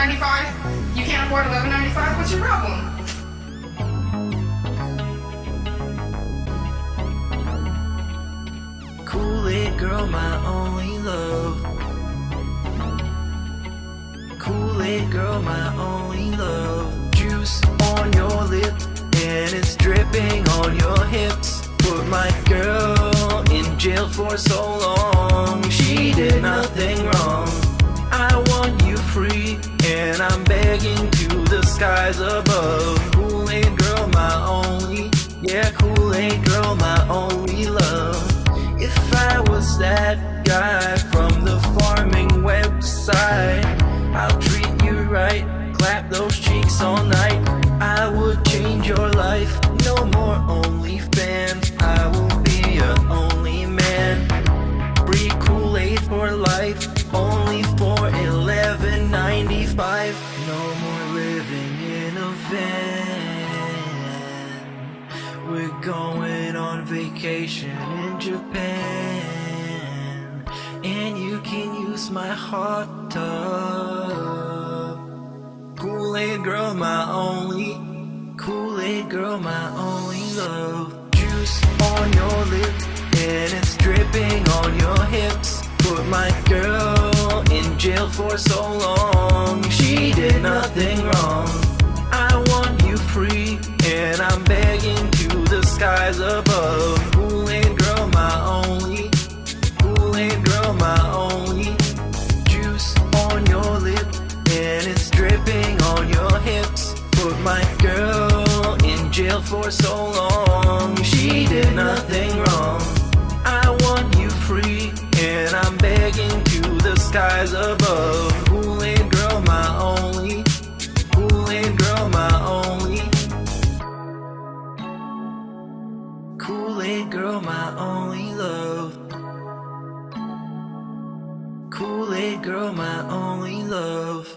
$11.95? You can't afford $11.95? What's your problem? Kool-Aid Girl, my only love. Kool-Aid Girl, my only love. Juice on your lip, and it's dripping on your hips. Put my girl in jail for so long. She did nothing wrong. I want you free, and I'm begging to the skies above. Kool-Aid Girl, my only, yeah, Kool-Aid Girl, my only love. If I was that guy from the farming website, I'll treat you right, clap those cheeks all night. I would change your life, no more OnlyFans. I will be your only man. Free Kool-Aid for life, only for $11.95. No more living in a van. We're going on vacation in Japan, and you can use my hot tub. Kool-Aid Girl, my only, Kool-Aid Girl, my only love. Juice on your lip, and it's dripping on your hips. Put my girl in jail for so long. She did nothing wrong. I want you free, and I'm begging to the skies above. Kool-Aid Girl, my only, Kool-Aid Girl, my only. Juice on your lip, and it's dripping on your hips. Put my girl in jail for so long. She did nothing wrong. I want you free, and I'm begging to the skies above. Kool-Aid Girl, my only, Kool-Aid Girl, my only. Kool-Aid Girl, my only love. Kool-Aid Girl, my only love.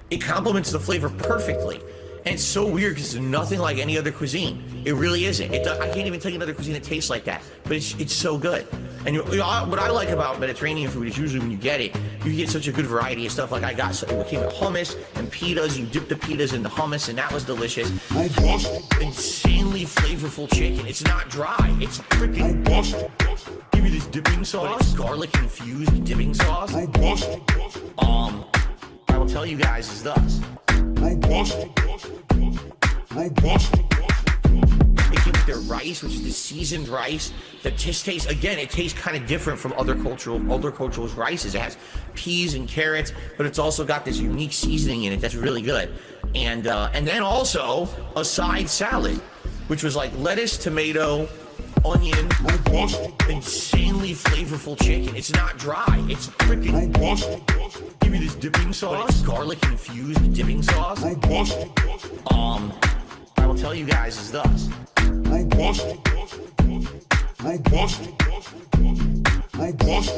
It complements the flavor perfectly. And it's so weird because it's nothing like any other cuisine. It really isn't. I can't even tell you another cuisine that tastes like that. But it's so good. And what I like about Mediterranean food is usually when you get it, you get such a good variety of stuff. Like I got, it came with hummus and pitas. You dip the pitas in the hummus, and that was delicious. Robust, insanely flavorful chicken. It's not dry. It's freaking robust. Give me this dipping sauce, garlic infused dipping sauce. Robust. I will tell you guys is thus. Robust. Robust. They came with their rice, which is the seasoned rice. The tastes, again, it tastes kind of different from other cultures' rices. It has peas and carrots, but it's also got this unique seasoning in it that's really good. And then also a side salad, which was like lettuce, tomato, onion, robust, insanely flavorful chicken. It's not dry. It's freaking robust. Give me this dipping sauce, garlic infused dipping sauce. Robust. I will tell you guys is thus. Robust. Robust. Robust.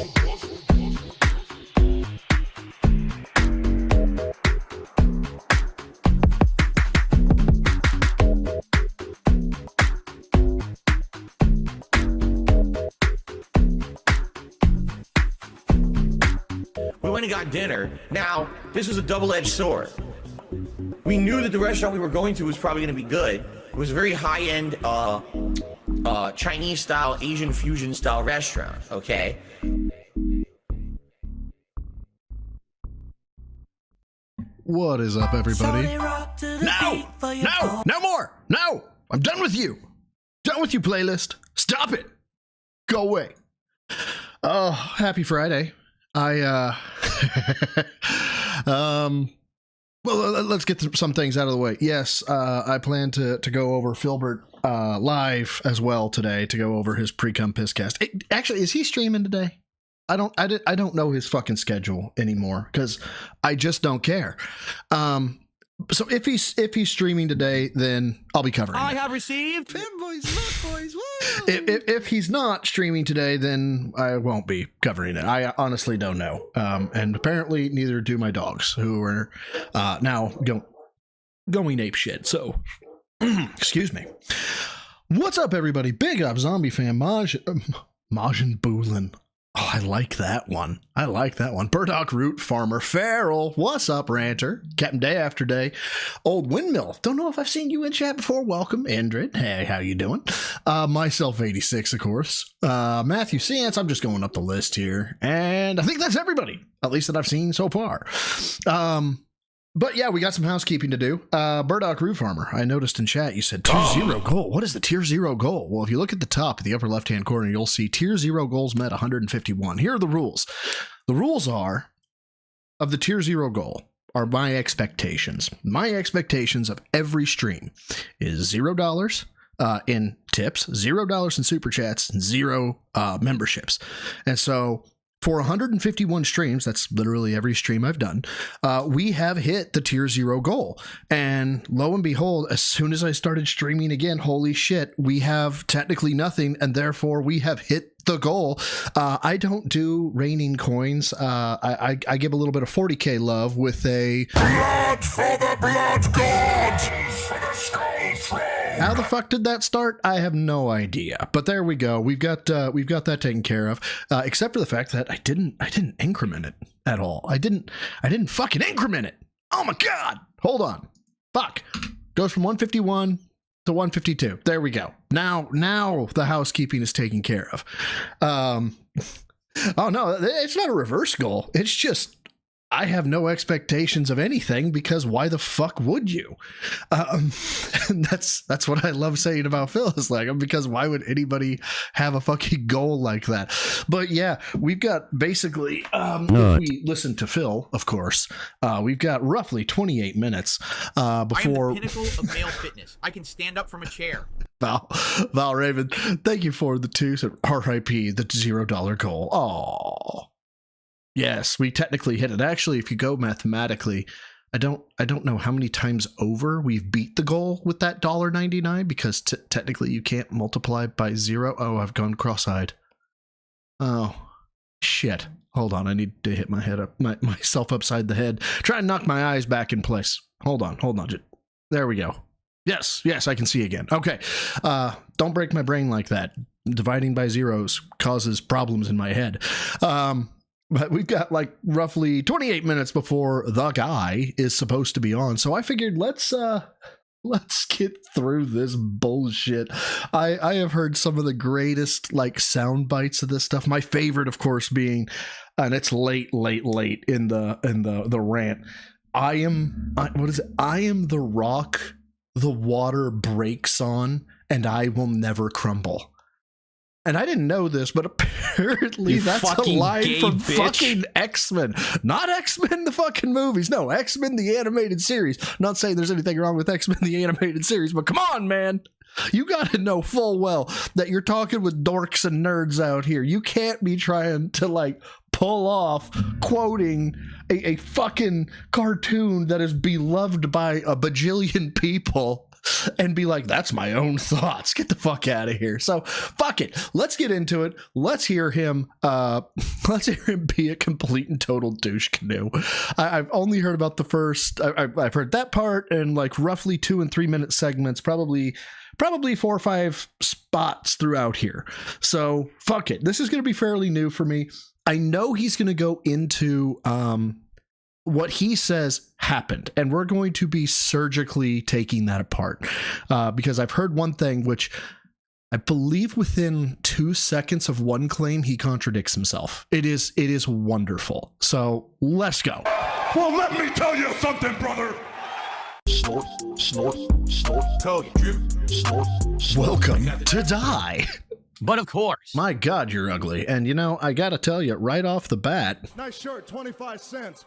We went and got dinner. Now, this was a double-edged sword. We knew that the restaurant we were going to was probably going to be good. It was a very high-end Chinese-style, Asian fusion-style restaurant, okay? What is up, everybody? No! No! No more! No! I'm done with you! Done with you, playlist. Stop it. Go away. Oh, happy Friday. Well, let's get some things out of the way. Yes, I plan to go over Filbert live as well today to go over his pre-cum pisscast. Actually, is he streaming today? I don't know his fucking schedule anymore because I just don't care. So if he's streaming today, then I'll be covering I it. have received. If he's not streaming today, then I won't be covering it. I honestly don't know. And apparently neither do my dogs, who are now going ape shit. So, excuse me. What's up, everybody? Big up, zombie fan Majin Boolin. Oh, I like that one. Burdock Root Farmer Farrell. What's up, Ranter? Captain Day After Day. Old Windmill. Don't know if I've seen you in chat before. Welcome, Indrid. Hey, how you doing? Myself, 86, of course. Matthew Sance. I'm just going up the list here. And I think that's everybody, at least that I've seen so far. But yeah, we got some housekeeping to do. Burdock Root Farmer, I noticed in chat you said tier 0 goal. What is the tier 0 goal? Well, if you look at the top, at the upper left-hand corner, you'll see tier 0 goals met 151. Here are the rules. The rules are, of the tier 0 goal, are my expectations. My expectations of every stream is $0 in tips, $0 in super chats, and 0 memberships. And so for 151 streams, that's literally every stream I've done, we have hit the tier 0 goal. And lo and behold, as soon as I started streaming again, holy shit, we have technically nothing, and therefore we have hit the goal. I don't do raining coins. I give a little bit of 40k love with a blood for the blood god. How the fuck did that start? I have no idea. But there we go. We've got that taken care of. Except for the fact that I didn't increment it at all. I didn't fucking increment it. Oh my god. Hold on. Fuck. Goes from 151 to 152. There we go. Now the housekeeping is taken care of. Oh no, it's not a reverse goal. It's just I have no expectations of anything, because why the fuck would you? And that's what I love saying about Phil, is like, because why would anybody have a fucking goal like that? But yeah, we've got basically, if we listen to Phil, of course, we've got roughly 28 minutes before. I am the pinnacle of male fitness. I can stand up from a chair. Val Raven, thank you for the 2. So RIP, the $0 goal. Oh. Yes, we technically hit it. Actually, if you go mathematically, I don't know how many times over we've beat the goal with that $1.99, because technically you can't multiply by 0. Oh, I've gone cross-eyed. Oh, shit. Hold on, I need to hit my head up, myself upside the head. Try and knock my eyes back in place. Hold on. There we go. Yes, I can see again. Okay, don't break my brain like that. Dividing by zeros causes problems in my head. But we've got like roughly 28 minutes before the guy is supposed to be on. So I figured let's get through this bullshit. I have heard some of the greatest like sound bites of this stuff. My favorite, of course, being, and it's late in the rant. I am the rock the water breaks on, and I will never crumble. And I didn't know this, but apparently that's a line from fucking X-Men. Not X-Men the fucking movies. No, X-Men the animated series. Not saying there's anything wrong with X-Men the animated series, but come on, man. You got to know full well that you're talking with dorks and nerds out here. You can't be trying to like pull off quoting a fucking cartoon that is beloved by a bajillion people and be like, that's my own thoughts. Get the fuck out of here. So fuck it. Let's get into it. Let's hear him be a complete and total douche canoe. I've only heard about the first, I've heard that part and like roughly 2 and 3 minute segments, probably 4 or 5 spots throughout here. So fuck it. This is going to be fairly new for me. I know he's going to go into what he says happened, and we're going to be surgically taking that apart because I've heard one thing, which I believe within 2 seconds of one claim, he contradicts himself. It is wonderful. So let's go. Well, let me tell you something, brother. Snort, snort, snort. Code. Drip, snort, snort. Welcome to Die. But of course. My God, you're ugly. And you know, I gotta tell you right off the bat. Nice shirt, 25 cents.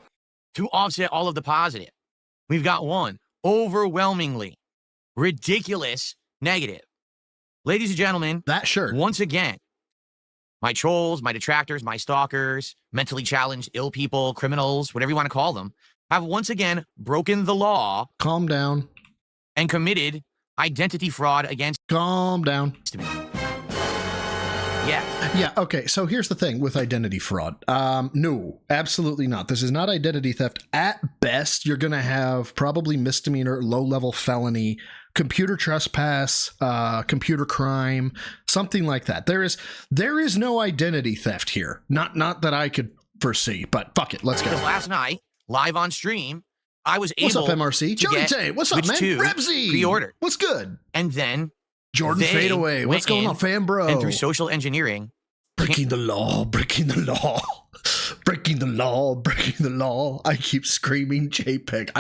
To offset all of the positive, we've got one overwhelmingly ridiculous negative. Ladies and gentlemen, That shirt. once again, my trolls, my detractors, my stalkers, mentally challenged, ill people, criminals, whatever you want to call them, have once again broken the law Calm down. and committed identity fraud against Calm down. me. Yes. Yeah, okay, so here's the thing with identity fraud. No, absolutely not. This is not identity theft. At best, you're going to have probably misdemeanor, low-level felony, computer trespass, computer crime, something like that. There is no identity theft here. Not that I could foresee, but fuck it, let's go. Because last night, live on stream, I was able What's up, MRC? to Johnny get Tay, what's up, Witch man? 2 Rebsy! pre-ordered. What's good? And then Jordan they Fadeaway, what's went going in on, fan bro? and through social engineering, Breaking the law, breaking the law, breaking the law, breaking the law. I keep screaming JPEG.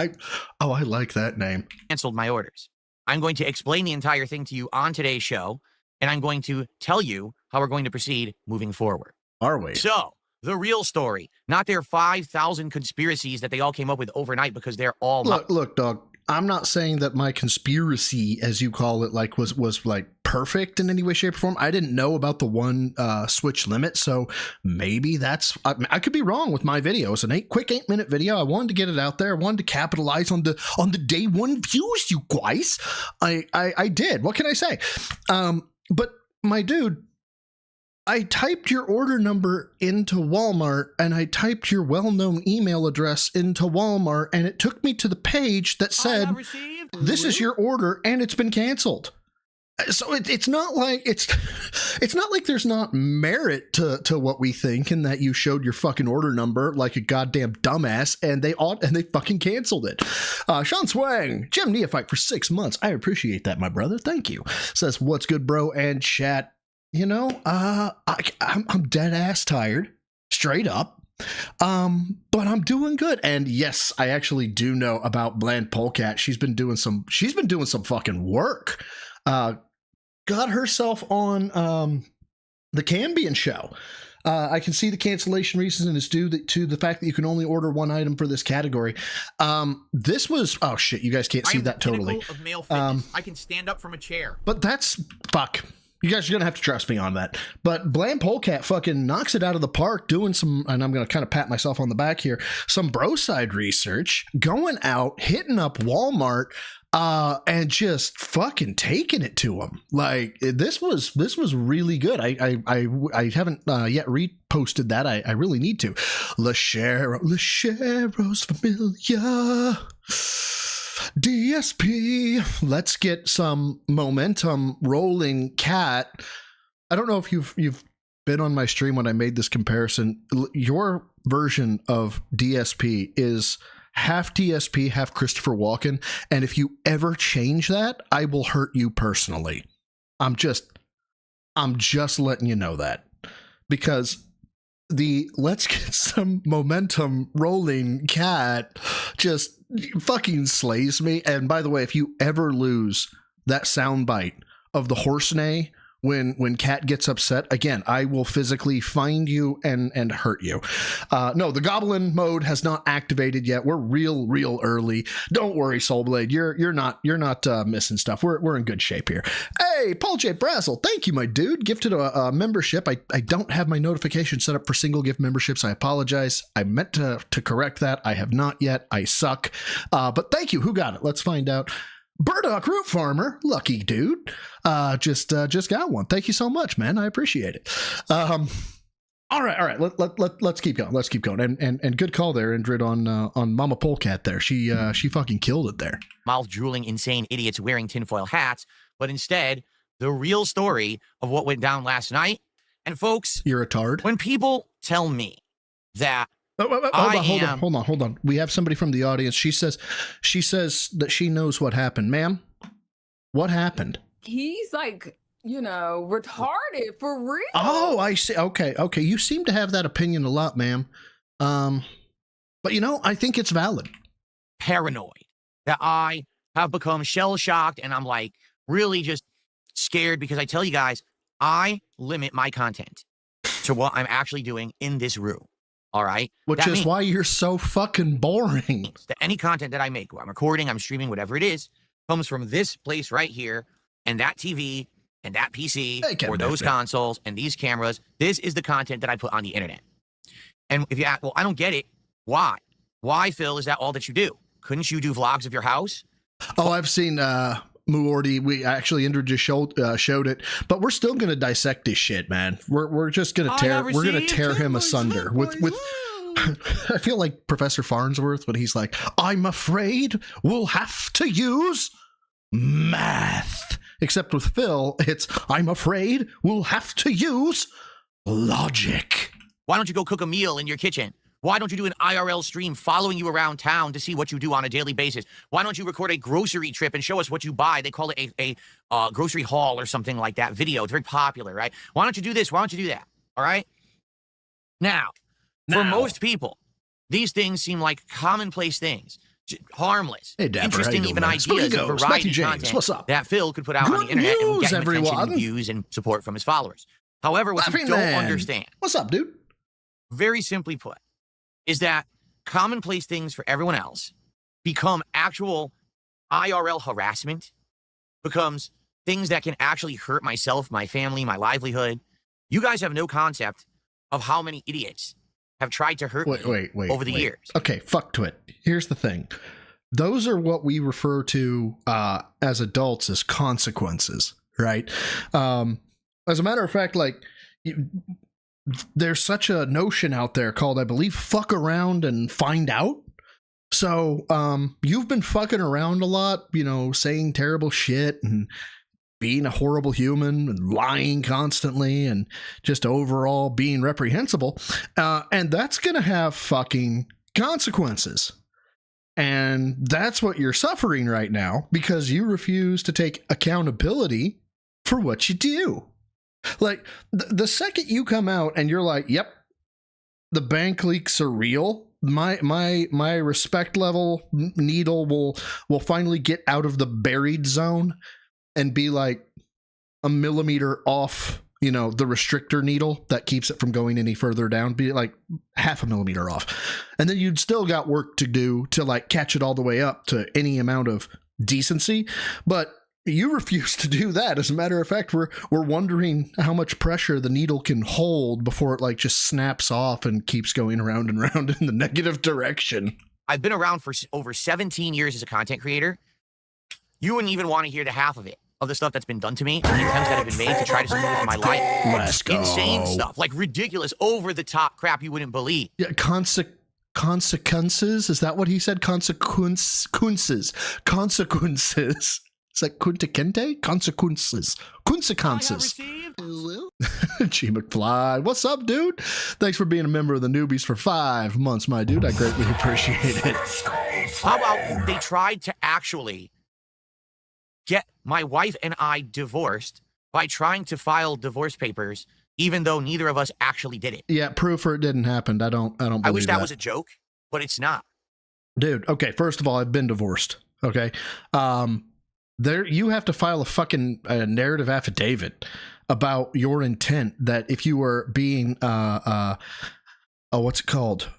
I like that name. canceled my orders. I'm going to explain the entire thing to you on today's show, and I'm going to tell you how we're going to proceed moving forward. Are we? So, the real story, not their 5,000 conspiracies that they all came up with overnight because they're all Look, dog. I'm not saying that my conspiracy, as you call it, like was like perfect in any way, shape, or form. I didn't know about the one switch limit, so maybe that's. I could be wrong with my video. It's an quick 8-minute video. I wanted to get it out there. I wanted to capitalize on the day one views, you guys. I did. What can I say? But my dude, I typed your order number into Walmart and I typed your well-known email address into Walmart, and it took me to the page that said, this is your order and it's been canceled. So it's not like it's not like there's not merit to what we think, and that you showed your fucking order number like a goddamn dumbass and they fucking canceled it. Sean Swang, Jim Neophyte for 6 months. I appreciate that, my brother. Thank you. Says, what's good, bro? And chat. You know, I'm dead ass tired, straight up. But I'm doing good. And yes, I actually do know about Bland Polecat. She's been doing some fucking work. Got herself on the Cambion show. I can see the cancellation reason is due to the fact that you can only order one item for this category. This was, oh shit, you guys can't see that totally. Of male fitness. I can stand up from a chair. But that's fuck. You guys are going to have to trust me on that. But Bland Polecat fucking knocks it out of the park doing some, and I'm going to kind of pat myself on the back here, some bro side research, going out, hitting up Walmart, and just fucking taking it to them. Like, this was really good. I haven't yet reposted that. I really need to. Lechero's Familia. DSP, let's get some momentum rolling, cat. I don't know if you've been on my stream when I made this comparison. Your version of DSP is half DSP, half Christopher Walken, and if you ever change that, I will hurt you personally. I'm just letting you know that, because the let's get some momentum rolling cat just fucking slays me. And by the way, if you ever lose that soundbite of the horse neigh when Cat gets upset, again, I will physically find you and hurt you. No, the Goblin Mode has not activated yet. We're real early. Don't worry, Soulblade. You're not missing stuff. We're in good shape here. Hey, Paul J. Brazel, thank you, my dude. Gifted a membership. I don't have my notification set up for single gift memberships. I apologize. I meant to correct that. I have not yet. I suck. But thank you. Who got it? Let's find out. Burdock Root Farmer, lucky dude. Just got one. Thank you so much, man. I appreciate it. All right. Let's keep going. Let's keep going. And good call there, Indrid, on Mama Polecat there. She fucking killed it there. Mouth drooling, insane idiots wearing tinfoil hats, but instead the real story of what went down last night. And folks, you're a tard. When people tell me that. Hold on. We have somebody from the audience. She says that she knows what happened. Ma'am, what happened? He's like, retarded for real. Oh, I see. Okay. You seem to have that opinion a lot, ma'am. But I think it's valid. Paranoid that I have become shell-shocked, and I'm like really just scared because I tell you guys, I limit my content to what I'm actually doing in this room. All right. Which is why you're so fucking boring. That any content that I make, I'm recording, I'm streaming, whatever it is, comes from this place right here, and that TV, and that PC, or those consoles, and these cameras. This is the content that I put on the internet. And if you ask, well, I don't get it. Why? Why, Phil, is that all that you do? Couldn't you do vlogs of your house? Oh, I've seen Muorty. We actually Indra just showed it, but we're still gonna dissect this shit, man. We're just gonna tear him asunder with. I feel like Professor Farnsworth when he's like, "I'm afraid we'll have to use math." Except with Phil, it's, "I'm afraid we'll have to use logic." Why don't you go cook a meal in your kitchen? Why don't you do an IRL stream following you around town to see what you do on a daily basis? Why don't you record a grocery trip and show us what you buy? They call it a grocery haul or something like that video. It's very popular, right? Why don't you do this? Why don't you do that? All right? Now, for most people, these things seem like commonplace things. Harmless, hey, Dapper, interesting, even ideas of variety content that Phil could put out on the internet and would get him attention and views and support from his followers. However, what you don't understand, what's up, dude? Very simply put, is that commonplace things for everyone else become actual IRL harassment, becomes things that can actually hurt myself, my family, my livelihood. You guys have no concept of how many idiots have tried to hurt me over the years. Okay, fuck to it. Here's the thing. Those are what we refer to as adults as consequences, right? As a matter of fact, like, there's such a notion out there called, I believe, fuck around and find out. So you've been fucking around a lot, you know, saying terrible shit and being a horrible human and lying constantly and just overall being reprehensible. And that's going to have fucking consequences. And that's what you're suffering right now because you refuse to take accountability for what you do. Like, the second you come out and you're like, yep, the bank leaks are real, my respect level needle will finally get out of the buried zone and be like a millimeter off, you know, the restrictor needle that keeps it from going any further down, be like half a millimeter off. And then you'd still got work to do to like catch it all the way up to any amount of decency. But you refuse to do that. As a matter of fact, we're wondering how much pressure the needle can hold before it like just snaps off and keeps going around and around in the negative direction. I've been around for over 17 years as a content creator. You wouldn't even want to hear the half of it, of the stuff that's been done to me, and the attempts that have been made to try to smooth my life. Let's go. Insane stuff, like ridiculous, over-the-top crap you wouldn't believe. Yeah, consequences? Is that what he said? Consequences. It's like kunta kente? Consequences. G McFly. What's up, dude? Thanks for being a member of the newbies for 5 months, my dude. I greatly appreciate it. How about they tried to actually get my wife and I divorced by trying to file divorce papers, even though neither of us actually did it. Yeah, proof or it didn't happen. I don't believe I wish that was a joke, but it's not. Dude, okay, first of all, I've been divorced. Okay. There you have to file a fucking narrative affidavit about your intent that if you were being what's it called?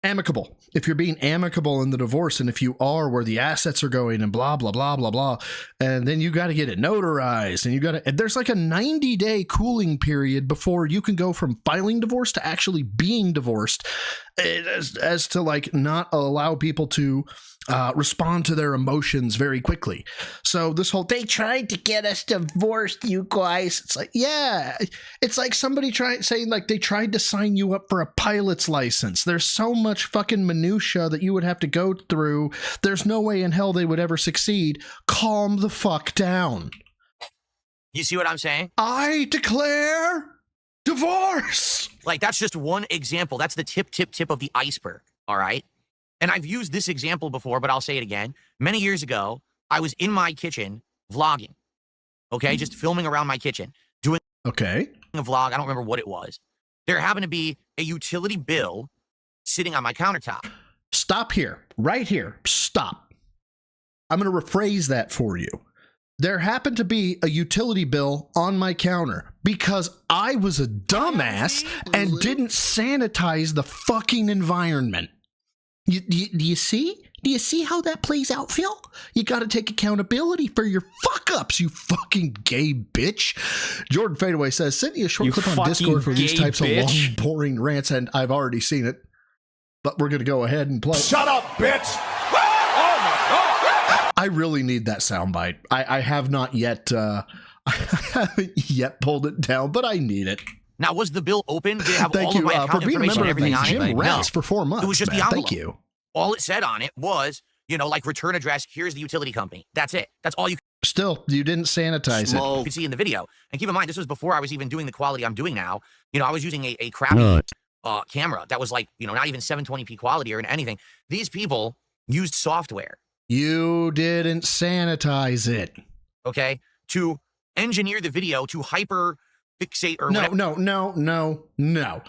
Amicable. If you're being amicable in the divorce, and if you are, where the assets are going and blah, blah, blah, blah, blah. And then you got to get it notarized, and there's like a 90-day cooling period before you can go from filing divorce to actually being divorced, as to like not allow people to respond to their emotions very quickly. So this whole, they tried to get us divorced, you guys. It's like, yeah, it's like somebody saying like they tried to sign you up for a pilot's license. There's so much fucking minutia that you would have to go through. There's no way in hell they would ever succeed. Calm the fuck down. You see what I'm saying? I declare divorce. Like, that's just one example. That's the tip of the iceberg. All right. And I've used this example before, but I'll say it again. Many years ago, I was in my kitchen vlogging, okay? Just filming around my kitchen, doing a vlog. I don't remember what it was. There happened to be a utility bill sitting on my countertop. Stop here. Right here. Stop. I'm going to rephrase that for you. There happened to be a utility bill on my counter because I was a dumbass and didn't sanitize the fucking environment. Do you see? Do you see how that plays out, Phil? You got to take accountability for your fuck-ups, you fucking gay bitch. Jordan Fadeaway says, send me a short clip on Discord for these types of long, boring rants, and I've already seen it. but we're going to go ahead and play. Shut up, bitch! I really need that soundbite. I have not yet, I haven't yet pulled it down, but I need it. Now, was the bill open? Did it have Thank all you of my for account being a information member and of everything the on Gym it? Rats for 4 months. It was just man. the envelope. Thank you. All it said on it was, you know, like return address, here's the utility company. That's it. That's all you Still, you didn't sanitize it. could see in the video. And keep in mind, this was before I was even doing the quality I'm doing now. You know, I was using a crappy camera that was like, you know, not even 720p quality or anything. These people used software, You didn't sanitize it. okay, to engineer the video to hyper fixate or whatever. No.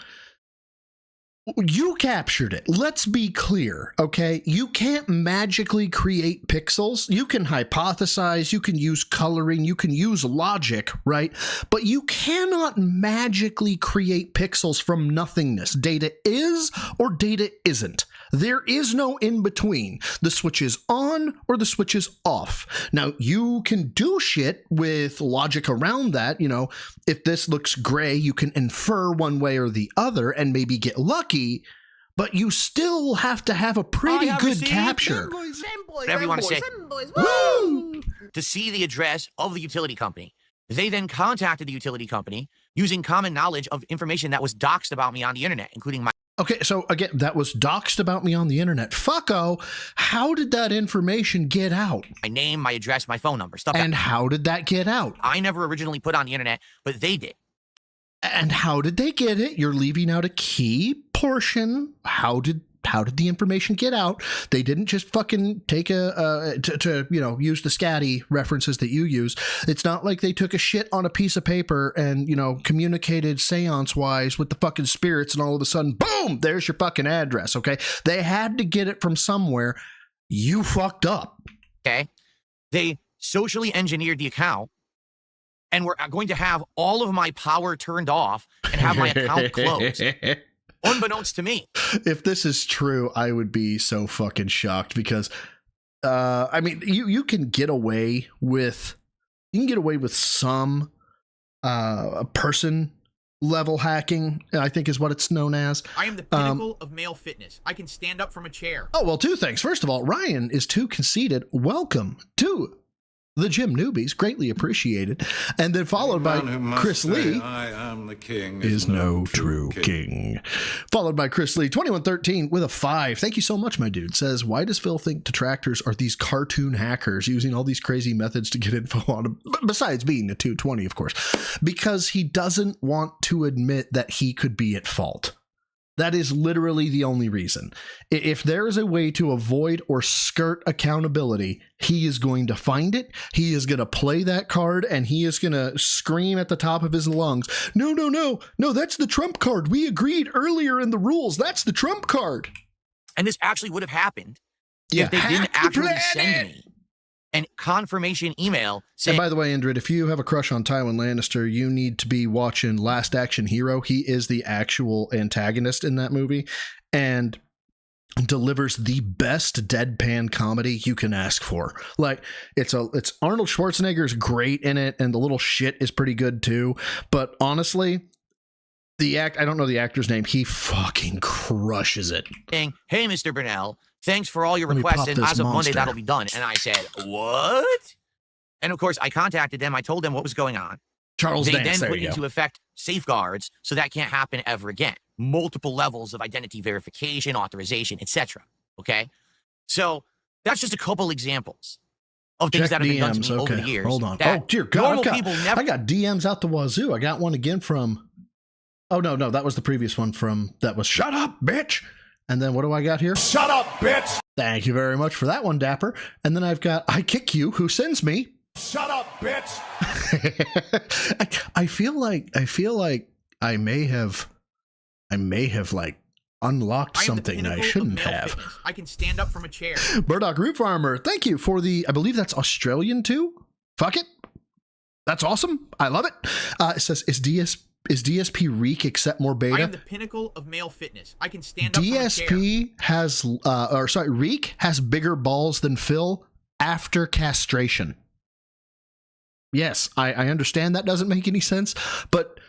You captured it. Let's be clear, okay? You can't magically create pixels. You can hypothesize, you can use coloring, you can use logic, right? But you cannot magically create pixels from nothingness. Data is or data isn't. There is no in between. The switch is on or the switch is off. Now, you can do shit with logic around that. You know, if this looks gray, you can infer one way or the other and maybe get lucky, but you still have to have a pretty good capture. Whatever you want to say. Woo! To see the address of the utility company. They then contacted the utility company using common knowledge of information that was doxed about me on the internet, including my Okay, so again, that was doxed about me on the internet. Fucko, how did that information get out? name, my address, my phone number, stuff And that how did that get out? I never originally put on the internet, but they did. And how did they get it? You're leaving out a key portion. How did the information get out? They didn't just fucking take to you know, use the scatty references that you use. It's not like they took a shit on a piece of paper and, you know, communicated seance wise with the fucking spirits and all of a sudden, boom, there's your fucking address. Okay. They had to get it from somewhere. You fucked up. Okay. They socially engineered the account and were going to have all of my power turned off and have my account closed. Unbeknownst to me. If this is true, I would be so fucking shocked because, I mean, you can get away with some person level hacking, I think is what it's known as. I am the pinnacle of male fitness. I can stand up from a chair. Oh, well, 2 things. First of all, Ryan is too conceited. Welcome to the Gym Newbies, greatly appreciated. And then followed by Chris Lee. I am the king Is no true king. Followed by Chris Lee, 2113 with a 5. Thank you so much, my dude. Says, why does Phil think detractors are these cartoon hackers using all these crazy methods to get info on him? Besides being a 220, of course. Because he doesn't want to admit that he could be at fault. That is literally the only reason. If there is a way to avoid or skirt accountability, he is going to find it. He is going to play that card and he is going to scream at the top of his lungs, no, that's the trump card. We agreed earlier in the rules. That's the trump card. And this actually would have happened Yeah, if they didn't hack the actually send planet. me an confirmation email And saying, by the way, Indrid, if you have a crush on Tywin Lannister, you need to be watching Last Action Hero. He is the actual antagonist in that movie and delivers the best deadpan comedy you can ask for. Like, it's Arnold Schwarzenegger's great in it, and the little shit is pretty good too. But honestly, I don't know the actor's name. He fucking crushes it. hey, Mr. Burnell, thanks for all your Let me requests, pop and this as of Monday, monster. that'll be done. And I said, what? And of course, I contacted them. I told them what was going on. Charles They Dance, then there put you go. into effect safeguards so that can't happen ever again. Multiple levels of identity verification, authorization, etc. Okay? So that's just a couple examples of things Check that have been done to DMs. me over Okay, the years. hold on. that Oh, dear God. normal people never I got DMs out the wazoo. I got one again from... Oh, no, that was the previous one that was shut up, bitch. And then what do I got here? Shut up, bitch! Thank you very much for that one, Dapper. And then I've got I Kick You, who sends me. Shut up, bitch! I feel like I may have like unlocked I am the something I pinnacle of shouldn't male have. fitness. I can stand up from a chair. Burdock Root Farmer, thank you for the, I believe that's Australian too. Fuck it. That's awesome. I love it. It says, is DSP Reek accept more I beta? am the pinnacle of male fitness. I can stand up from a chair. DSP has, Reek has bigger balls than Phil after castration. Yes, I understand that doesn't make any sense, but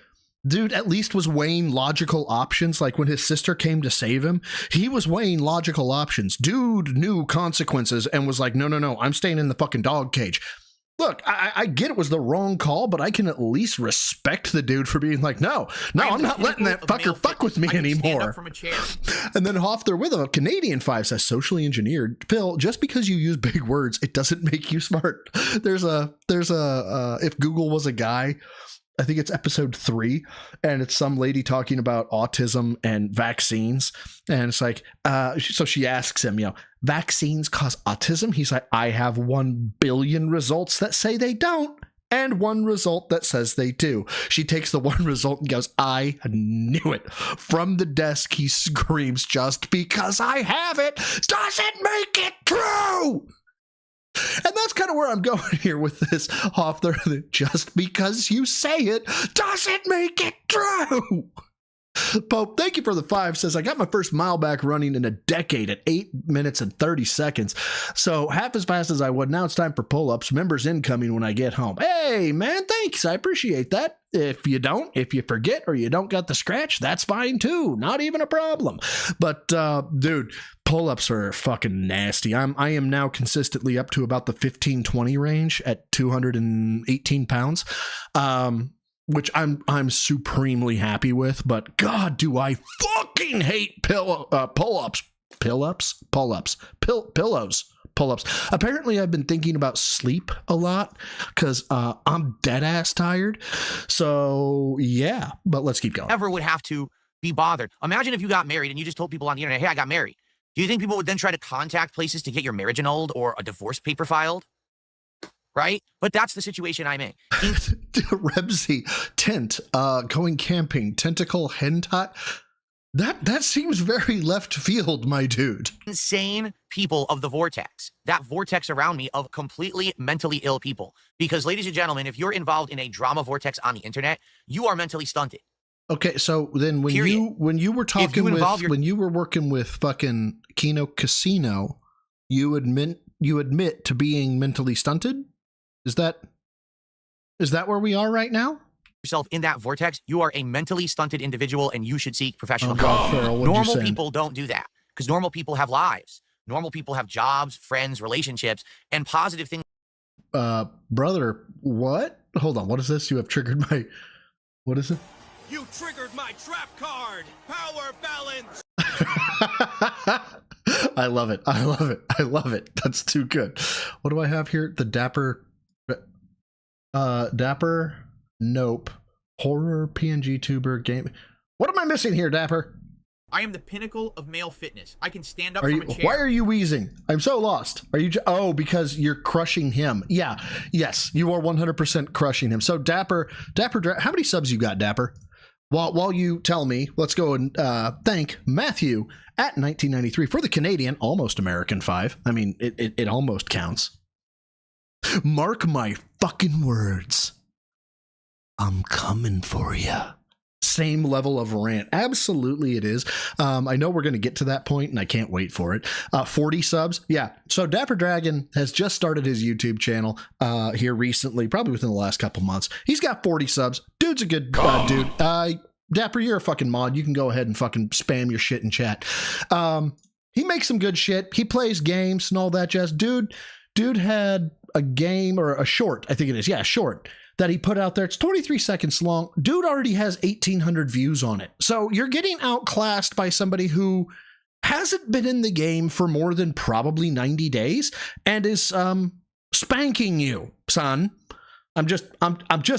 Dude at least was weighing logical options. Like when his sister came to save him, he was weighing logical options. Dude knew consequences and was like, no, I'm staying in the fucking dog cage. Look, I get it was the wrong call, but I can at least respect the dude for being like, no, I'm not letting that fucker fuck with me anymore. From a chair. And then off there with a Canadian 5 says, socially engineered. Phil, just because you use big words, it doesn't make you smart. There's a if Google was a guy, I think it's episode 3, and it's some lady talking about autism and vaccines. And it's like, so she asks him, vaccines cause autism? He's like, I have 1 billion results that say they don't, and 1 result that says they do. She takes the 1 result and goes, I knew it. From the desk, he screams, just because I have it doesn't make it true. And that's kind of where I'm going here with this off there. Just because you say it doesn't make it true. Pope, thank you for the 5. Says, I got my first mile back running in a decade at 8 minutes and 30 seconds. So half as fast as I would. Now it's time for pull-ups. Members incoming when I get home. Hey, man, thanks. I appreciate that. If you forget or you don't got the scratch, that's fine too. Not even a problem. But dude, pull-ups are fucking nasty. I am now consistently up to about the 15-20 range at 218 pounds. Which I'm supremely happy with, but God, do I fucking hate pull-ups. Apparently, I've been thinking about sleep a lot because I'm dead ass tired. So yeah, but let's keep going. Ever would have to be bothered. Imagine if you got married and you just told people on the internet, hey, I got married. Do you think people would then try to contact places to get your marriage annulled or a divorce paper filed? Right? But that's the situation I'm in. Rebsy, tent, going camping, tentacle, hentai. That seems very left field, my dude. Insane people of the vortex. That vortex around me of completely mentally ill people. Because, ladies and gentlemen, if you're involved in a drama vortex on the internet, you are mentally stunted. Okay, so then when you were talking when you were working with fucking Kino Casino, you admit to being mentally stunted? Is that where we are right now? Yourself in that vortex, you are a mentally stunted individual and you should seek professional help. help. Normal people don't do that because normal people have lives. Normal people have jobs, friends, relationships, and positive things. Brother, what? Hold on. What is this? You have triggered my... What is it? You triggered my trap card. Power balance. I love it. That's too good. What do I have here? The Dapper... Dapper... Nope. Horror PNG tuber game. What am I missing here, Dapper? I am the pinnacle of male fitness. I can stand up from a chair. Why are you wheezing? I'm so lost. Are you? Oh, because you're crushing him. Yeah. Yes, you are 100% crushing him. So Dapper, how many subs you got, Dapper? While you tell me, let's go and thank Matthew at 1993 for the Canadian, almost American 5. I mean, it almost counts. Mark my fucking words. I'm coming for you. Same level of rant. Absolutely it is. I know we're going to get to that point and I can't wait for it. 40 subs. Yeah. So Dapper Dragon has just started his YouTube channel here recently, probably within the last couple months. He's got 40 subs. Dude's a good dude. Dapper, you're a fucking mod. You can go ahead and fucking spam your shit in chat. He makes some good shit. He plays games and all that jazz. Dude had a game or a short. I think it is. Yeah, short. That he put out there. It's 23 seconds long. Dude already has 1,800 views on it. So you're getting outclassed by somebody who hasn't been in the game for more than probably 90 days and is spanking you, son. I'm just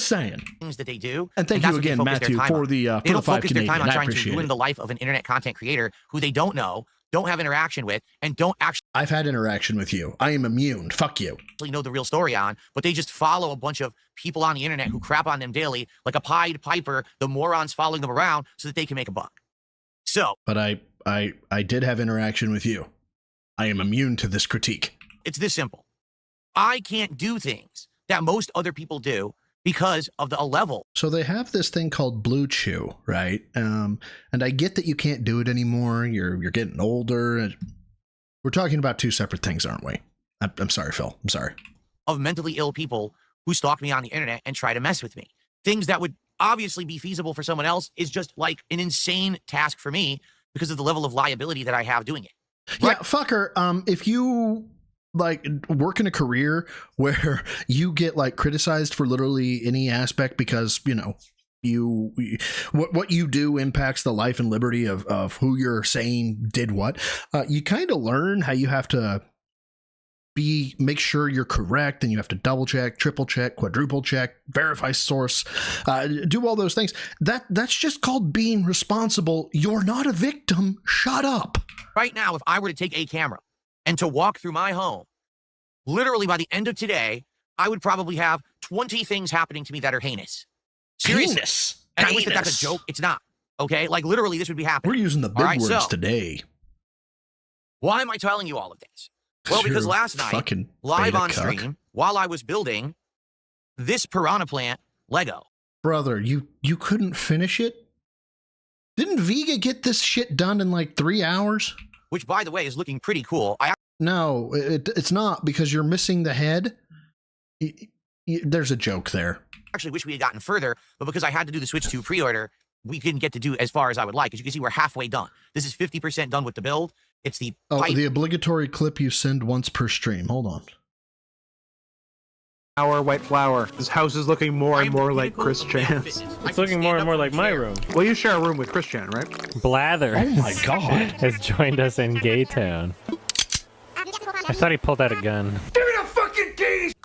saying. Things that they do. And thank you again, Matthew, for the 5 Canadian. They don't focus their time on trying to ruin it. the life of an internet content creator who they don't know, don't have interaction with, and don't actually... I've had interaction with you. I am immune. Fuck you. Know the real story on, but they just follow a bunch of people on the internet who crap on them daily, like a Pied Piper, the morons following them around so that they can make a buck. So... But I did have interaction with you. I am immune to this critique. It's this simple. I can't do things that most other people do because of the level. So they have this thing called Blue Chew, right? And I get that you can't do it anymore. You're getting older. We're talking about two separate things, aren't we? I'm sorry, Phil. I'm sorry. Of mentally ill people who stalk me on the internet and try to mess with me. Things that would obviously be feasible for someone else is just like an insane task for me because of the level of liability that I have doing it. Yeah, fucker. If you like work in a career where you get like criticized for literally any aspect because, you know, what you do impacts the life and liberty of who you're saying did what, you kind of learn how you have to make sure you're correct, and you have to double check, triple check, quadruple check, verify source, do all those things. That's just called being responsible. You're not a victim. Shut up. Right now, if I were to take a camera and to walk through my home, literally by the end of today, I would probably have 20 things happening to me that are heinous. Seriously. Heinous. And I wish that's a joke. It's not. Okay? Like, literally, this would be happening. We're using the big words today. Why am I telling you all of this? Well, because last night, live on stream, while I was building this piranha plant Lego. Brother, you couldn't finish it? Didn't Vega get this shit done in like 3 hours? Which, by the way, is looking pretty cool. No, it's not, because you're missing the head. There's a joke there. Actually wish we had gotten further, but because I had to do the Switch 2 pre-order, we couldn't get to do as far as I would like. As you can see, we're halfway done. This is 50% done with the build. It's the the obligatory clip you send once per stream. Hold on. Our white flower. This house is looking more and more like Chris Chan's. It's looking more and more like my room. Well, you share a room with Chris Chan, right? Blather. Oh my god. Has joined us in Gay Town. I thought he pulled out a gun.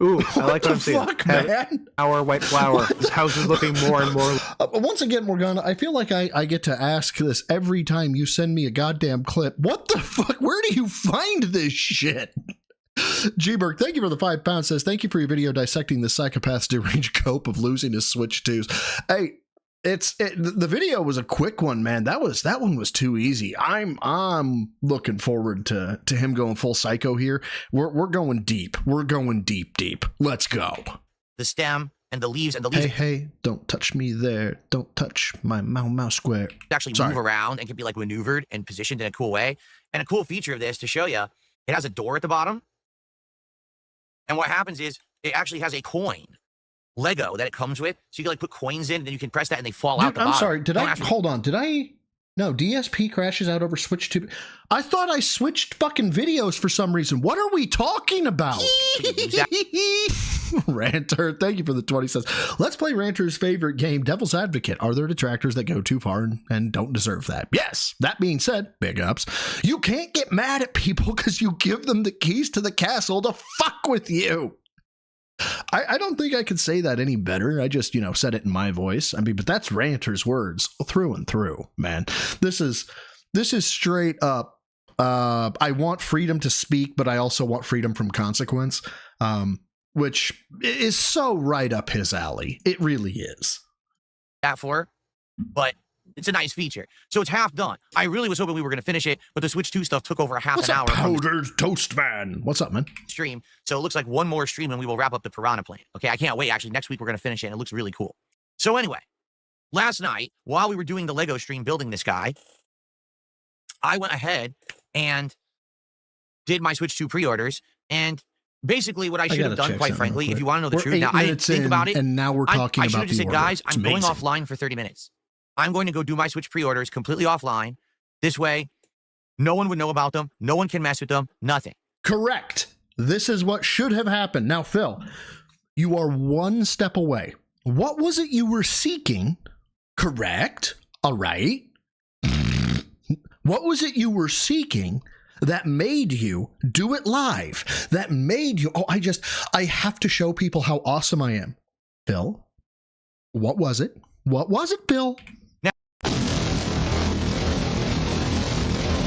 Ooh, I like what I'm seeing. Fuck, man. Our white flower. This house is looking more and more. Once again, Morgana, I feel like I get to ask this every time you send me a goddamn clip. What the fuck? Where do you find this shit? G-Berg, thank you for the £5. Says, thank you for your video dissecting the psychopath's deranged cope of losing his Switch 2s. Hey, the video was a quick one, man. That one was too easy. I'm looking forward to him going full psycho here. We're going deep. We're going deep. Let's go. The stem and the leaves and the leaves. Hey, don't touch me there. Don't touch my mouse square. Actually move around and can be like maneuvered and positioned in a cool way. And a cool feature of this to show you, it has a door at the bottom. And what happens is it actually has a coin Lego that it comes with, so you can like put coins in, and then you can press that, and they fall out the bottom. I'm sorry. Hold on? No, DSP crashes out over Switch 2. I thought I switched fucking videos for some reason. What are we talking about? Ranter, thank you for the 20 cents. Let's play Ranter's favorite game, Devil's Advocate. Are there detractors that go too far and don't deserve that? Yes. That being said, big ups. You can't get mad at people because you give them the keys to the castle to fuck with you. I don't think I could say that any better. I just, said it in my voice. I mean, but that's Ranter's words through and through, man. This is straight up. I want freedom to speak, but I also want freedom from consequence, which is so right up his alley. It really is. But it's a nice feature. So it's half done. I really was hoping we were going to finish it, but the Switch 2 stuff took over a half an hour. Powdered toast man. What's up, man? Stream. So it looks like one more stream and we will wrap up the Piranha plant. Okay, I can't wait. Actually, next week we're going to finish it, and it looks really cool. So anyway, last night, while we were doing the Lego stream building this guy, I went ahead and did my Switch 2 pre-orders, and basically what I should have done, quite frankly, if you want to know the truth, now I didn't think about it, and now we're talking I about should have just the said, order. guys, It's I'm going amazing. offline for 30 minutes. I'm going to go do my Switch pre-orders completely offline. This way, no one would know about them. No one can mess with them. Nothing. Correct. This is what should have happened. Now, Phil, you are one step away. What was it you were seeking? Correct. All right. What was it you were seeking that made you do it live? That made you, I have to show people how awesome I am. Phil, what was it? What was it, Phil?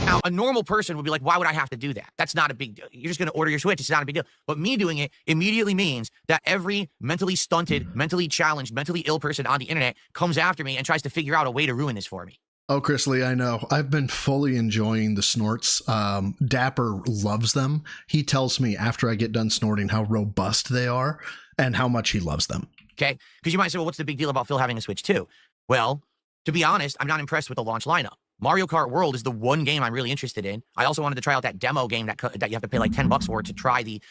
Now, a normal person would be like, why would I have to do that? That's not a big deal. You're just going to order your Switch. It's not a big deal. But me doing it immediately means that every mentally stunted, mentally challenged, mentally ill person on the internet comes after me and tries to figure out a way to ruin this for me. Oh, Chris Lee, I know. I've been fully enjoying the snorts. Dapper loves them. He tells me after I get done snorting how robust they are and how much he loves them. Okay? Because you might say, well, what's the big deal about Phil having a Switch 2? Well, to be honest, I'm not impressed with the launch lineup. Mario Kart World is the one game I'm really interested in. I also wanted to try out that demo game that you have to pay like $10 for to try the,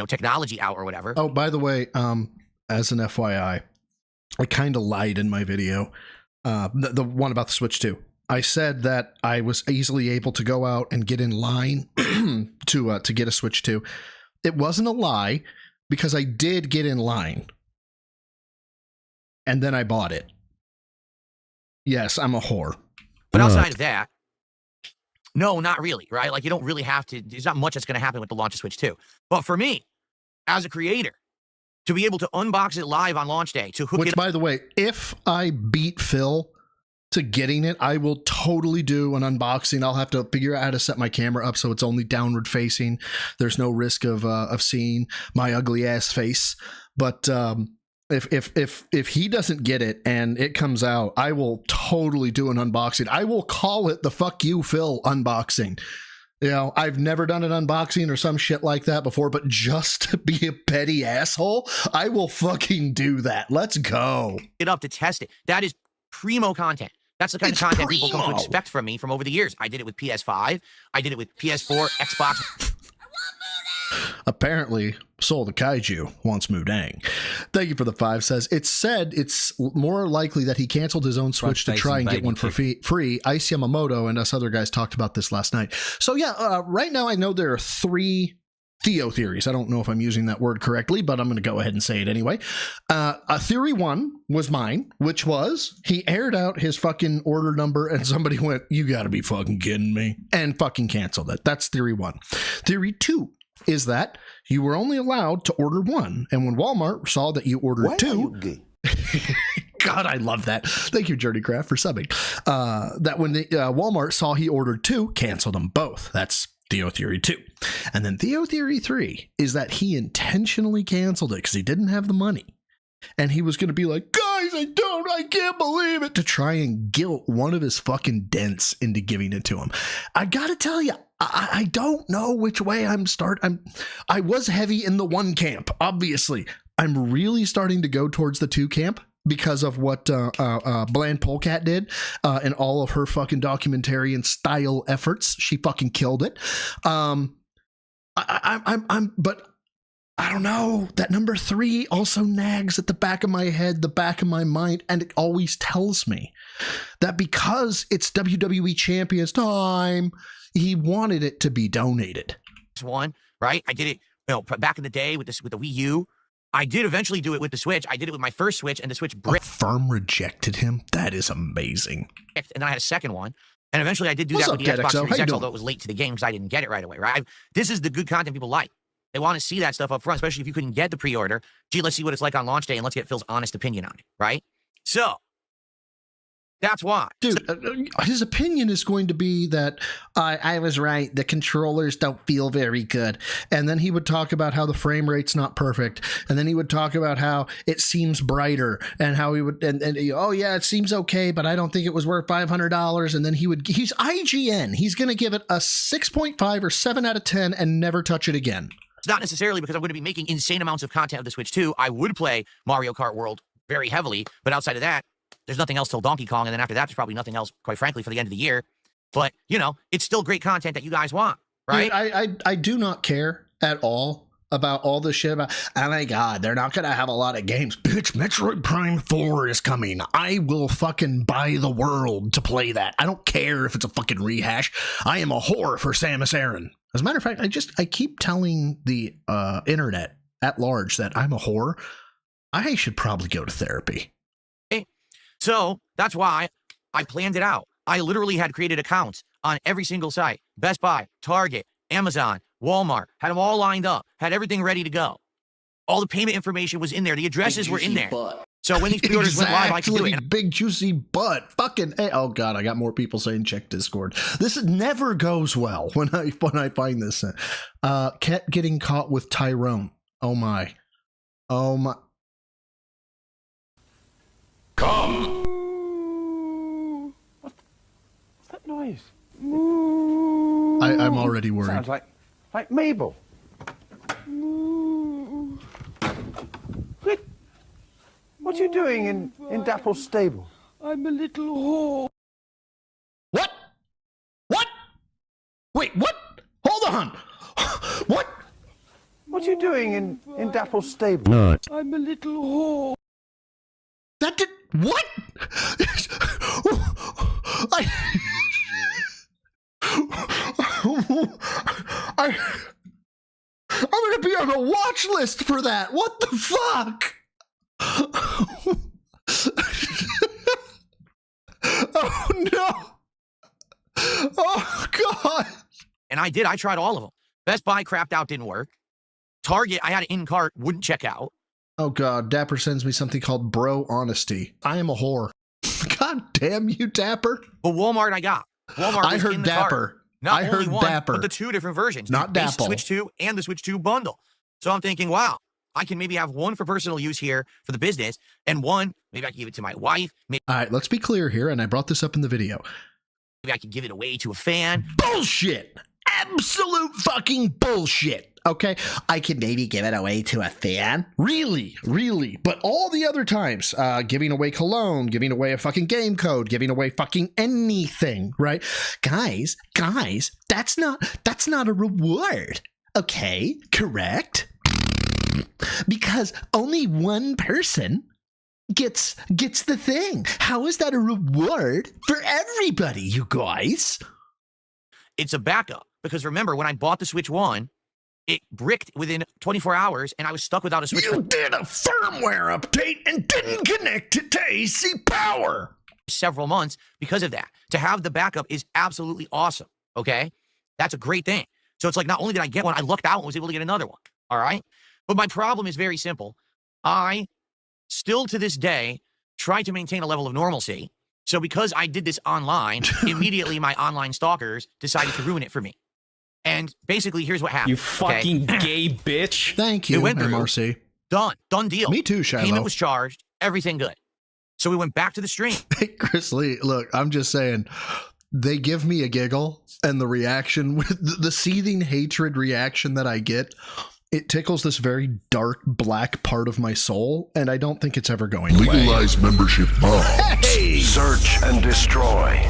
technology out or whatever. Oh, by the way, as an FYI, I kind of lied in my video. The one about the Switch 2. I said that I was easily able to go out and get in line to get a Switch 2. It wasn't a lie because I did get in line. And then I bought it. Yes, I'm a whore. But outside of that, no, not really, right? Like, you don't really have to. There's not much that's going to happen with the launch of Switch 2. But for me, as a creator, to be able to unbox it live on launch day, to hook Which, it up. by the way, if I beat Phil to getting it, I will totally do an unboxing. I'll have to figure out how to set my camera up so it's only downward facing. There's no risk of seeing my ugly ass face. But if he doesn't get it and it comes out, I will totally do an unboxing. I will call it the Fuck You Phil unboxing. You know, I've never done an unboxing or some shit like that before, but just to be a petty asshole, I will fucking do that. Let's go. It up to test it. That is primo content. That's the kind of content people come to expect from me from over the years. I did it with PS5. I did it with PS4, Xbox. Apparently, Soul the Kaiju wants Mudang. Thank you for the 5. Says, it's said it's more likely that he canceled his own Switch to try and get one for free. Ice Yamamoto and us other guys talked about this last night. So yeah, right now I know there are 3 Theo theories. I don't know if I'm using that word correctly, but I'm going to go ahead and say it anyway. Theory 1 was mine, which was he aired out his fucking order number and somebody went, you got to be fucking kidding me, and fucking canceled it. That's theory 1. Theory 2 is that you were only allowed to order 1, and when Walmart saw that you ordered 2, God, I love that. Thank you, Journeycraft, for subbing. That when the Walmart saw he ordered 2, canceled them both. That's Theo Theory 2. And then Theo Theory 3 is that he intentionally canceled it because he didn't have the money. And he was going to be like, guys, I can't believe it, to try and guilt one of his fucking dents into giving it to him. I got to tell you, I don't know which way I was heavy in the 1 camp, obviously. I'm really starting to go towards the 2 camp because of what Bland Polecat did and all of her fucking documentarian style efforts. She fucking killed it. But I don't know. That number 3 also nags at the back of my head, the back of my mind, and it always tells me that because it's WWE Champions time, he wanted it to be donated. One, right? I did it, back in the day with the Wii U. I did eventually do it with the Switch. I did it with my first Switch, and the Switch bricked. Firm rejected him? That is amazing. And then I had a second one. And eventually I did do that with the Xbox Series X, although it was late to the game because I didn't get it right away, right? This is the good content people like. They want to see that stuff up front, especially if you couldn't get the pre-order. Gee, let's see what it's like on launch day, and let's get Phil's honest opinion on it, right? So, that's why. Dude, his opinion is going to be that I was right. The controllers don't feel very good. And then he would talk about how the frame rate's not perfect. And then he would talk about how it seems brighter and how he would, oh yeah, it seems okay, but I don't think it was worth $500. And then he's IGN. He's going to give it a 6.5 or 7 out of 10 and never touch it again. It's not necessarily because I'm going to be making insane amounts of content of the Switch 2. I would play Mario Kart World very heavily, but outside of that, there's nothing else till Donkey Kong, and then after that, there's probably nothing else, quite frankly, for the end of the year. But, it's still great content that you guys want, right? Dude, I do not care at all about all this shit about, oh my God, they're not going to have a lot of games. Bitch, Metroid Prime 4 is coming. I will fucking buy the world to play that. I don't care if it's a fucking rehash. I am a whore for Samus Aran. As a matter of fact, I keep telling the internet at large that I'm a whore. I should probably go to therapy. So that's why I planned it out. I literally had created accounts on every single site. Best Buy, Target, Amazon, Walmart, had them all lined up, had everything ready to go. All the payment information was in there. The addresses were in there. So when these pre-orders went live, I could do it. Big juicy butt. Fucking hey. Oh God, I got more people saying check Discord. This never goes well when I find this. Cat getting caught with Tyrone. Oh my. Come! What's that noise? I'm already worried. Sounds like Mabel. What are you doing in Dapple's stable? I'm a little whore. What? Wait, what? Hold on. What? What are you doing in Dapple's stable? Not. I'm a little whore. That did what? I'm gonna be on the watch list for that. What the fuck? Oh no! Oh god! And I tried all of them. Best Buy crapped out, didn't work. Target, I had it in cart, wouldn't check out. Oh god, Dapper sends me something called Bro Honesty. I am a whore. God damn you, Dapper. But Walmart I got. Walmart was I heard in the Dapper. cart. Not I only heard one, Dapper. but the two different versions. Not the base Dapple. Switch 2 and the Switch 2 bundle. So I'm thinking, wow, I can maybe have one for personal use here for the business, and one, maybe I can give it to my wife. Maybe All right, let's be clear here, and I brought this up in the video. I can give it away to a fan. Bullshit! Absolute fucking bullshit. Okay, I can maybe give it away to a fan. Really, really. But all the other times, giving away cologne, giving away a fucking game code, giving away fucking anything, right? Guys, that's not a reward. Okay, correct? Because only one person gets the thing. How is that a reward for everybody, you guys? It's a backup. Because remember, when I bought the Switch 1, it bricked within 24 hours, and I was stuck without a Switch. You did a firmware update and didn't connect it to AC power. Several months because of that. To have the backup is absolutely awesome, okay? That's a great thing. So it's like, not only did I get one, I lucked out and was able to get another one, all right? But my problem is very simple. I still to this day try to maintain a level of normalcy. So because I did this online, immediately my online stalkers decided to ruin it for me. And basically, here's what happened. You fucking gay bitch. Thank you, It went through. MRC. Done deal. Me too, Shiloh. Payment was charged. Everything good. So we went back to the stream. Hey, Chris Lee, look, I'm just saying, they give me a giggle, and the reaction, with the seething hatred reaction that I get, it tickles this very dark black part of my soul, and I don't think it's ever going away. Legalize membership bombs. Hey! Search and destroy.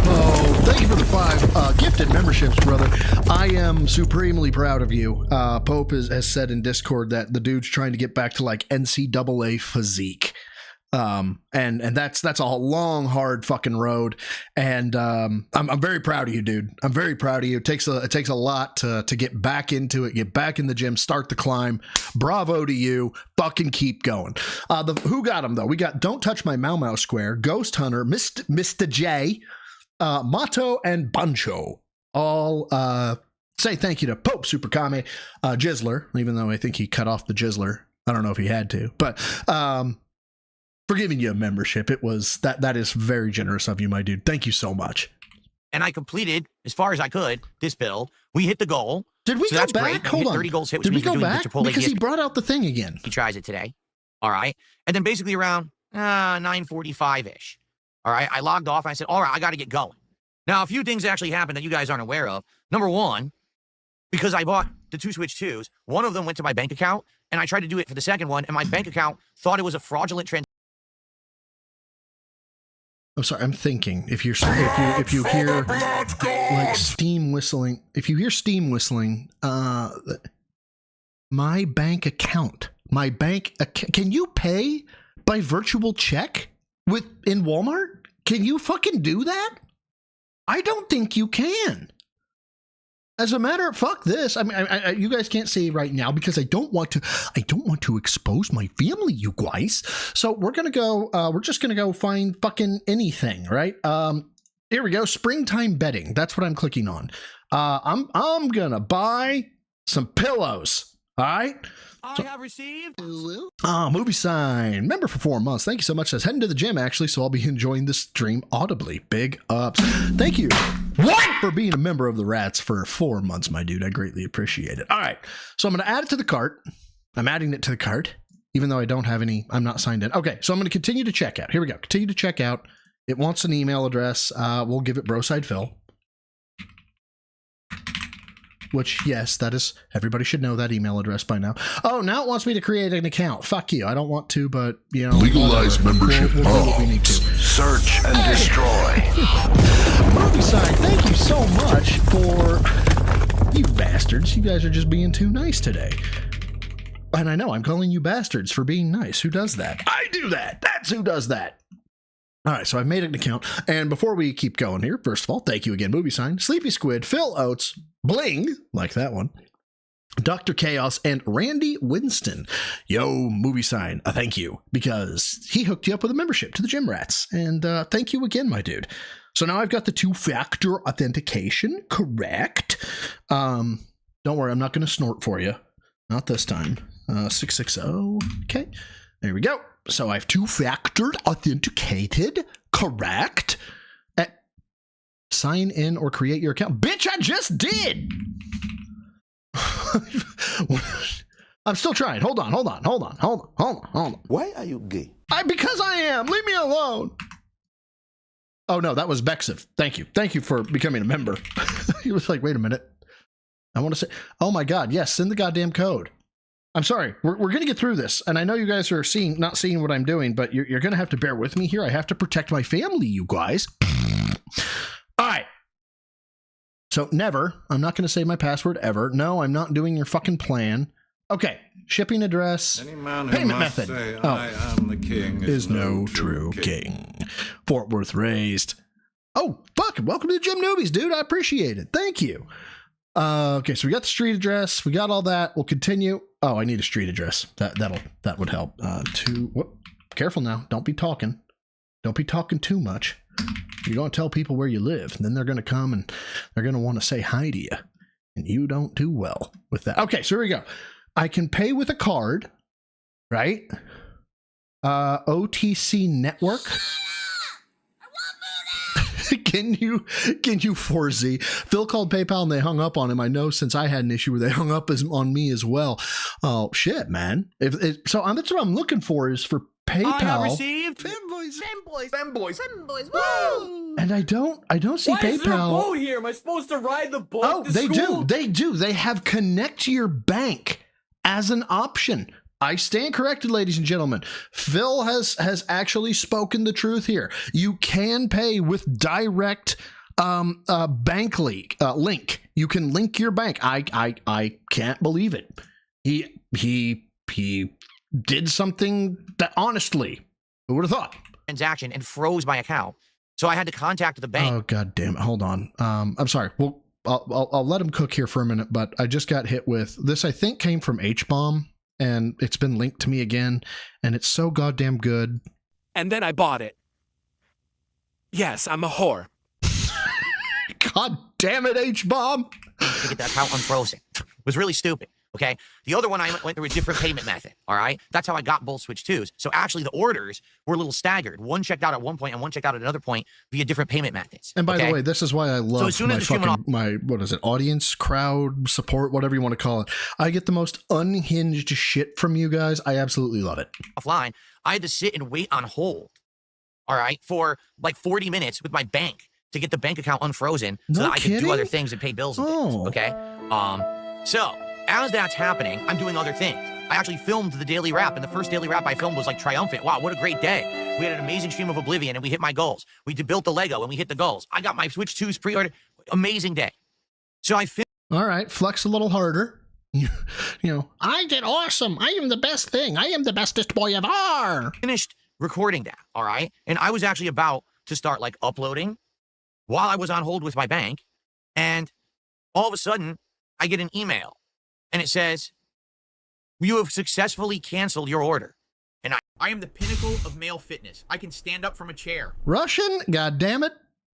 Oh, thank you for the 5 gifted memberships, brother. I am supremely proud of you. Pope has said in Discord that the dude's trying to get back to like NCAA physique. And that's a long, hard fucking road. And I'm very proud of you, dude. I'm very proud of you. It takes a lot to get back into it, get back in the gym, start the climb. Bravo to you. Fucking keep going. Who got them though? We got Don't Touch My Mau Mau Square, Ghost Hunter, Mr. J, Mato, and Bancho. All say thank you to Pope Super Kame, Jizzler, even though I think he cut off the Jizzler. I don't know if he had to, but for giving you a membership. It was that is very generous of you, my dude. Thank you so much. And I completed, as far as I could, this build. We hit the goal. Did we so go that's back? Great. Hold we hit on. 30 goals hit, which Did we means we're go doing back? the Chipotle Because he gift. brought out the thing again. He tries it today. All right. And then basically around 9:45-ish. All right. I logged off and I said, all right, I got to get going. Now, a few things actually happened that you guys aren't aware of. Number one, because I bought the 2 Switch 2s, one of them went to my bank account, and I tried to do it for the second one, and my bank account thought it was a fraudulent transaction. I'm sorry. I'm thinking if you hear like steam whistling, my bank account, can you pay by virtual check in Walmart? Can you fucking do that? I don't think you can. As a matter of fuck this. I mean, you guys can't see right now because I don't want to expose my family, you guys. So we're just gonna go find fucking anything, right? Here we go. Springtime bedding. That's what I'm clicking on. I'm gonna buy some pillows. All right. I have received. Movie sign. Member for 4 months. Thank you so much. Says heading to the gym actually, so I'll be enjoying this stream audibly. Big ups. Thank you. What? For being a member of the Rats for 4 months, my dude. I greatly appreciate it. All right. So I'm going to add it to the cart. I'm adding it to the cart, even though I don't have any. I'm not signed in. Okay. So I'm going to continue to check out. Here we go. Continue to check out. It wants an email address. We'll give it Broside Phil. Which, yes, that is, everybody should know that email address by now. Oh, now it wants me to create an account. Fuck you. I don't want to, but, you know. Legalize membership we'll do what we need to. Search and destroy. Movie side, thank you so much for, you bastards. You guys are just being too nice today. And I know I'm calling you bastards for being nice. Who does that? I do that. That's who does that. All right, so I've made an account. And before we keep going here, first of all, thank you again, Movie Sign, Sleepy Squid, Phil Oates, Bling, like that one, Dr. Chaos, and Randy Winston. Yo, Movie Sign, thank you, because he hooked you up with a membership to the Gym Rats. And thank you again, my dude. So now I've got the two-factor authentication, correct? Don't worry, I'm not going to snort for you. Not this time. 660, okay. There we go. So I've two-factored authenticated, correct? Sign in or create your account. Bitch, I just did! I'm still trying. Hold on. Why are you gay? Because I am. Leave me alone. Oh, no, that was Bexiv. Thank you. Thank you for becoming a member. He was like, wait a minute. I want to say, oh my God, yes, send the goddamn code. I'm sorry, we're going to get through this, and I know you guys are not seeing what I'm doing, but you're going to have to bear with me here. I have to protect my family, you guys. All right. So never, I'm not going to say my password ever. No, I'm not doing your fucking plan. Okay, shipping address, payment method. I am the king is no true king. Fort Worth raised. Oh, fuck, welcome to the Gym Newbies, dude. I appreciate it. Thank you. Okay, so we got the street address. We got all that. We'll continue. Oh, I need a street address. That would help. Careful now. Don't be talking. Don't be talking too much. You're going to tell people where you live, and then they're going to come and they're going to want to say hi to you, and you don't do well with that. Okay, so here we go. I can pay with a card, right? OTC network. Can you 4Z? Phil called PayPal and they hung up on him. I know, since I had an issue where they hung up on me as well. Oh shit, man. That's what I'm looking for, is for PayPal. I have received Femboys. Woo! And I don't see PayPal. Is there a boat here? Am I supposed to ride the boat? Oh, they do. They have connect your bank as an option. I stand corrected, ladies and gentlemen. Phil has actually spoken the truth here. You can pay with direct bank link. You can link your bank. I can't believe it. He did something that, honestly, who would have thought? Transaction and froze my account. So I had to contact the bank. Oh, God damn it. Hold on. I'm sorry. Well, I'll let him cook here for a minute, but I just got hit with this. I think came from H-Bomb. And it's been linked to me again, and it's so goddamn good. And then I bought it. Yes, I'm a whore. God damn it, H-Bomb. To get that account unfrozen. It was really stupid, okay? The other one, I went through a different payment method, all right? That's how I got both Switch 2s. So actually, the orders were a little staggered. One checked out at one point and one checked out at another point via different payment methods. And by the way, this is why I love my audience, crowd, support, whatever you want to call it. I get the most unhinged shit from you guys. I absolutely love it. Offline, I had to sit and wait on hold, all right, for like 40 minutes with my bank to get the bank account unfrozen so that I could do other things and pay bills and things, okay? So as that's happening, I'm doing other things. I actually filmed the daily wrap, and the first daily wrap I filmed was like triumphant. Wow, what a great day. We had an amazing stream of Oblivion, and we hit my goals. We built the Lego, and we hit the goals. I got my Switch 2s pre-ordered. Amazing day. So I all right, flex a little harder. You know, I did awesome. I am the best thing. I am the bestest boy ever. Finished recording that, all right? And I was actually about to start like uploading while I was on hold with my bank, and all of a sudden, I get an email, and it says, you have successfully canceled your order. And I am the pinnacle of male fitness. I can stand up from a chair. Russian, goddammit.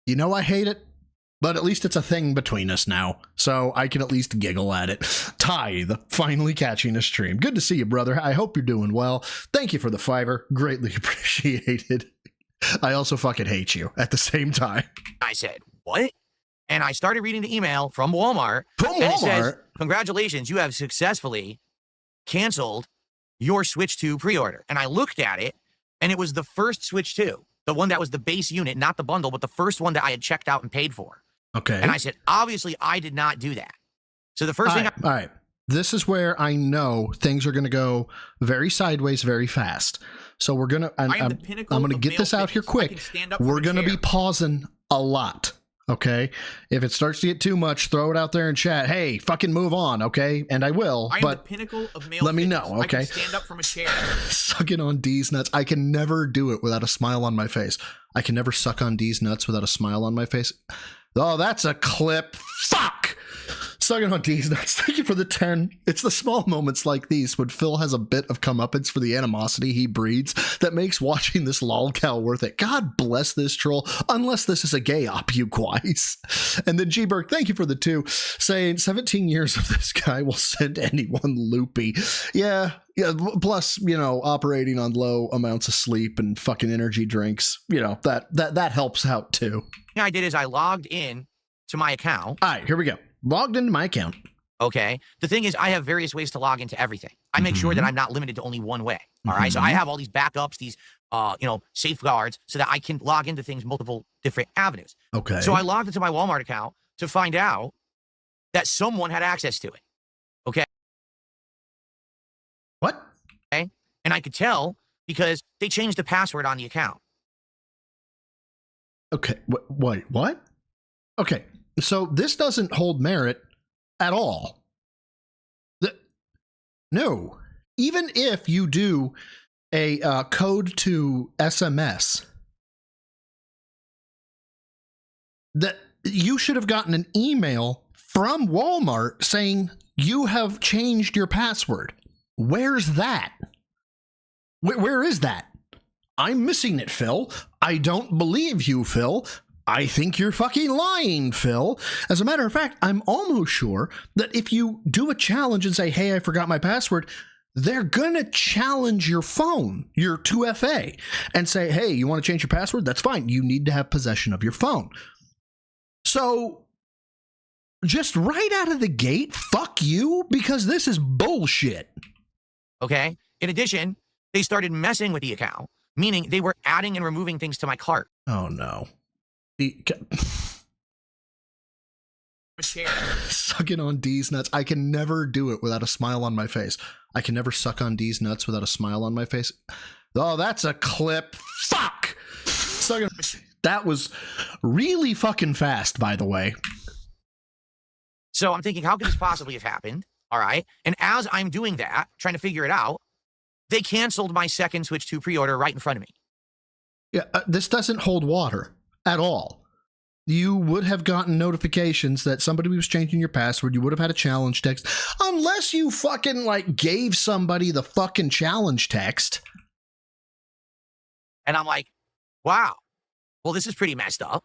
You know I hate it, but at least it's a thing between us now, so I can at least giggle at it. Tithe, finally catching a stream. Good to see you, brother. I hope you're doing well. Thank you for the $5. Greatly appreciated. I also fucking hate you at the same time. I said, what? And I started reading the email from Walmart. And it says, congratulations, you have successfully canceled your Switch 2 pre-order. And I looked at it, and it was the first Switch 2. The one that was the base unit, not the bundle, but the first one that I had checked out and paid for. Okay. And I said, obviously, I did not do that. So the first thing... All right. This is where I know things are going to go very sideways very fast. So we're going to... I'm going to get this out here quick. We're going to be pausing a lot. Okay, if it starts to get too much, throw it out there in chat. Hey, fucking move on, okay? And I will. I am but the pinnacle of male let me fitness. know, okay? I can stand up from a chair. Sucking on D's nuts. I can never do it without a smile on my face. I can never suck on D's nuts without a smile on my face. Oh, that's a clip. Fuck! Sucking on D's nuts. Thank you for the 10. It's the small moments like these when Phil has a bit of comeuppance for the animosity he breeds that makes watching this lolcow worth it. God bless this troll, unless this is a gay op, you guys. And then G-Berg, thank you for the 2, saying 17 years of this guy will send anyone loopy. Yeah, plus, you know, operating on low amounts of sleep and fucking energy drinks, you know, that helps out too. What I did is I logged in to my account. All right, here we go. Logged into my account. Okay. The thing is, I have various ways to log into everything. I make sure that I'm not limited to only one way. All right. So I have all these backups, these, safeguards so that I can log into things multiple different avenues. Okay. So I logged into my Walmart account to find out that someone had access to it. Okay. What? Okay. And I could tell because they changed the password on the account. Okay. Wait, what? Okay. So this doesn't hold merit at all. No. Even if you do a code to SMS, that you should have gotten an email from Walmart saying you have changed your password. Where's that? Where is that? I'm missing it, Phil. I don't believe you, Phil. I think you're fucking lying, Phil. As a matter of fact, I'm almost sure that if you do a challenge and say, hey, I forgot my password, they're going to challenge your phone, your 2FA, and say, hey, you want to change your password? That's fine. You need to have possession of your phone. So just right out of the gate, fuck you, because this is bullshit. Okay. In addition, they started messing with the account, meaning they were adding and removing things to my cart. Oh, no. Sucking on D's nuts. I can never do it without a smile on my face. I can never suck on D's nuts without a smile on my face. Oh, that's a clip. Fuck! Sucking. That was really fucking fast, by the way. So I'm thinking, how could this possibly have happened? All right. And as I'm doing that, trying to figure it out, they canceled my second Switch 2 pre-order right in front of me. Yeah, this doesn't hold water at all. You would have gotten notifications that somebody was changing your password. You would have had a challenge text, unless you fucking gave somebody the fucking challenge text. And I'm like, wow, well, this is pretty messed up.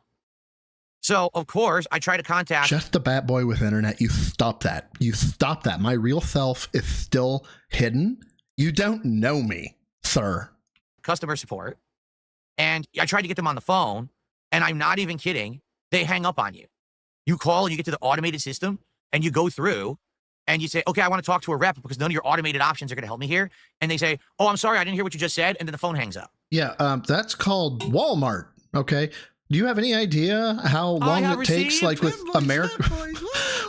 So, of course, I try to contact Jeff the Bat Boy with internet. You stop that. You stop that. My real self is still hidden. You don't know me, sir. Customer support. And I tried to get them on the phone, and I'm not even kidding. They hang up on you. You call and you get to the automated system and you go through and you say, okay, I want to talk to a rep because none of your automated options are going to help me here. And they say, oh, I'm sorry, I didn't hear what you just said. And then the phone hangs up. Yeah, that's called Walmart. Okay. Do you have any idea how long it takes, with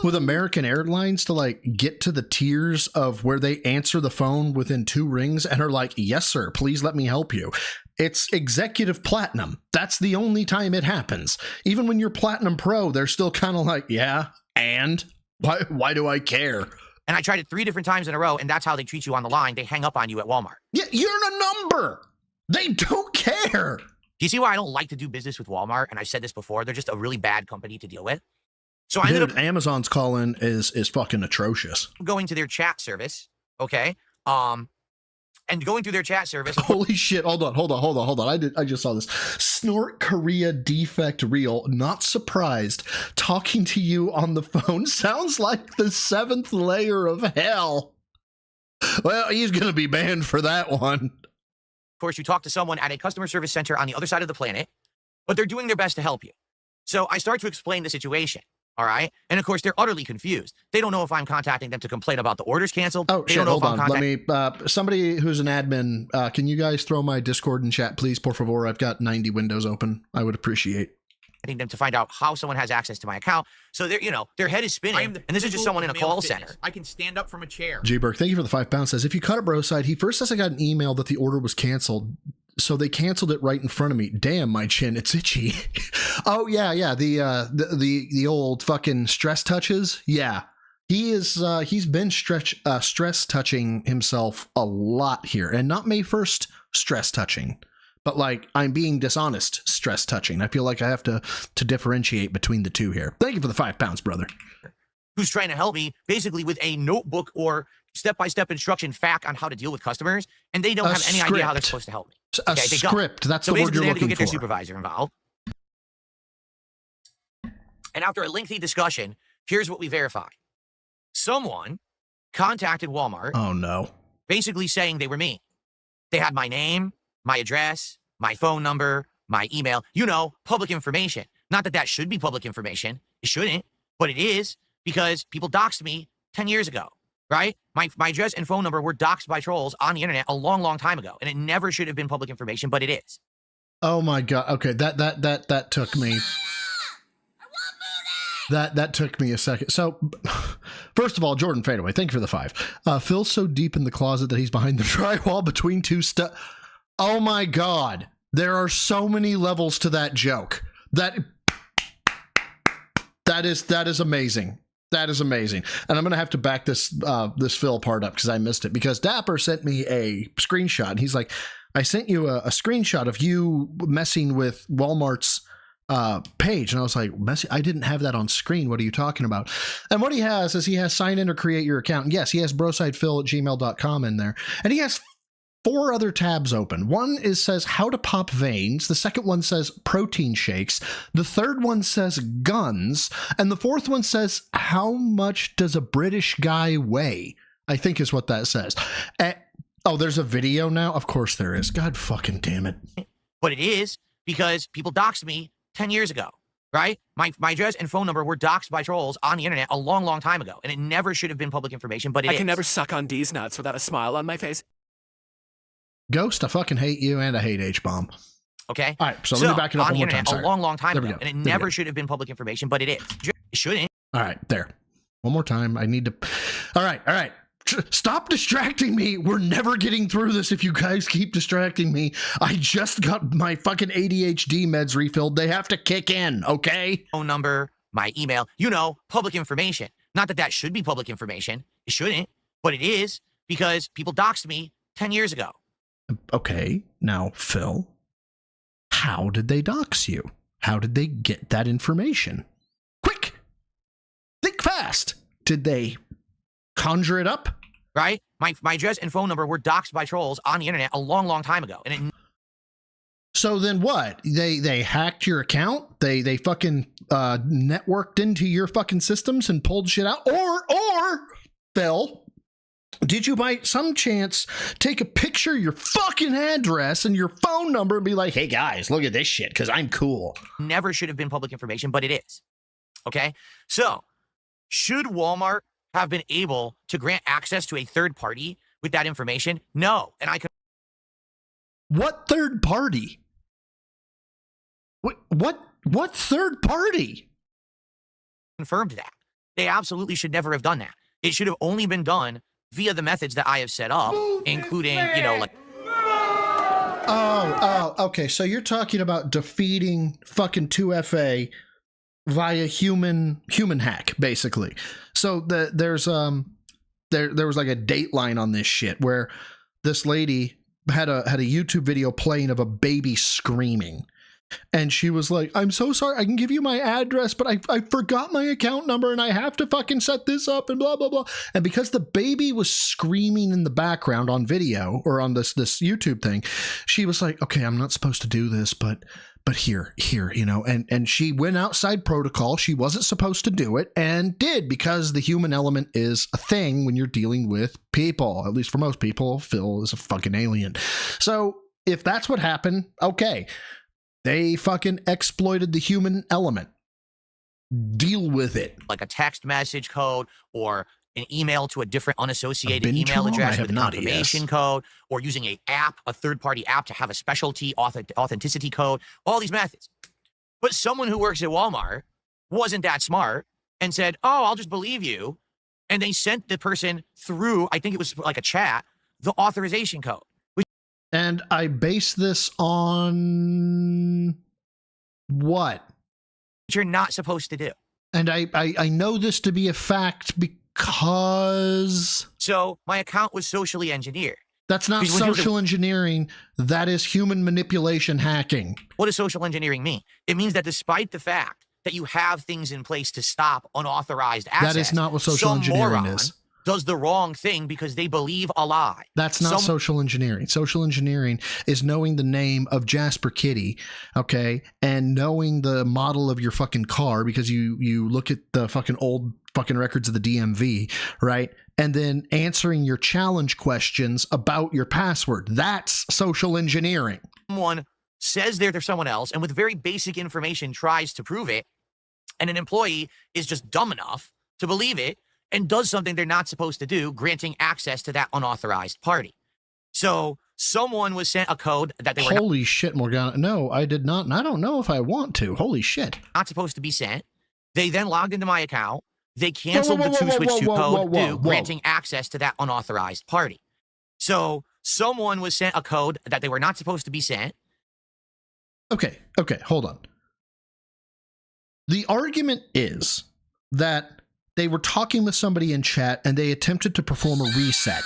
with American Airlines to get to the tiers of where they answer the phone within 2 rings and are like, yes, sir, please let me help you. It's executive platinum. That's the only time it happens. Even when you're platinum pro, they're still kind of like, yeah, and why do I care? And I tried it 3 different times in a row, and that's how they treat you on the line. They hang up on you at Walmart. Yeah, you're a number. They don't care. Do you see why I don't like to do business with Walmart? And I've said this before. They're just a really bad company to deal with. So I ended up Amazon's call-in is fucking atrocious. Going to their chat service, okay? And going through their chat service. Holy shit! Hold on. I just saw this. Snort Korea defect reel. Not surprised. Talking to you on the phone sounds like the 7th layer of hell. Well, he's gonna be banned for that one. Of course, you talk to someone at a customer service center on the other side of the planet, but they're doing their best to help you. So I start to explain the situation, all right? And of course, they're utterly confused. They don't know if I'm contacting them to complain about the orders canceled. Oh, shit, hold on. Let me, somebody who's an admin, can you guys throw my Discord in chat, please, por favor? I've got 90 windows open. I would appreciate. Getting them to find out how someone has access to my account. So they're, their head is spinning, and this is just someone in a call center. I can stand up from a chair. G-Berg, thank you for the £5. Says, if you cut it bro side, he first says I got an email that the order was canceled. So they canceled it right in front of me. Damn, my chin, it's itchy. Oh yeah. The old fucking stress touches. Yeah. He's been stress touching himself a lot here, and not May 1st stress touching, but like I'm being dishonest stress touching. I feel like I have to differentiate between the two here. Thank you for the £5, brother. Who's trying to help me basically with a notebook or step-by-step instruction fact on how to deal with customers, and they don't have any idea how they're supposed to help me. A script. That's the word you're looking for. So basically, they had to go get their supervisor involved. And after a lengthy discussion, here's what we verified. Someone contacted Walmart. Oh, no. Basically saying they were me. They had my name, my address, my phone number, my email, public information. Not that that should be public information. It shouldn't, but it is because people doxed me 10 years ago, right? My address and phone number were doxed by trolls on the internet a long, long time ago, and it never should have been public information, but it is. Oh, my God. Okay, that took me... That took me a second. So, first of all, Jordan Fadeaway, thank you for the 5. Phil's so deep in the closet that he's behind the drywall between two Oh my God. There are so many levels to that joke. That is amazing. That is amazing. And I'm going to have to back this Phil part up because I missed it. Because Dapper sent me a screenshot. And he's like, I sent you a screenshot of you messing with Walmart's page, and I was like, I didn't have that on screen. What are you talking about? And what he has is he has sign in or create your account. And yes, he has brosidefil@gmail.com in there, and he has 4 other tabs open. One says how to pop veins, the second one says protein shakes, the third one says guns, and the fourth one says how much does a British guy weigh, I think is what that says. Oh, there's a video now? Of course there is. God fucking damn it. But it is because people doxed me 10 years ago, right? My address and phone number were doxed by trolls on the internet a long, long time ago, and it never should have been public information, but it is. I can never suck on D's nuts without a smile on my face. Ghost, I fucking hate you, and I hate H-Bomb. Okay? All right, so let me back it up one more time. A long, long time ago, and it never should have been public information, but it is. It shouldn't. All right, there. One more time. I need to... All right. Stop distracting me. We're never getting through this if you guys keep distracting me. I just got my fucking ADHD meds refilled. They have to kick in, okay? Phone number, my email, public information. Not that that should be public information. It shouldn't, but it is because people doxed me 10 years ago. Okay, now, Phil, how did they dox you? How did they get that information? Quick! Think fast! Did they conjure it up? Right? My address and phone number were doxed by trolls on the internet a long, long time ago. And so then what? They hacked your account? They fucking networked into your fucking systems and pulled shit out? Or, Phil, did you by some chance take a picture of your fucking address and your phone number and be like, hey guys, look at this shit because I'm cool? Never should have been public information, but it is. Okay? So, should Walmart have been able to grant access to a third party with that information? No. And I could. What third party? What third party? Confirmed that. They absolutely should never have done that. It should have only been done via the methods that I have set up, including, like. Oh, okay. So you're talking about defeating fucking 2FA via human hack, basically. So there was like a dateline on this shit where this lady had a YouTube video playing of a baby screaming, and she was like, I'm so sorry, I can give you my address, but I forgot my account number and I have to fucking set this up and blah blah blah. And because the baby was screaming in the background on video or on this YouTube thing, she was like, okay, I'm not supposed to do this, but here, and she went outside protocol. She wasn't supposed to do it and did, because the human element is a thing when you're dealing with people. At least for most people, Phil is a fucking alien. So if that's what happened, okay, they fucking exploited the human element. Deal with it. Like a text message code or an email to a different unassociated email address with a confirmation code, or using a third-party app to have a specialty authenticity code, all these methods. But someone who works at Walmart wasn't that smart and said, oh, I'll just believe you. And they sent the person through, I think it was like a chat, the authorization code. And I base this on what? You're not supposed to do. And I know this to be a fact because... So my account was socially engineered. That's not social engineering. That is human manipulation hacking. What does social engineering mean? It means that despite the fact that you have things in place to stop unauthorized access, that is not what social engineering is. Does the wrong thing because they believe a lie. That's not social engineering. Social engineering is knowing the name of Jasper Kitty, okay, and knowing the model of your fucking car because you look at the fucking old fucking records of the DMV, right? And then answering your challenge questions about your password. That's social engineering. Someone says they're someone else and with very basic information tries to prove it, and an employee is just dumb enough to believe it and does something they're not supposed to do, granting access to that unauthorized party. So someone was sent a code that they were Holy shit, Morgana. No, I did not. And I don't know if I want to. Holy shit. Not supposed to be sent. They then logged into my account. They canceled the 2-switch 2 code, granting access to that unauthorized party. So someone was sent a code that they were not supposed to be sent. Okay, hold on. The argument is that they were talking with somebody in chat and they attempted to perform a reset.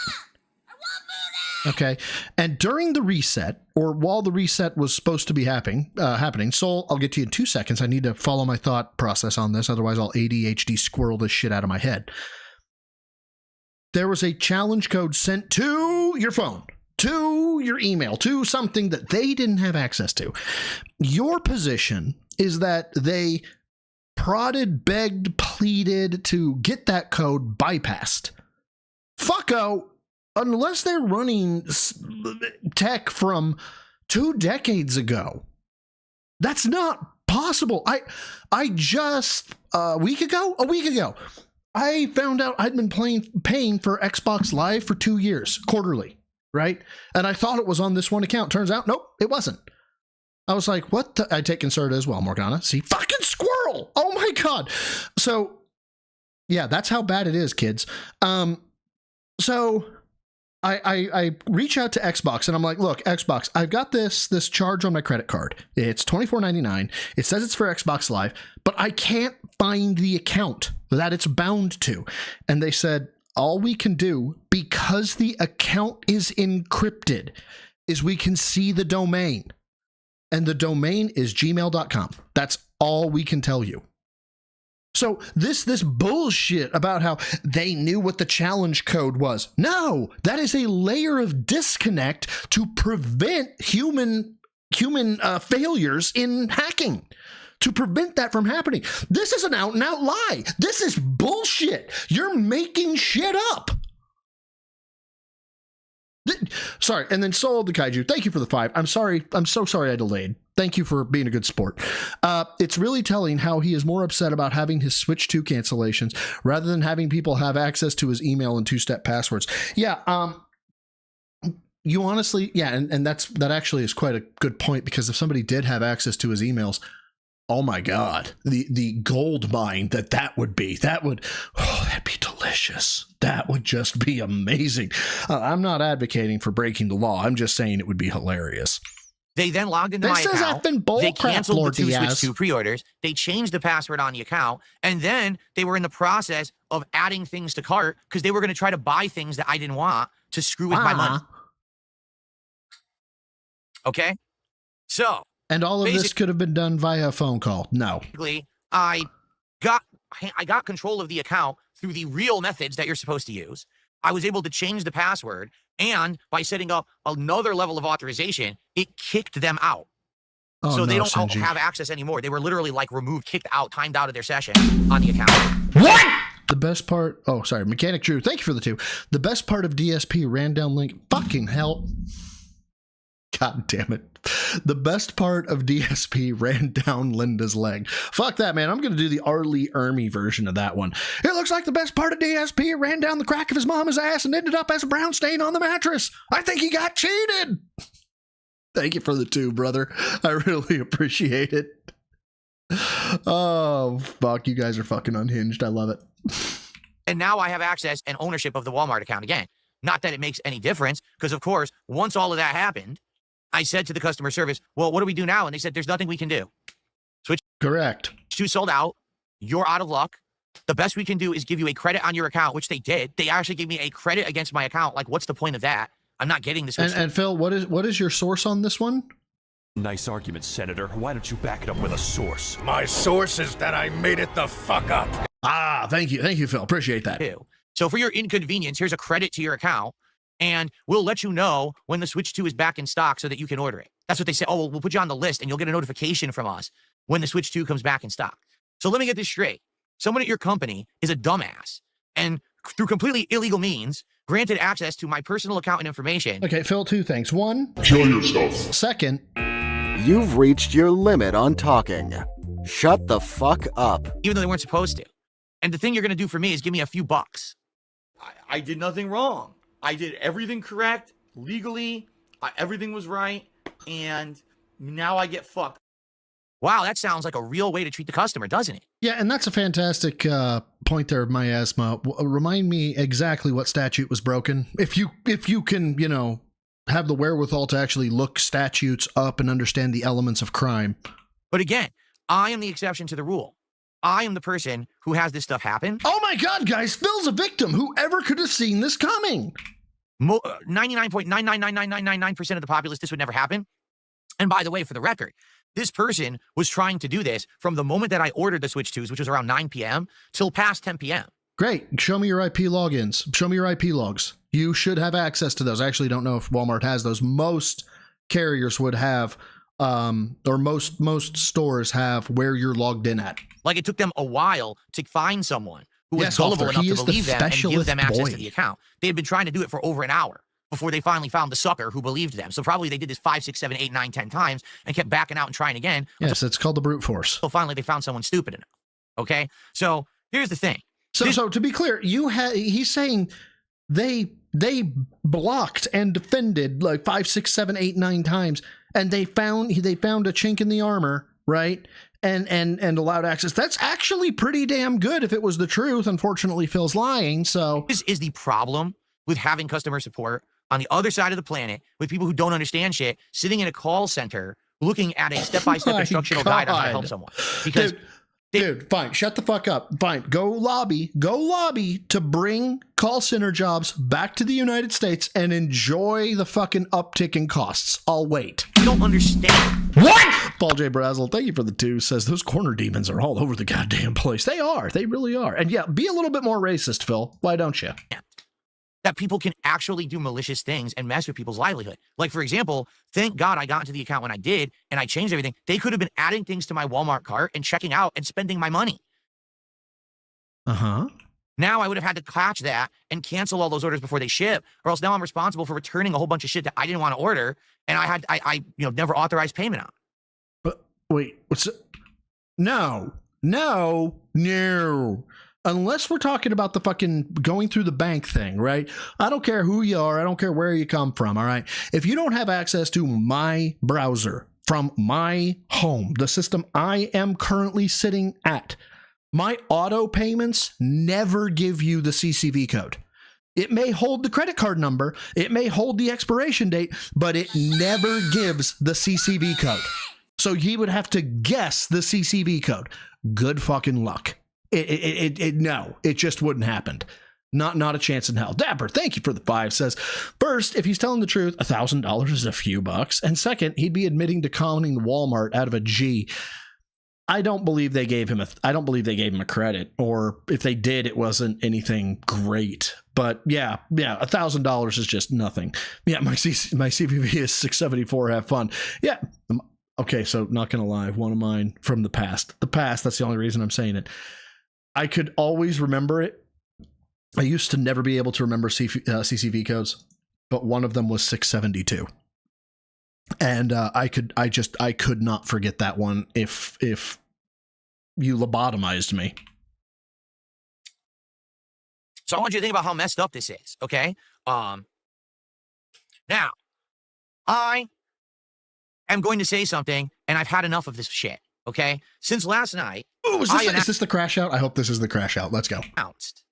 Okay. And during the reset, or while the reset was supposed to be happening, Soul, I'll get to you in 2 seconds. I need to follow my thought process on this. Otherwise, I'll ADHD squirrel this shit out of my head. There was a challenge code sent to your phone, to your email, to something that they didn't have access to. Your position is that they prodded, begged, pleaded to get that code bypassed. Fucko, unless they're running tech from 2 decades ago. That's not possible. I just, a week ago, I found out I'd been paying for Xbox Live for 2 years, quarterly, right? And I thought it was on this one account. Turns out, nope, it wasn't. I was like, what the? I take Inserta as well, Morgana. See, fucking squirrel. Oh my God. So yeah, that's how bad it is, kids. So I reach out to Xbox and I'm like, look, Xbox, I've got this charge on my credit card. It's $24.99. It says it's for Xbox Live, but I can't find the account that it's bound to. And they said, all we can do, because the account is encrypted, is we can see the domain. And the domain is gmail.com. That's all we can tell you. So this bullshit about how they knew what the challenge code was. No, that is a layer of disconnect to prevent human failures in hacking. To prevent that from happening. This is an out and out lie. This is bullshit. You're making shit up. Sorry, and then Soul the Kaiju, thank you for the 5. I'm sorry. I'm so sorry I delayed. Thank you for being a good sport. It's really telling how he is more upset about having his Switch 2 cancellations rather than having people have access to his email and 2-step passwords. Yeah, you honestly, yeah, and that actually is quite a good point, because if somebody did have access to his emails, oh my God, the gold mine that would be, that'd be delicious. That would just be amazing. I'm not advocating for breaking the law. I'm just saying it would be hilarious. They then logged into my account. They canceled the 2-switch 2 pre-orders. They changed the password on the account. And then they were in the process of adding things to cart because they were going to try to buy things that I didn't want to screw with my money. Okay? So. And all of this could have been done via a phone call. No. I got control of the account through the real methods that you're supposed to use. I was able to change the password, and by setting up another level of authorization, it kicked them out. Oh, so no, they don't Sinji. have access anymore. They were literally like removed, kicked out, timed out of their session on the account. What? The best part, oh, sorry, Mechanic Drew, thank you for the 2. The best part of DSP ran down link, fucking hell. God damn it. The best part of DSP ran down Linda's leg. Fuck that, man. I'm going to do the Arlie Ermy version of that one. It looks like the best part of DSP ran down the crack of his mama's ass and ended up as a brown stain on the mattress. I think he got cheated. Thank you for the 2, brother. I really appreciate it. Oh, fuck. You guys are fucking unhinged. I love it. And now I have access and ownership of the Walmart account again. Not that it makes any difference, because of course, once all of that happened, I said to the customer service, well, what do we do now? And they said, there's nothing we can do. Switch Correct. 2 sold out. You're out of luck. The best we can do is give you a credit on your account, which they did. They actually gave me a credit against my account. Like, what's the point of that? I'm not getting this. And Phil, what is your source on this one? Nice argument, Senator. Why don't you back it up with a source? My source is that I made it the fuck up. Ah, thank you, Phil. Appreciate that. So for your inconvenience, here's a credit to your account, and we'll let you know when the Switch 2 is back in stock so that you can order it. That's what they say. Oh, well, we'll put you on the list, and you'll get a notification from us when the Switch 2 comes back in stock. So let me get this straight. Someone at your company is a dumbass, and through completely illegal means, granted access to my personal account and information. Okay, Phil, 2 things. 1, kill yourself. 2nd, you've reached your limit on talking. Shut the fuck up. Even though they weren't supposed to. And the thing you're going to do for me is give me a few bucks. I did nothing wrong. I did everything correct, legally. Everything was right, and now I get fucked. Wow, that sounds like a real way to treat the customer, doesn't it? Yeah, and that's a fantastic point there, Miasma. Remind me exactly what statute was broken. If you can, have the wherewithal to actually look statutes up and understand the elements of crime. But again, I am the exception to the rule. I am the person who has this stuff happen. Oh my God, guys, Phil's a victim. Whoever could have seen this coming? 99.9999999% of the populace, this would never happen. And by the way, for the record, this person was trying to do this from the moment that I ordered the Switch 2s, which was around 9 p.m., till past 10 p.m. Great. Show me your IP logins. Show me your IP logs. You should have access to those. I actually don't know if Walmart has those. Most carriers would have, or most stores have where you're logged in at. Like, it took them a while to find someone who was gullible enough to believe them and give them access to the account. They had been trying to do it for over an hour before they finally found the sucker who believed them. So probably they did this 5, 6, 7, 8, 9, 10 times and kept backing out and trying again. Yes, it's called the brute force. So finally they found someone stupid enough. Okay? So here's the thing. So to be clear, he's saying they blocked and defended like 5, 6, 7, 8, 9 times, and they found a chink in the armor, right? And allowed access. That's actually pretty damn good if it was the truth. Unfortunately, Phil's lying. So this is the problem with having customer support on the other side of the planet with people who don't understand shit, sitting in a call center looking at a step-by-step instructional guide on how to help someone. Because Dude, fine. Shut the fuck up. Fine. Go lobby to bring call center jobs back to the United States and enjoy the fucking uptick in costs. I'll wait. You don't understand. What? Paul J. Brazel, thank you for the 2, says those corner demons are all over the goddamn place. They are. They really are. And yeah, be a little bit more racist, Phil. Why don't you? Yeah. That people can actually do malicious things and mess with people's livelihood. Like, for example, thank God I got into the account when I did, and I changed everything. They could have been adding things to my Walmart cart and checking out and spending my money. Uh-huh. Now I would have had to catch that and cancel all those orders before they ship, or else now I'm responsible for returning a whole bunch of shit that I didn't want to order, and I never authorized payment on. But wait, No. Unless we're talking about the fucking going through the bank thing, right? I don't care who you are. I don't care where you come from, all right? If you don't have access to my browser from my home, the system I am currently sitting at, my auto payments never give you the CCV code. It may hold the credit card number, it may hold the expiration date, but it never gives the CCV code. So you would have to guess the CCV code. Good fucking luck. No, it just wouldn't happen. Not a chance in hell. Dapper, thank you for the 5, says, first, if he's telling the truth, $1,000 is a few bucks. And second, he'd be admitting to counting Walmart out of a G. I don't believe they gave him a credit, or if they did, it wasn't anything great. But yeah, $1,000 is just nothing. Yeah, my CVV is 674. Have fun. Yeah. Okay, so not gonna lie, one of mine from the past. That's the only reason I'm saying it. I could always remember it. I used to never be able to remember CCV codes, but one of them was 672. And I could not forget that one if you lobotomized me. So I want you to think about how messed up this is, okay? Now, I am going to say something, and I've had enough of this shit, okay? Since last night... Oh, is this the crash out? I hope this is the crash out. Let's go. Announced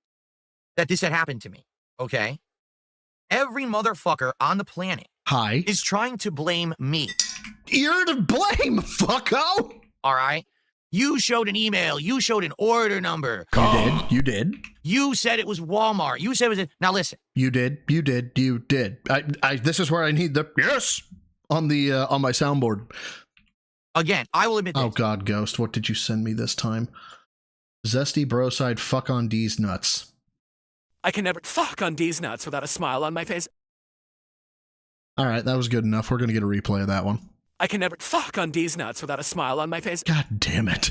that this had happened to me, okay? Every motherfucker on the planet Hi. is trying to blame me. You're to blame, fucko. All right? You showed an email. You showed an order number. You did. You said it was Walmart. You said it was... Now listen. You did. This is where I need the yes on the on my soundboard. Again, I will admit this. Oh God, Ghost, what did you send me this time? Zesty broside fuck on D's nuts. I can never fuck on D's nuts without a smile on my face. All right, that was good enough. We're going to get a replay of that one. I can never fuck on D's nuts without a smile on my face. God damn it.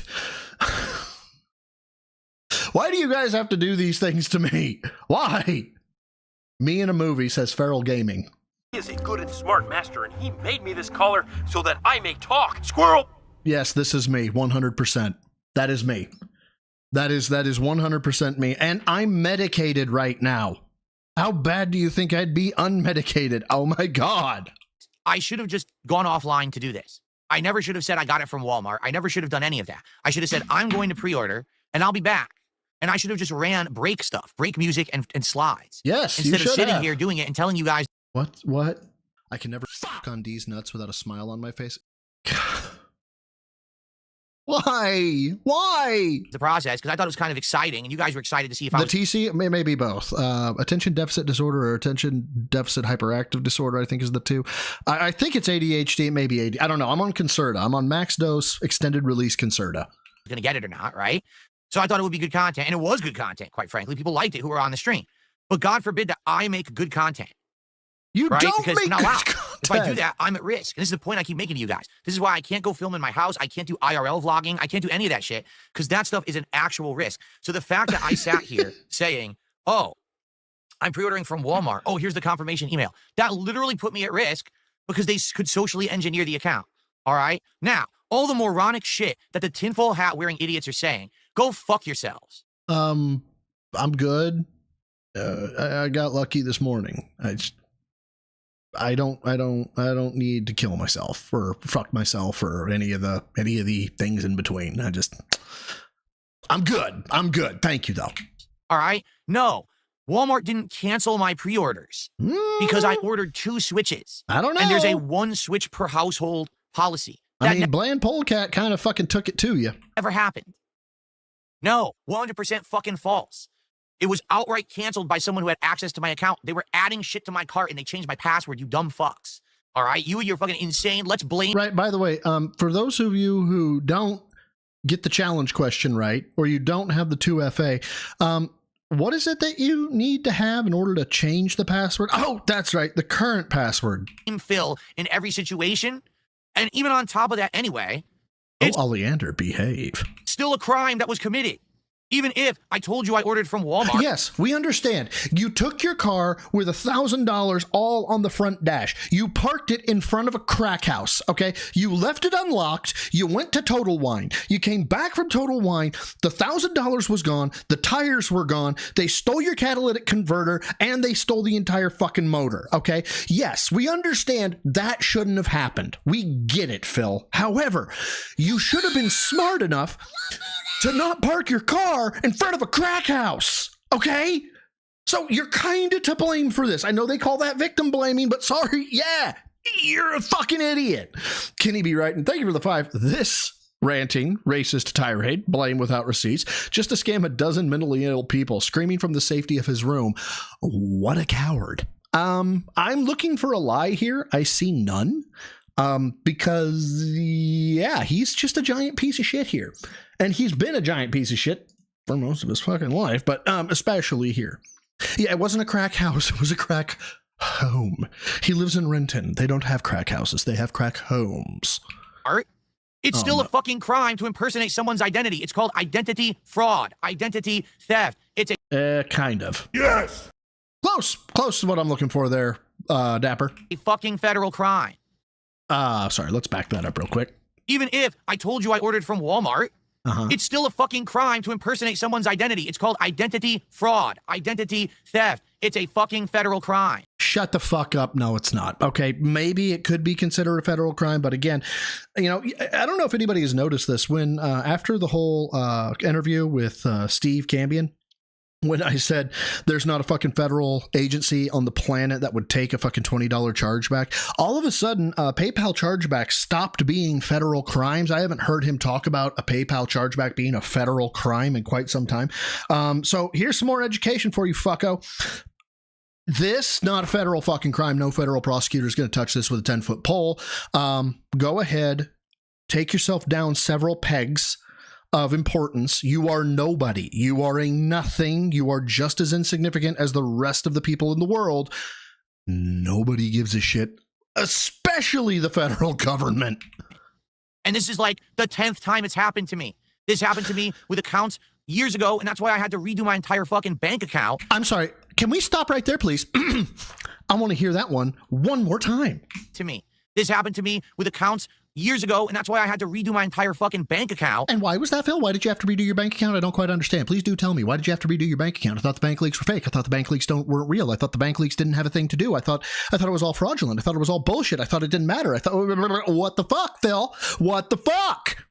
Why do you guys have to do these things to me? Why? Me in a movie, says Feral Gaming. He is a good and smart master, and he made me this collar so that I may talk. Squirrel! Yes, this is me, 100%. That is me. That is 100% me, and I'm medicated right now. How bad do you think I'd be unmedicated? Oh my God. I should have just gone offline to do this. I never should have said I got it from Walmart. I never should have done any of that. I should have said, I'm going to pre-order, and I'll be back. And I should have just break stuff, break music and slides. Yes, instead of sitting here doing it and telling you guys. What? I can never fuck on D's nuts without a smile on my face. Why? The process, because I thought it was kind of exciting, and you guys were excited to see if I was... The TC may be both. Attention deficit disorder or attention deficit hyperactive disorder, I think is the two. I think it's ADHD, it may be ADHD. I don't know. I'm on Concerta. I'm on max dose extended release Concerta. Going to get it or not, right? So I thought it would be good content, and it was good content, quite frankly. People liked it who were on the stream. But God forbid that I make good content. You right? don't because make not good allowed. content. If I do that, I'm at risk. And this is the point I keep making to you guys. This is why I can't go film in my house. I can't do IRL vlogging. I can't do any of that shit because that stuff is an actual risk. So the fact that I sat here saying, oh, I'm pre-ordering from Walmart. Oh, here's the confirmation email. That literally put me at risk because they could socially engineer the account. All right? Now, all the moronic shit that the tinfoil hat wearing idiots are saying, go fuck yourselves. I'm good. I got lucky this morning. I don't need to kill myself or fuck myself or any of the things in between. I'm good. Thank you though. All right. No, Walmart didn't cancel my pre-orders because I ordered 2 Switches. I don't know. And there's a 1 Switch per household policy. I mean, Bland Polecat kind of fucking took it to you. Never happened. No, 100% fucking false. It was outright canceled by someone who had access to my account. They were adding shit to my cart and they changed my password, you dumb fucks. All right? You're fucking insane. Let's blame... Right, by the way, for those of you who don't get the challenge question right, or you don't have the 2FA, what is it that you need to have in order to change the password? Oh, that's right, the current password. Phil in every situation. And even on top of that anyway... Oh, Oleander, behave. Still a crime that was committed. Even if I told you I ordered from Walmart. Yes, we understand. You took your car with $1,000 all on the front dash. You parked it in front of a crack house, okay? You left it unlocked. You went to Total Wine. You came back from Total Wine. The $1,000 was gone. The tires were gone. They stole your catalytic converter, and they stole the entire fucking motor, okay? Yes, we understand that shouldn't have happened. We get it, Phil. However, you should have been smart enough to not park your car in front of a crack house, okay? So you're kind of to blame for this. I know they call that victim blaming, but sorry, yeah, you're a fucking idiot. Kenny B. Wright, and thank you for the 5. This ranting, racist tirade, blame without receipts, just to scam a dozen mentally ill people, screaming from the safety of his room. What a coward. I'm looking for a lie here. I see none. Because, yeah, he's just a giant piece of shit here. And he's been a giant piece of shit for most of his fucking life, but especially here. Yeah, it wasn't a crack house. It was a crack home. He lives in Renton. They don't have crack houses. They have crack homes. Art? It's still a fucking crime to impersonate someone's identity. It's called identity fraud, identity theft. It's a... kind of. Yes! Close to what I'm looking for there, Dapper. A fucking federal crime. Sorry, let's back that up real quick. Even if I told you I ordered from Walmart, it's still a fucking crime to impersonate someone's identity. It's called identity fraud, identity theft. It's a fucking federal crime. Shut the fuck up. No, it's not. Okay, maybe it could be considered a federal crime, but again, you know, I don't know if anybody has noticed this. When after the whole interview with Steve Cambion, when I said there's not a fucking federal agency on the planet that would take a fucking $20 chargeback. All of a sudden, PayPal chargeback stopped being federal crimes. I haven't heard him talk about a PayPal chargeback being a federal crime in quite some time. So here's some more education for you, fucko. This, not a federal fucking crime. No federal prosecutor is going to touch this with a 10-foot pole. Go ahead, take yourself down several pegs of importance. You are nobody. You are a nothing. You are just as insignificant as the rest of the people in the world. Nobody gives a shit, especially the federal government. And this is like the 10th time it's happened to me. This happened to me with accounts years ago, and that's why I had to redo my entire fucking bank account. I'm sorry. Can we stop right there, please? I want to hear that one more time. To me. This happened to me with accounts years ago, and that's why I had to redo my entire fucking bank account. And why was that, Phil? Why did you have to redo your bank account? I don't quite understand. Please do tell me. Why did you have to redo your bank account? I thought the bank leaks were fake. I thought the bank leaks weren't real. I thought the bank leaks didn't have a thing to do. I thought it was all fraudulent. I thought it was all bullshit. I thought it didn't matter. I thought, what the fuck, Phil? What the fuck?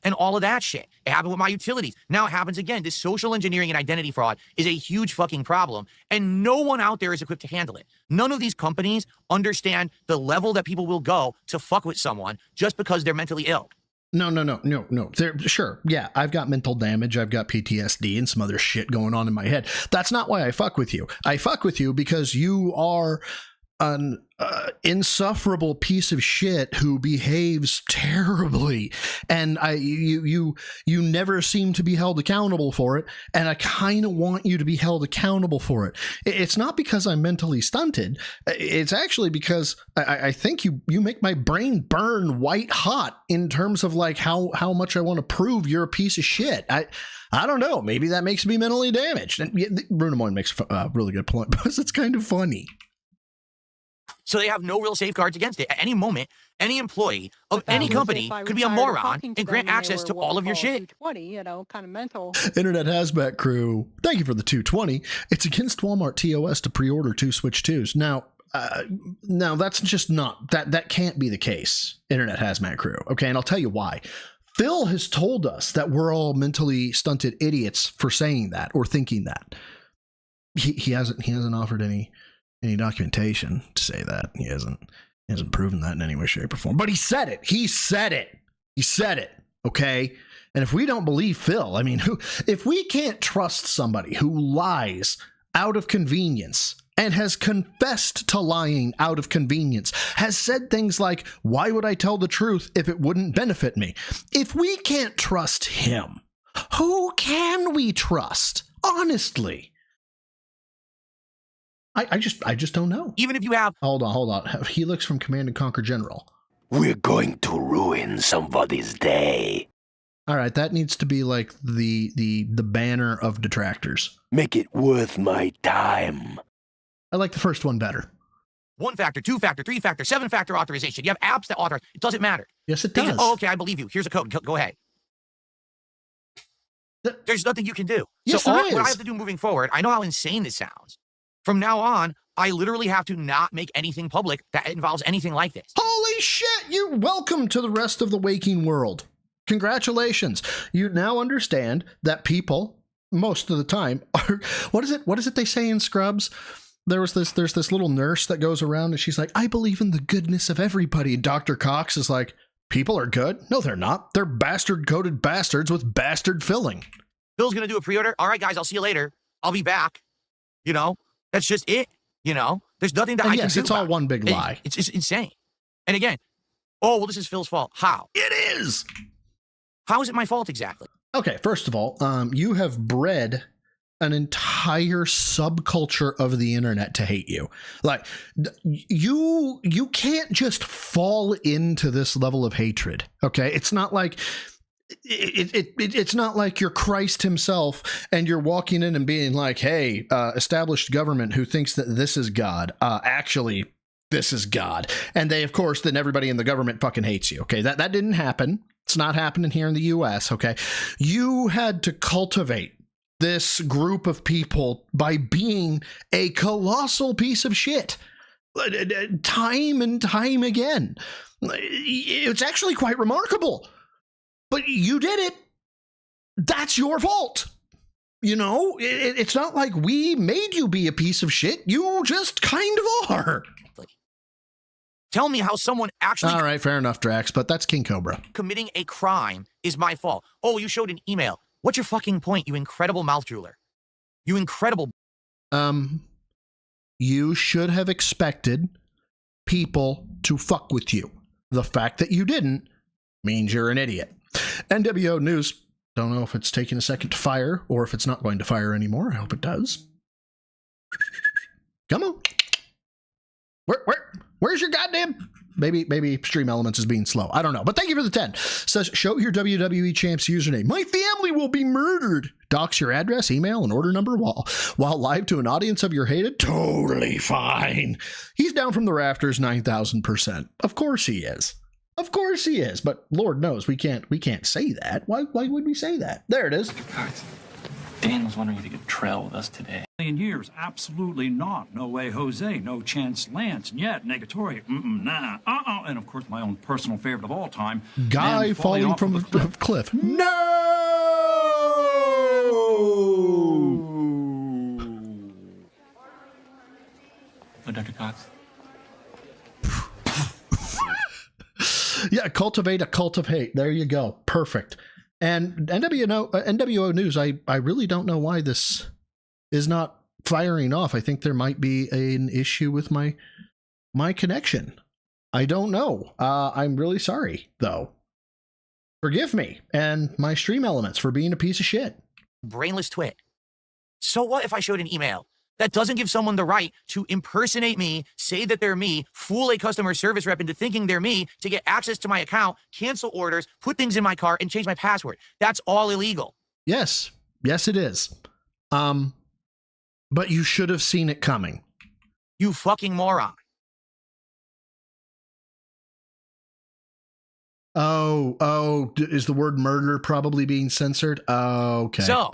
And all of that shit. It happened with my utilities. Now it happens again. This social engineering and identity fraud is a huge fucking problem, and no one out there is equipped to handle it. None of these companies understand the level that people will go to fuck with someone just because they're mentally ill. No. Sure. Yeah, I've got mental damage. I've got PTSD and some other shit going on in my head. That's not why I fuck with you. I fuck with you because you are an insufferable piece of shit who behaves terribly, and you never seem to be held accountable for it, and I kind of want you to be held accountable for it. It's not because I'm mentally stunted. It's actually because I think you make my brain burn white hot in terms of like how much I want to prove you're a piece of shit. I don't know. Maybe that makes me mentally damaged. And Brunemoyne makes a really good point because it's kind of funny. So they have no real safeguards against it. At any moment, any employee of any company could be a moron and grant access to all of your shit. 220, you know, kind of mental. Internet Hazmat Crew, thank you for the 220. It's against Walmart TOS to pre-order 2 Switch 2s. Now that's just not, that can't be the case, Internet Hazmat Crew. Okay, and I'll tell you why. Phil has told us that we're all mentally stunted idiots for saying that or thinking that. He hasn't offered any documentation to say that. He hasn't proven that in any way, shape, or form. But he said it. He said it. Okay? And if we don't believe Phil, I mean, if we can't trust somebody who lies out of convenience and has confessed to lying out of convenience, has said things like, why would I tell the truth if it wouldn't benefit me? If we can't trust him, who can we trust? Honestly. I just don't know. Even if you have... Hold on. Helix from Command & Conquer General. We're going to ruin somebody's day. All right, that needs to be like the banner of detractors. Make it worth my time. I like the first one better. 1-factor, 2-factor, 3-factor, 7-factor authorization. You have apps that authorize. It doesn't matter. Yes, it does. Oh, okay, I believe you. Here's a code. Go ahead. There's nothing you can do. Yes, so there is. What I have to do moving forward, I know how insane this sounds. From now on, I literally have to not make anything public that involves anything like this. Holy shit! You're welcome to the rest of the waking world. Congratulations. You now understand that people, most of the time, are... What is it they say in Scrubs? There's this little nurse that goes around and she's like, I believe in the goodness of everybody. Dr. Cox is like, people are good? No, they're not. They're bastard-coated bastards with bastard filling. Bill's going to do a pre-order. All right, guys, I'll see you later. I'll be back. You know? That's just it, you know? There's nothing that I can do. Yes, it's all one big lie. It's just insane. And again, this is Phil's fault. How? It is! How is it my fault exactly? Okay, first of all, you have bred an entire subculture of the internet to hate you. Like, you can't just fall into this level of hatred, okay? It's not like... It's not like you're Christ himself and you're walking in and being like, hey, established government who thinks that this is God. Actually, this is God. And they, of course, then everybody in the government fucking hates you. Okay, that didn't happen. It's not happening here in the US. Okay, you had to cultivate this group of people by being a colossal piece of shit time and time again. It's actually quite remarkable. But you did it. That's your fault. You know, it's not like we made you be a piece of shit. You just kind of are. Tell me how someone actually... All right, fair enough, Drax, but that's King Cobra. ...committing a crime is my fault. Oh, you showed an email. What's your fucking point, you incredible mouth drooler? You incredible... You should have expected people to fuck with you. The fact that you didn't means you're an idiot. NWO News... Don't know if it's taking a second to fire or if it's not going to fire anymore. I hope it does. Come on. Where's your goddamn... Maybe Stream Elements is being slow. I don't know. But thank you for the 10. Says, show your WWE Champs username. My family will be murdered. Dox your address, email, and order number while live to an audience of your hated. Totally fine. He's down from the rafters 9,000%. Of course he is. Of course he is, but Lord knows we can't say that. Why would we say that? There it is. Dr. Cox, Dan was wondering if he could trail with us today. In years, absolutely not. No way, Jose. No chance, Lance. Yet, negatory. Nah. And of course, my own personal favorite of all time, guy falling from a cliff. No. What, Dr. Cox? Yeah, cultivate a cult of hate. There you go. Perfect. And NWO News, I really don't know why this is not firing off. I think there might be an issue with my connection. I don't know. I'm really sorry, though. Forgive me and my Stream Elements for being a piece of shit. Brainless twit. So what if I showed an email? That doesn't give someone the right to impersonate me, say that they're me, fool a customer service rep into thinking they're me, to get access to my account, cancel orders, put things in my car, and change my password. That's all illegal. Yes. Yes, it is. But you should have seen it coming. You fucking moron. Oh, is the word murder probably being censored? Okay. So,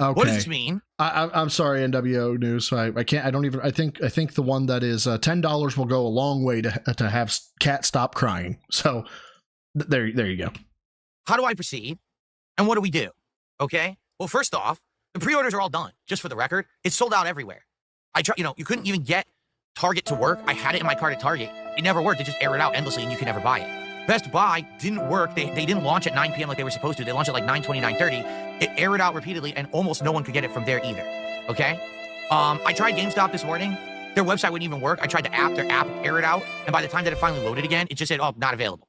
okay. What does this mean? I'm sorry, NWO News. So I can't. I don't even. I think the one that is $10 will go a long way to have Cat stop crying. So there you go. How do I proceed? And what do we do? Okay. Well, first off, the pre-orders are all done. Just for the record, it's sold out everywhere. I try. You couldn't even get Target to work. I had it in my cart at Target. It never worked. They just air it out endlessly, and you can never buy it. Best Buy didn't work. They didn't launch at 9 p.m. like they were supposed to. They launched at like 9:20, 9:30. It aired out repeatedly, and almost no one could get it from there either. Okay? I tried GameStop this morning. Their website wouldn't even work. I tried their app aired it out, and by the time that it finally loaded again, it just said, oh, not available.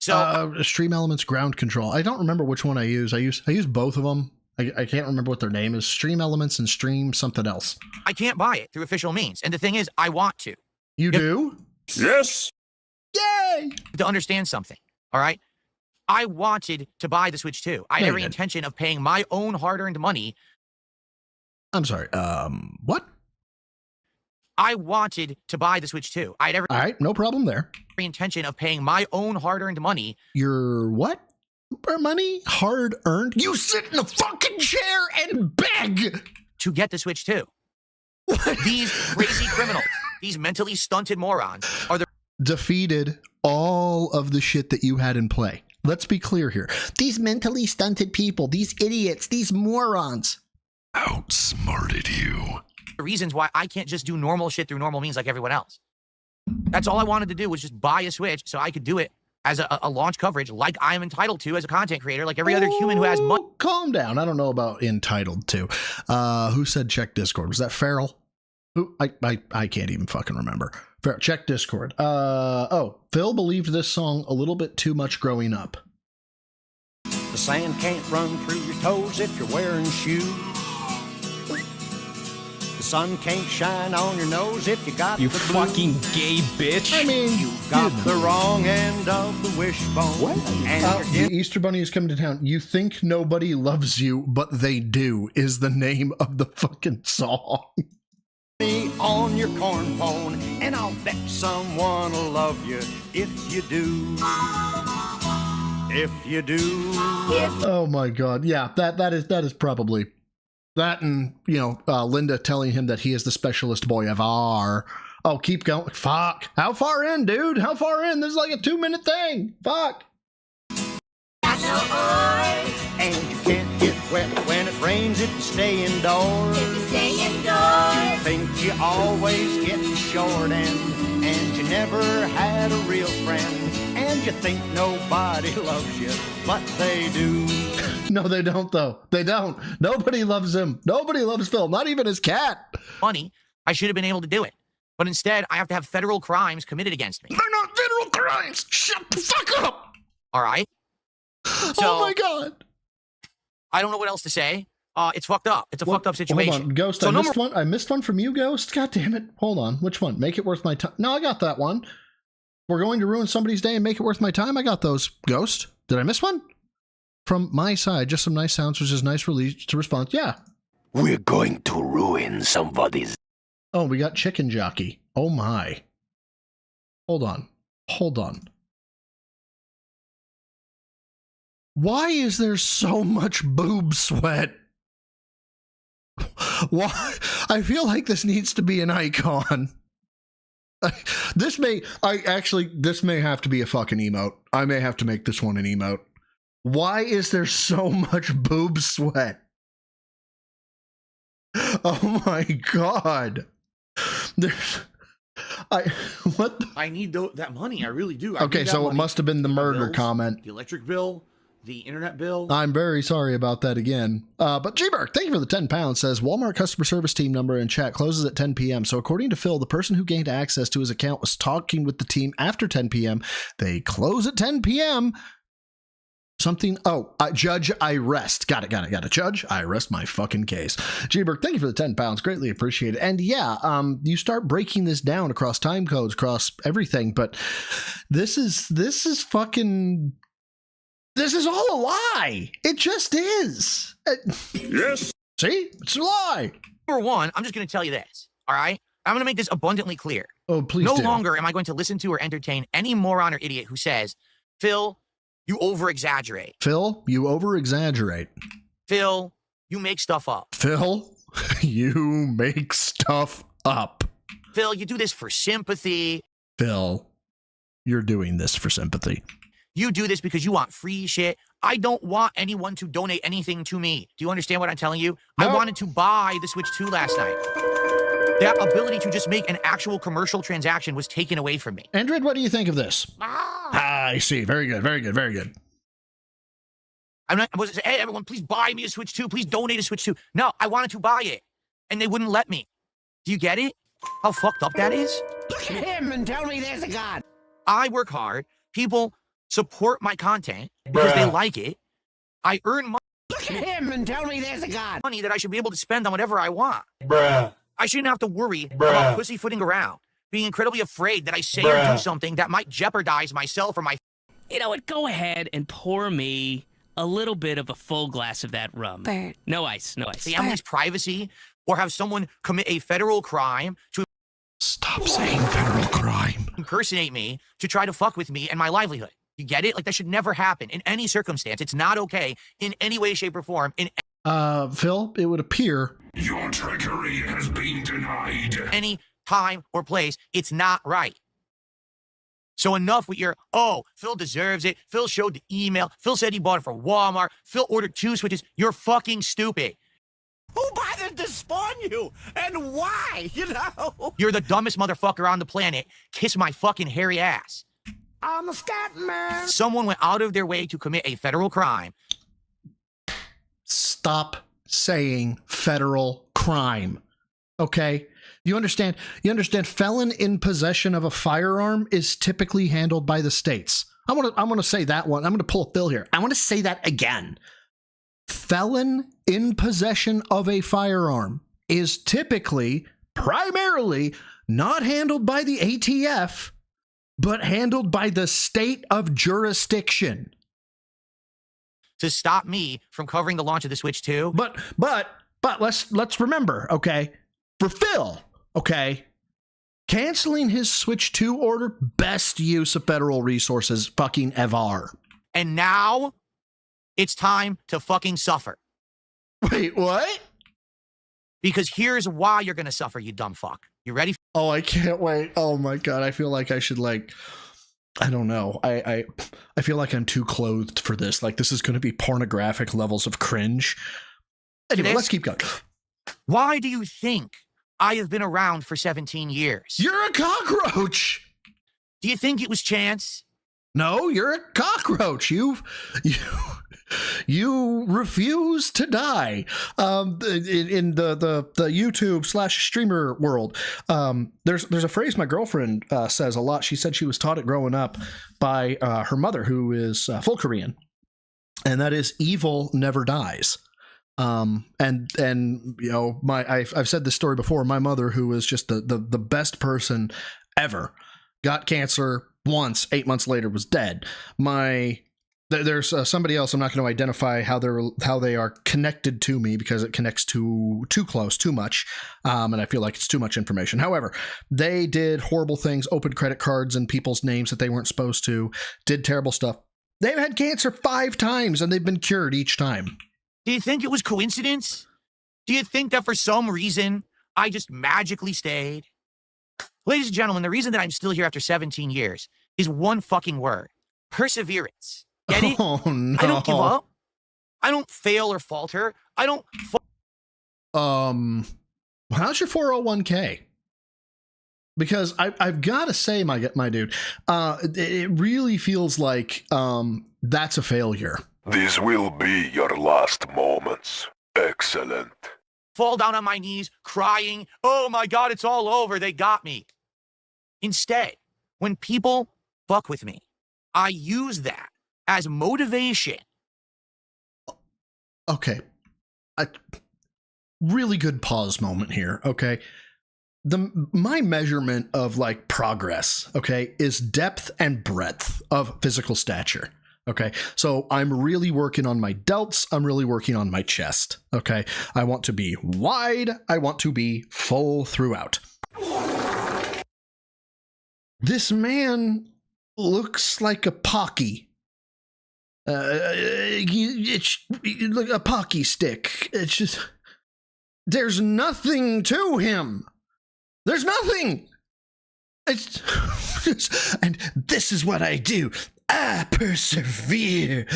So Stream Elements Ground Control. I don't remember which one I use. I use both of them. I can't remember what their name is. Stream Elements and Stream something else. I can't buy it through official means. And the thing is, I want to. You do? Yes. Yay! To understand something, all right? I wanted to buy the Switch 2. I had every intention of paying my own hard-earned money. I'm sorry, what? I wanted to buy the Switch 2. I had every... All right, no problem there. Every intention of paying my own hard-earned money. Your what? Money? Hard-earned? You sit in a fucking chair and beg! To get the Switch 2. These crazy criminals, these mentally stunted morons are the... Defeated all of the shit that you had in play. Let's be clear here. These mentally stunted people, these idiots, these morons outsmarted you. The reasons why I can't just do normal shit through normal means like everyone else. That's all I wanted to do was just buy a Switch so I could do it as a launch coverage like I am entitled to as a content creator, like every other human who has money. Calm down. I don't know about entitled to. Who said check Discord? Was that Farrell? Who? I can't even fucking remember. Check Discord. Phil believed this song a little bit too much growing up. The sand can't run through your toes if you're wearing shoes. The sun can't shine on your nose if you got you the fucking gay bitch. I mean, you got the wrong end of the wishbone. What? The Easter Bunny is coming to town. You think nobody loves you, but they do is the name of the fucking song. On your corn pone, and I'll bet someone will love you if you do. If you do. Oh my god. Yeah, that is probably that, and Linda telling him that he is the specialist boy of R. Oh, keep going. Fuck. How far in, dude? How far in? This is like a 2-minute thing. Fuck. And you can't get wet when it rains. means if you stay indoors. If you stay You indoors. think you always get the short end, and you never had a real friend, and you think nobody loves you, but they do. No, they don't, though. They don't. Nobody loves him. Nobody loves Phil, not even his cat. Money, I should have been able to do it. But instead, I have to have federal crimes committed against me. They're not federal crimes. Shut the fuck up. All right? So, oh, my God. I don't know what else to say. It's fucked up. It's a fucked up situation. Hold on, Ghost. So I missed one from you, Ghost. God damn it. Hold on. Which one? Make it worth my time. No, I got that one. We're going to ruin somebody's day and make it worth my time. I got those. Ghost. Did I miss one? From my side, just some nice sounds, which is nice release to response. Yeah. We're going to ruin somebody's. Oh, we got Chicken Jockey. Oh my. Hold on. Hold on. Why is there so much boob sweat? Why? I feel like this needs to be an icon. This may have to be a fucking emote. I may have to make this one an emote. Why is there so much boob sweat? Oh my God. I need that money. I really do. Okay, so it must have been the murder comment. The electric bill, the internet bill. I'm very sorry about that again. But G-Berg, thank you for the 10 pounds, says Walmart customer service team number in chat closes at 10 p.m. So according to Phil, the person who gained access to his account was talking with the team after 10 p.m. They close at 10 p.m. Something. Oh, Judge, I rest. Got it. Judge, I rest my fucking case. G-Berg, thank you for the 10 pounds. Greatly appreciated. And yeah, you start breaking this down across time codes, across everything. But this is fucking. This is all a lie. It just is. Yes. See? It's a lie. Number one, I'm just going to tell you this. All right? I'm going to make this abundantly clear. Oh, please No do. longer am I going to listen to or entertain any moron or idiot who says, Phil, you over-exaggerate. Phil, you over-exaggerate. Phil, you make stuff up. Phil, you make stuff up. Phil, you do this for sympathy. Phil, you're doing this for sympathy. You do this because you want free shit. I don't want anyone to donate anything to me. Do you understand what I'm telling you? No. I wanted to buy the Switch 2 last night. That ability to just make an actual commercial transaction was taken away from me. Android, what do you think of this? I see. Very good. Very good. Very good. I wasn't saying, hey, everyone, please buy me a Switch 2. Please donate a Switch 2. No, I wanted to buy it, and they wouldn't let me. Do you get it? How fucked up that is? Look at him and tell me there's a God. I work hard. People support my content because they like it. I earn money. Look at him and tell me there's a God. Money that I should be able to spend on whatever I want. I shouldn't have to worry about pussyfooting around, being incredibly afraid that I say or do something that might jeopardize myself or my... You know what? Go ahead and pour me a little bit of a full glass of that rum. Bert. No ice, no ice. family's privacy, or have someone commit a federal crime to... Stop saying federal crime. ...impersonate me to try to fuck with me and my livelihood. You get it? Like, that should never happen in any circumstance. It's not okay in any way, shape, or form. Phil, it would appear... Your trickery has been denied. Any time or place, it's not right. So enough with your, oh, Phil deserves it. Phil showed the email. Phil said he bought it from Walmart. Phil ordered 2 Switches. You're fucking stupid. Who bothered to spawn you? And why? You know? You're the dumbest motherfucker on the planet. Kiss my fucking hairy ass. I'm a scat man. Someone went out of their way to commit a federal crime. Stop saying federal crime. Okay? You understand? Felon in possession of a firearm is typically handled by the states. I'm gonna say that one. I'm gonna pull a Phil here. I want to say that again. Felon in possession of a firearm is typically, primarily, not handled by the ATF, but handled by the state of jurisdiction. To stop me from covering the launch of the Switch 2. But let's remember, okay, for Phil, okay, canceling his Switch 2 order, best use of federal resources fucking ever. And now it's time to fucking suffer. Wait, what? Because here's why you're gonna suffer, you dumb fuck. You ready? Oh, I can't wait. Oh my God. I feel like I should, like, I don't know. I feel like I'm too clothed for this. Like, this is going to be pornographic levels of cringe. Anyway, this? let's keep going. Why do you think I have been around for 17 years? You're a cockroach. Do you think it was chance? No, you're a cockroach. You refuse to die. In the YouTube / streamer world, there's a phrase my girlfriend says a lot. She said she was taught it growing up by her mother, who is full Korean, and that is evil never dies. And you know, I've said this story before. My mother, who was just the best person ever, got cancer once, 8 months later was dead. There's somebody else, I'm not going to identify how they are connected to me because it connects too close, too much, and I feel like it's too much information. However, they did horrible things, opened credit cards in people's names that they weren't supposed to, did terrible stuff. They've had cancer 5 times and they've been cured each time. Do you think it was coincidence? Do you think that for some reason I just magically stayed? Ladies and gentlemen, the reason that I'm still here after 17 years is one fucking word: perseverance. Get it? Oh, no. I don't give up. I don't fail or falter. I don't... How's your 401k? Because I've got to say, my dude, it really feels like that's a failure. These will be your last moments. Excellent. Fall down on my knees, crying, oh my God, it's all over, they got me. Instead, when people fuck with me, I use that as motivation. Okay. Really good pause moment here, okay? My measurement of like progress, okay, is depth and breadth of physical stature. Okay, so I'm really working on my delts. I'm really working on my chest. Okay, I want to be wide. I want to be full throughout. This man looks like a Pocky. It's like a Pocky stick. It's just, there's nothing to him. There's nothing. It's and this is what I do. I persevere.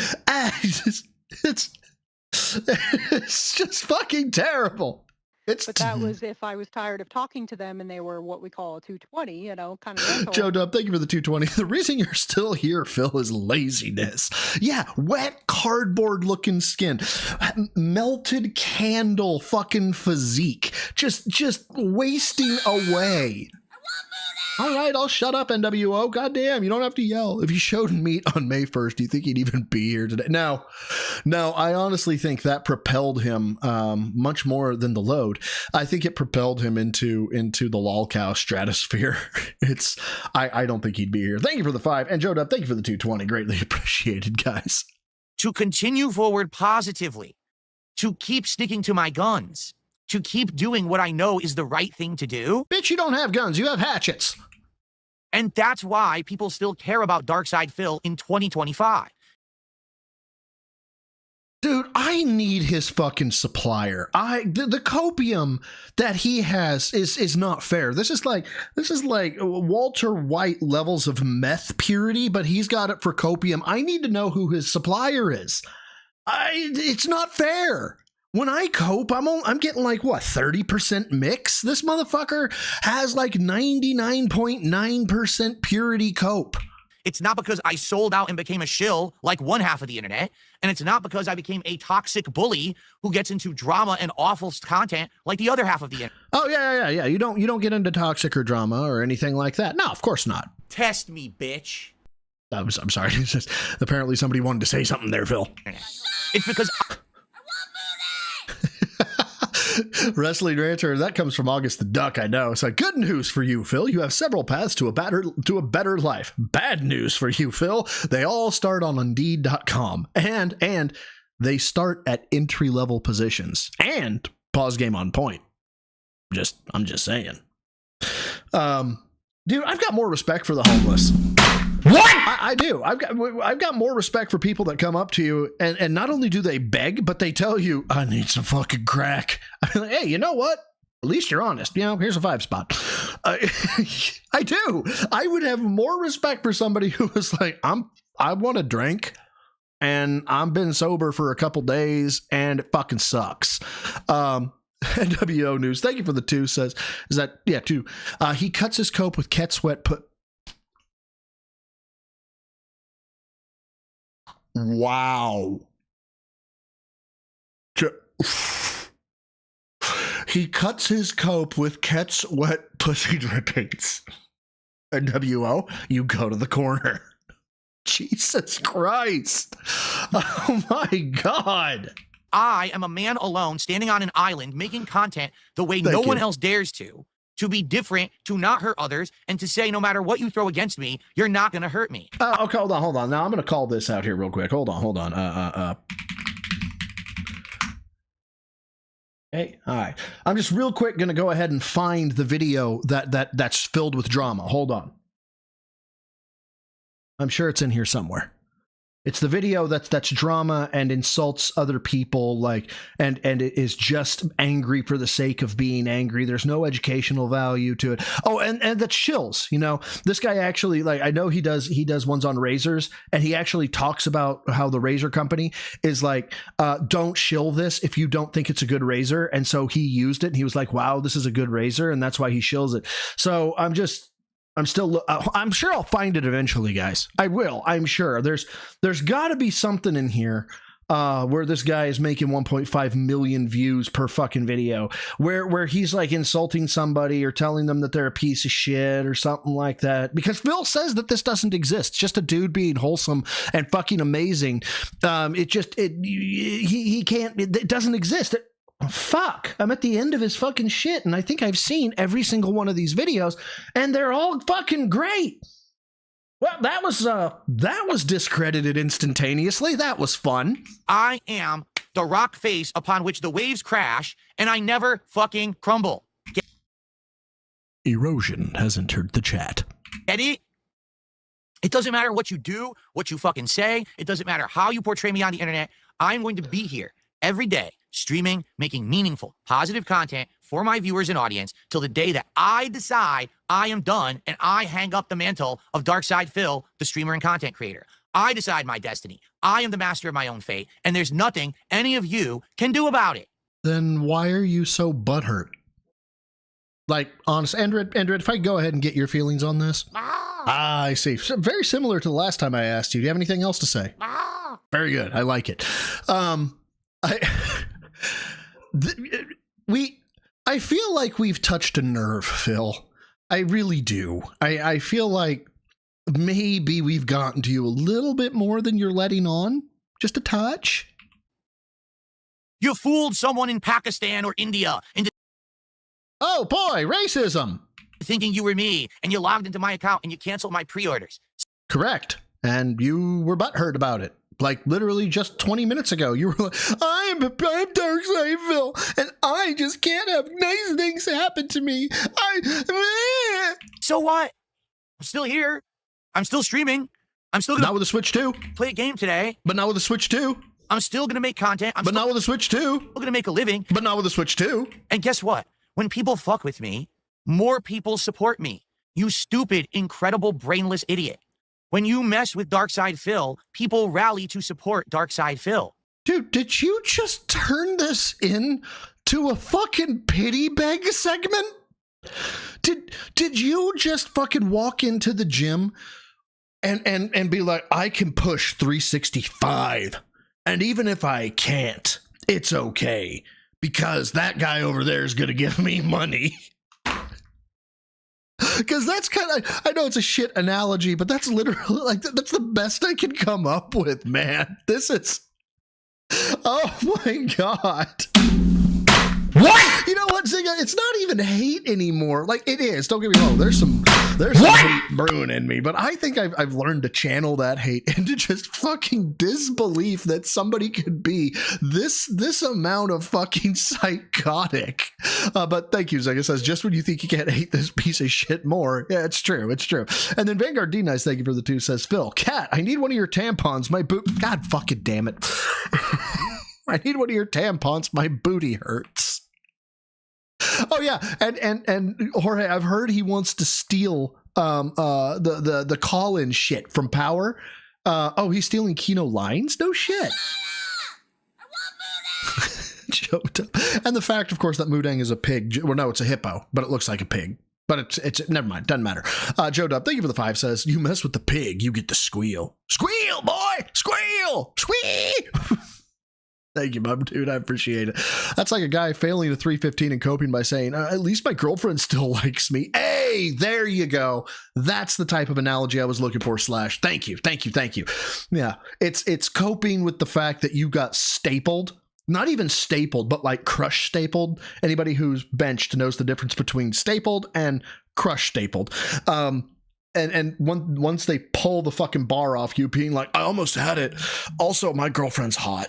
It's just fucking terrible. But that was if I was tired of talking to them and they were what we call a 220, you know, kind of mental. Joe Dub, thank you for the 220. The reason you're still here, Phil, is laziness. Yeah, wet cardboard looking skin, melted candle fucking physique, just wasting away. All right, I'll shut up, NWO. Goddamn, you don't have to yell. If he showed meat on May 1st, do you think he'd even be here today? No, I honestly think that propelled him much more than the load. I think it propelled him into the lolcow stratosphere. I don't think he'd be here. Thank you for the 5. And Joe Dub, thank you for the 220. Greatly appreciated, guys. To continue forward positively, to keep sticking to my guns, to keep doing what I know is the right thing to do. Bitch, you don't have guns. You have hatchets. And that's why people still care about Darkside Phil in 2025. Dude, I need his fucking supplier. The copium that he has is not fair. This is like Walter White levels of meth purity, but he's got it for copium. I need to know who his supplier is. It's not fair. When I cope, I'm getting like, what, 30% mix? This motherfucker has like 99.9% purity cope. It's not because I sold out and became a shill like one half of the internet, and it's not because I became a toxic bully who gets into drama and awful content like the other half of the internet. Oh, yeah. You don't get into toxic or drama or anything like that. No, of course not. Test me, bitch. I'm sorry. It's just, apparently somebody wanted to say something there, Phil. It's because... Wrestling Rancher, that comes from August the Duck, I know. It's like, good news for you, Phil. You have several paths to a better life. Bad news for you, Phil. They all start on Indeed.com. And they start at entry-level positions. And pause game on point. I'm just saying. Dude, I've got more respect for the homeless. What? I do. I've got more respect for people that come up to you and not only do they beg, but they tell you, I need some fucking crack. I'm like, hey, you know what? At least you're honest. You know, here's a 5 spot. I do. I would have more respect for somebody who was like, I want a drink. and I've been sober for a couple days, and it fucking sucks. NWO News, thank you for the 2, says, is that, yeah, 2. He cuts his cope with cat sweat Wow. He cuts his cope with cat sweat pussy drippings. NWO, you go to the corner. Jesus Christ. Oh my God. I am a man alone standing on an island making content the way no one else dares to be different, to not hurt others, and to say no matter what you throw against me, you're not going to hurt me. Okay, hold on. Now I'm going to call this out here real quick. Hold on. Hey, all right. I'm just real quick going to go ahead and find the video that's filled with drama. Hold on. I'm sure it's in here somewhere. It's the video that's drama and insults other people, like, and it is just angry for the sake of being angry. There's no educational value to it. Oh, and that's shills. You know, this guy actually, like, I know he does ones on razors, and he actually talks about how the razor company is like, don't shill this if you don't think it's a good razor. And so he used it, and he was like, wow, this is a good razor, and that's why he shills it. So I'm sure I'll find it eventually, guys. I will. I'm sure there's got to be something in here where this guy is making 1.5 million views per fucking video, where he's like insulting somebody or telling them that they're a piece of shit or something like that. Because Phil says that this doesn't exist. It's just a dude being wholesome and fucking amazing. He can't. It doesn't exist. Fuck, I'm at the end of his fucking shit, and I think I've seen every single one of these videos, and they're all fucking great. Well, that was discredited instantaneously. That was fun. I am the rock face upon which the waves crash, and I never fucking crumble. Erosion has entered the chat. Get it? It doesn't matter what you do, what you fucking say. It doesn't matter how you portray me on the internet. I'm going to be here every day, streaming, making meaningful, positive content for my viewers and audience till the day that I decide I am done and I hang up the mantle of Darkside Phil, the streamer and content creator. I decide my destiny. I am the master of my own fate, and there's nothing any of you can do about it. Then why are you so butthurt? Like, honest, Android, if I could go ahead and get your feelings on this. I see. So very similar to the last time I asked you. Do you have anything else to say? Very good. I like it. I feel like we've touched a nerve, Phil. I really do. I feel like maybe we've gotten to you a little bit more than you're letting on. Just a touch. You fooled someone in Pakistan or India into oh boy, racism. Thinking you were me, and you logged into my account and you canceled my pre-orders. Correct. And you were butthurt about it. Like literally just 20 minutes ago, you were like, I'm Darkside Phil, and I just can't have nice things happen to me. So what? I'm still here. I'm still streaming. I'm still gonna not with the Switch 2. Play a game today. But not with the Switch 2. I'm still gonna make content. But not with the Switch 2. I'm gonna make a living. But not with the Switch 2. And guess what? When people fuck with me, more people support me. You stupid, incredible, brainless idiot. When you mess with Darkside Phil, people rally to support Darkside Phil. Dude, did you just turn this into a fucking pity beg segment? Did you just fucking walk into the gym and be like, I can push 365, and even if I can't, it's okay because that guy over there is gonna give me money? Because that's kind of, I know it's a shit analogy, but that's literally like, that's the best I can come up with, man. This is, oh my God. What? You know what, Zigga? It's not even hate anymore. Like, it is. Don't get me wrong. There's some hate brewing in me, but I think I've learned to channel that hate into just fucking disbelief that somebody could be this amount of fucking psychotic. But thank you, Zigga says, just when you think you can't hate this piece of shit more. Yeah, it's true. It's true. And then Vanguard D Nice, thank you for the 2, says, Phil, Cat, I need one of your tampons. My boot. God fucking damn it. I need one of your tampons. My booty hurts. Oh yeah, and Jorge, I've heard he wants to steal the call-in shit from Power. Oh, he's stealing Kino lines? No shit. And the fact, of course, that Mudang is a pig. Well, no, it's a hippo, but it looks like a pig. But it's never mind. Doesn't matter. Joe Dub, thank you for the 5, says, you mess with the pig, you get the squeal. Squeal, boy! Squeal! Squeal! Thank you, Bub, dude. I appreciate it. That's like a guy failing a 315 and coping by saying, at least my girlfriend still likes me. Hey, there you go. That's the type of analogy I was looking for, Slash. Thank you. Thank you. Thank you. Yeah, it's coping with the fact that you got stapled. Not even stapled, but like crush stapled. Anybody who's benched knows the difference between stapled and crush stapled. And once they pull the fucking bar off you, being like, I almost had it. Also, my girlfriend's hot.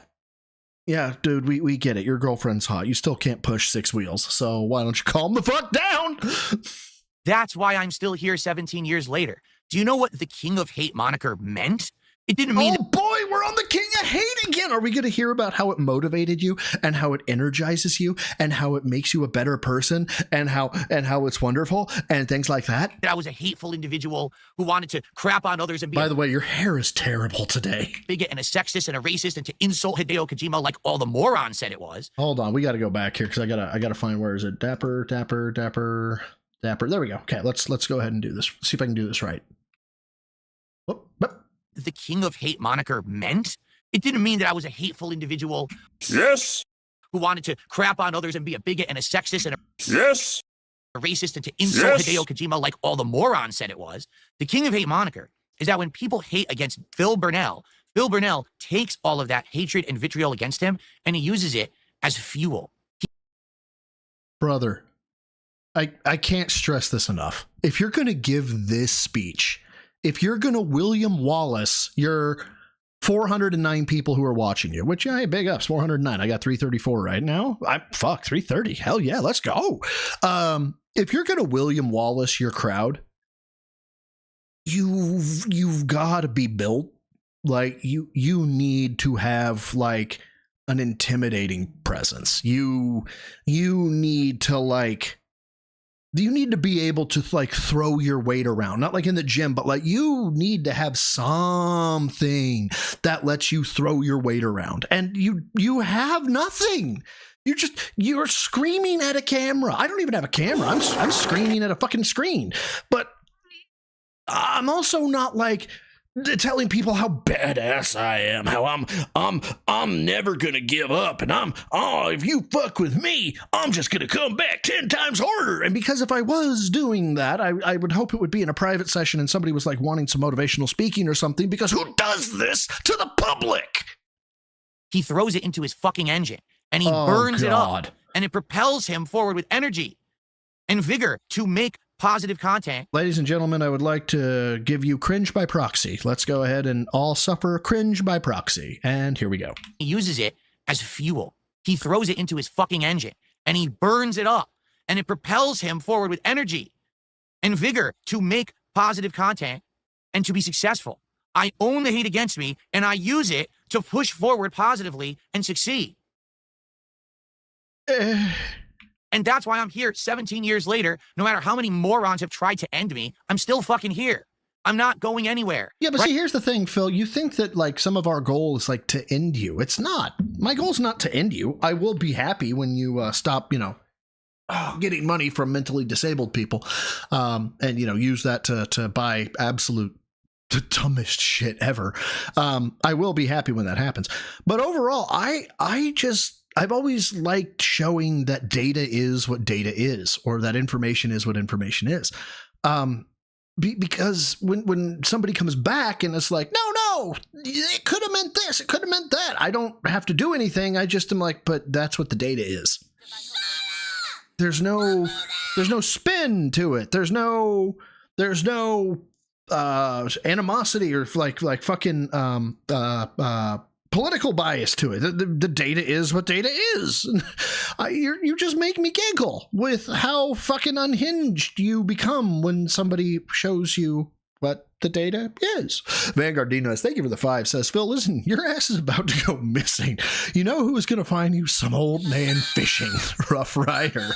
Yeah, dude, we get it. Your girlfriend's hot. You still can't push 6 wheels. So why don't you calm the fuck down? That's why I'm still here 17 years later. Do you know what the King of Hate moniker meant? It didn't mean... Oh boy, we're on the King of Hate again. Are we going to hear about how it motivated you and how it energizes you and how it makes you a better person and how it's wonderful and things like that? I was a hateful individual who wanted to crap on others and be... By the way, your hair is terrible today. ...bigot and a sexist and a racist and to insult Hideo Kojima like all the morons said it was. Hold on, we got to go back here because I gotta find, where is it? Dapper. There we go. Okay, let's go ahead and do this. See if I can do this right. Whoop. The King of Hate moniker meant? It didn't mean that I was a hateful individual. Yes. Who wanted to crap on others and be a bigot and a sexist and a... Yes. A racist and to insult Hideo Kojima like all the morons said it was. The King of Hate moniker is that when people hate against Phil Burnell takes all of that hatred and vitriol against him and he uses it as fuel. Brother, I can't stress this enough. If you're going to give this speech, if you're going to William Wallace your 409 people who are watching you, which, hey, big ups, 409. I got 334 right now. 330. Hell yeah, let's go. If you're going to William Wallace your crowd, you've got to be built like you need to have like an intimidating presence. You need to be able to like throw your weight around, not like in the gym, but like you need to have something that lets you throw your weight around, and you have nothing. You're screaming at a camera. I don't even have a camera. I'm screaming at a fucking screen, but I'm also not like telling people how badass I am, how I'm never gonna give up, and if you fuck with me, I'm just gonna come back 10 times harder. And because if I was doing that, I would hope it would be in a private session and somebody was like wanting some motivational speaking or something, because who does this to the public? He throws it into his fucking engine and he burns it up, and it propels him forward with energy and vigor to make positive content. Ladies and gentlemen, I would like to give you cringe by proxy. Let's go ahead and all suffer cringe by proxy. And here we go. He uses it as fuel. He throws it into his fucking engine and he burns it up, and it propels him forward with energy and vigor to make positive content and to be successful. I own the hate against me and I use it to push forward positively and succeed. And that's why I'm here 17 years later. No matter how many morons have tried to end me, I'm still fucking here. I'm not going anywhere. Yeah, but see, here's the thing, Phil. You think that like some of our goal is like to end you. It's not. My goal is not to end you. I will be happy when you stop, getting money from mentally disabled people, and use that to buy absolute the dumbest shit ever. I will be happy when that happens. But overall, I've always liked showing that data is what data is, or that information is what information is. Because when somebody comes back and it's like, no, it could have meant this, it could have meant that. I don't have to do anything. I just am like, but that's what the data is. There's no spin to it. There's no animosity or like fucking political bias to it. The data is what data is. You just make me giggle with how fucking unhinged you become when somebody shows you what the data is. Vanguard Dinos, thank you for the 5, says, Phil, listen, your ass is about to go missing. You know who is going to find you? Some old man fishing. Rough Rider.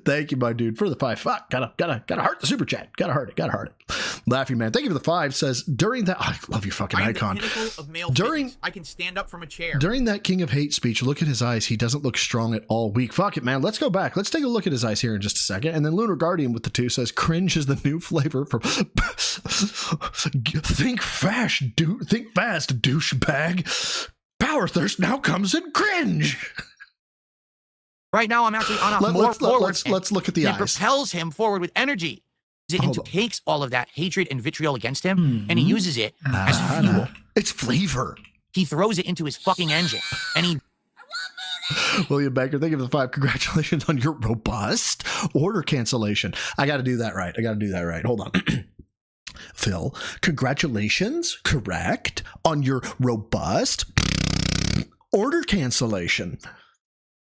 Thank you, my dude, for the 5. Fuck, gotta heart the super chat. Gotta heart it. Laughy Man, thank you for the 5. Says during that, I love your fucking I'm icon. the pinnacle of male During fitness. I can stand up from a chair. During that King of Hate speech, look at his eyes. He doesn't look strong at all. Weak. Fuck it, man. Let's go back. Let's take a look at his eyes here in just a second. And then Lunar Guardian with the 2 says cringe is the new flavor for think fast, douchebag. Power thirst now comes in cringe. Right now, I'm actually on a let's look at the eyes. It propels him forward with energy. It takes all of that hatred and vitriol against him, and he uses it as fuel. It's flavor. He throws it into his fucking engine, and he... William Baker, thank you for the 5. Congratulations on your robust order cancellation. I got to do that right. Hold on. Phil, congratulations, correct, on your robust order cancellation.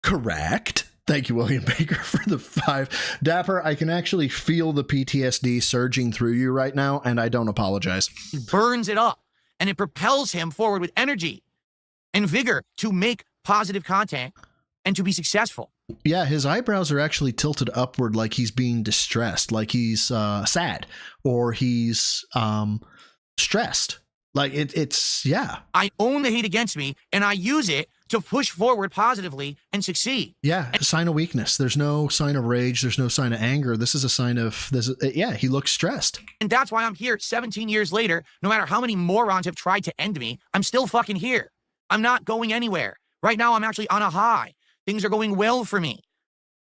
Correct. Thank you, William Baker, for the 5. Dapper, I can actually feel the PTSD surging through you right now, and I don't apologize. He burns it up, and it propels him forward with energy and vigor to make positive content and to be successful. Yeah, his eyebrows are actually tilted upward like he's being distressed, like he's sad, or he's stressed. Like, it's, yeah. I own the hate against me, and I use it to push forward positively and succeed. Yeah, a sign of weakness. There's no sign of rage. There's no sign of anger. This is a sign of, he looks stressed. And that's why I'm here 17 years later. No matter how many morons have tried to end me, I'm still fucking here. I'm not going anywhere. Right now, I'm actually on a high. Things are going well for me.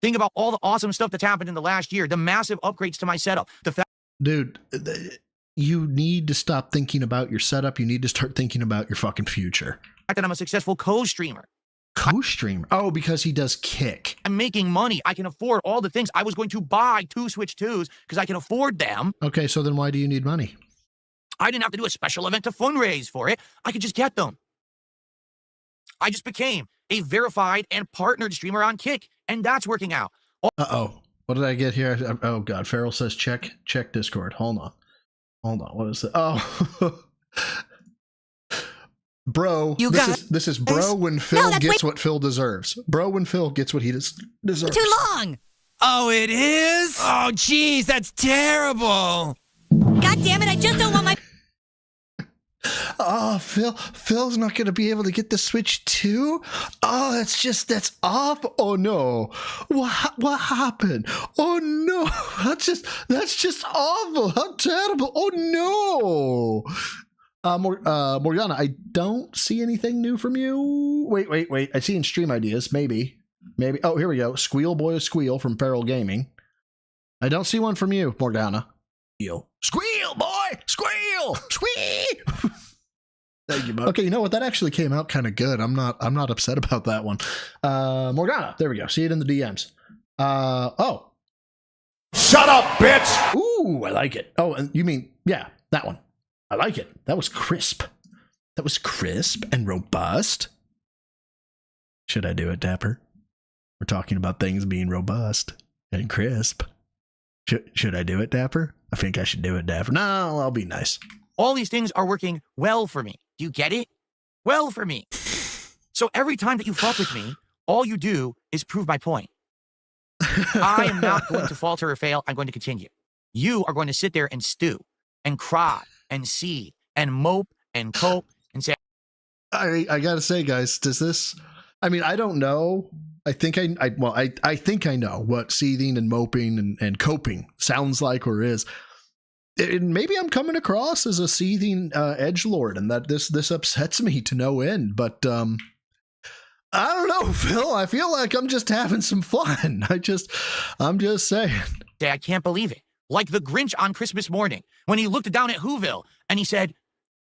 Think about all the awesome stuff that's happened in the last year, the massive upgrades to my setup. Dude, you need to stop thinking about your setup. You need to start thinking about your fucking future. That I'm a successful co-streamer. Co-streamer? Oh, because he does Kick. I'm making money. I can afford all the things. I was going to buy 2 Switch 2s because I can afford them. Okay, so then why do you need money? I didn't have to do a special event to fundraise for it. I could just get them. I just became a verified and partnered streamer on Kick, and that's working out. Uh-oh. What did I get here? Oh, God. Farrell says check Discord. Hold on. What is that? Oh. Bro, this is bro when Phil gets what Phil deserves. Bro when Phil gets what he deserves. Too long. Oh, it is? Oh, jeez, that's terrible. God damn it, I just don't want my... Oh, Phil's not going to be able to get the Switch 2? Oh, that's awful. Oh, no. What happened? Oh, no. That's just awful. How terrible. Oh, no. Morgana, I don't see anything new from you. Wait. I see in stream ideas. Maybe. Oh, here we go. Squeal Boy Squeal from Feral Gaming. I don't see one from you, Morgana. Squeal, boy! Squeal! Squeal! Thank you, bud. Okay, you know what? That actually came out kind of good. I'm not upset about that one. Morgana, there we go. See it in the DMs. Oh. Shut up, bitch! Ooh, I like it. Oh, and you mean, yeah, that one. I like it. That was crisp. That was crisp and robust. Should I do it, Dapper? We're talking about things being robust and crisp. Should I do it, Dapper? I think I should do it, Dapper. No, I'll be nice. All these things are working well for me. Do you get it? Well for me. So every time that you fuck with me, all you do is prove my point. I am not going to falter or fail. I'm going to continue. You are going to sit there and stew and cry and seethe and mope and cope and say... I gotta say, guys, does this... I mean, I don't know. I think I think I know what seething and moping and coping sounds like or is. Maybe I'm coming across as a seething edgelord, and that this upsets me to no end. But I don't know, Phil. I feel like I'm just having some fun. I'm just saying. I can't believe it. Like the Grinch on Christmas morning when he looked down at Whoville and he said,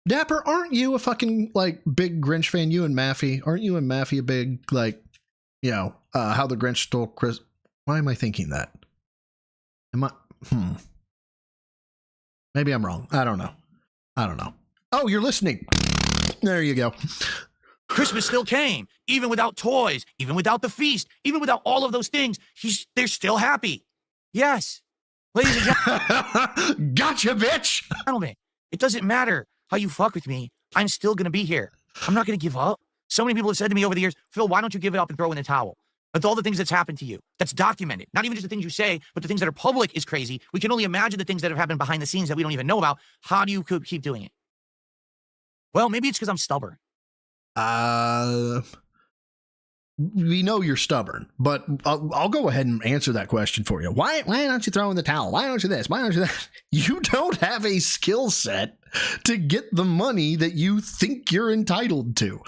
"Dapper, aren't you a fucking big Grinch fan? You and Maffey, aren't you and Maffey a big how the Grinch stole Chris? Why am I thinking that? Maybe I'm wrong. I don't know. Oh, you're listening. There you go. Christmas still came, even without toys, even without the feast, even without all of those things. They're still happy. Yes. Ladies and gentlemen. Gotcha, bitch. Gentlemen, it doesn't matter how you fuck with me. I'm still going to be here. I'm not going to give up. So many people have said to me over the years, Phil, why don't you give it up and throw in the towel? With all the things that's happened to you, that's documented. Not even just the things you say, but the things that are public is crazy. We can only imagine the things that have happened behind the scenes that we don't even know about. How do you keep doing it? Well, maybe it's because I'm stubborn. We know you're stubborn, but I'll go ahead and answer that question for you. Why don't you throw in the towel? Why don't you this? Why don't you that? You don't have a skill set to get the money that you think you're entitled to.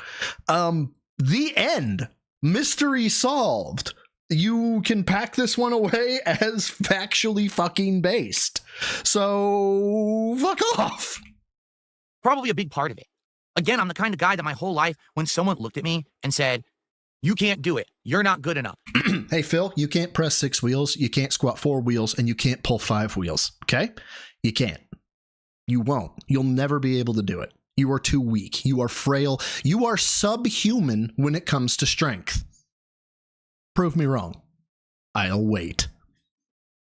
The end. Mystery solved. You can pack this one away as factually fucking based. So fuck off. Probably a big part of it. Again, I'm the kind of guy that my whole life, when someone looked at me and said, you can't do it, you're not good enough. Hey, Phil, you can't press 6 wheels, you can't squat 4 wheels, and you can't pull 5 wheels. Okay? You can't. You won't. You'll never be able to do it. You are too weak. You are frail. You are subhuman when it comes to strength. Prove me wrong. I'll wait.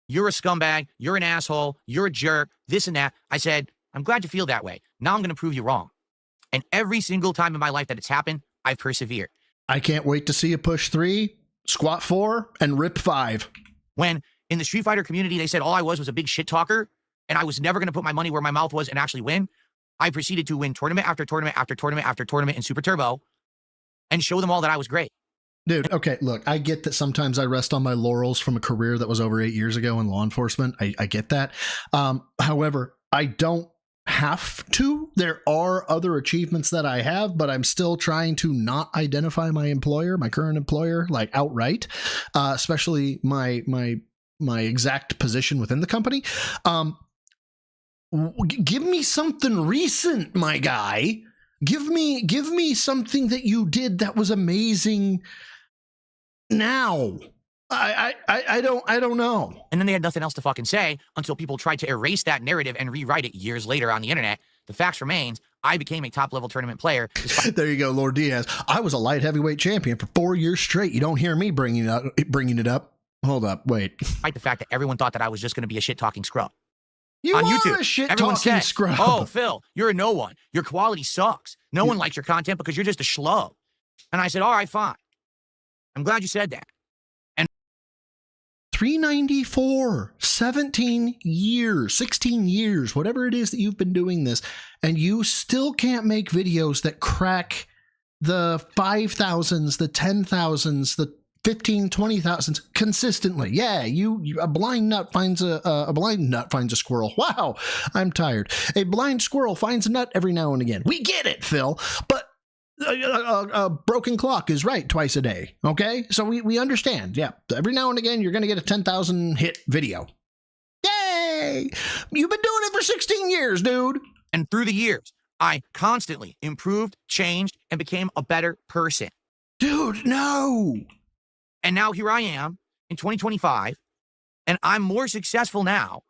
You're a scumbag. You're an asshole. You're a jerk. This and that. I said, I'm glad you feel that way. Now I'm going to prove you wrong. And every single time in my life that it's happened, I've persevered. I can't wait to see you push 3, squat 4, and rip 5. When in the Street Fighter community, they said all I was a big shit talker, and I was never going to put my money where my mouth was and actually win, I proceeded to win tournament after tournament after tournament after tournament in Super Turbo and show them all that I was great. Dude, okay, look, I get that sometimes I rest on my laurels from a career that was over 8 years ago in law enforcement. I get that. However, I don't have to. There are other achievements that I have, but I'm still trying to not identify my employer, my current employer, like outright, especially my exact position within the company. Give me something recent, my guy. Give me something that you did that was amazing now. I don't know. And then they had nothing else to fucking say until people tried to erase that narrative and rewrite it years later on the internet. The fact remains, I became a top-level tournament player. There you go, Lord Diaz. I was a light heavyweight champion for 4 years straight. You don't hear me bringing it up. Hold up, wait. Despite the fact that everyone thought that I was just going to be a shit-talking scrub. You on are YouTube, a everyone shit-talking said, scrub. oh, Phil, you're a no one. Your quality sucks. No one likes your content because you're just a schlub. And I said, all right, fine. I'm glad you said that. 394, 17 years, 16 years, whatever it is that you've been doing this, and you still can't make videos that crack the 5,000s, the 10,000s, the 15, 20,000s consistently. Yeah, a blind nut finds a squirrel. Wow, I'm tired. A blind squirrel finds a nut every now and again. We get it, Phil, but a broken clock is right twice a day. Okay, so we understand. Yeah, every now and again you're gonna get a 10,000 hit video. Yay! You've been doing it for 16 years, dude. And through the years, I constantly improved, changed, and became a better person. Dude, no. And now here I am in 2025, and I'm more successful now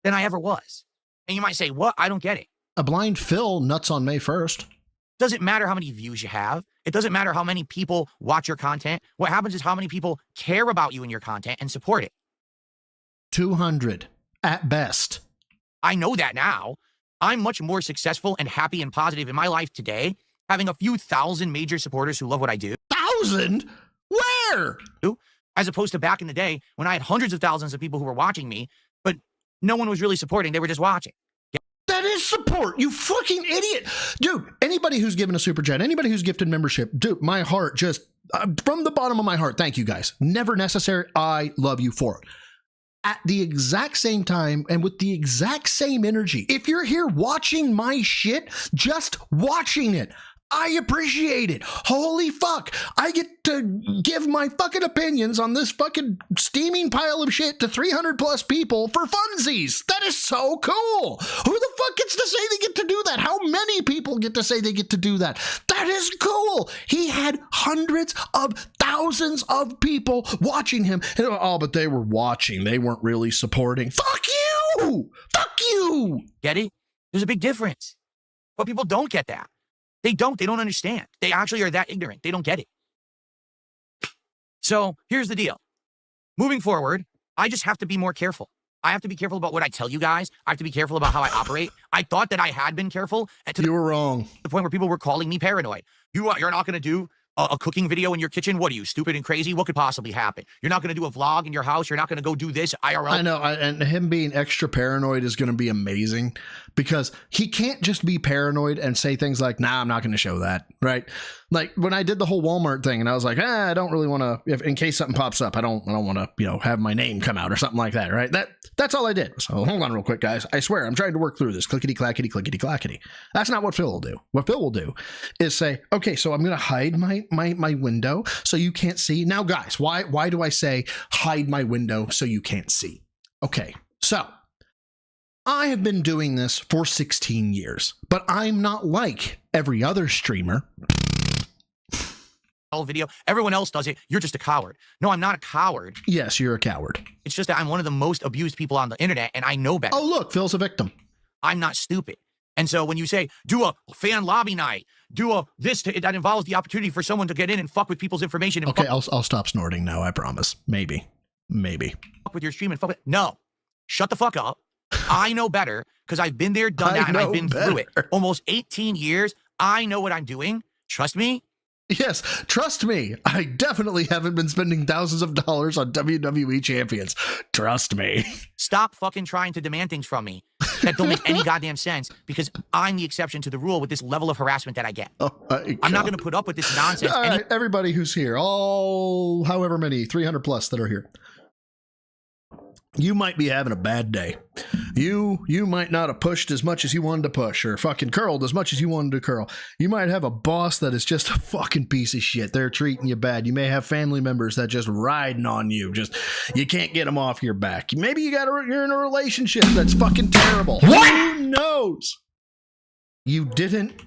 than I ever was. And you might say, what? I don't get it. A blind Phil nuts on May 1st. Doesn't matter how many views you have. It doesn't matter how many people watch your content. What happens is how many people care about you and your content and support it. 200 at best. I know that now. I'm much more successful and happy and positive in my life today, having a few thousand major supporters who love what I do. 1,000? Where? As opposed to back in the day when I had hundreds of thousands of people who were watching me, but no one was really supporting. They were just watching. That is support, you fucking idiot. Dude, anybody who's given a super chat, anybody who's gifted membership, dude, my heart just, from the bottom of my heart, thank you guys. Never necessary. I love you for it. At the exact same time and with the exact same energy, if you're here watching my shit, just watching it, I appreciate it. Holy fuck. I get to give my fucking opinions on this fucking steaming pile of shit to 300 plus people for funsies. That is so cool. Who the fuck gets to say they get to do that? How many people get to say they get to do that? That is cool. He had hundreds of thousands of people watching him. And, oh, but they were watching. They weren't really supporting. Fuck you. Fuck you. Get it? There's a big difference. But people don't get that. They don't understand. They actually are that ignorant. They don't get it. So here's the deal. Moving forward, I just have to be more careful. I have to be careful about what I tell you guys. I have to be careful about how I operate. I thought that I had been careful. You were wrong. The point where people were calling me paranoid. You're not going to do a cooking video in your kitchen? What are you, stupid and crazy? What could possibly happen? You're not going to do a vlog in your house. You're not going to go do this IRL. I know, and him being extra paranoid is going to be amazing because he can't just be paranoid and say things like, nah, I'm not going to show that, right? Like when I did the whole Walmart thing and I was like, I don't really want to, if in case something pops up, I don't want to, have my name come out or something like that, right? That's all I did. So hold on real quick, guys. I swear, I'm trying to work through this. Clickety clackety, clickety clackety. That's not what Phil will do. What Phil will do is say, okay, so I'm going to hide my window so you can't see. Now, guys, why do I say hide my window so you can't see? Okay, so I have been doing this for 16 years, but I'm not like every other streamer. Video. Everyone else does it. You're just a coward. No, I'm not a coward. Yes, you're a coward. It's just that I'm one of the most abused people on the internet, and I know better. Oh, look, Phil's a victim. I'm not stupid. And so when you say, do a fan lobby night, that involves the opportunity for someone to get in and fuck with people's information. And okay, I'll stop snorting now, I promise. Maybe. Fuck with your stream and fuck with... No. Shut the fuck up. I know better, because I've been there, done that, and I've been through it. Almost 18 years. I know what I'm doing. Trust me. Yes, trust me. I definitely haven't been spending thousands of dollars on WWE champions. Trust me. Stop fucking trying to demand things from me that don't make any goddamn sense, because I'm the exception to the rule with this level of harassment that I get. I'm not going to put up with this nonsense. All right, everybody who's here, all however many, 300 plus that are here. You might be having a bad day. You might not have pushed as much as you wanted to push, or fucking curled as much as you wanted to curl. You might have a boss that is just a fucking piece of shit. They're treating you bad. You may have family members that just riding on you. Just, you can't get them off your back. Maybe you're in a relationship that's fucking terrible. What? Who knows? You didn't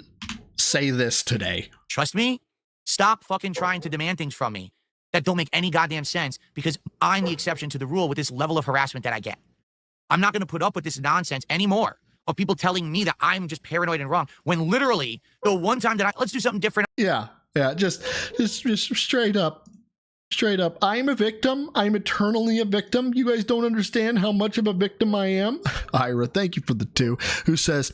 say this today. Trust me. Stop fucking trying to demand things from me that don't make any goddamn sense, because I'm the exception to the rule with this level of harassment that I get. I'm not going to put up with this nonsense anymore of people telling me that I'm just paranoid and wrong, when literally the one time that let's do something different. Yeah, just straight up. Straight up, I'm a victim. I'm eternally a victim. You guys don't understand how much of a victim I am. Ira, thank you for the 2, who says,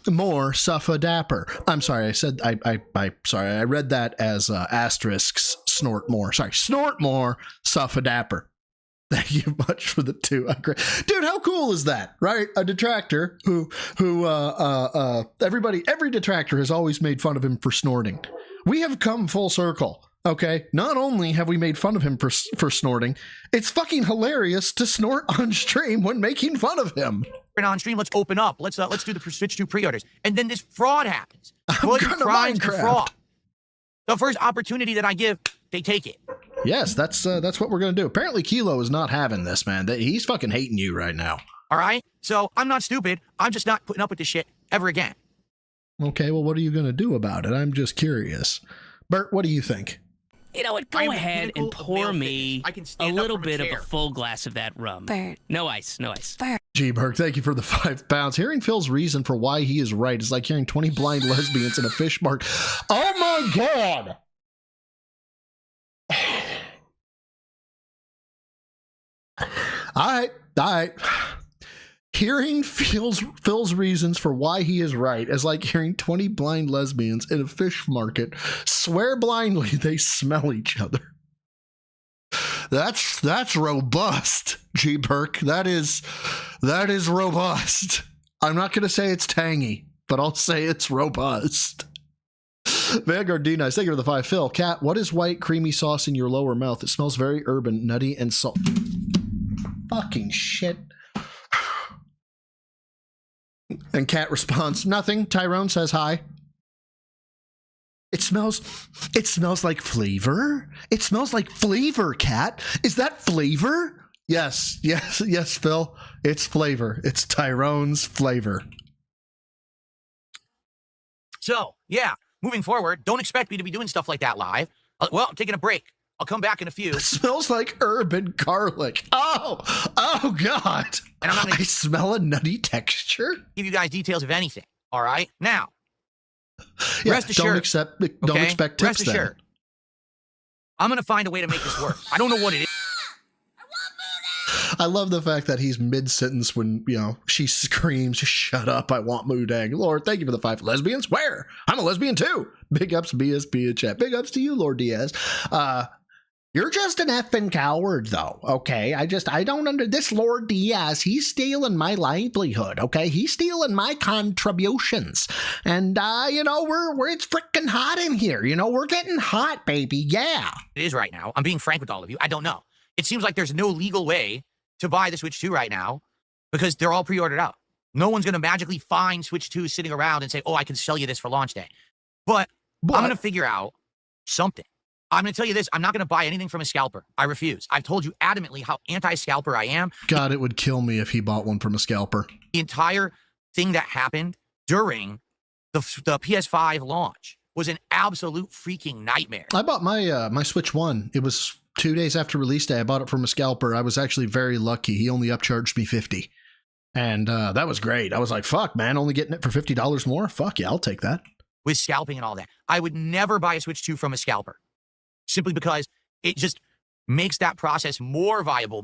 more suffer dapper. I'm sorry, I read that as asterisks, snort more. Sorry, snort more, suffer dapper. Thank you much for the 2. Dude, how cool is that, right? A detractor who every detractor has always made fun of him for snorting. We have come full circle. Okay, not only have we made fun of him for snorting, it's fucking hilarious to snort on stream when making fun of him. On stream, let's open up. Let's do the switch to pre-orders, and then this fraud happens. Crimes and fraud. The first opportunity that I give, they take it. Yes, that's what we're gonna do. Apparently, Kilo is not having this, man. He's fucking hating you right now. All right, so I'm not stupid. I'm just not putting up with this shit ever again. Okay, well, what are you gonna do about it? I'm just curious. Bert, what do you think? You know what? Go ahead and pour me a little bit of a full glass of that rum. Bert. No ice, no ice. Bert. G. Burke, thank you for the 5 pounds. Hearing Phil's reason for why he is right is like hearing 20 blind lesbians in a fish market. Oh my God! All right. Hearing Phil's reasons for why he is right is like hearing 20 blind lesbians in a fish market swear blindly they smell each other. That's robust, G. Burke. That is robust. I'm not going to say it's tangy, but I'll say it's robust. Vanguard D-Nice, thank you for the 5. Phil, Cat, what is white creamy sauce in your lower mouth? It smells very urban, nutty, and salt. Fucking shit. And Cat responds, nothing. Tyrone says hi. It smells like flavor. It smells like flavor, Cat. Is that flavor? Yes, Phil. It's flavor. It's Tyrone's flavor. So, yeah, moving forward, don't expect me to be doing stuff like that live. Well, I'm taking a break. I'll come back in a few. It smells like herb and garlic. Oh God. And I'm not gonna I smell a nutty texture. Give you guys details of anything. All right? Now, yeah, rest assured. Don't expect tips. Rest assured. I'm going to find a way to make this work. I don't know what it is. I love the fact that he's mid-sentence when, she screams, "Shut up, I want Moodang." Lord, thank you for the 5 lesbians. Where? I'm a lesbian too. Big ups, BSB in chat. Big ups to you, Lord Diaz. You're just an effing coward, though, okay? I don't this Lord Diaz, he's stealing my livelihood, okay? He's stealing my contributions. And, it's freaking hot in here. We're getting hot, baby, yeah. It is right now. I'm being frank with all of you. I don't know. It seems like there's no legal way to buy the Switch 2 right now because they're all pre-ordered out. No one's going to magically find Switch 2 sitting around and say, oh, I can sell you this for launch day. But I'm going to figure out something. I'm going to tell you this. I'm not going to buy anything from a scalper. I refuse. I've told you adamantly how anti-scalper I am. God, it would kill me if he bought one from a scalper. The entire thing that happened during the PS5 launch was an absolute freaking nightmare. I bought my Switch 1. It was 2 days after release day. I bought it from a scalper. I was actually very lucky. He only upcharged me $50. And that was great. I was like, fuck, man, only getting it for $50 more? Fuck yeah, I'll take that. With scalping and all that. I would never buy a Switch 2 from a scalper. Simply because it just makes that process more viable,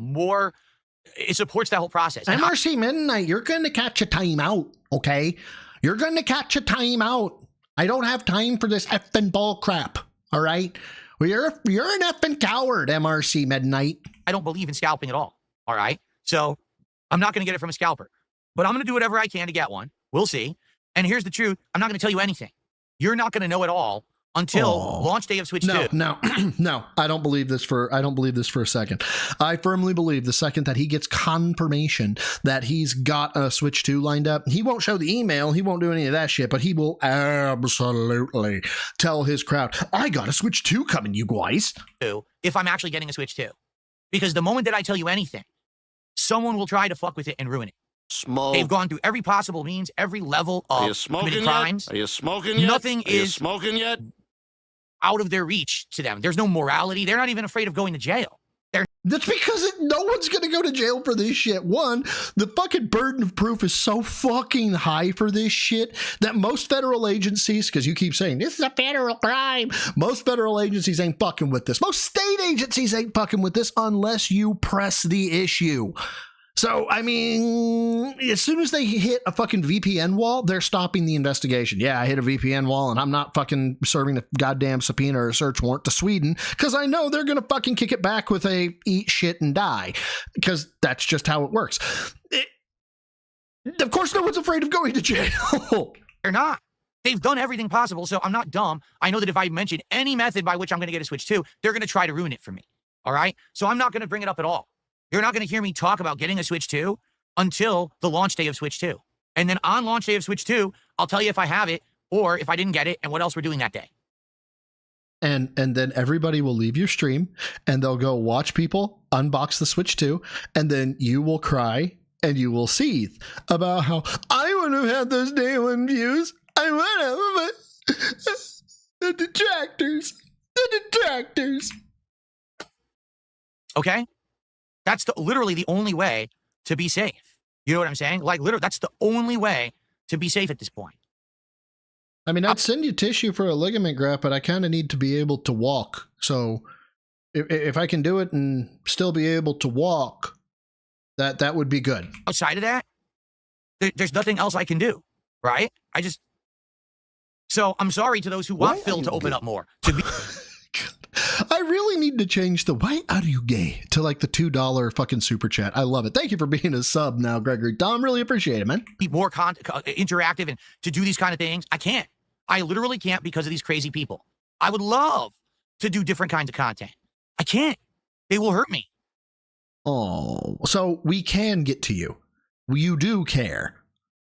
it supports that whole process. MRC Midnight, you're going to catch a timeout, okay? You're going to catch a timeout. I don't have time for this effing bull crap, all right? Well, you're an effing coward, MRC Midnight. I don't believe in scalping at all right? So I'm not going to get it from a scalper, but I'm going to do whatever I can to get one. We'll see. And here's the truth. I'm not going to tell you anything. You're not going to know it all until launch day of Switch 2. No, I don't believe this for a second. I firmly believe the second that he gets confirmation that he's got a Switch 2 lined up, he won't show the email, he won't do any of that shit, but he will absolutely tell his crowd, I got a Switch 2 coming, you guys. If I'm actually getting a Switch 2. Because the moment that I tell you anything, someone will try to fuck with it and ruin it. Smoke. They've gone through every possible means, every level of committed crimes. Are you smoking yet? Nothing Are you is smoking yet? out of their reach to them. There's no morality. They're not even afraid of going to jail. That's because no one's going to go to jail for this shit. One, the fucking burden of proof is so fucking high for this shit that most federal agencies, because you keep saying, this is a federal crime, most federal agencies ain't fucking with this. Most state agencies ain't fucking with this unless you press the issue. So, I mean, as soon as they hit a fucking VPN wall, they're stopping the investigation. Yeah, I hit a VPN wall and I'm not fucking serving a goddamn subpoena or a search warrant to Sweden because I know they're going to fucking kick it back with a eat shit and die because that's just how it works. Of course, no one's afraid of going to jail. They're not. They've done everything possible, so I'm not dumb. I know that if I mention any method by which I'm going to get a Switch 2, they're going to try to ruin it for me. All right? So I'm not going to bring it up at all. You're not going to hear me talk about getting a Switch 2 until the launch day of Switch 2. And then on launch day of Switch 2, I'll tell you if I have it or if I didn't get it and what else we're doing that day. And then everybody will leave your stream and they'll go watch people unbox the Switch 2 and then you will cry and you will seethe about how I wouldn't have had those day one views. I would have, but the detractors. Okay? That's literally the only way to be safe. You know what I'm saying? Like, literally, that's the only way to be safe at this point. I mean, I'd send you tissue for a ligament graft, but I kind of need to be able to walk. So if I can do it and still be able to walk, that would be good. Outside of that, there's nothing else I can do, right? So I'm sorry to those who want Phil to open up more. I really need to change the why are you gay to like the $2 fucking super chat. I love it. Thank you for being a sub now, Gregory. Dom, really appreciate it, man. Be more interactive and to do these kind of things. I can't. I literally can't because of these crazy people. I would love to do different kinds of content. I can't. They will hurt me. Oh, so we can get to you. You do care.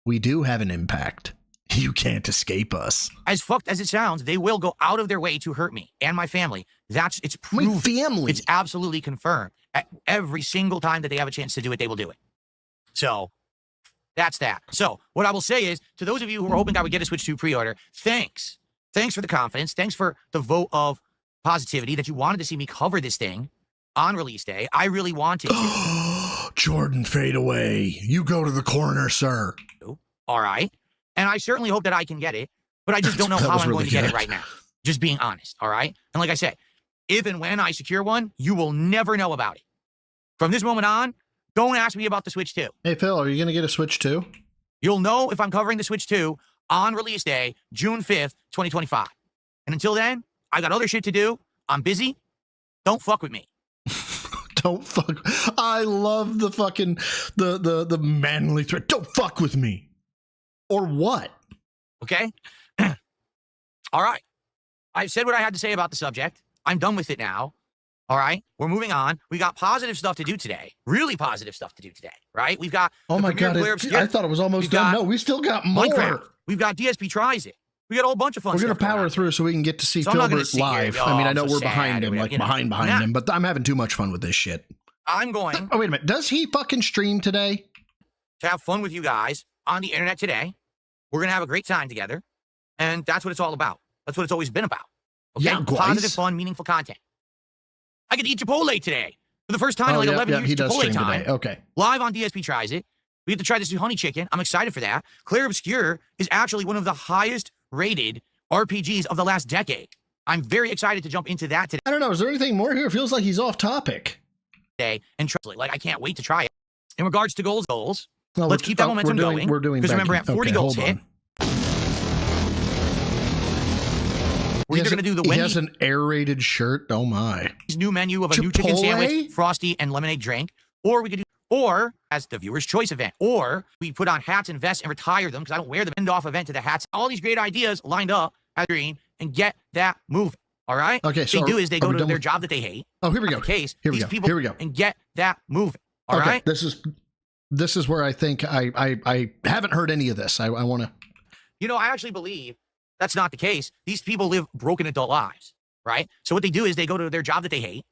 We do have an impact. You can't escape us. As fucked as it sounds, they will go out of their way to hurt me and my family. It's proven. My family. It's absolutely confirmed. Every single time that they have a chance to do it, they will do it. So that's that. So what I will say is, to those of you who are hoping I would get a Switch 2 pre-order, thanks. Thanks for the confidence. Thanks for the vote of positivity that you wanted to see me cover this thing on release day. I really wanted to. Jordan, fade away. You go to the corner, sir. All right. And I certainly hope that I can get it, but I just don't know how I'm going to get it right now. Just being honest, all right? And like I said, if and when I secure one, you will never know about it. From this moment on, Don't ask me about the Switch 2. Hey, Phil, are you going to get a Switch 2? You'll know if I'm covering the Switch 2 on release day, June 5th, 2025. And until then, I got other shit to do. I'm busy. Don't fuck with me. Don't fuck. I love the fucking, the manly threat. Don't fuck with me. Or what? Okay? All right. I've said what I had to say about the subject. I'm done with it now. All right? We're moving on. We got positive stuff to do today. Really positive stuff to do today, right? We've got... Oh my God. I thought it was almost done. No, we still got more. Minecraft. We've got DSP Tries It. We got a whole bunch of fun stuff. We're going to power through so we can get to see Filbert live. I mean, I know we're behind him, like behind him, but I'm having too much fun with this shit. I'm going... Oh, wait a minute. Does he fucking stream today? To have fun with you guys on the internet today. We're going to have a great time together. And that's what it's all about. That's what it's always been about. Okay? Yeah, positive, fun, meaningful content. I get to eat Chipotle today. For the first time in like 11 years, Chipotle time. Today. Okay. Live on DSP Tries It. We get to try this new honey chicken. I'm excited for that. Claire Obscure is actually one of the highest rated RPGs of the last decade. I'm very excited to jump into that today. I don't know. Is there anything more here? It feels like he's off topic. And like, I can't wait to try it. In regards to goals, let's keep that momentum going. We're doing because remember, at 40 goals hit, we're either going to do the Wendy. He has an aerated shirt. Oh my! New menu of a new chicken sandwich, frosty, and lemonade drink, or we could do, or as the viewer's choice event, or we put on hats and vests and retire them because I don't wear them. End off event to the hats. All these great ideas lined up at the green and get that moving. All right. Okay. So they they go to their job that they hate. Oh, here we go. Case here we these go. People here we go. And get that moving. All right. This is where I think I haven't heard any of this. I want to. You know, I actually believe that's not the case. These people live broken adult lives, right? So what they do is they go to their job that they hate.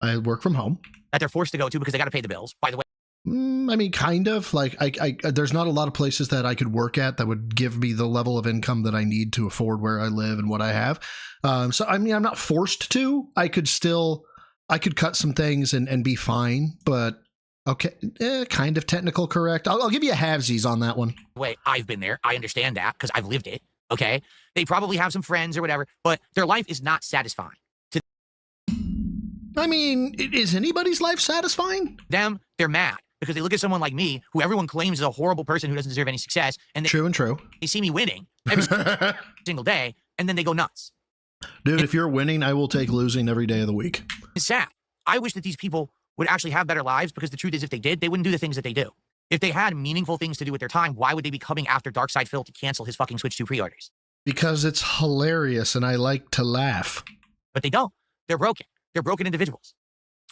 I work from home. That they're forced to go to because they got to pay the bills. By the way. I mean, kind of. Like, there's not a lot of places that I could work at that would give me the level of income that I need to afford where I live and what I have. So, I mean, I'm not forced to. I could cut some things and be fine, but okay, kind of technical correct. I'll give you a halvesies on that one. Wait, I've been there. I understand that because I've lived it. Okay. They probably have some friends or whatever, but their life is not satisfying. I mean, is anybody's life satisfying? Them, they're mad because they look at someone like me, who everyone claims is a horrible person who doesn't deserve any success. And true. They see me winning every single day, and then they go nuts. Dude, if you're winning, I will take losing every day of the week. It's sad. I wish that these people would actually have better lives because the truth is if they did, they wouldn't do the things that they do. If they had meaningful things to do with their time, why would they be coming after Darkside Phil to cancel his fucking Switch 2 pre-orders? Because it's hilarious and I like to laugh. But they don't. They're broken. They're broken individuals.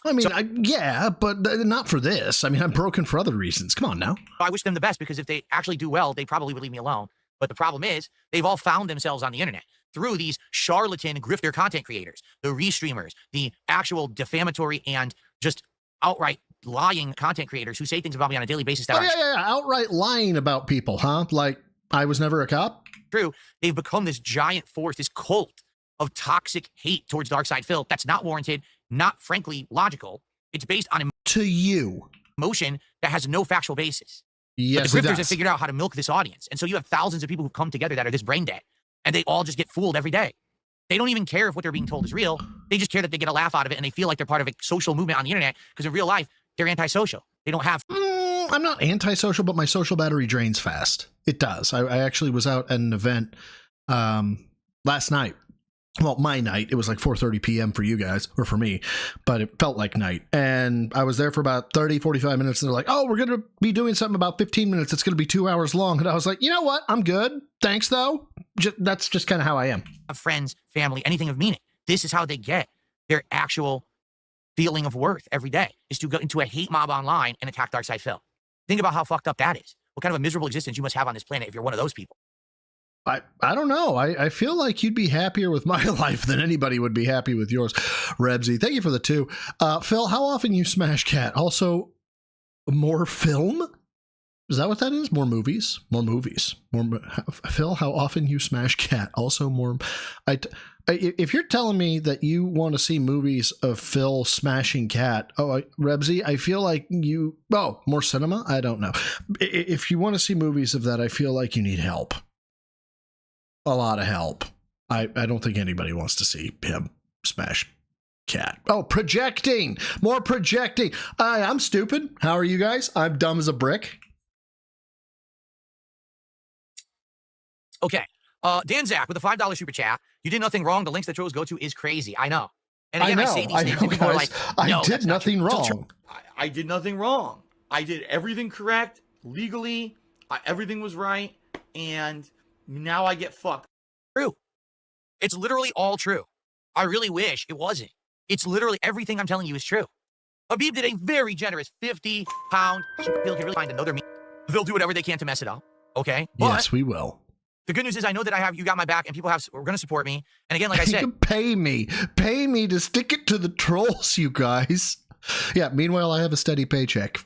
I mean, yeah, but not for this. I mean, I'm broken for other reasons. Come on now. I wish them the best because if they actually do well, they probably would leave me alone. But the problem is they've all found themselves on the internet through these charlatan grifter content creators, the restreamers, the actual defamatory and just outright lying content creators who say things about me on a daily basis that yeah, outright lying about people, huh? Like I was never a cop? True. They've become this giant force, this cult of toxic hate towards Darkside Phil that's not warranted, not frankly logical. It's based on emotion that has no factual basis. Yes, but the grifters have figured out how to milk this audience. And so you have thousands of people who've come together that are this brain dead, and they all just get fooled every day. They don't even care if what they're being told is real. They just care that they get a laugh out of it, and they feel like they're part of a social movement on the internet because in real life, they're antisocial. They don't have... I'm not antisocial, but my social battery drains fast. It does. I actually was out at an event last night. Well, my night. It was like 4:30 p.m. for you guys, or for me, but it felt like night. And I was there for about 30, 45 minutes, and they're like, oh, we're going to be doing something about 15 minutes. It's going to be 2 hours long. And I was like, you know what? I'm good. Thanks, though. That's just kind of how I am. Friends, family, anything of meaning. This is how they get their actual feeling of worth every day, is to go into a hate mob online and attack Darkside Phil. Think about how fucked up that is. What kind of a miserable existence you must have on this planet if you're one of those people. I don't know. I feel like you'd be happier with my life than anybody would be happy with yours. Rebsy, thank you for the 2. Phil, how often you smash cat? Also, more film? Is that what that is? More movies? More movies. Phil, how often you smash cat? Also more... if you're telling me that you want to see movies of Phil smashing cat, Rebsy, I feel like you... Oh, more cinema? I don't know. If you want to see movies of that, I feel like you need help. A lot of help. I don't think anybody wants to see him smash Cat. Oh, projecting. More projecting. I'm stupid. How are you guys? I'm dumb as a brick. Okay. Dan Zach with a $5 super chat. You did nothing wrong. The links that trolls go to is crazy. I know. And again, I say these things and people are like, no, I did nothing wrong. I did nothing wrong. I did everything correct, legally. Everything was right. And now I get fucked. True. It's literally all true. I really wish it wasn't. It's literally everything I'm telling you is true. Habib did a very generous 50-pound super bill. Can really find another me. They'll do whatever they can to mess it up. Okay? Yes, we will. The good news is I know that you got my back and people are going to support me. And again, like I said, you can pay me to stick it to the trolls, you guys. Yeah. Meanwhile, I have a steady paycheck.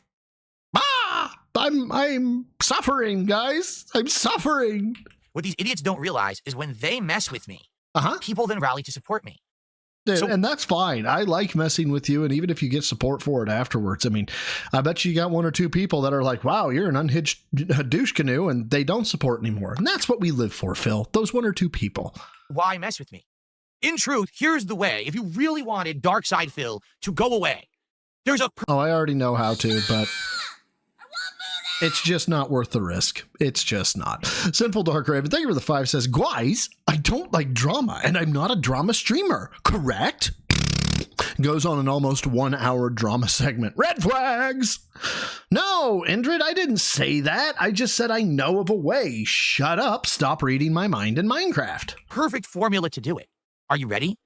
I'm suffering, guys. I'm suffering. What these idiots don't realize is when they mess with me, people then rally to support me. Dude, and that's fine. I like messing with you, and even if you get support for it afterwards, I mean, I bet you got one or two people that are like, wow, you're an unhinged douche canoe, and they don't support anymore. And that's what we live for, Phil. Those one or two people. Why mess with me? In truth, here's the way. If you really wanted Dark Side Phil to go away, there's a... Oh, I already know how to, but... It's just not worth the risk. It's just not. Sinful Dark Raven, thank you for the 5, says, guys, I don't like drama, and I'm not a drama streamer, correct? Goes on an almost 1-hour drama segment. Red flags! No, Indrid, I didn't say that. I just said I know of a way. Shut up. Stop reading my mind in Minecraft. Perfect formula to do it. Are you ready?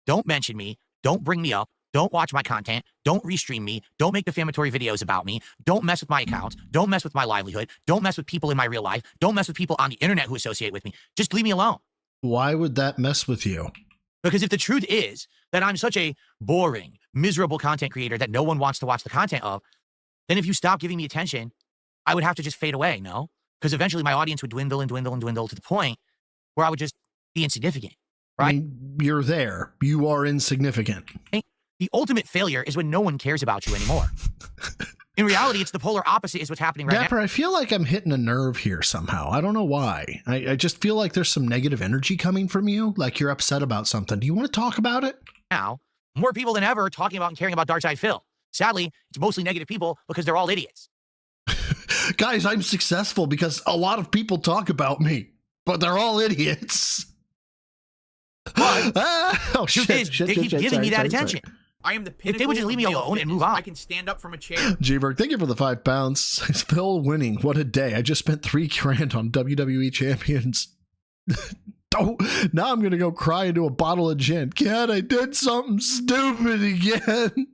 Don't mention me. Don't bring me up. Don't watch my content. Don't restream me. Don't make defamatory videos about me. Don't mess with my accounts. Don't mess with my livelihood. Don't mess with people in my real life. Don't mess with people on the internet who associate with me. Just leave me alone. Why would that mess with you? Because if the truth is that I'm such a boring, miserable content creator that no one wants to watch the content of, then if you stop giving me attention, I would have to just fade away, no? Because eventually my audience would dwindle and dwindle and dwindle to the point where I would just be insignificant, right? I mean, you're there. You are insignificant. The ultimate failure is when no one cares about you anymore. In reality, it's the polar opposite is what's happening right Dapper, now. I feel like I'm hitting a nerve here somehow. I don't know why. I just feel like there's some negative energy coming from you, like you're upset about something. Do you want to talk about it? Now, more people than ever are talking about and caring about Darkside Phil. Sadly, it's mostly negative people because they're all idiots. Guys, I'm successful because a lot of people talk about me, but they're all idiots. Oh, shit, they keep giving me that attention. I am the pinnacle. If they would just leave me alone and move on. I can stand up from a chair. G-Berg, thank you for the 5 pounds. Phil winning. What a day. I just spent $3,000 on WWE champions. Now I'm going to go cry into a bottle of gin. Cat, I did something stupid again.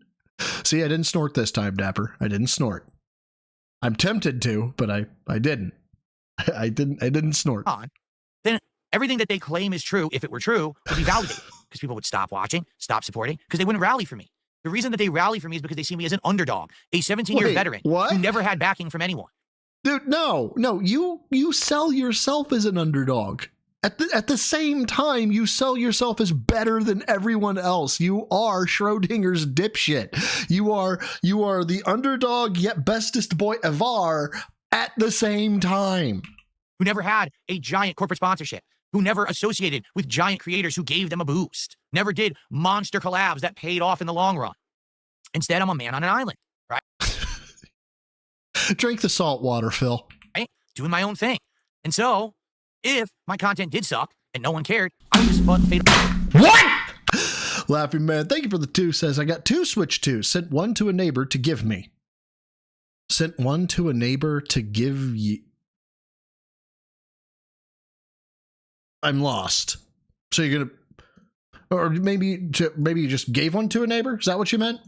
See, I didn't snort this time, Dapper. I didn't snort. I'm tempted to, but I didn't. I didn't snort. Then everything that they claim is true, if it were true, would be validated. Because people would stop watching, stop supporting, because they wouldn't rally for me. The reason that they rally for me is because they see me as an underdog, a 17-year veteran who never had backing from anyone. Dude, no, you sell yourself as an underdog. At the same time, you sell yourself as better than everyone else. You are Schrodinger's dipshit. You are the underdog yet bestest boy ever at the same time. Who never had a giant corporate sponsorship. Who never associated with giant creators who gave them a boost. Never did monster collabs that paid off in the long run. Instead, I'm a man on an island, right? Drink the salt water, Phil. Right? Doing my own thing. And so, if my content did suck and no one cared, I would just fade away. What? Laughing Man, thank you for the 2, says, I got 2 Switch 2s. Sent one to a neighbor to give me. Sent one to a neighbor to give you. I'm lost. So you're gonna, or maybe you just gave one to a neighbor? Is that what you meant?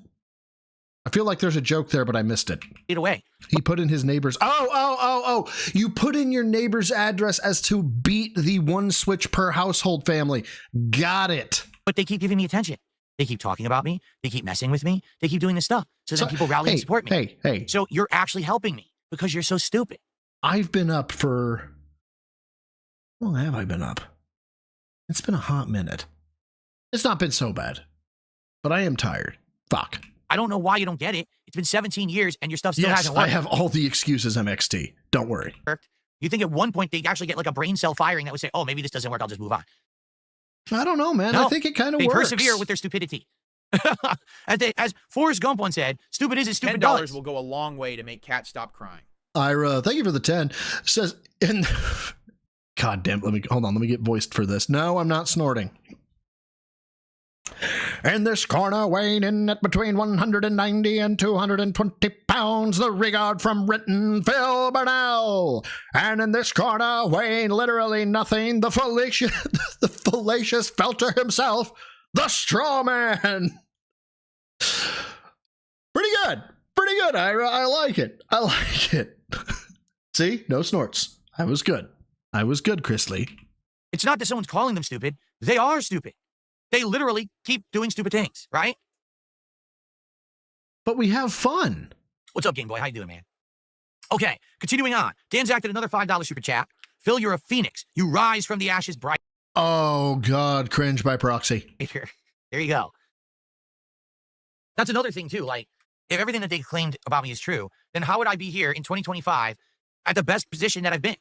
I feel like there's a joke there, but I missed it. Fade away. He put in his neighbor's. Oh! You put in your neighbor's address as to beat the 1 Switch per household family. Got it. But they keep giving me attention. They keep talking about me. They keep messing with me. They keep doing this stuff. So then people rally and support me. Hey. So you're actually helping me because you're so stupid. I've been up for. How long have I been up? It's been a hot minute. It's not been so bad, but I am tired. Fuck. I don't know why you don't get it. It's been 17 years and your stuff still hasn't worked. I have all the excuses, MXT. Don't worry. You think at one point they'd actually get like a brain cell firing that would say, oh, maybe this doesn't work. I'll just move on. I don't know, man. No, I think it kind of works. works. They persevere with their stupidity. As Forrest Gump once said, stupid is as stupid $10 does. will go a long way to make Cat stop crying. Ira, thank you for the 10. Says, God damn, let me get voiced for this. No, I'm not snorting. In this corner, weighing in at between 190 and 220 pounds, the regard from Renton, Phil Burnell. And in this corner, weighing literally nothing, the fallacious felter himself, the straw man. Pretty good, Ira. I like it. See, no snorts. I was good, Chris Lee. It's not that someone's calling them stupid. They are stupid. They literally keep doing stupid things, right? But we have fun. What's up, Game Boy? How you doing, man? Okay, continuing on. Dan's acted another $5 super chat. Phil, you're a phoenix. You rise from the ashes bright. Oh, God, cringe by proxy. There you go. That's another thing, too. Like, if everything that they claimed about me is true, then how would I be here in 2025 at the best position that I've been?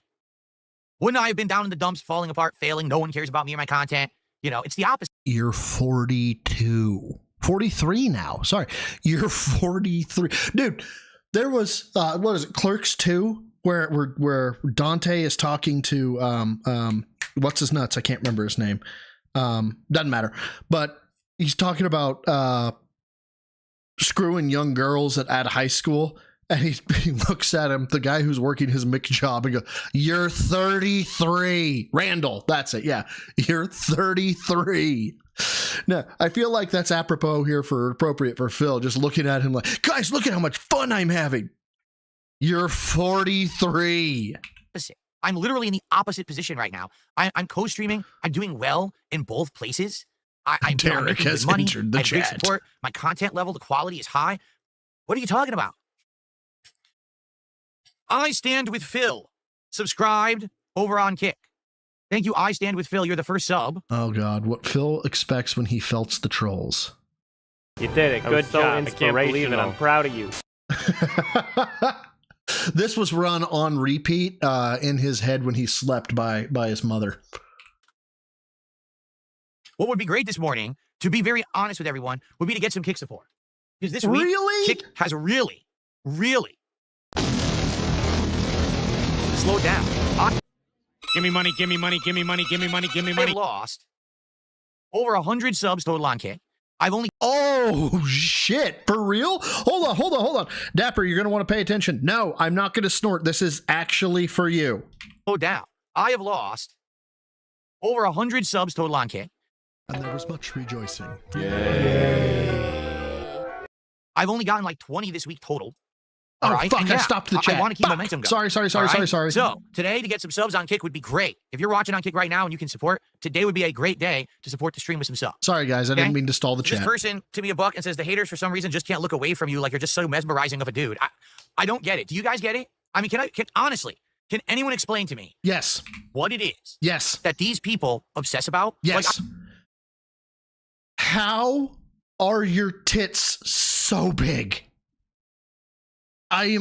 Wouldn't I have been down in the dumps, falling apart, failing? No one cares about me or my content. You know, it's the opposite. You're 42. 43 now. Sorry. You're 43. Dude, there was, what is it, Clerks 2? Where Dante is talking to, what's his nuts? I can't remember his name. Doesn't matter. But he's talking about screwing young girls at high school. And he looks at him, the guy who's working his Mick job, and goes, "You're 33. Randall, that's it. Yeah, you're 33. Now, I feel like that's appropriate for Phil, just looking at him like, guys, look at how much fun I'm having. You're 43. I'm literally in the opposite position right now. I'm co-streaming. I'm doing well in both places. Derek has entered the chat. Support. My content level, the quality is high. What are you talking about? I Stand With Phil. Subscribed over on Kick. Thank you, I Stand With Phil. You're the first sub. Oh, God. What Phil expects when he felts the trolls. You did it. Good job. I can't believe it. I'm proud of you. This was run on repeat in his head when he slept by his mother. What would be great this morning, to be very honest with everyone, would be to get some Kick support. Because this week, Kick has really slowed down. Give me money, give me money, give me money, give me money, give me money. I've lost over 100 subs total on Kick. I've only... Oh, shit. For real? Hold on. Dapper, you're going to want to pay attention. No, I'm not going to snort. This is actually for you. Slowed down. I have lost over 100 subs total on Kick. And there was much rejoicing. Yay. I've only gotten like 20 this week total. Oh, right? fuck, I stopped the chat. I want to keep momentum going. Sorry. So, today, to get some subs on Kick would be great. If you're watching on Kick right now and you can support, today would be a great day to support the stream with some subs. Sorry, guys. I didn't mean to stall the chat. This person to me a buck and says the haters for some reason just can't look away from you like you're just so mesmerizing of a dude. I don't get it. Do you guys get it? I mean, honestly, can anyone explain to me? Yes. What it is? Yes. That these people obsess about? Yes. How are your tits so big? I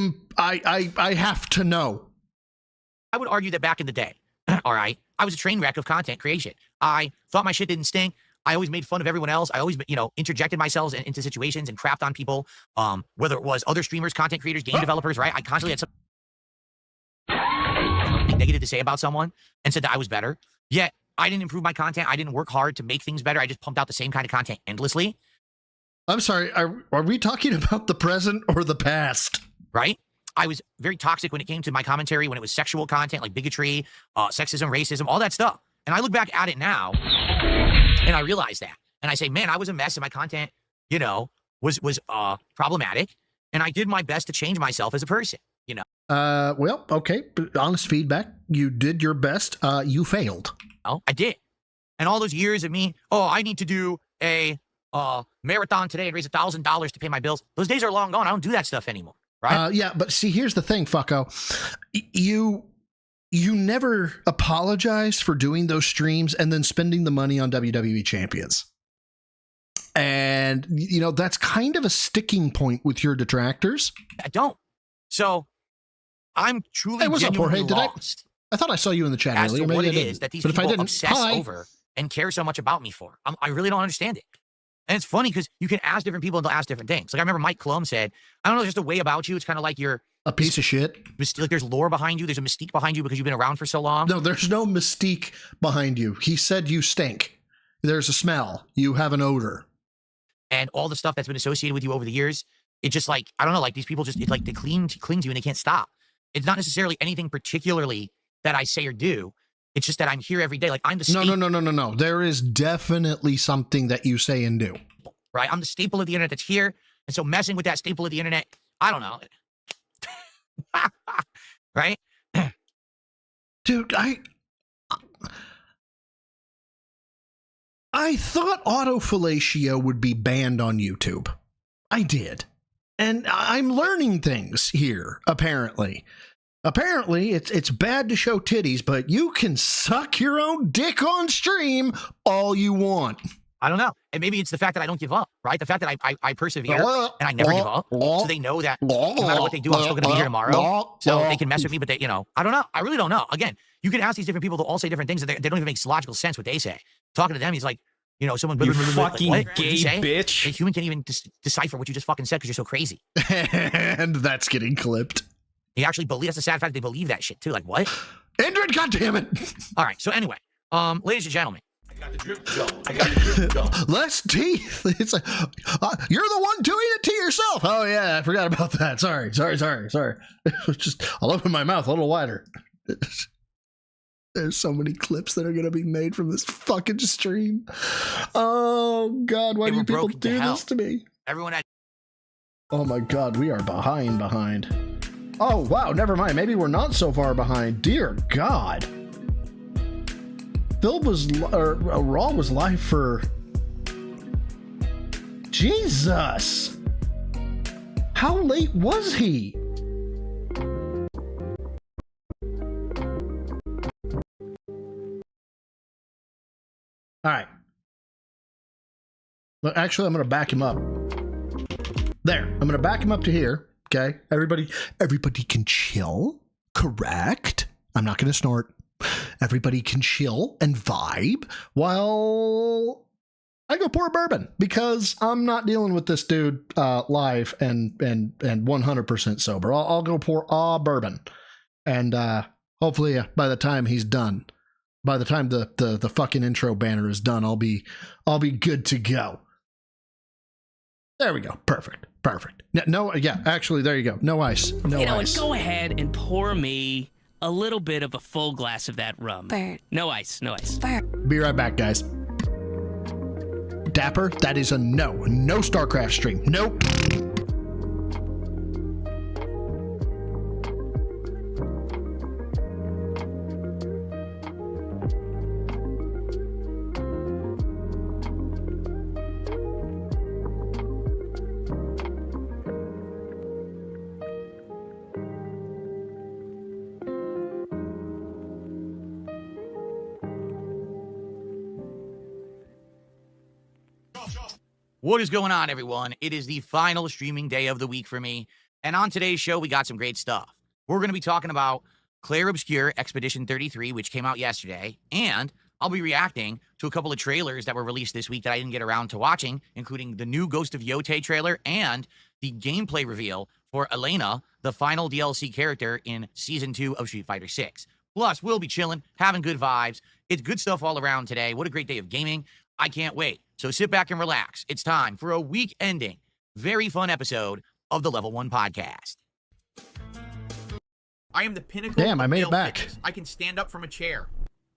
have to know. I would argue that back in the day, all right, I was a train wreck of content creation. I thought my shit didn't stink. I always made fun of everyone else. I always, interjected myself into situations and crapped on people, whether it was other streamers, content creators, game developers, right? I constantly had something negative to say about someone and said that I was better. Yet, I didn't improve my content. I didn't work hard to make things better. I just pumped out the same kind of content endlessly. I'm sorry, are we talking about the present or the past? Right? I was very toxic when it came to my commentary, when it was sexual content like bigotry, sexism, racism, all that stuff. And I look back at it now, and I realize that. And I say, man, I was a mess, and my content, was problematic. And I did my best to change myself as a person, Well, okay. Honest feedback. You did your best. You failed. Oh, I did. And all those years of me, I need to do a marathon today and raise $1,000 to pay my bills. Those days are long gone. I don't do that stuff anymore. Right? Yeah, but see, here's the thing, fucko. You never apologize for doing those streams and then spending the money on WWE champions. And, that's kind of a sticking point with your detractors. I don't. So, I'm truly genuinely lost. I thought I saw you in the chat as earlier. to what it is that these people obsess over and care so much about me for. I really don't understand it. And it's funny because you can ask different people and they'll ask different things. Like I remember Mike Klum said, I don't know, there's just a way about you. It's kind of like you're a piece of shit. Like there's lore behind you. There's a mystique behind you because you've been around for so long. No, there's no mystique behind you. He said you stink. There's a smell. You have an odor. And all the stuff that's been associated with you over the years, it's just like, I don't know, like these people just, it's like they cling to you and they can't stop. It's not necessarily anything particularly that I say or do. It's just that I'm here every day. Like I'm the staple. No. There is definitely something that you say and do. Right? I'm the staple of the internet that's here. And so messing with that staple of the internet, I don't know. Right? Dude, I thought autofellatio would be banned on YouTube. I did. And I'm learning things here, apparently. Apparently, it's bad to show titties, but you can suck your own dick on stream all you want. I don't know. And maybe it's the fact that I don't give up, right? The fact that I persevere and I never give up. So they know that no matter what they do, I'm still going to be here tomorrow. So they can mess with me, but they, you know, I don't know. I really don't know. Again, you can ask these different people. They'll all say different things. They don't even make logical sense what they say. Talking to them, he's like, you know, someone. You fucking like, gay bitch. A human can't even decipher what you just fucking said because you're so crazy. And that's getting clipped. He actually believes. That's the sad fact. They believe that shit too. Like what? Indrid, goddammit. All right. So anyway, ladies and gentlemen. I got the drip go. Less teeth. It's like, you're the one doing it to yourself. Oh yeah, I forgot about that. Sorry. Just I'll open my mouth a little wider. There's so many clips that are going to be made from this fucking stream. Oh God, why do people do this to me? Everyone had. Oh my God, we are behind. Oh wow, never mind. Maybe we're not so far behind. Dear God. Phil was, Raw was live for... Jesus! How late was he? Alright. Well, actually, I'm going to back him up. There. I'm going to back him up to here. Okay? Everybody can chill. Correct? I'm not going to snort. Everybody can chill and vibe while I go pour a bourbon because I'm not dealing with this dude live and 100% sober. I'll go pour a bourbon, and hopefully by the time he's done, by the time the fucking intro banner is done, I'll be good to go. There we go. Perfect. No, yeah, actually, there you go. No ice. No ice. And go ahead and pour me a little bit of a full glass of that rum. Bert. No ice. Be right back, guys. Dapper, that is a no. No StarCraft stream. Nope. What is going on, everyone? It is the final streaming day of the week for me. And on today's show, we got some great stuff. We're going to be talking about Claire Obscure Expedition 33, which came out yesterday. And I'll be reacting to a couple of trailers that were released this week that I didn't get around to watching, including the new Ghost of Yote trailer and the gameplay reveal for Elena, the final DLC character in Season 2 of Street Fighter 6. Plus, we'll be chilling, having good vibes. It's good stuff all around today. What a great day of gaming. I can't wait. So sit back and relax. It's time for a week-ending, very fun episode of the Level 1 Podcast. I am the pinnacle. Damn, I made it back. Fitness. I can stand up from a chair.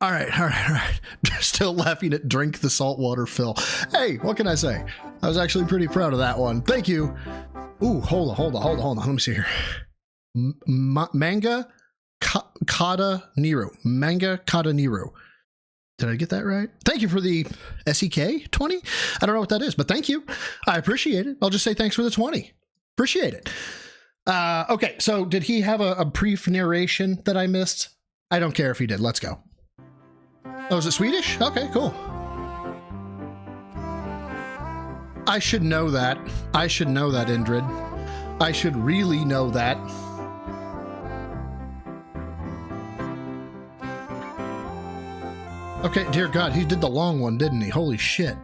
All right. Still laughing at Drink the Saltwater Phil. Hey, what can I say? I was actually pretty proud of that one. Thank you. Ooh, hold on. Let me see here. Manga Kata Niru. Manga Kata Niru. Did I get that right? Thank you for the SEK 20. I don't know what that is, but thank you. I appreciate it. I'll just say thanks for the 20. Appreciate it. Okay, so did he have a brief narration that I missed? I don't care if he did. Let's go. Oh, is it Swedish? Okay, cool. I should know that. Indrid. I should really know that. Okay, dear God, he did the long one, didn't he? Holy shit.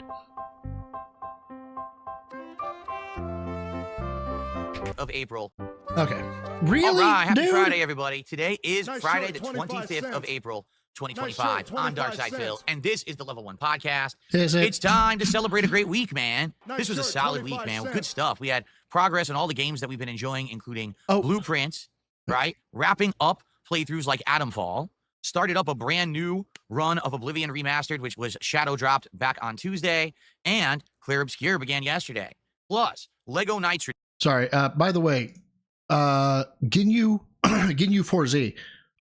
of April. Okay. Really? All right, happy dude? Friday, everybody. Today is Nice Friday, shirt, the 25 25th of cents. April, 2025. Nice shirt, I'm 25 Darkside Phil, cents. and this is the Level 1 Podcast. Is it? It's time to celebrate a great week, man. Nice This was a shirt, solid week, 25 man. cents. Good stuff. We had progress in all the games that we've been enjoying, including Oh. Blueprints, right? Wrapping up playthroughs like Atomfall. Started up a brand new run of Oblivion Remastered, which was shadow dropped back on Tuesday, and Clear Obscure began yesterday. Plus, Lego Knights. Sorry. By the way, Ginyu 4Z,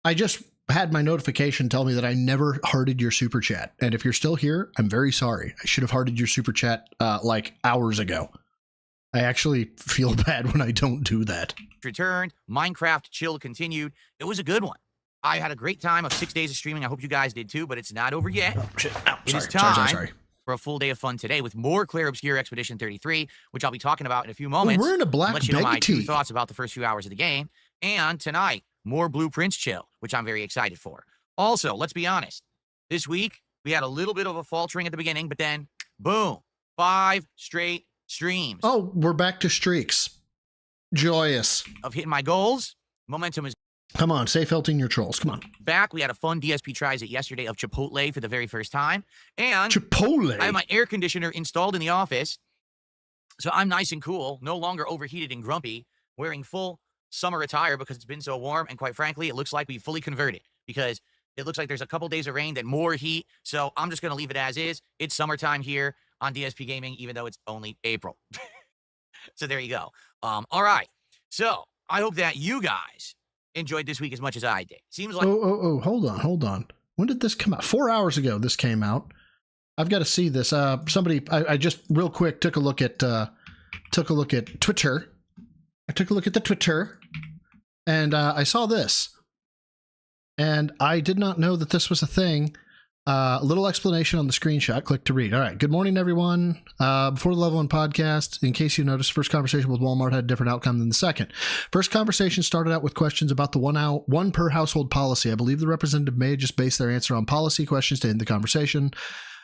I just had my notification tell me that I never hearted your super chat. And if you're still here, I'm very sorry. I should have hearted your super chat like hours ago. I actually feel bad when I don't do that. Returned. Minecraft Chill continued. It was a good one. I had a great time of 6 days of streaming. I hope you guys did too, but it's not over yet. Oh, shit. Oh, It is time for a full day of fun today with more Clear Obscure Expedition 33, which I'll be talking about in a few moments. we're in a black let you know my true tea. thoughts about the first few hours of the game. And tonight, more Blueprints Chill, which I'm very excited for. Also, let's be honest. This week, we had a little bit of a faltering at the beginning, but then, boom, 5 straight streams. Oh, we're back to streaks. Joyous. Of hitting my goals. Momentum is Come on, say felting your trolls. Come on. back. We had a fun DSP tries it yesterday of Chipotle for the very first time. And Chipotle. I have my air conditioner installed in the office. So I'm nice and cool, no longer overheated and grumpy, wearing full summer attire because it's been so warm. And quite frankly, it looks like we fully converted because it looks like there's a couple days of rain, then more heat. So I'm just going to leave it as is. It's summertime here on DSP Gaming, even though it's only April. So there you go. All right. So I hope that you guys enjoyed this week as much as I did. Seems like hold on. When did this come out? 4 hours ago this came out. I've got to see this. Somebody I just real quick took a look at Twitter. I took a look at the Twitter and I saw this. And I did not know that this was a thing. A little explanation on the screenshot. Click to read. All right. Good morning, everyone. Before the Level 1 Podcast, in case you noticed, first conversation with Walmart had a different outcome than the second. First conversation started out with questions about the one per household policy. I believe the representative may have just based their answer on policy questions to end the conversation.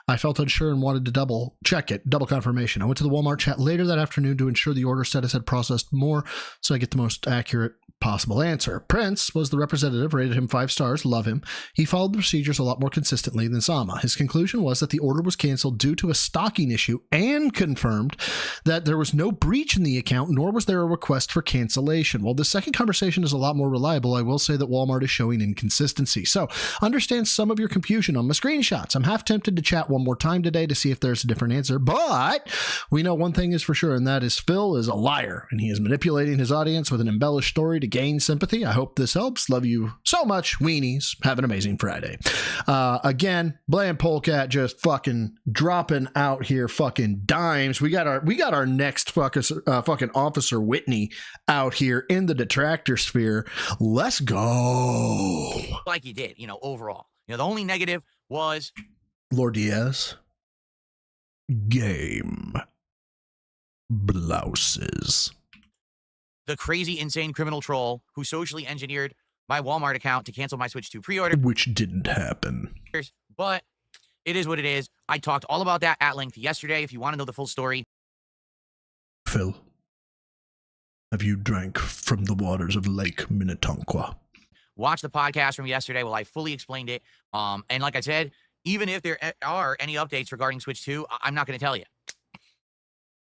I felt unsure and wanted to double check it, double confirmation. I went to the Walmart chat later that afternoon to ensure the order status had processed more so I get the most accurate possible answer. Prince was the representative, rated him 5 stars, love him. He followed the procedures a lot more consistently than Sama. His conclusion was that the order was canceled due to a stocking issue and confirmed that there was no breach in the account, nor was there a request for cancellation. While the second conversation is a lot more reliable, I will say that Walmart is showing inconsistency. So understand some of your confusion on my screenshots. I'm half tempted to chat one more time today to see if there's a different answer, but we know one thing is for sure, and that is Phil is a liar, and he is manipulating his audience with an embellished story to gain sympathy. I hope this helps. Love you so much, weenies. Have an amazing Friday. Again, Bland Polecat just fucking dropping out here fucking dimes. We got our next fucking Officer Whitney out here in the detractor sphere. Let's go. like you did, overall. The only negative was Lord Diaz. Game. Blouses. the crazy, insane criminal troll who socially engineered my Walmart account to cancel my Switch 2 pre-order. Which didn't happen. But it is what it is. I talked all about that at length yesterday. If you want to know the full story. Phil, have you drank from the waters of Lake Minnetonka? Watch the podcast from yesterday while I fully explained it. And like I said, even if there are any updates regarding Switch 2, I'm not going to tell you.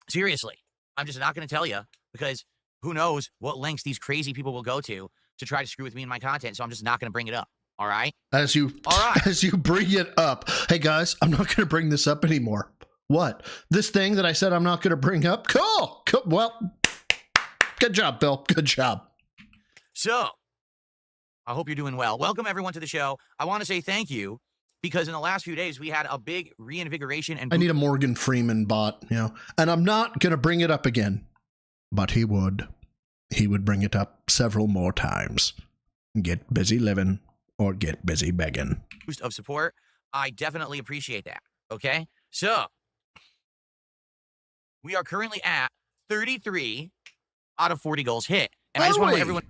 Seriously, I'm just not going to tell you because who knows what lengths these crazy people will go to try to screw with me and my content. So I'm just not going to bring it up. All right. As you bring it up. Hey guys, I'm not going to bring this up anymore. What? This thing that I said I'm not going to bring up? Cool. Well, good job, Bill. Good job. So I hope you're doing well. Welcome everyone to the show. I want to say thank you because in the last few days we had a big reinvigoration and I need a Morgan Freeman bot, and I'm not going to bring it up again, but he would bring it up several more times. Get busy living or get busy begging. Boost of support. I definitely appreciate that. Okay. So we are currently at 33 out of 40 goals hit. And I just want to let everyone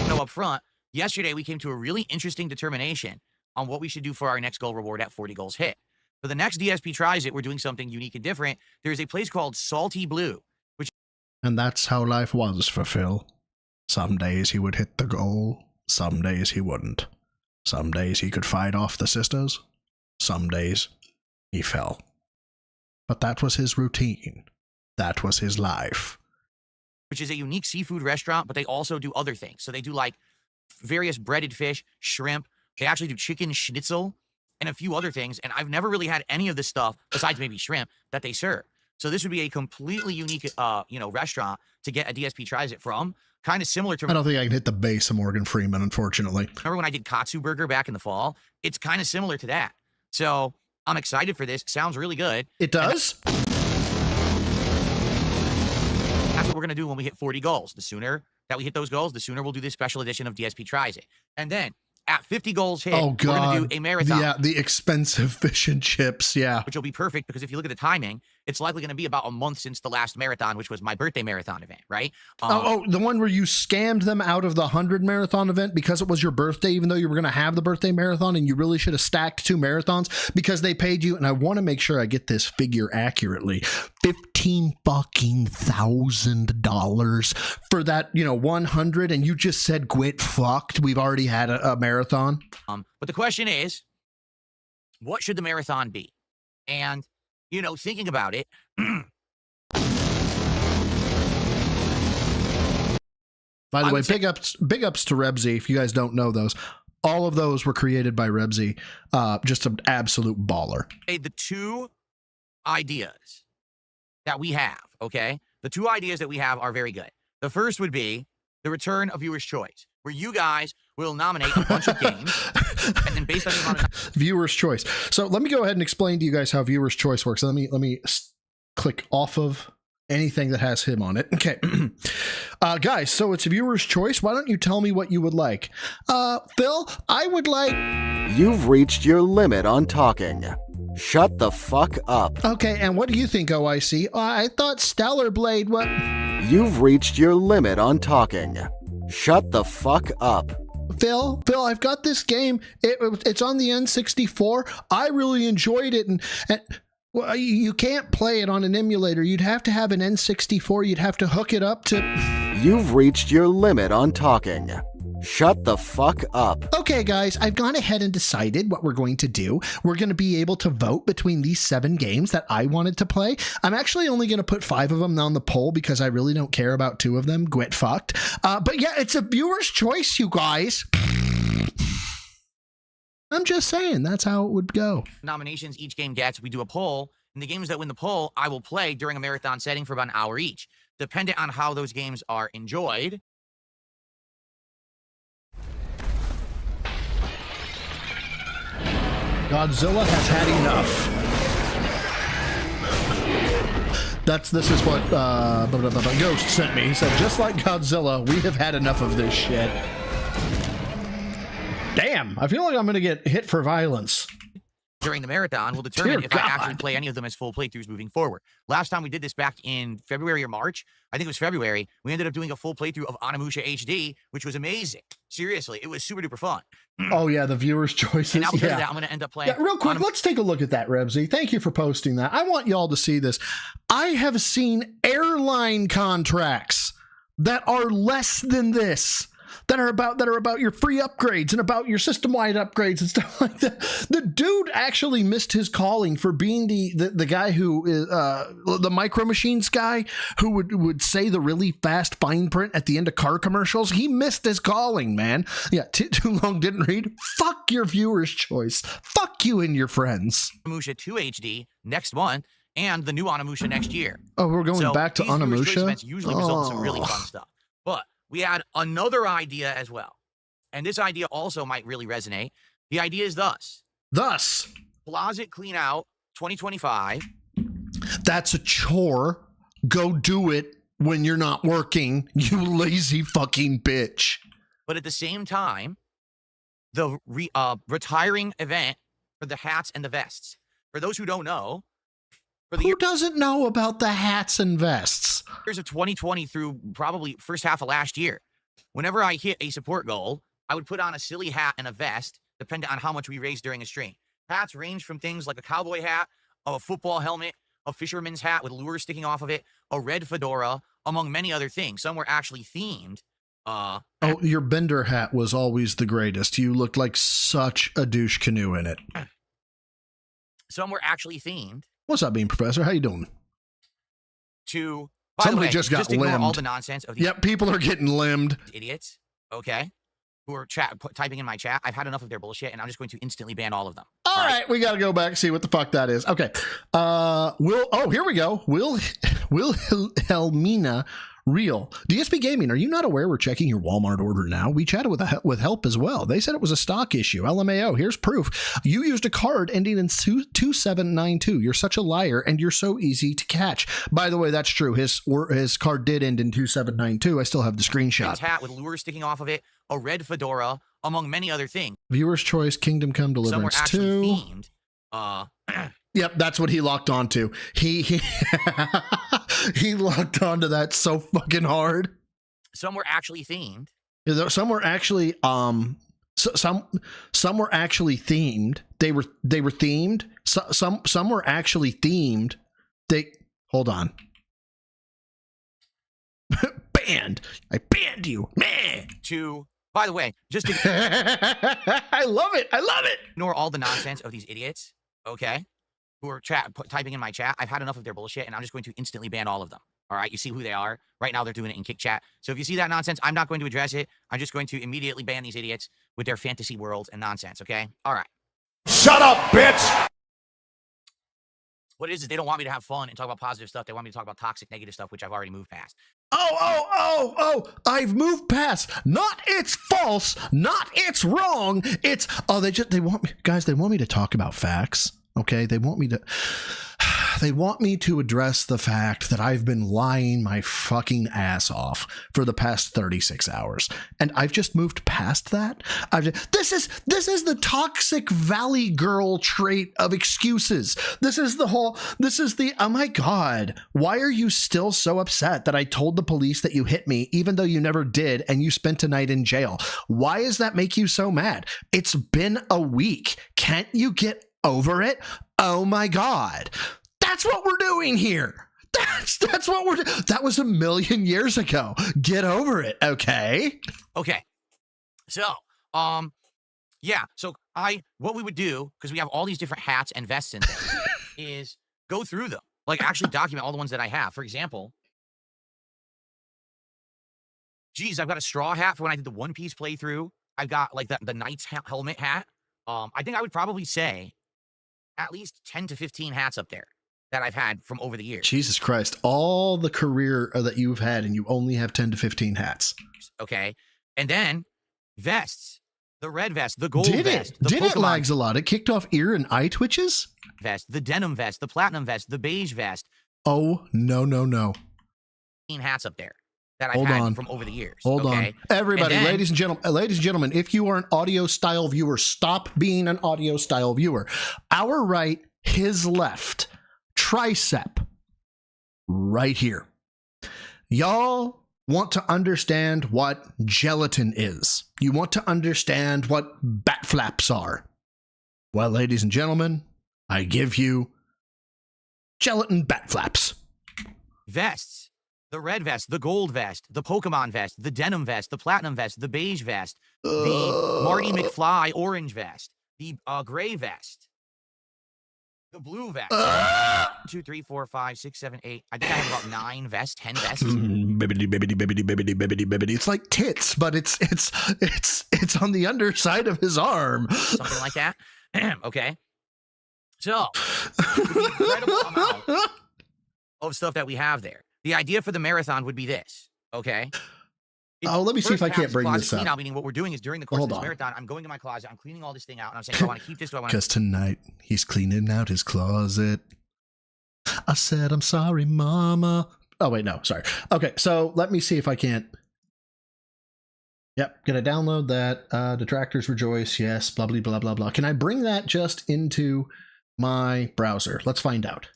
know up front, yesterday we came to a really interesting determination on what we should do for our next goal reward at 40 goals hit. For the next DSP tries it, we're doing something unique and different. There's a place called Salty Blue, which. And that's how life was for Phil. Some days he would hit the goal, some days he wouldn't. Some days he could fight off the sisters, some days he fell. But that was his routine. That was his life. Which is a unique seafood restaurant, but they also do other things. So they do like various breaded fish, shrimp. They actually do chicken schnitzel and a few other things. And I've never really had any of this stuff, besides maybe shrimp, that they serve. So this would be a completely unique, restaurant to get a DSP tries it from. Kind of similar to. I don't think I can hit the base of Morgan Freeman, unfortunately. Remember when I did Katsu Burger back in the fall? It's kind of similar to that. So I'm excited for this. Sounds really good. It does? That's what we're going to do when we hit 40 goals. The sooner that we hit those goals, the sooner we'll do this special edition of DSP Tries It. And then at 50 goals hit, we're going to do a marathon. Yeah, the expensive fish and chips, yeah. Which will be perfect because if you look at the timing, it's likely going to be about a month since the last marathon, which was my birthday marathon event, right? The one where you scammed them out of the 100 marathon event because it was your birthday, even though you were going to have the birthday marathon, and you really should have stacked 2 marathons because they paid you, and I want to make sure I get this figure accurately, $15,000 for that, 100, and you just said quit fucked. We've already had a marathon. But the question is, what should the marathon be? And, thinking about it. By the way, big ups to Rebsy. If you guys don't know those, all of those were created by Rebsy. Just an absolute baller. The 2 ideas that we have, okay? The 2 ideas that we have are very good. The first would be the return of viewer's choice, where you guys will nominate a bunch of games, and then based on the amount of viewer's choice. So let me go ahead and explain to you guys how viewer's choice works. Let me click off of anything that has him on it. Okay. Guys, so it's viewer's choice. Why don't you tell me what you would like? Phil, I would like... You've reached your limit on talking. Shut the fuck up. Okay, and what do you think, OIC? I thought Stellar Blade, what? You've reached your limit on talking. Shut the fuck up. Phil, I've got this game. It's on the N64. I really enjoyed it, and well, you can't play it on an emulator. You'd have to have an N64. You'd have to hook it up to... You've reached your limit on talking. Shut the fuck up. Okay, guys, I've gone ahead and decided what we're going to do. We're going to be able to vote between these 7 games that I wanted to play. I'm actually only going to put 5 of them on the poll because I really don't care about 2 of them. Get fucked. But yeah, it's a viewer's choice, you guys. I'm just saying, that's how it would go. Nominations each game gets, we do a poll, and the games that win the poll, I will play during a marathon setting for about an hour each. Dependent on how those games are enjoyed. Godzilla has had enough. This is what Ghost sent me. He said, just like Godzilla, we have had enough of this shit. Damn, I feel like I'm going to get hit for violence. During the marathon, we'll determine if I actually play any of them as full playthroughs moving forward. Last time we did this back in February or March, I think it was February, we ended up doing a full playthrough of Onimusha HD, which was amazing. Seriously, it was super duper fun. Oh yeah, the viewer's choices. And after that, I'm going to end up playing. Yeah, real quick, let's take a look at that, Rebsy. Thank you for posting that. I want y'all to see this. I have seen airline contracts that are less than this. That are about your free upgrades and about your system-wide upgrades and stuff like that. The dude actually missed his calling for being the guy who is the Micro Machines guy who would say the really fast fine print at the end of car commercials. He missed his calling, man. Yeah, too long didn't read. Fuck your viewer's choice. Fuck you and your friends. Onimusha 2 HD next month and the new Onimusha next year. Oh, we're going back to Onimusha? Usually result in some really fun stuff. But we had another idea as well. And this idea also might really resonate. The idea is thus. Closet Clean Out 2025. That's a chore. Go do it when you're not working, you lazy fucking bitch. But at the same time, the retiring event for the hats and the vests. For those who don't know, who doesn't know about the hats and vests? Years of 2020 through probably first half of last year, whenever I hit a support goal, I would put on a silly hat and a vest, depending on how much we raised during a stream. Hats range from things like a cowboy hat, a football helmet, a fisherman's hat with lures sticking off of it, a red fedora, among many other things. Some were actually themed. Oh, your Bender hat was always the greatest. You looked like such a douche canoe in it. Some were actually themed. What's up, Bean Professor? How you doing? By Somebody the way, just got ignore limbed. all the nonsense of these Yep, people are getting limbed. idiots, okay, who are typing in my chat. I've had enough of their bullshit, and I'm just going to instantly ban all of them. All right, we got to go back and see what the fuck that is. Okay. Here we go. Wilhelmina Real. DSP Gaming, are you not aware we're checking your Walmart order now? We chatted with help as well. They said it was a stock issue. LMAO, here's proof. You used a card ending in 2792. You're such a liar, and you're so easy to catch. By the way, that's true. His card did end in 2792. I still have the screenshot. Hat with lures sticking off of it, a red fedora, among many other things. Viewer's choice, Kingdom Come Deliverance 2. Some were actually themed. Yep, that's what he locked onto. He he locked onto that so fucking hard. Some were actually themed. Some were actually some were actually themed. They were themed. Some were actually themed. Hold on. Banned. I banned you. Man. By the way, just to I love it. Ignore all the nonsense of these idiots, okay? Who are typing in my chat. I've had enough of their bullshit, and I'm just going to instantly ban all of them. All right, you see who they are. Right now, they're doing it in Kick Chat. So if you see that nonsense, I'm not going to address it. I'm just going to immediately ban these idiots with their fantasy worlds and nonsense, okay? All right. Shut up, bitch! What it is they don't want me to have fun and talk about positive stuff. They want me to talk about toxic, negative stuff, which I've already moved past. Oh, I've moved past. Not it's false, not it's wrong. It's, they want me, guys, they want me to talk about facts. Okay, they want me to address the fact that I've been lying my fucking ass off for the past 36 hours. And I've just moved past that. This is the toxic valley girl trait of excuses. Oh my God, why are you still so upset that I told the police that you hit me, even though you never did, and you spent a night in jail? Why does that make you so mad? It's been a week. Can't you get over it? Oh my God. That's what we're doing here. That's what we're doing. That was 1,000,000 years ago. Get over it, okay? Okay. So, yeah. So what we would do, because we have all these different hats and vests and things, is go through them. Like actually document all the ones that I have. For example, geez, I've got a straw hat for when I did the One Piece playthrough. I've got like the Knight's helmet hat. I think I would probably say at least 10 to 15 hats up there that I've had from over the years. Jesus Christ. All the career that you've had, and you only have 10 to 15 hats. Okay. And then vests. The red vest, the gold vest. Did it lags a lot? It kicked off ear and eye twitches? Vest, the denim vest, the platinum vest, the beige vest. Oh, no. 15 hats up there that I've had from over the years. Hold on. Everybody, ladies and gentlemen, if you are an audio style viewer, stop being an audio style viewer. Our right, his left, tricep, right here. Y'all want to understand what gelatin is. You want to understand what bat flaps are. Well, ladies and gentlemen, I give you gelatin bat flaps. Vests. The red vest, the gold vest, the Pokemon vest, the denim vest, the platinum vest, the beige vest, the Marty McFly orange vest, the gray vest, the blue vest. 2, 3, 4, 5, 6, 7, 8. I think I have about 9 vests, 10 vests. Bibbidi. It's like tits, but it's on the underside of his arm. Something like that. Okay. So, the incredible amount of stuff that we have there. The idea for the marathon would be this, okay? Let me see if I can't bring this up. Meaning what we're doing is during the course of this marathon, I'm going to my closet, I'm cleaning all this thing out, and I'm saying, do I want to keep this? Do I want to? Because tonight, he's cleaning out his closet. I said, I'm sorry, mama. Oh, wait, no, sorry. Okay, so let me see if I can't. Yep, gonna download that. Detractors rejoice, yes, blah, blah, blah, blah, blah. Can I bring that just into my browser? Let's find out.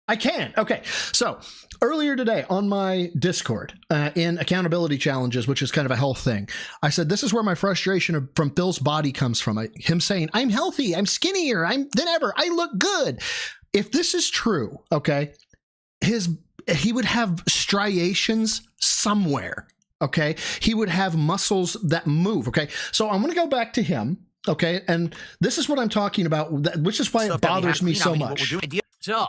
I can. Okay. So earlier today on my Discord, in accountability challenges, which is kind of a health thing, I said, this is where my frustration from Phil's body comes from. Him saying, I'm healthy, I'm skinnier, than ever, I look good. If this is true, okay, he would have striations somewhere. Okay. He would have muscles that move. Okay. So I'm going to go back to him. Okay. And this is what I'm talking about, which is why it bothers me so much. So,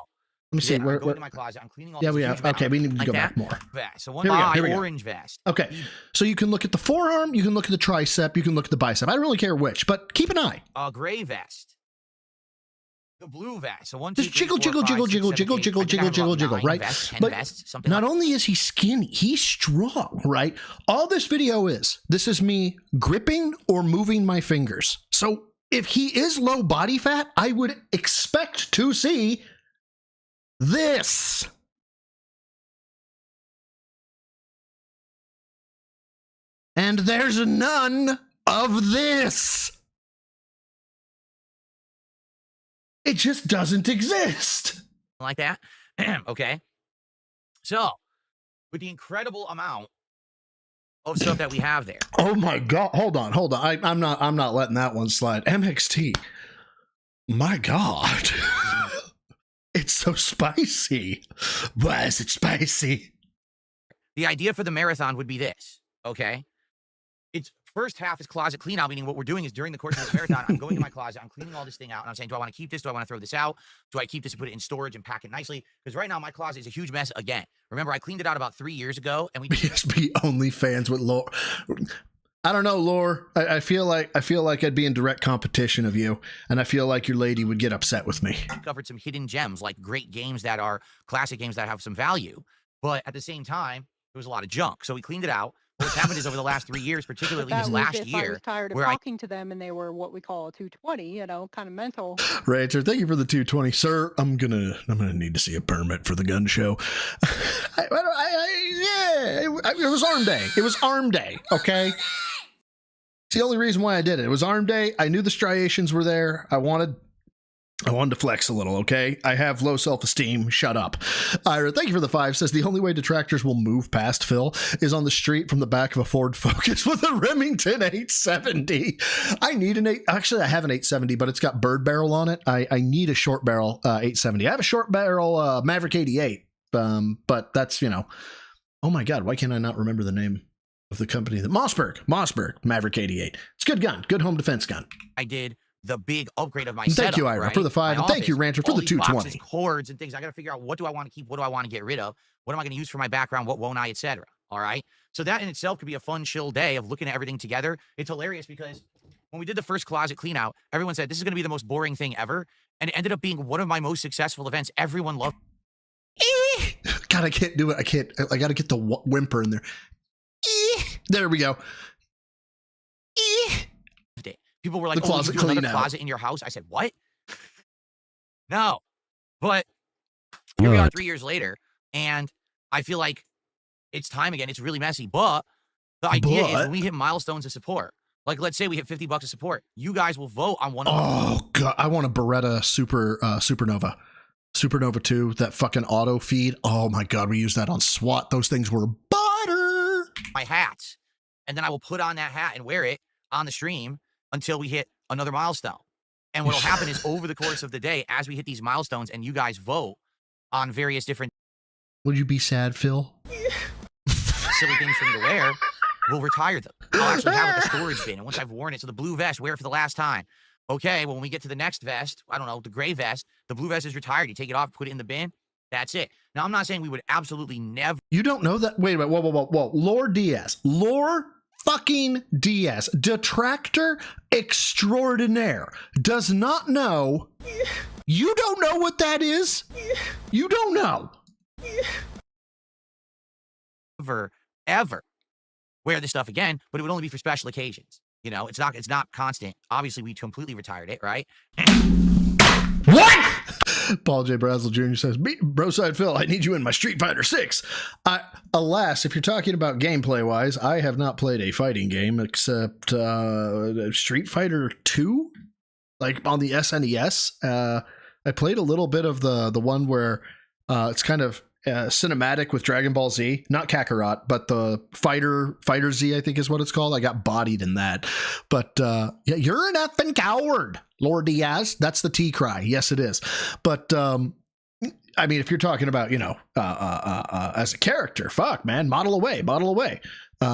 let me see. I'm going to my closet. I'm cleaning all yeah, this we huge have. Okay, we need to like go that back more. Vest. So one orange vest. Okay, so you can look at the forearm, you can look at the tricep, you can look at the bicep. I don't really care which, but keep an eye. A gray vest. The blue vest. So one, just jiggle, right? Vests, but vests, not only is he skinny, he's strong, right? All this video this is me gripping or moving my fingers. So if he is low body fat, I would expect to see this. And there's none of this. It just doesn't exist. Like that. Okay. So, with the incredible amount of stuff that we have there. Oh my God. Hold on. I'm not letting that one slide. MXT. My God. It's so spicy. Why is it spicy? The idea for the marathon would be this, okay? It's first half is closet clean out, meaning what we're doing is during the course of the marathon, I'm going to my closet, I'm cleaning all this thing out, and I'm saying, do I want to keep this? Do I want to throw this out? Do I keep this and put it in storage and pack it nicely? Because right now my closet is a huge mess again. Remember, I cleaned it out about 3 years ago, and we BSB only fans with Lore. I don't know, Lore. I feel like I'd be in direct competition of you, and I feel like your lady would get upset with me. Covered some hidden gems, like great games that are classic games that have some value, but at the same time, there was a lot of junk. So we cleaned it out. What's happened is over the last 3 years, particularly this last year, I was tired of talking to them and they were what we call a 220, kind of mental. Rancher, thank you for the 220, sir. I'm gonna need to see a permit for the gun show. It was arm day. It was arm day. Okay. It's the only reason why I did it. It was arm day. I knew the striations were there. I wanted to flex a little, okay? I have low self-esteem. Shut up. Ira, thank you for the 5. Says the only way detractors will move past Phil is on the street from the back of a Ford Focus with a Remington 870. I need an 8. Actually, I have an 870, but it's got bird barrel on it. I need a short barrel 870. I have a short barrel Maverick 88, but that's, oh my God, why can't I not remember the name of the company? Mossberg Maverick 88. It's a good gun, good home defense gun. I did the big upgrade of my setup. Thank you, Ira, right? for the 5, and thank you, Rancher, for the 220. Boxes, cords, and things. I got to figure out, what do I want to keep? What do I want to get rid of? What am I going to use for my background? What won't I, etc. All right. So that in itself could be a fun, chill day of looking at everything together. It's hilarious because when we did the first closet clean out, everyone said this is going to be the most boring thing ever, and it ended up being one of my most successful events. Everyone loved. God, I can't do it. I can't. I got to get the whimper in there. There we go. People were like, "Oh, you do another closet in your house?" I said, "What?" No, but here we are 3 years later, and I feel like it's time again. It's really messy, but the idea is when we hit milestones of support, like let's say we hit $50 of support, you guys will vote on one of them. Oh God, I want a Beretta Supernova 2, that fucking auto feed. Oh my God, we used that on SWAT. Those things were butter. My hats, and then I will put on that hat and wear it on the stream until we hit another milestone. And what will happen is over the course of the day, as we hit these milestones and you guys vote on various different... Would you be sad, Phil? ...silly things for me to wear, we'll retire them. I'll actually have it in the storage bin. And once I've worn it, so the blue vest, wear it for the last time. Okay, well, when we get to the next vest, I don't know, the gray vest, the blue vest is retired. You take it off, put it in the bin. That's it. Now, I'm not saying we would absolutely never... You don't know that? Wait a minute. Whoa. Lore Diaz. Lore fucking Diaz, detractor extraordinaire, does not know. You don't know what that is? You don't know. Ever wear this stuff again, but it would only be for special occasions. It's not constant. Obviously, we completely retired it, right? What? Paul J. Brazel Jr. says, Broside Phil, I need you in my Street Fighter 6. Alas, if you're talking about gameplay-wise, I have not played a fighting game except Street Fighter 2, like on the SNES. I played a little bit of the one where It's kind of cinematic with Dragon Ball Z, not Kakarot, but the Fighter Z, I think is what it's called. I got bodied in that. But yeah, you're an effing coward, Lord Diaz. That's the T cry. Yes, it is. But I mean, if you're talking about, you know, as a character, fuck, man, model away.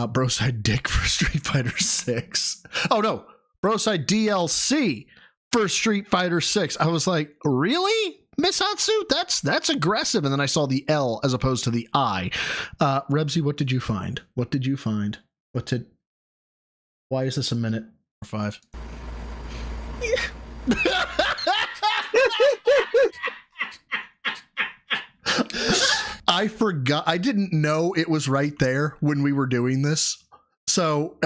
Broside dick for Street Fighter 6. Oh no, Broside DLC for Street Fighter 6. I was like, really? Miss Hatsu, that's aggressive. And then I saw the L as opposed to the I. Rebsy, what did you find? Why is this a minute or 5? I forgot. I didn't know it was right there when we were doing this. So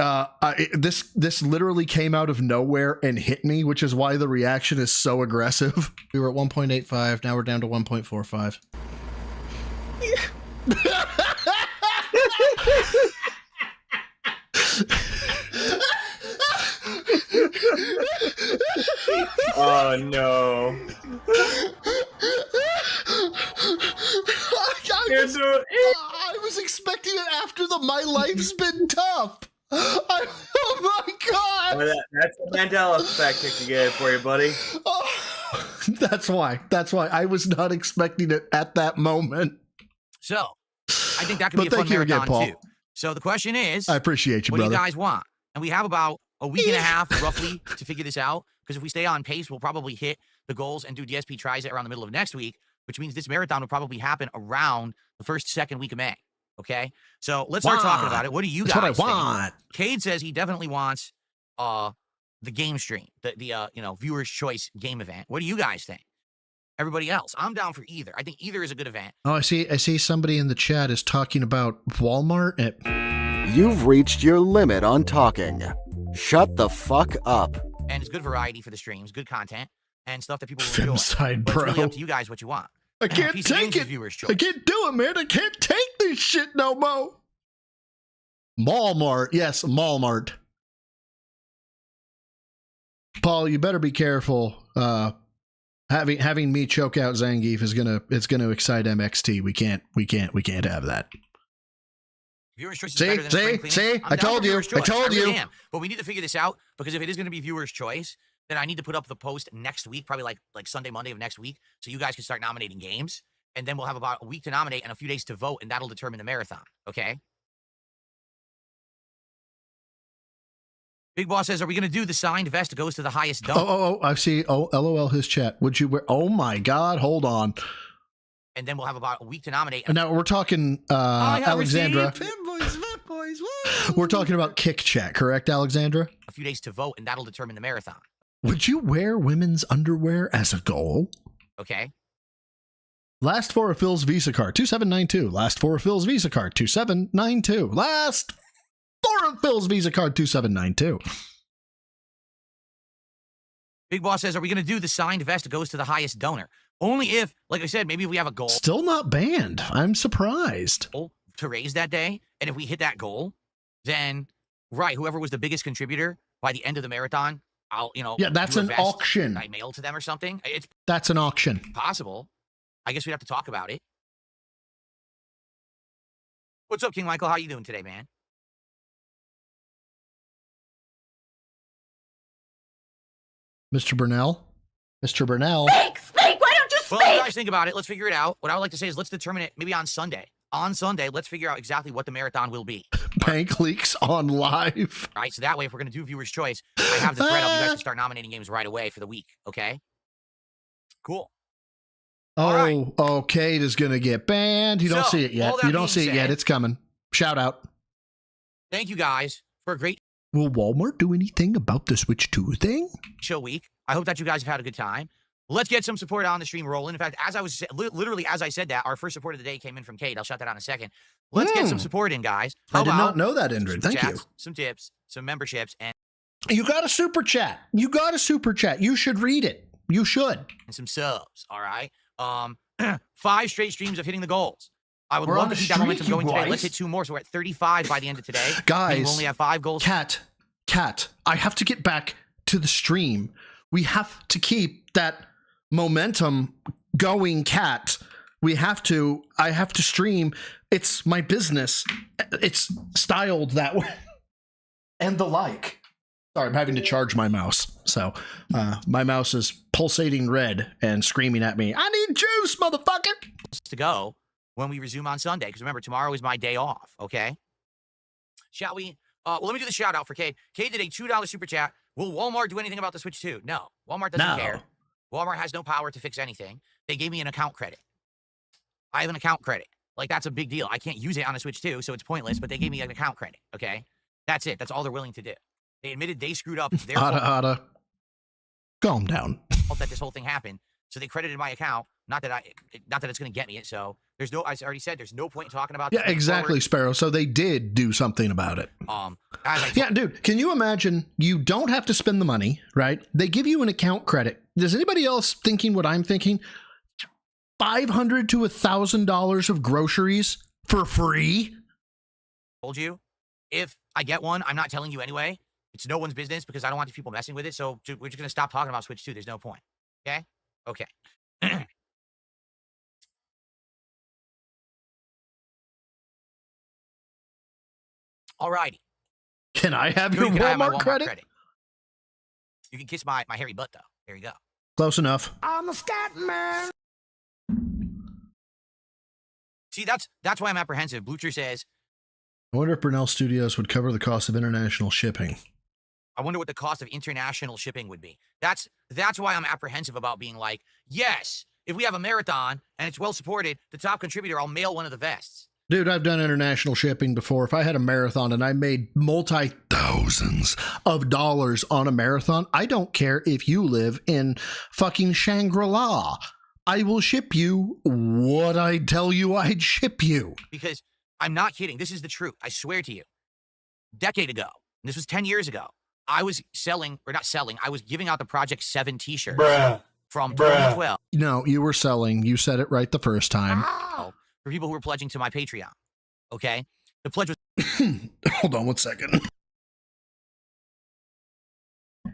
this literally came out of nowhere and hit me, which is why the reaction is so aggressive. We were at 1.85. Now we're down to 1.45. Oh no. I was expecting it after the My Life's Been Tough. Oh my god. Oh, that's the Mandela effect kicked again for you, buddy. Oh, that's why I was not expecting it at that moment. So I think that could be a fun marathon too. So the question is, I appreciate you, what brother. do you guys want? And we have about a week and a half roughly to figure this out, because if we stay on pace, we'll probably hit the goals and do DSP tries around the middle of next week, which means this marathon will probably happen around the second week of May. Okay, so let's start talking about it. What do you guys think? That's what I want. Cade says he definitely wants the game stream, the viewers' choice game event. What do you guys think? Everybody else, I'm down for either. I think either is a good event. Oh, I see somebody in the chat is talking about Walmart. You've reached your limit on talking. Shut the fuck up. And it's good variety for the streams, good content, and stuff that people will enjoy. Femicide, But bro. it's really up to you guys what you want. I can't take it. I can't do it, man. I can't take this shit no more. Walmart. Yes, Walmart. Paul, you better be careful. Having me choke out Zangief is gonna excite MXT. We can't have that. Viewers' choice is better than See? I told you. But we need to figure this out, because if it is going to be viewers' choice, then I need to put up the post next week, probably like Sunday, Monday of next week, so you guys can start nominating games, and then we'll have about a week to nominate and a few days to vote, and that'll determine the marathon. Okay? Big Boss says, are we going to do the signed vest goes to the highest donor? Oh, I see. Oh, LOL, his chat. Would you wear? Oh my God, hold on. And then we'll have about a week to nominate. Now we're talking Alexandra. We're talking about Kick Chat, correct, Alexandra? A few days to vote, and that'll determine the marathon. Would you wear women's underwear as a goal? Okay. Last for a Phil's Visa card, 2792. Last for a Phil's Visa card, 2792. Last for a Phil's Visa card, 2792. Big Boss says, are we going to do the signed vest goes to the highest donor? Only if, like I said, maybe if we have a goal. Still not banned. I'm surprised. To raise that day, and if we hit that goal, then, right, whoever was the biggest contributor by the end of the marathon, I'll, yeah, that's an auction. I mail to them or something. That's an auction. Possible. I guess we'd have to talk about it. What's up, King Michael? How you doing today, man? Mr. Burnell? Mr. Burnell? Speak! Why don't you speak? Well, you guys think about it. Let's figure it out. What I would like to say is let's determine it maybe on Sunday. On Sunday, let's figure out exactly what the marathon will be. Bank leaks on live. All right, so that way, if we're going to do viewers' choice, I have the thread up. You guys can start nominating games right away for the week, okay? Cool. Oh, Kate is going to get banned. You don't see it yet. You don't see it yet. It's coming. Shout out. Thank you guys for a great... Will Walmart do anything about the Switch 2 thing? Show week. I hope that you guys have had a good time. Let's get some support on the stream rolling. In fact, as I said that, our first support of the day came in from Kate. I'll shout that out in a second. Let's get some support in, guys. I did not know that, Indrid. Thank you. Some tips, some memberships, and... You got a super chat. You should read it. You should. And some subs, all right? 5 straight streams of hitting the goals. I would love to keep that momentum going today. Let's hit 2 more, so we're at 35 by the end of today. Guys, we only have 5 goals. Cat, I have to get back to the stream. We have to keep that momentum going, Cat. I have to stream. It's my business. It's styled that way. And the like. Sorry, I'm having to charge my mouse. So my mouse is pulsating red and screaming at me, I need juice, motherfucker! To go when we resume on Sunday, because remember, tomorrow is my day off, okay? Shall we? Well, let me do the shout out for Cade. Cade did a $2 super chat. Will Walmart do anything about the Switch 2? No. Walmart doesn't care. Walmart has no power to fix anything. They gave me an account credit. I have an account credit. Like, that's a big deal. I can't use it on a Switch 2, so it's pointless, but they gave me an account credit, okay? That's it. That's all they're willing to do. They admitted they screwed up. Ada. Calm down. That this whole thing happened. So they credited my account. Not that it's going to get me it. So there's no, I already said, there's no point in talking about. Yeah, exactly, Sparrow. So they did do something about it. Yeah, dude, can you imagine? You don't have to spend the money, right? They give you an account credit. Is anybody else thinking what I'm thinking? $500 to $1,000 of groceries for free? Told you, if I get one, I'm not telling you anyway. It's no one's business because I don't want these people messing with it. So we're just going to stop talking about Switch 2. There's no point. Okay? Okay. Alrighty. Can I have your Walmart credit? You can kiss my hairy butt, though. There you go. Close enough. I'm a scat man. See, that's why I'm apprehensive. Blucher says, I wonder if Brunel Studios would cover the cost of international shipping. I wonder what the cost of international shipping would be. That's why I'm apprehensive about being like, yes, if we have a marathon and it's well supported, the top contributor, I'll mail one of the vests. Dude, I've done international shipping before. If I had a marathon and I made multi-thousands of dollars on a marathon, I don't care if you live in fucking Shangri-La. I will ship you what I tell you I'd ship you. Because I'm not kidding. This is the truth. I swear to you. A decade ago, and this was 10 years ago, I was I was giving out the Project 7 t-shirts from 2012. No, you were selling. You said it right the first time. For people who were pledging to my Patreon. Okay? The pledge was... Hold on 1 second.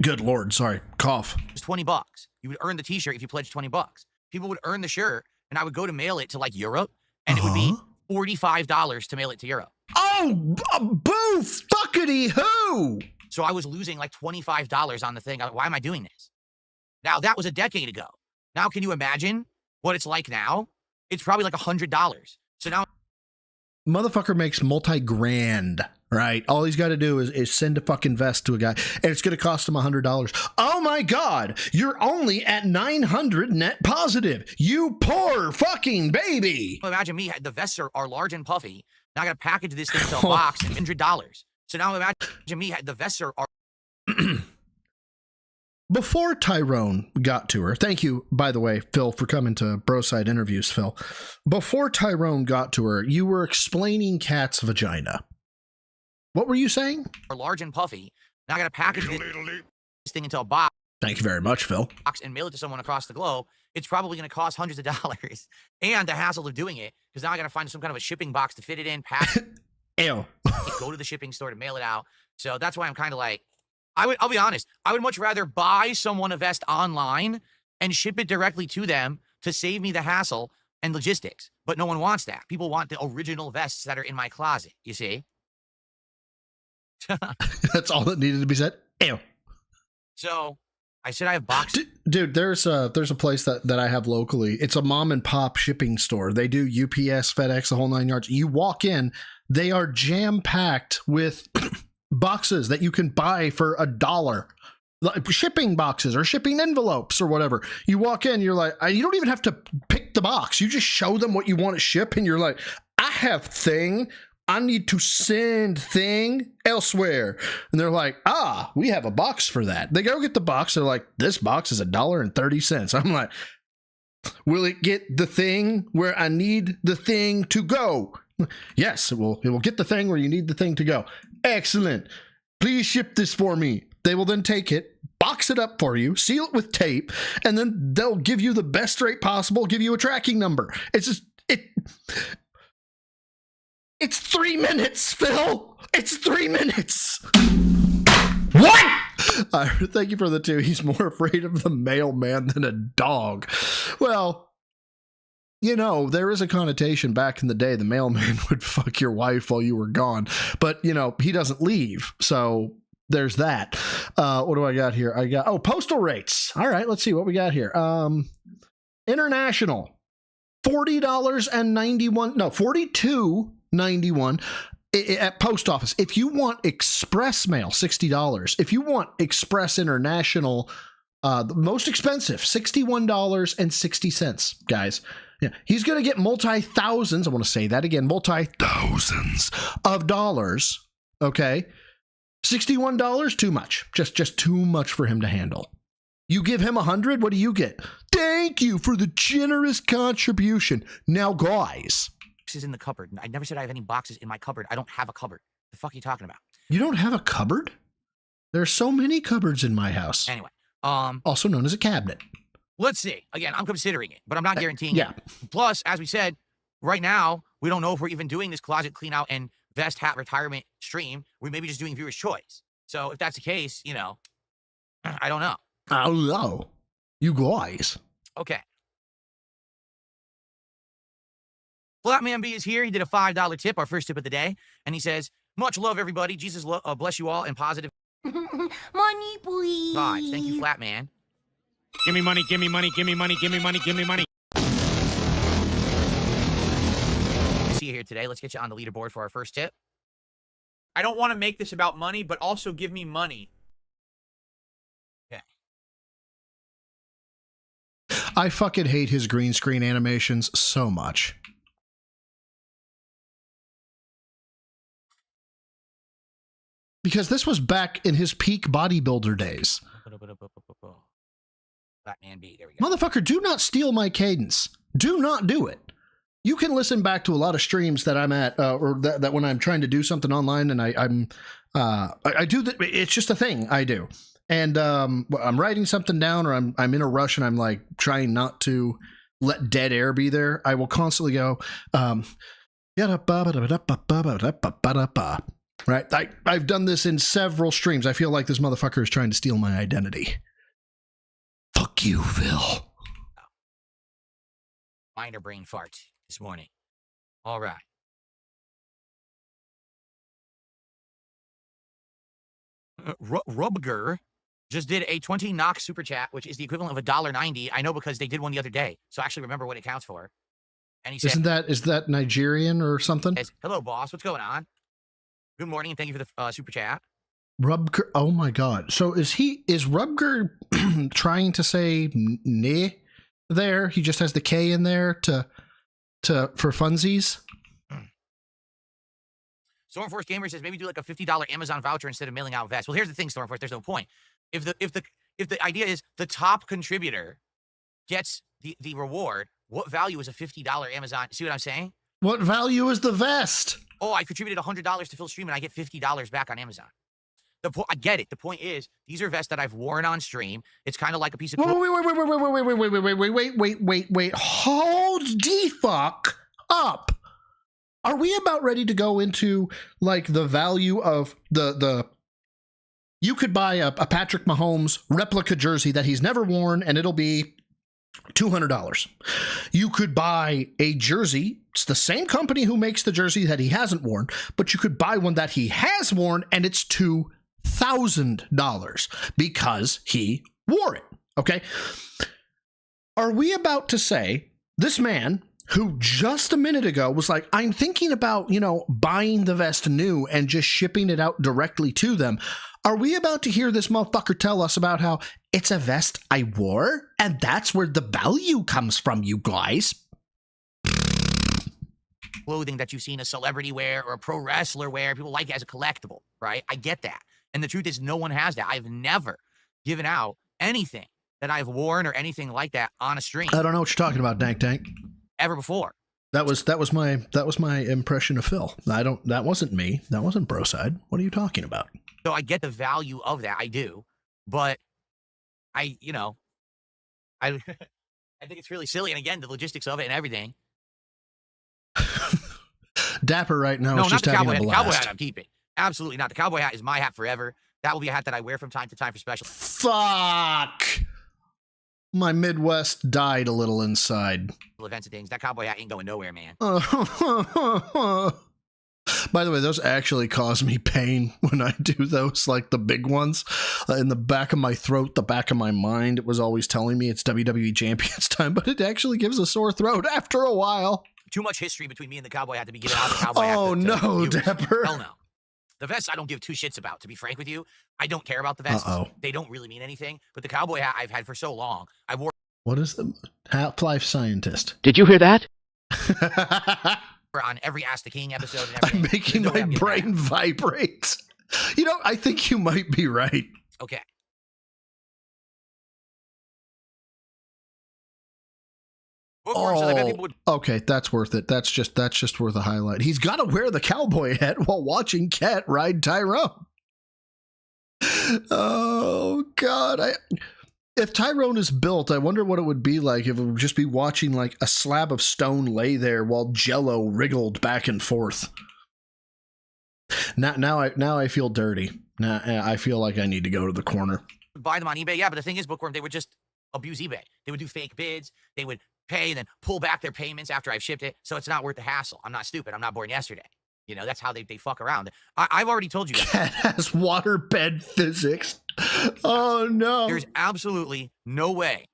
Good Lord. Sorry. Cough. It was $20. You would earn the t-shirt if you pledged $20. People would earn the shirt, and I would go to mail it to, like, Europe, and it would be $45 to mail it to Europe. Oh, boo fuckity who! So I was losing like $25 on the thing. Why am I doing this? Now, that was a decade ago. Now, can you imagine what it's like now? It's probably like $100. So now... Motherfucker makes multi-grand, right? All he's got to do is send a fucking vest to a guy, and it's going to cost him $100. Oh my God, you're only at 900 net positive. You poor fucking baby. Imagine me, the vests are large and puffy. Now I got to package this thing into a box and $100. So now imagine me, the vests are... Before Tyrone got to her, thank you, by the way, Phil, for coming to Broside Interviews, Phil. Before Tyrone got to her, you were explaining Kat's vagina. What were you saying? Are large and puffy. Now I got to package this thing into a box. Thank you very much, Phil. And mail it to someone across the globe. It's probably going to cost hundreds of dollars. And the hassle of doing it, because now I got to find some kind of a shipping box to fit it in, pack it. Ew. Go to the shipping store to mail it out. So that's why I'm kind of like, I'll be honest, I would much rather buy someone a vest online and ship it directly to them to save me the hassle and logistics. But no one wants that. People want the original vests that are in my closet, you see? That's all that needed to be said. Ew. So I said I have boxes. Dude, there's a place that I have locally. It's a mom and pop shipping store. They do UPS, FedEx, the whole 9 yards. You walk in, they are jam-packed with boxes that you can buy for $1. Like shipping boxes or shipping envelopes or whatever. You walk in, you're like, you don't even have to pick the box. You just show them what you want to ship, and you're like, I have thing. I need to send thing elsewhere. And they're like, we have a box for that. They go get the box. They're like, this box is $1.30. I'm like, will it get the thing where I need the thing to go? Yes, it will get the thing where you need the thing to go. Excellent. Please ship this for me. They will then take it, box it up for you, seal it with tape, and then they'll give you the best rate possible, give you a tracking number. It's 3 minutes, Phil. It's 3 minutes. What? Thank you for the 2. He's more afraid of the mailman than a dog. Well, you know, there is a connotation back in the day the mailman would fuck your wife while you were gone. But, you know, he doesn't leave. So there's that. What do I got here? I got, postal rates. All right, let's see what we got here. International, $42.91 at post office. If you want express mail, $60. If you want express international, the most expensive, $61.60, guys. Yeah, he's going to get multi-thousands. I want to say that again, multi-thousands of dollars. Okay. $61, too much. Just too much for him to handle. You give him 100, what do you get? Thank you for the generous contribution. Now, guys. Boxes in the cupboard. I never said I have any boxes in my cupboard. I don't have a cupboard. The fuck are you talking about? You don't have a cupboard? There are so many cupboards in my house. Anyway. Also known as a cabinet. Let's see. Again, I'm considering it, but I'm not guaranteeing it. Plus, as we said, right now, we don't know if we're even doing this closet clean out and vest hat retirement stream. We may be just doing viewer's choice. So if that's the case, you know, I don't know. Oh, no. You guys. Okay. Flatman B is here. He did a $5 tip, our first tip of the day. And he says, much love, everybody. Jesus bless you all and positive. Money, please. Vibes. Thank you, Flatman. Give me money, give me money, give me money, give me money, give me money. See you here today. Let's get you on the leaderboard for our first tip. I don't want to make this about money, but also give me money. Okay. I fucking hate his green screen animations so much. Because this was back in his peak bodybuilder days. Batman B, there we go. Motherfucker, do not steal my cadence. Do not do it. You can listen back to a lot of streams that I'm at, or that when I'm trying to do something online, and I do that. It's just a thing I do, and I'm writing something down, or I'm in a rush, and I'm like trying not to let dead air be there. I will constantly go, right. I've done this in several streams. I feel like this motherfucker is trying to steal my identity. Fuck you, Phil. Minor brain fart this morning. All right. Rubger just did a 20 knock super chat, which is the equivalent of $1.90. I know because they did one the other day, so I actually remember what it counts for. And he said, is that Nigerian or something? Says, hello, boss. What's going on? Good morning, and thank you for the super chat. Rubger, oh my god. So is Rubger trying to say ne there? He just has the K in there for funsies? Stormforce Gamer says maybe do like a $50 Amazon voucher instead of mailing out vests. Well, here's the thing, Stormforce, there's no point. If the idea is the top contributor gets the reward, what value is a $50 Amazon? See what I'm saying? What value is the vest? Oh, I contributed $100 to Phil's stream and I get $50 back on Amazon. I get it. The point is, these are vests that I've worn on stream. It's kind of like a piece of. Wait! Hold the fuck up. Are we about ready to go into like the value of the? You could buy a Patrick Mahomes replica jersey that he's never worn, and it'll be $200. You could buy a jersey. It's the same company who makes the jersey that he hasn't worn, but you could buy one that he has worn, and it's $2,000 because he wore it. Okay. Are we about to say this man who just a minute ago was like, I'm thinking about, buying the vest new and just shipping it out directly to them? Are we about to hear this motherfucker tell us about how it's a vest I wore and that's where the value comes from, you guys? Clothing that you've seen a celebrity wear or a pro wrestler wear, people like it as a collectible, right? I get that. And the truth is no one has that. I've never given out anything that I've worn or anything like that on a stream. I don't know what you're talking about, Dank Tank. Ever before. That was my impression of Phil. That wasn't me. That wasn't Broside. What are you talking about? So I get the value of that. I do. But I think it's really silly. And again, the logistics of it and everything. Dapper right now. No, is not just the having cowboy hat. a The blast. cowboy hat I'm keeping. Absolutely not. The cowboy hat is my hat forever. That will be a hat that I wear from time to time for special. Fuck. My Midwest died a little inside. Events and things. That cowboy hat ain't going nowhere, man. By the way, those actually cause me pain when I do those, like the big ones. In the back of my throat, the back of my mind, it was always telling me it's WWE Champions time, but it actually gives a sore throat after a while. Too much history between me and the cowboy hat to be giving out the cowboy hat. Oh, no, Depper. Hell no. The vests I don't give two shits about, to be frank with you. I don't care about the vests. They don't really mean anything. But the cowboy hat I've had for so long, I wore... What is the Half-Life Scientist? Did you hear that? On every Ask the King episode and everything. I'm making my brain vibrate. You know, I think you might be right. Okay. Okay, that's worth it. That's just worth a highlight. He's got to wear the cowboy hat while watching Cat ride Tyrone. Oh, God. If Tyrone is built, I wonder what it would be like if it would just be watching like a slab of stone lay there while Jello wriggled back and forth. Now I feel dirty. Now I feel like I need to go to the corner. Buy them on eBay, yeah, but the thing is, Bookworm, they would just abuse eBay. They would do fake bids. They would pay and then pull back their payments after I've shipped it, so it's not worth the hassle. I'm not stupid. I'm not born yesterday. You know, that's how they fuck around. I've already told you that. Cat has waterbed physics. Oh, no. There's absolutely no way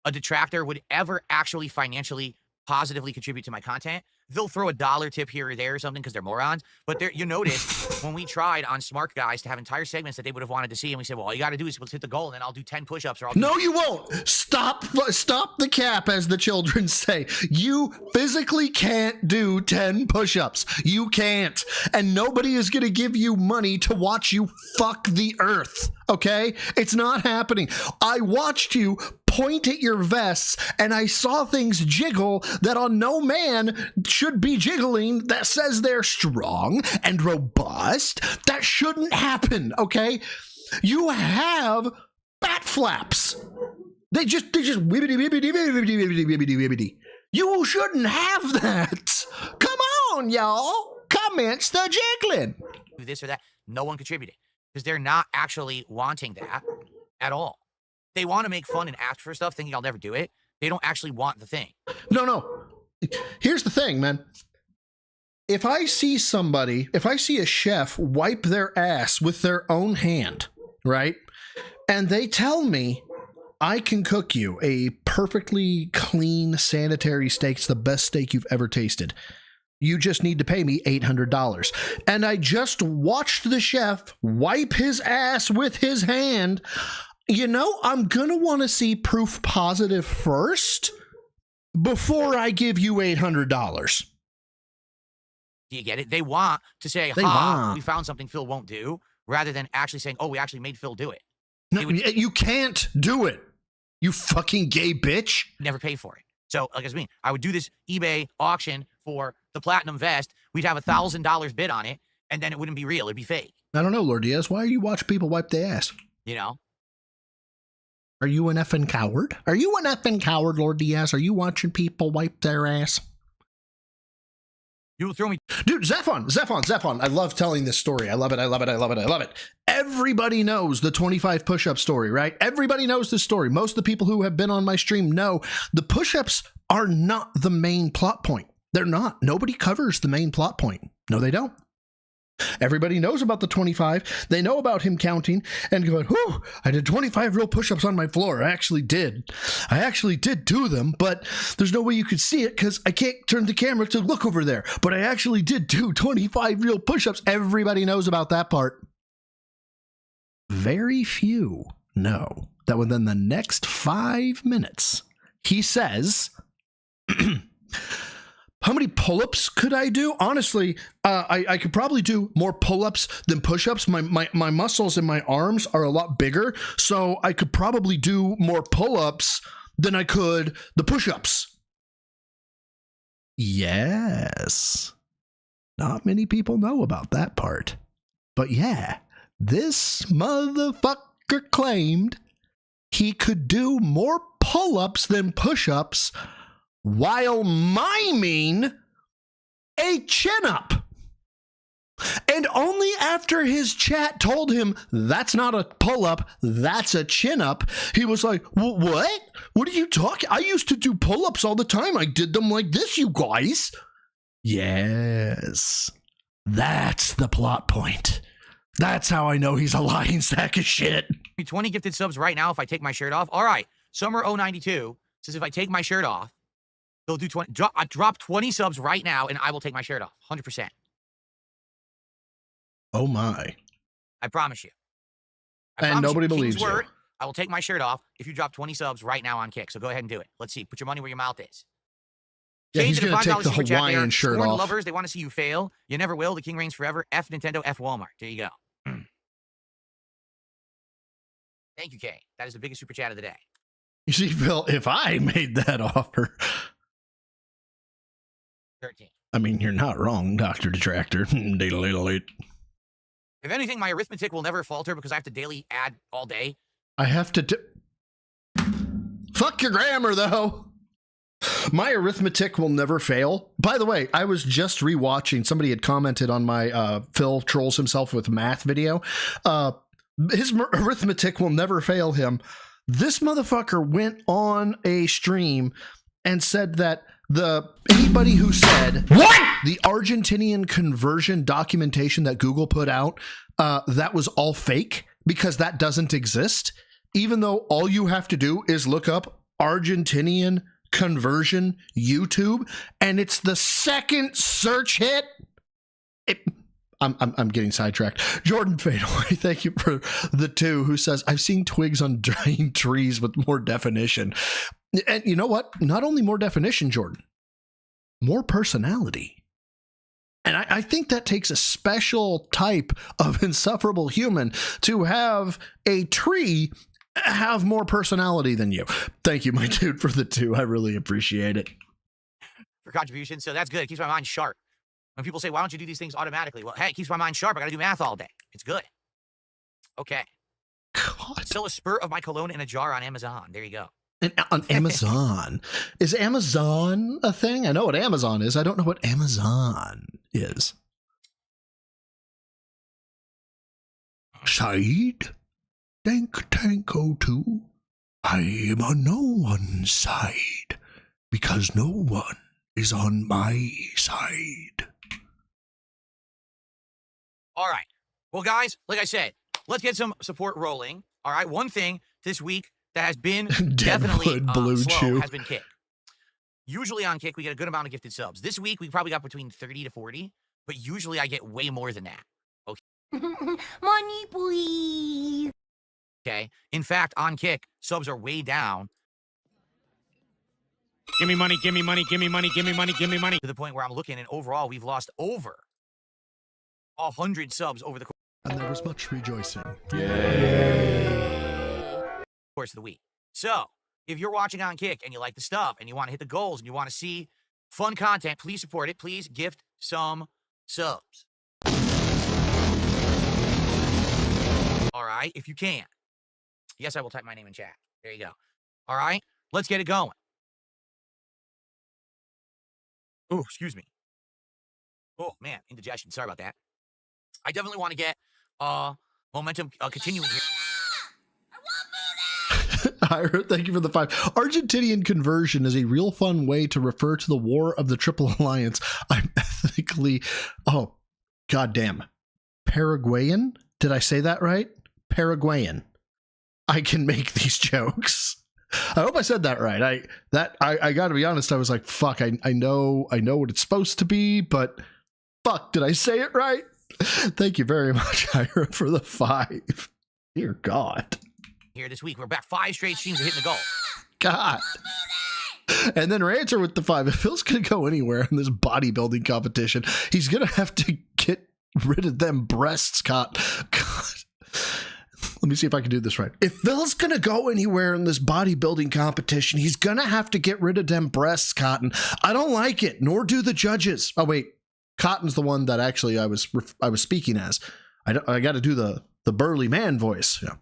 a detractor would ever actually financially positively contribute to my content. They'll throw a dollar tip here or there or something because they're morons. But you notice when we tried on Smart Guys to have entire segments that they would have wanted to see, and we said, well, all you got to do is let's hit the goal, and then I'll do 10 push-ups. Or I'll No, you won't. Stop the cap, as the children say. You physically can't do 10 push-ups. You can't. And nobody is going to give you money to watch you fuck the earth. Okay? It's not happening. I watched you point at your vests, and I saw things jiggle that on no man should be jiggling, that says they're strong and robust. That shouldn't happen, okay? You have bat flaps. They just wibbity, wibbity, wibbity, wibbity, wibbity, wibbity. You shouldn't have that. Come on, y'all. Commence the jiggling. Do this or that. No one contributed because they're not actually wanting that at all. They want to make fun and ask for stuff thinking I'll never do it. They don't actually want the thing. No. Here's the thing, man. If I see a chef wipe their ass with their own hand, right? And they tell me I can cook you a perfectly clean, sanitary steak. It's the best steak you've ever tasted. You just need to pay me $800. And I just watched the chef wipe his ass with his hand. You know, I'm going to want to see proof positive first before I give you $800. Do you get it? They want to say, we found something Phil won't do, rather than actually saying, oh, we actually made Phil do it. No, you can't do it. You fucking gay bitch. Never pay for it. So, like I mean, I would do this eBay auction for the platinum vest. We'd have $1,000 bid on it, and then it wouldn't be real. It'd be fake. I don't know, Lord Diaz. Why are you watching people wipe their ass? You know? Are you an effing coward? Are you an effing coward, Lord Diaz? Are you watching people wipe their ass? You throw me. Dude, Zephon. I love telling this story. I love it. Everybody knows the 25 push-up story, right? Everybody knows this story. Most of the people who have been on my stream know the push-ups are not the main plot point. They're not. Nobody covers the main plot point. No, they don't. Everybody knows about the 25. They know about him counting and going, whew, I did 25 real push-ups on my floor. I actually did do them, but there's no way you could see it because I can't turn the camera to look over there. But I actually did do 25 real push-ups. Everybody knows about that part. Very few know that within the next 5 minutes, he says, how many pull-ups could I do? Honestly, I could probably do more pull-ups than push-ups. My muscles in my arms are a lot bigger, so I could probably do more pull-ups than I could the push-ups. Yes. Not many people know about that part. But yeah, this motherfucker claimed he could do more pull-ups than push-ups while miming a chin-up. And only after his chat told him that's not a pull-up, that's a chin-up, he was like, what? What are you talking? I used to do pull-ups all the time. I did them like this, you guys. Yes. That's the plot point. That's how I know he's a lying sack of shit. 20 gifted subs right now if I take my shirt off. All right. Summer 092 says if I take my shirt off, they'll do 20. Drop 20 subs right now and I will take my shirt off. 100%. Oh my. I promise you. And nobody believes you. I will take my shirt off if you drop 20 subs right now on Kick. So go ahead and do it. Let's see. Put your money where your mouth is. Yeah, he's going to take the Hawaiian shirt off. Lovers, they want to see you fail. You never will. The king reigns forever. F Nintendo, F Walmart. There you go. Thank you, Kay. That is the biggest super chat of the day. You see, Phil, if I made that offer. 13. I mean, you're not wrong, Dr. Detractor. If anything, my arithmetic will never falter because I have to daily add all day. I have to fuck your grammar, though. My arithmetic will never fail. By the way, I was just rewatching. Somebody had commented on my Phil trolls himself with math video. His arithmetic will never fail him. This motherfucker went on a stream and said that anybody who said what the Argentinian conversion documentation that Google put out, that was all fake because that doesn't exist, even though all you have to do is look up Argentinian conversion YouTube and it's the second search hit. I'm getting sidetracked. Jordan Fadeaway, thank you for the 2, who says, I've seen twigs on dying trees with more definition. And you know what? Not only more definition, Jordan, more personality. And I think that takes a special type of insufferable human to have a tree have more personality than you. Thank you, my dude, for the 2. I really appreciate it. For contribution. So that's good. It keeps my mind sharp. When people say, why don't you do these things automatically? Well, hey, it keeps my mind sharp. I got to do math all day. It's good. Okay. God. Sell a spurt of my cologne in a jar on Amazon. There you go. And on Amazon. Is Amazon a thing? I know what Amazon is. I don't know what Amazon is. Side? Tank 02. I am on no one's side because no one is on my side. All right. Well, guys, like I said, let's get some support rolling. All right. One thing this week that has been definitely slow has been Kick. Usually on Kick, we get a good amount of gifted subs. This week, we probably got between 30 to 40, but usually I get way more than that. Okay. Money, please. Okay. In fact, on Kick, subs are way down. Give me money, give me money, give me money, give me money, give me money. To the point where I'm looking, and overall, we've lost over 100 subs over the course. And there was much rejoicing. Course of the week. So, if you're watching on Kick and you like the stuff and you want to hit the goals and you want to see fun content, please support it. Please gift some subs. All right, if you can. Yes, I will type my name in chat. There you go. All right, let's get it going. Oh, excuse me. Oh, man, indigestion. Sorry about that. I definitely want to get momentum continuing here. Ira, thank you for the 5. Argentinian conversion is a real fun way to refer to the War of the Triple Alliance. I'm ethically, oh, goddamn, Paraguayan? Did I say that right? Paraguayan. I can make these jokes. I hope I said that right. I got to be honest. I was like, fuck. I know what it's supposed to be, but fuck, did I say it right? Thank you very much, Ira, for the 5. Dear God. Here this week, we're back 5 straight streams of hitting the goal. God. And then Ranter with the 5. If Phil's gonna go anywhere in this bodybuilding competition, he's gonna have to get rid of them breasts, Scott. God. Let me see if I can do this right. If Phil's gonna go anywhere in this bodybuilding competition, he's gonna have to get rid of them breasts, Cotton. I don't like it, nor do the judges. Oh wait, Cotton's the one that actually I was speaking as. I got to do the burly man voice. Yeah.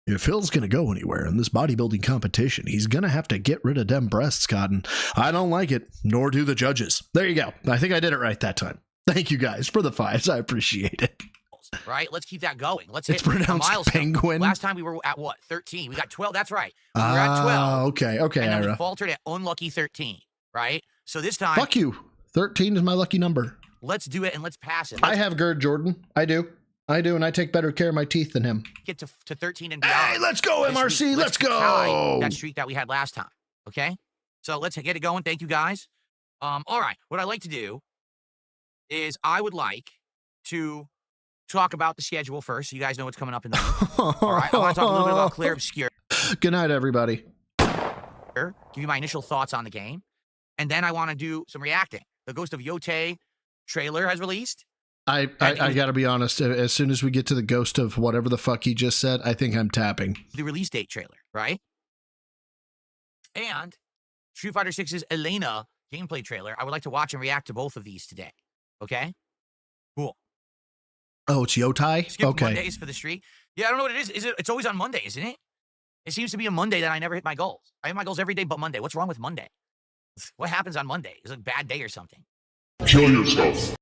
If Phil's gonna go anywhere in this bodybuilding competition, he's gonna have to get rid of them breasts, Cotton. I don't like it, nor do the judges. There you go. I think I did it right that time. Thank you guys for the 5s. I appreciate it. Right? Let's keep that going. Let's It's hit pronounced a milestone. penguin. Last time we were at what? 13. We got 12. That's right. We were at 12. Okay, And then we Ira. faltered at unlucky 13. Right? So this time. Fuck you. 13 is my lucky number. Let's do it and let's pass it. I have GERD, Jordan. I do, and I take better care of my teeth than him. Get to 13 and beyond. Hey, let's go, MRC. Let's go. That streak that we had last time. Okay? So let's get it going. Thank you, guys. All right. What I'd like to do is I would like to talk about the schedule first so you guys know what's coming up in the All right. I want to talk a little bit about Clear Obscure. Good night, everybody. Give you my initial thoughts on the game. And then I want to do some reacting. The Ghost of Yote trailer has released. I gotta be honest. As soon as we get to the ghost of whatever the fuck he just said, I think I'm tapping. The release date trailer, right? And Street Fighter 6's Elena gameplay trailer. I would like to watch and react to both of these today. Okay? Cool. Oh, it's Yotai? Skip Okay. Mondays for the streak. Yeah, I don't know what it is. It's always on Monday, isn't it? It seems to be a Monday that I never hit my goals. I hit my goals every day but Monday. What's wrong with Monday? What happens on Monday? It's a bad day or something. Kill yourself.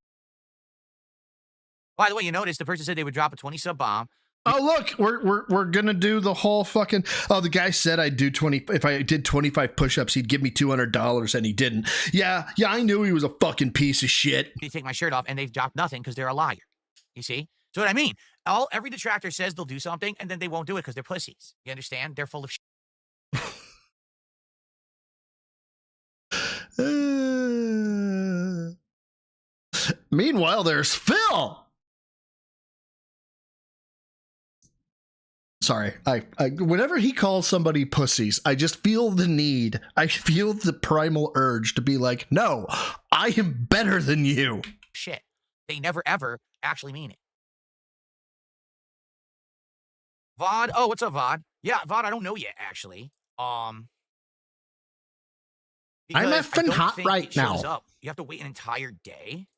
By the way, you noticed the person said they would drop a 20 sub bomb. Oh, look, we're gonna do the whole fucking. Oh, the guy said I'd do 20. If I did 25 push-ups, he'd give me $200, and he didn't. Yeah, I knew he was a fucking piece of shit. They take my shirt off and they've dropped nothing because they're a liar. You see? So what I mean, every detractor says they'll do something and then they won't do it because they're pussies. You understand? They're full of shit. Meanwhile, there's Phil. Sorry, I whenever he calls somebody pussies, I just feel the need. I feel the primal urge to be like, no, I am better than you. Shit. They never ever actually mean it. Vod. Oh, what's up, Vod? Yeah, Vod, I don't know yet, actually. I'm effing hot right now. Up. You have to wait an entire day.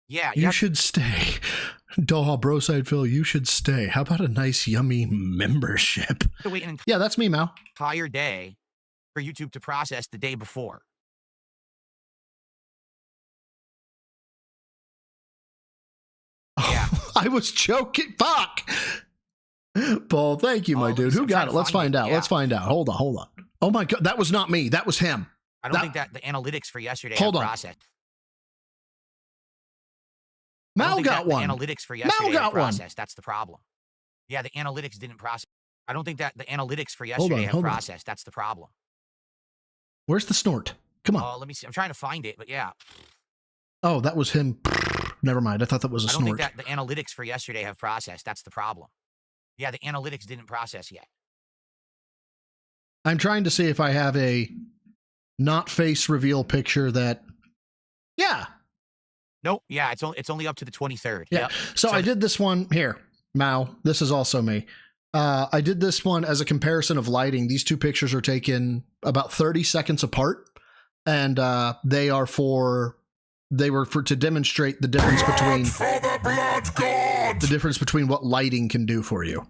Yeah, you should stay. Doha Broside Phil, you should stay. How about a nice, yummy membership? Wait an Yeah, that's me, Mal. entire day for YouTube to process the day before. Yeah. I was joking. Fuck. Paul, thank you, my dude. Who got it? Let's find out. Yeah. Let's find out. Hold on. Oh my God, that was not me. That was him. I don't think that the analytics for yesterday Hold have on. processed. Mal got one. The analytics for yesterday got have one. processed. That's the problem. Yeah, the analytics didn't process. I don't think that the analytics for yesterday have hold on. processed. That's the problem. Where's the snort? Come on. Oh, let me see. I'm trying to find it, but yeah. Oh, that was him. Never mind. I thought that was a I don't snort. think that the analytics for yesterday have processed. That's the problem. Yeah, the analytics didn't process yet. I'm trying to see if I have a not face reveal picture that. Yeah. Nope. Yeah, it's only up to the 23rd. Yeah. Yep. So I did this one here. Mao, this is also me. I did this one as a comparison of lighting. These two pictures are taken about 30 seconds apart, and they were for to demonstrate the difference between what lighting can do for you.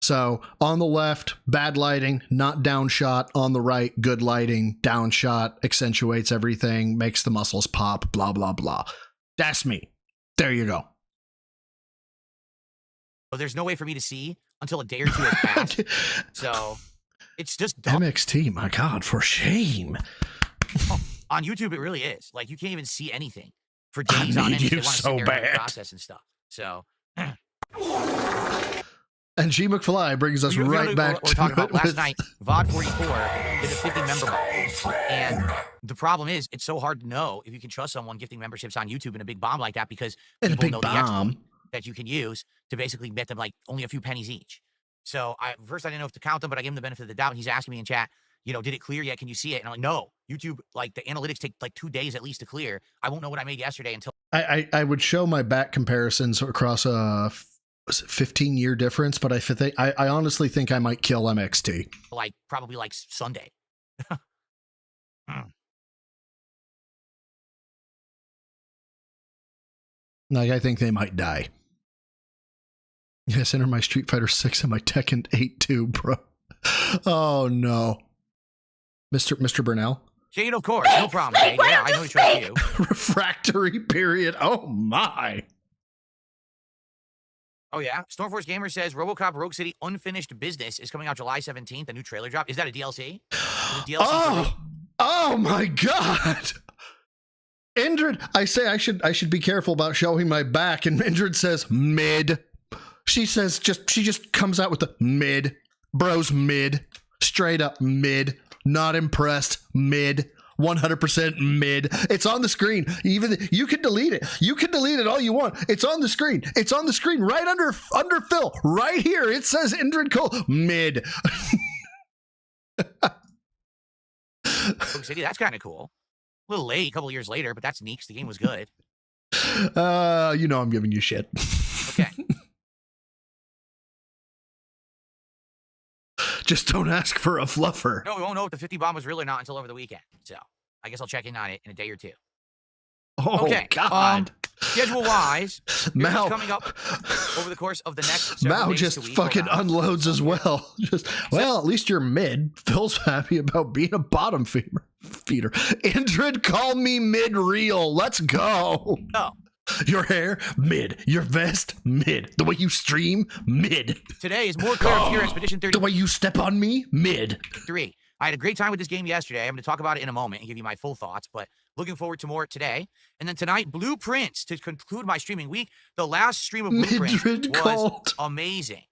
So on the left, bad lighting, not down shot. On the right, good lighting, down shot, accentuates everything, makes the muscles pop, blah, blah, blah. That's me. There you go. But there's no way for me to see until a day or two has passed. So it's just dumb. MXT, my God, for shame. Oh, on YouTube, it really is. Like, you can't even see anything for days on end. They want to sit there and process and stuff. So. And G. McFly brings us right back we're to talking about it last with- night. VOD44 did a 50 member bump. And the problem is, it's so hard to know if you can trust someone gifting memberships on YouTube in a big bomb like that, because In a people big know the bomb. exploit that you can use to basically bet them like only a few pennies each. So first I didn't know if to count them, but I gave him the benefit of the doubt. And he's asking me in chat, did it clear yet? Can you see it? And I'm like, no. YouTube, like, the analytics take like 2 days at least to clear. I won't know what I made yesterday until I would show my back comparisons across a 15-year difference, but I honestly think I might kill MXT. like probably like Sunday. Like, I think they might die. Yes, enter my Street Fighter 6 and my Tekken 8 too, bro. Oh, no. Mr. Burnell. Jade, of course. No problem, Jade. Yeah, I know it's trust you. Refractory period. Oh, my. Oh, yeah? Stormforce Gamer says RoboCop Rogue City Unfinished Business is coming out July 17th. A new trailer drop. Is that a DLC? Oh, my God. Indrid, I say I should be careful about showing my back, and Indrid says mid. She just comes out with the mid. Bro's mid. Straight up mid. Not impressed. Mid. 100% mid. It's on the screen. Even you can delete it. You can delete it all you want. It's on the screen. It's on the screen right under Phil. Right here. It says Indrid Cole mid. Rogue City, that's kind of cool. A little late, a couple years later, but that's neat 'cause the game was good. You know I'm giving you shit. Okay. Just don't ask for a fluffer. No, we won't know if the 50 bomb was real or not until over the weekend. So I guess I'll check in on it in a day or two. Oh, okay. God. Schedule-wise, Mao coming up over the course of the next several days just to week, fucking unloads as well. Well, at least you're mid. Phil's happy about being a bottom feeder. Indrid, call me mid-real. Let's go. Oh. Your hair, mid. Your vest, mid. The way you stream, mid. Today is more clear here, Expedition 30. The way you step on me, mid. 3. I had a great time with this game yesterday. I'm going to talk about it in a moment and give you my full thoughts, but looking forward to more today. And then tonight, Blueprints to conclude my streaming week. The last stream of Blueprints was amazing.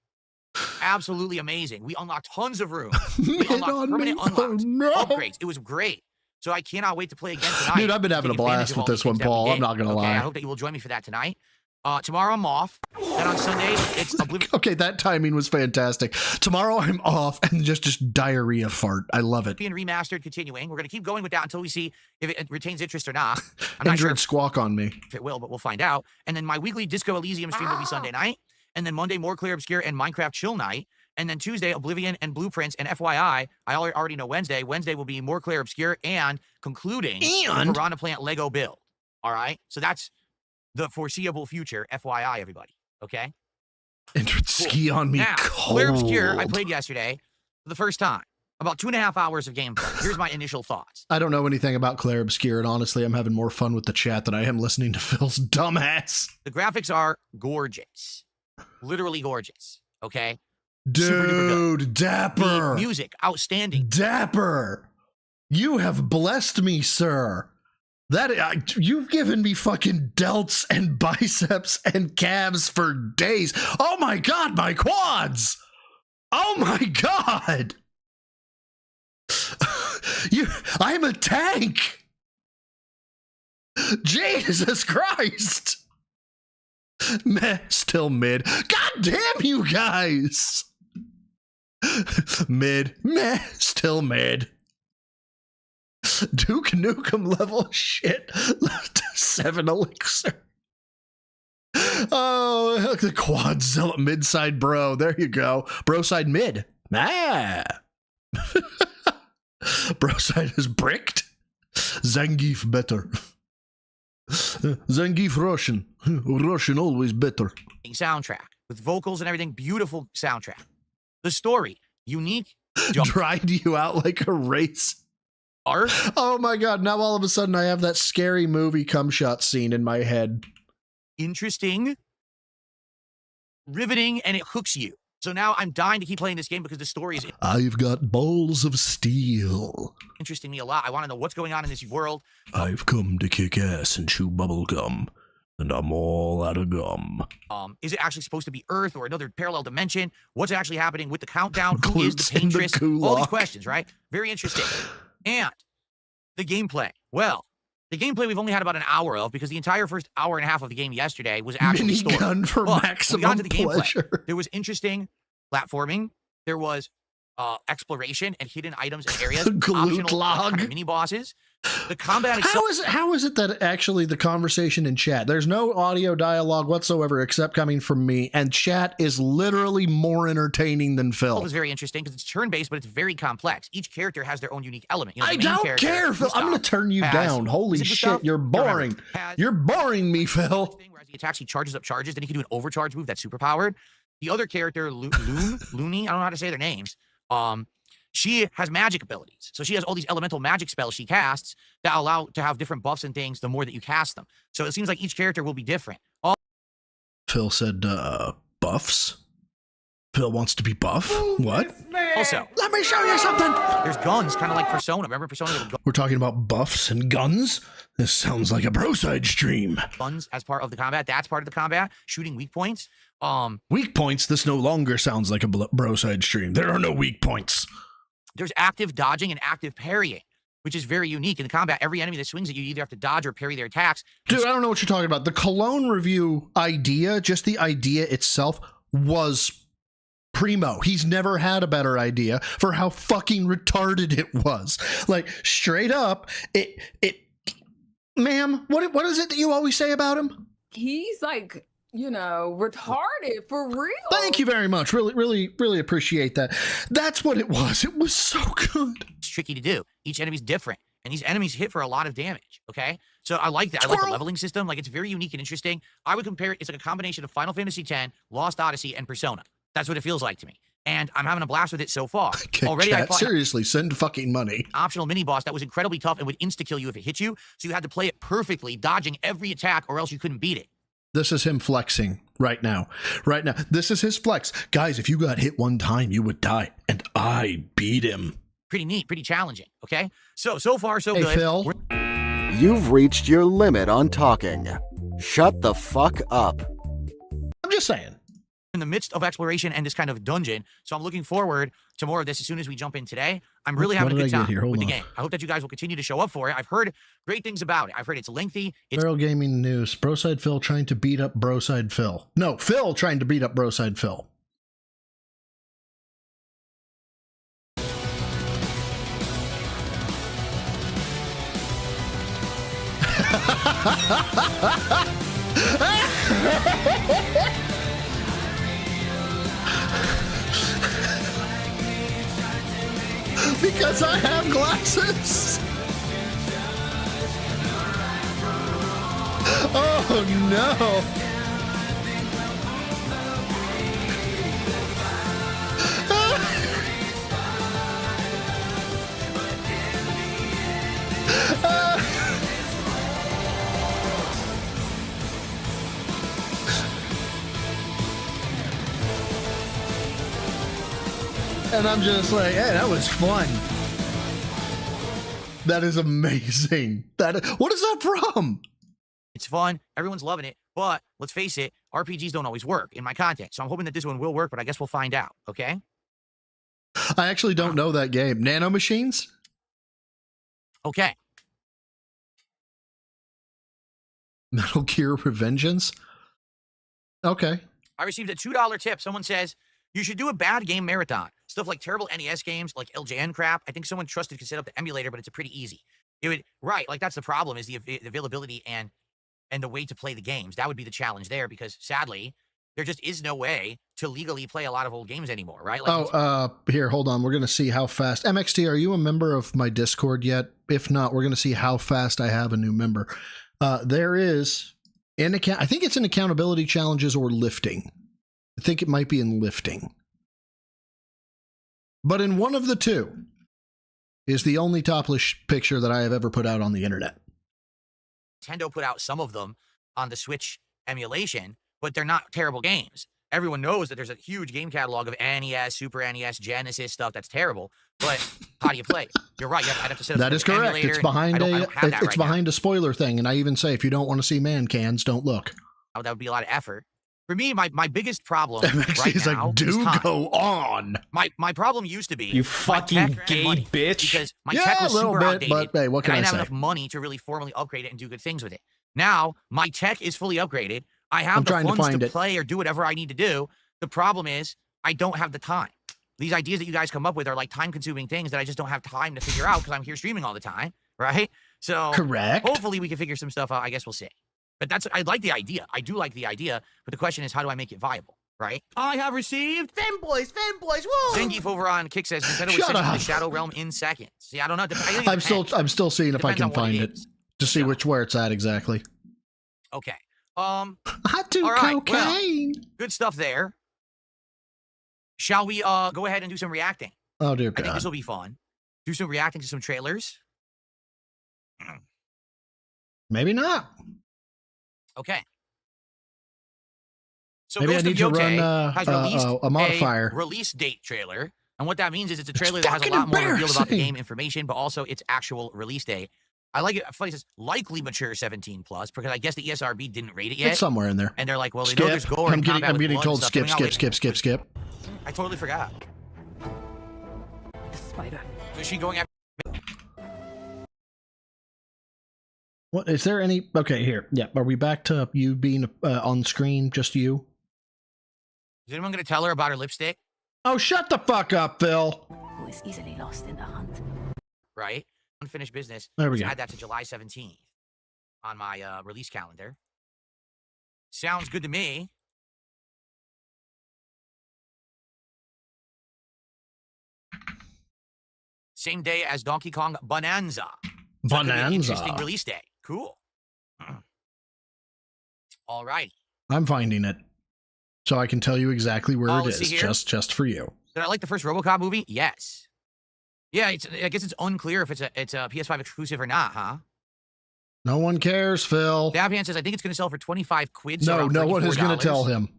Absolutely amazing. We unlocked tons of room. We unlocked permanent unlocks, upgrades. It was great. So I cannot wait to play again tonight. Dude, I've been having a blast with this one, Paul. I'm not going to lie. I hope that you will join me for that tonight. Tomorrow I'm off. Then on Sunday, it's Oblivion. Okay, that timing was fantastic. Tomorrow I'm off and just diarrhea fart. I love it. Being remastered, continuing. We're going to keep going with that until we see if it retains interest or not. I'm not sure squawk on me. If it will, but we'll find out. And then my weekly Disco Elysium stream will be Sunday night. And then Monday, more Clear Obscure and Minecraft Chill Night. And then Tuesday, Oblivion and Blueprints. And FYI, I already know Wednesday. Wednesday will be more Clear Obscure and concluding the Piranha Plant Lego build. All right? So that's the foreseeable future, FYI, everybody. Okay? Ski on me now, cold. Clear Obscure, I played yesterday for the first time. About 2.5 hours of gameplay. Here's my initial thoughts. I don't know anything about Claire Obscure, and honestly, I'm having more fun with the chat than I am listening to Phil's dumbass. The graphics are gorgeous. Literally gorgeous. Okay? Dude, dapper. The music, outstanding. Dapper. You have blessed me, sir. That you've given me fucking delts and biceps and calves for days. Oh my God, my quads. Oh my God. I'm a tank. Jesus Christ. Meh, still mid. God damn you guys. Mid. Meh, still mid. Duke Nukem level shit. 7 elixir. Oh, the Quadzilla mid-side bro. There you go. Bro side mid. Ah. Bro side is bricked. Zangief better. Zangief Russian. Russian always better. Soundtrack with vocals and everything. Beautiful soundtrack. The story, unique. Dried you out like a race. Art? Oh my God, now all of a sudden I have that scary movie cum shot scene in my head. Interesting. Riveting, and it hooks you. So now I'm dying to keep playing this game because the story is... I've got balls of steel. Interesting me a lot. I want to know what's going on in this world. I've come to kick ass and chew bubble gum, and I'm all out of gum. Is it actually supposed to be Earth or another parallel dimension? What's actually happening with the countdown? Who is the paintress? All these questions, right? Very interesting. And the gameplay. Well, the gameplay we've only had about an hour of because the entire first hour and a half of the game yesterday was actually story. Minigun for maximum pleasure. There was interesting platforming. There was exploration and hidden items and areas. Glute log. Kind of mini bosses. The combat itself. How is it that actually the conversation in chat, there's no audio dialogue whatsoever except coming from me, and chat is literally more entertaining than Phil? It was very interesting because it's turn-based, but it's very complex. Each character has their own unique element. You know, I don't care, Phil. I'm going to turn you down. Holy shit, you're boring. You're boring me, Phil. Whereas he attacks, he charges up charges, then he can do an overcharge move that's super powered. The other character, Looney, I don't know how to say their names. she has magic abilities. So she has all these elemental magic spells she casts that allow to have different buffs and things the more that you cast them. So it seems like each character will be different. Phil said, buffs? Phil wants to be buff? What? Also, let me show you something. There's guns, kind of like Persona. Remember Persona? We're talking about buffs and guns? This sounds like a bro-side stream. Guns as part of the combat. That's part of the combat. Shooting weak points. Weak points? This no longer sounds like a bro-side stream. There are no weak points. There's active dodging and active parrying, which is very unique in the combat. Every enemy that swings at you, you either have to dodge or parry their attacks. Dude, I don't know what you're talking about. The Cologne review idea, just the idea itself, was primo. He's never had a better idea for how fucking retarded it was. Like, straight up, ma'am, what is it that you always say about him? He's like, you know, retarded for real. Thank you very much. Really appreciate that. That's what it was. It was so good. It's tricky to do. Each enemy's different, and these enemies hit for a lot of damage, okay? So I like that. I like the leveling system. Like, it's very unique and interesting. I would compare it, it's like a combination of Final Fantasy X, Lost Odyssey, and Persona. That's what it feels like to me. And I'm having a blast with it so far. Already, I fought seriously, send fucking money. Optional mini boss that was incredibly tough and would insta-kill you if it hit you. So you had to play it perfectly, dodging every attack, or else you couldn't beat it. This is him flexing right now. Right now. This is his flex. Guys, if you got hit one time, you would die. And I beat him. Pretty neat, pretty challenging, okay? So far, so hey, good. Phil. You've reached your limit on talking. Shut the fuck up. I'm just saying. In the midst of exploration and this kind of dungeon, so I'm looking forward to more of this as soon as we jump in today. I'm really having a good time with the game. I hope that you guys will continue to show up for it. I've heard great things about it. I've heard it's lengthy. Barrel Gaming News. Broside Phil trying to beat up Broside Phil. No, Phil trying to beat up Broside Phil. Because I have glasses. Oh no. And I'm just like, hey, that was fun. That is amazing. What is that from? It's fun. Everyone's loving it. But let's face it, RPGs don't always work in my content. So I'm hoping that this one will work, but I guess we'll find out, okay? I actually don't know that game. Nano Machines? Okay. Metal Gear Revengeance? Okay. I received a $2 tip. Someone says, you should do a bad game marathon. Stuff like terrible NES games, like LJN crap. I think someone trusted could set up the emulator, but it's pretty easy. It would, right, like that's the problem, is the availability and the way to play the games. That would be the challenge there, because sadly, there just is no way to legally play a lot of old games anymore, right? Like here, hold on. We're going to see how fast. MXT, are you a member of my Discord yet? If not, we're going to see how fast I have a new member. There is an account. I think it's in accountability challenges or lifting. I think it might be in lifting. But in one of the two is the only topless picture that I have ever put out on the internet. Nintendo put out some of them on the Switch emulation, but they're not terrible games. Everyone knows that there's a huge game catalog of NES, Super NES, Genesis stuff that's terrible, but how do you play it? You're right. I'd have to set up that is correct. It's behind it's behind a spoiler thing, and I even say if you don't want to see man cans, don't look. Oh, that would be a lot of effort. For me, my biggest problem right is now like, do go on. My problem used to be you fucking gay bitch. Because my tech was super outdated. But hey, what can I didn't say? have enough money to really formally upgrade it and do good things with it. Now my tech is fully upgraded. I have the funds to play or do whatever I need to do. The problem is I don't have the time. These ideas that you guys come up with are like time-consuming things that I just don't have time to figure out because I'm here streaming all the time, right? So correct. Hopefully we can figure some stuff out. I guess we'll see. But I like the idea. I do like the idea. But the question is, how do I make it viable, right? I have received fanboys, whoa! Zangief over on Kick says Nintendo was sending the Shadow Realm in seconds. See, I don't know. I'm still seeing if I can find it to see where it's at exactly. Okay. I do right, cocaine. Well, good stuff there. Shall we go ahead and do some reacting? Oh, dear I think God. this will be fun. Do some reacting to some trailers. Maybe not. Okay. So Maybe I Ghost of need to run Yote has released a modifier. a release date trailer. And what that means is it's a trailer that has a lot more revealed about the game information, but also its actual release date. I like it. Funny, it says likely mature 17 plus because I guess the ESRB didn't rate it yet. It's somewhere in there. And they're like, well, they know there's gore. I'm getting told skip. I totally forgot. The spider. So is she going after? What is there any? Okay, here. Yeah. Are we back to you being on screen? Just you? Is anyone going to tell her about her lipstick? Oh, shut the fuck up, Phil. Who is easily lost in the hunt. Right. Unfinished business. There we go. Add that to July 17th on my release calendar. Sounds good to me. Same day as Donkey Kong Bonanza. So that could be an interesting release day. Cool. All right. I'm finding it, so I can tell you exactly where it is, just for you. Did I like the first RoboCop movie? Yes. Yeah, I guess it's unclear if it's a PS5 exclusive or not, huh? No one cares, Phil. Dabhan says I think it's going to sell for 25 quid. No, no one is going to tell him.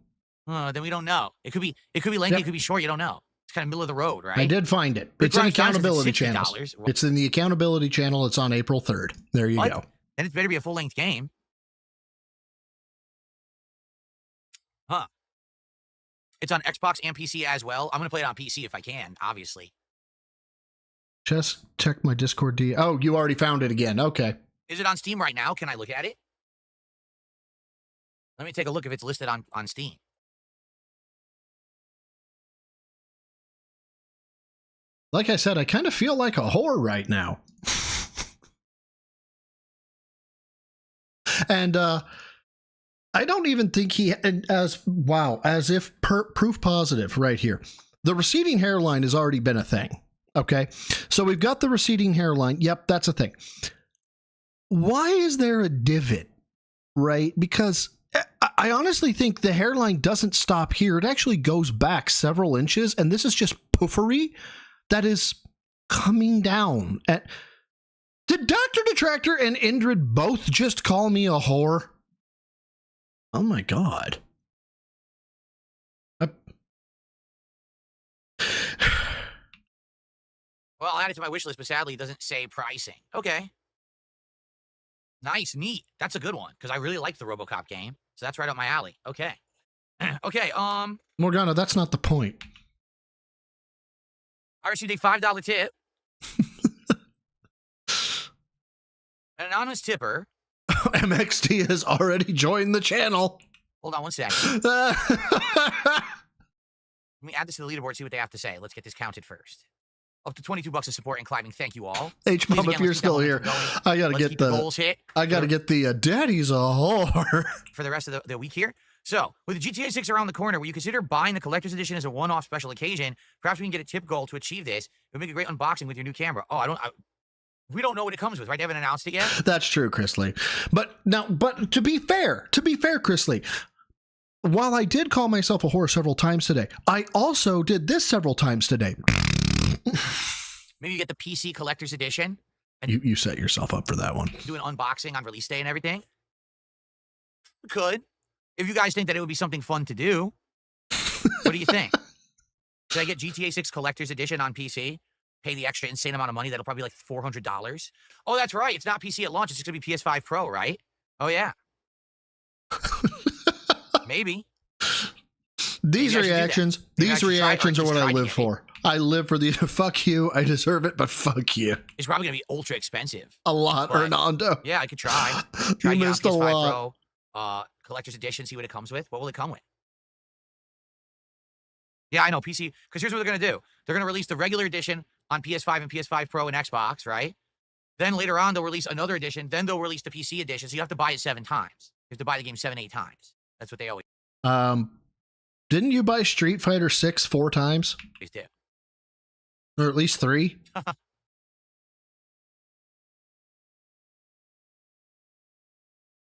Then we don't know. It could be lengthy, it could be short. You don't know. It's kind of middle of the road, right? I did find it. It's in accountability channel. It's in the accountability channel. It's on April 3rd. There you go. And it better be a full length game. Huh. It's on Xbox and PC as well. I'm going to play it on PC if I can, obviously. Just check my Discord D. Oh, you already found it again. Okay. Is it on Steam right now? Can I look at it? Let me take a look if it's listed on Steam. Like I said, I kind of feel like a whore right now. And I don't even think as if proof positive right here. The receding hairline has already been a thing. Okay, so we've got the receding hairline. Yep, that's a thing. Why is there a divot, right? Because I honestly think the hairline doesn't stop here. It actually goes back several inches, and this is just poofery that is coming down. Did Dr. Detractor and Indrid both just call me a whore? Oh my God. Well, I'll add it to my wish list, but sadly it doesn't say pricing. Okay. Nice, neat. That's a good one, because I really like the RoboCop game. So that's right up my alley. Okay. Okay, Morgana, that's not the point. I received a $5 tip. An anonymous tipper. MXT has already joined the channel. Hold on one second. Let me add this to the leaderboard, see what they have to say. Let's get this counted first. Up to $22 of support and climbing. Thank you all. H-Mom, if you're still here, I gotta get the goals hit. I gotta get the daddy's a whore for the rest of the week here. So, with the GTA 6 around the corner, will you consider buying the collector's edition as a one-off special occasion? Perhaps we can get a tip goal to achieve this. It would make a great unboxing with your new camera. Oh, we don't know what it comes with, right? They haven't announced it yet. That's true, Chrisley. But to be fair, Chrisley, while I did call myself a whore several times today, I also did this several times today. Maybe you get the PC collector's edition. And you set yourself up for that one. Do an unboxing on release day and everything. We could. If you guys think that it would be something fun to do. What do you think? Should I get GTA 6 collector's edition on PC? Pay the extra insane amount of money. That'll probably be like $400. Oh, that's right. It's not PC at launch. It's just going to be PS5 Pro, right? Oh, yeah. Maybe. These reactions are what I live for. I live for the fuck you. I deserve it, but fuck you. It's probably going to be ultra expensive. A lot, Hernando. Yeah, I could try. You missed a lot. Pro, collector's edition, see what it comes with. What will it come with? Yeah, I know, PC. Because here's what they're going to do. They're going to release the regular edition on PS5 and PS5 Pro and Xbox, right? Then later on, they'll release another edition. Then they'll release the PC edition. So you have to buy it 7 times. You have to buy the game 7-8 times. That's what they always Didn't you buy Street Fighter 6 4 times? Please do. Or at least 3?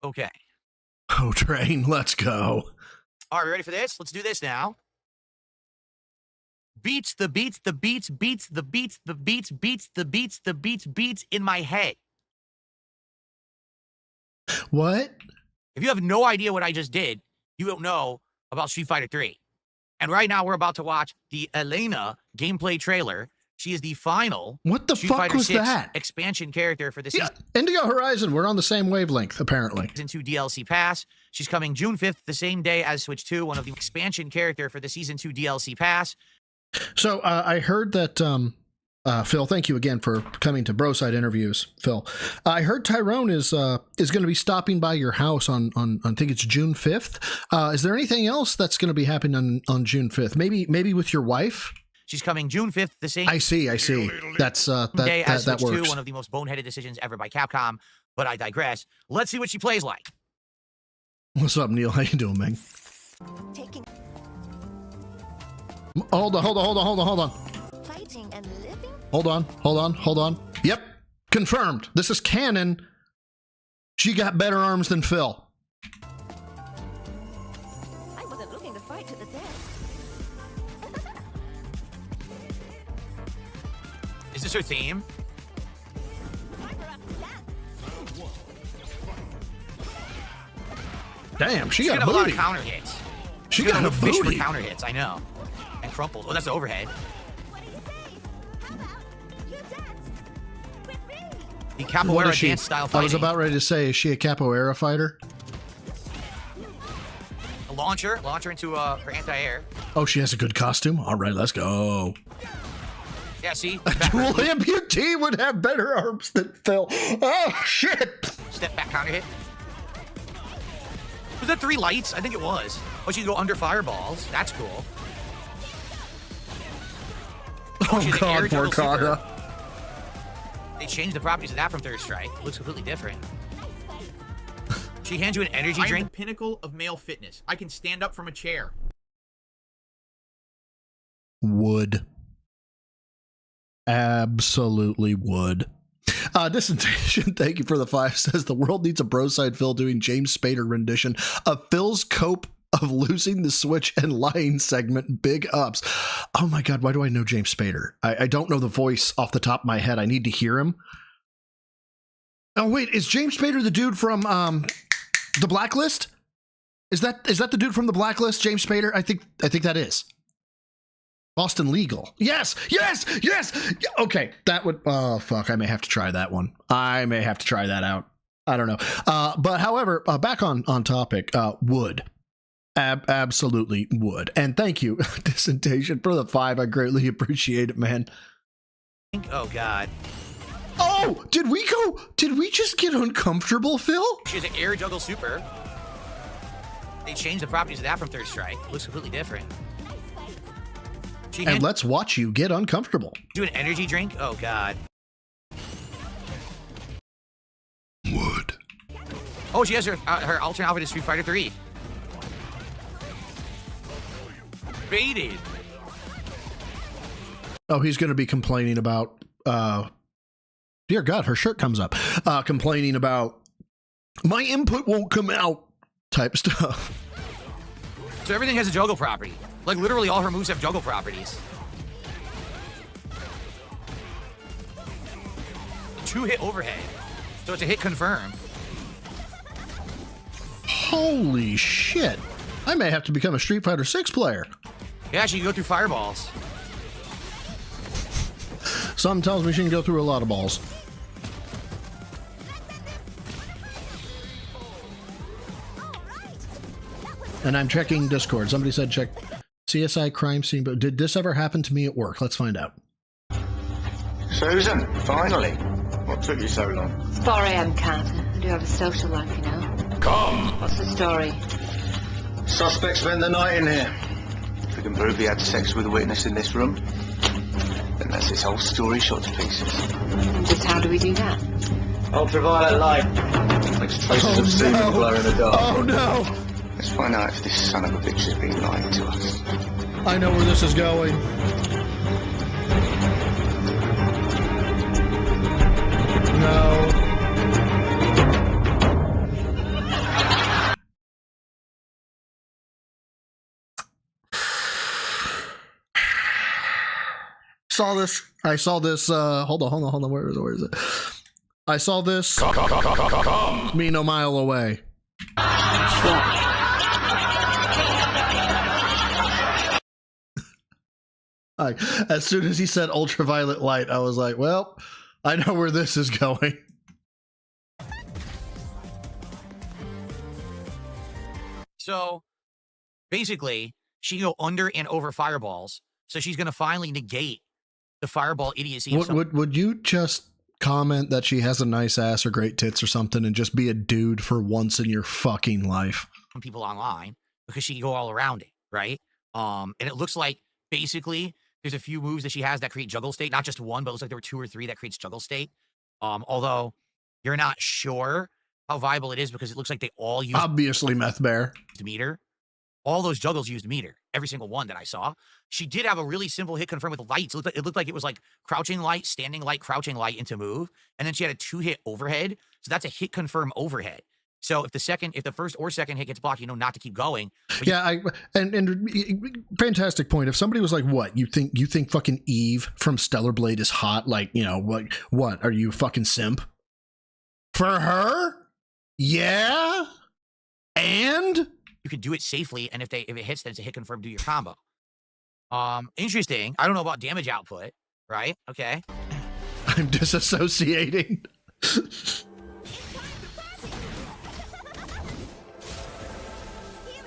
Okay. Oh, train, let's go. All right, we ready for this? Let's do this now. beats in my head. What? If you have no idea what I just did, you don't know about Street Fighter 3. And right now we're about to watch the Elena gameplay trailer. She is the final What the Street fuck Fighter was 6 that? expansion character for the Yeah, season Indigo Horizon. We're on the same wavelength, apparently. 2 DLC pass. She's coming June 5th, the same day as Switch 2, one of the expansion character for the Season 2 DLC pass. So I heard that, Phil, thank you again for coming to Broside Interviews, Phil. I heard Tyrone is going to be stopping by your house on I think it's June 5th. Is there anything else that's going to be happening on June 5th? Maybe with your wife? She's coming June 5th, the same I see. That's day as that Switch 2, works. one of the most boneheaded decisions ever by Capcom, but I digress. Let's see what she plays like. What's up, Neil? How you doing, man? Hold on. Fighting and living? Hold on. Yep, confirmed. This is canon. She got better arms than Phil. I wasn't looking to fight to the death. Is this her theme? Damn, she She's got gonna a have a lot booty. of counter hits. She She's got gonna a fish for booty. counter hits, I know. And crumpled. Oh, that's the overhead. The What capoeira is she? dance style I fighting. was about ready to say, is she a capoeira fighter? A launcher into her anti-air. Oh, she has a good costume? All right, let's go. Yeah, see? A dual amputee would have better arms than Phil. Oh, shit. Step back counter hit. Was that 3 lights? I think it was. Oh, she can go under fireballs. That's cool. Oh, she's an air God, juggle super. Morgana. They changed the properties of that from Third Strike. Looks completely different. She hands you an energy I am drink. the pinnacle of male fitness. I can stand up from a chair. Would. Absolutely would. Dissentation, thank you for the 5, says the world needs a Broside Phil doing James Spader rendition of Phil's cope of losing the Switch and lying segment. Big ups. Oh my God, why do I know James Spader? I don't know the voice off the top of my head. I need to hear him. Oh wait, is James Spader the dude from The Blacklist? Is that the dude from The Blacklist, James Spader? I think that is. Boston Legal. Yes. Okay, that would. Oh fuck! I may have to try that one. I may have to try that out. I don't know. But however, back on topic. Would. Absolutely would. And thank you, Dissentation, for the 5. I greatly appreciate it, man. Oh God. Oh, did we just get uncomfortable, Phil? She has an air juggle super. They changed the properties of that from Third Strike. Looks completely different. And let's watch you get uncomfortable. Do an energy drink? Oh God. Would. Oh, she has her alternate outfit is Street Fighter 3. Baited. Oh, he's going to be complaining about, dear God, her shirt comes up, complaining about my input won't come out type stuff. So everything has a juggle property. Like literally all her moves have juggle properties. 2-hit overhead. So it's a hit confirm. Holy shit. I may have to become a Street Fighter 6 player. Yeah, she can go through fireballs. Something tells me she can go through a lot of balls. And I'm checking Discord. Somebody said check CSI crime scene, but did this ever happen to me at work? Let's find out. Susan, finally. What took you so long? It's 4 a.m., Carter. I do have a social life, you know. Come! What's the story? Suspect spent the night in here. If we can prove he had sex with a witness in this room, then that's his whole story shot to pieces. And just how do we do that? Ultraviolet light. Makes traces of semen glow in the dark. Oh no! Let's find out if this son of a bitch has been lying to us. I know where this is going. No. saw this. I saw this. Hold on. Where is it? I saw this. Me no mile away. As soon as he said ultraviolet light, I was like, well, I know where this is going. So basically, she can go under and over fireballs. So she's going to finally negate the fireball idiocy. Would you just comment that she has a nice ass or great tits or something and just be a dude for once in your fucking life? People online, because she can go all around it, right? And it looks like basically there's a few moves that she has that create juggle state. Not just one, but it looks like there were 2 or 3 that creates juggle state. Although you're not sure how viable it is because it looks like they all use obviously meth bear meter. All those juggles used meter. Every single one that I saw. She did have a really simple hit confirm with lights. It looked like it was like crouching light, standing light, crouching light into move. And then she had a 2-hit overhead. So that's a hit confirm overhead. So if the first or second hit gets blocked, you know not to keep going. Yeah, and fantastic point. If somebody was like, "What you think fucking Eve from Stellar Blade is hot?" Like, you know, what are you fucking simp for her? Yeah, and you could do it safely, and if it hits, then it's a hit confirm. Do your combo. Interesting. I don't know about damage output, right? Okay. I'm disassociating.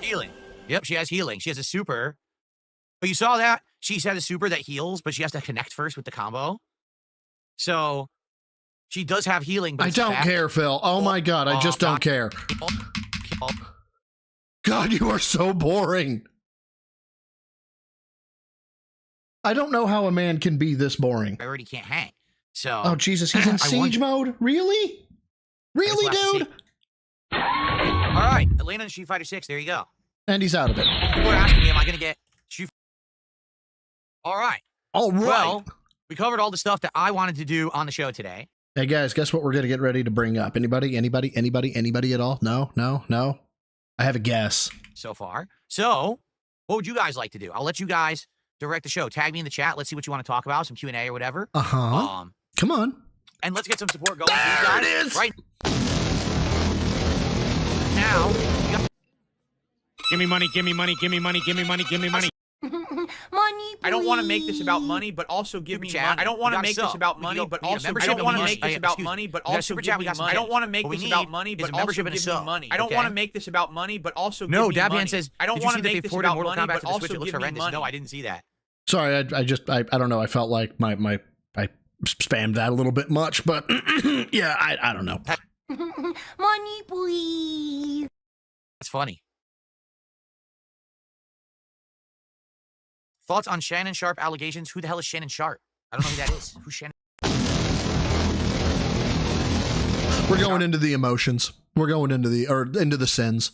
Healing. Yep, she has healing. She has a super. But you saw that? She's had a super that heals, but she has to connect first with the combo. So she does have healing. But I don't care, Phil. Oh my God, I just don't care. God, you are so boring. I don't know how a man can be this boring. I already can't hang. So. Oh Jesus, he's in siege mode? Really? Really, dude? All right, Elena and Street Fighter 6. There you go. And he's out of it. People are asking me, am I going to get Street? All right. All right. Well, we covered all the stuff that I wanted to do on the show today. Hey guys, guess what we're going to get ready to bring up? Anybody at all? No. I have a guess. So far. So, what would you guys like to do? I'll let you guys direct the show. Tag me in the chat. Let's see what you want to talk about. Some Q&A or whatever. Come on. And let's get some support going. There it is. Right now. Give me money. Money, I don't want to make this about money, but also give me money. I don't want to make this about money, but also I don't want to make this about money, but also give me money. I don't want to make this about money, but also give me money. I don't want to make this about money, but also give me money. No, Dabhan says I don't want to make this about money, but also give me money. No, I didn't see that. Sorry, I don't know. I felt like I spammed that a little bit much, but yeah, I don't know. Money, please. That's funny. Thoughts on Shannon Sharp allegations? Who the hell is Shannon Sharp? I don't know who that is. Who's Shannon? We're going into the emotions. We're going into the sins.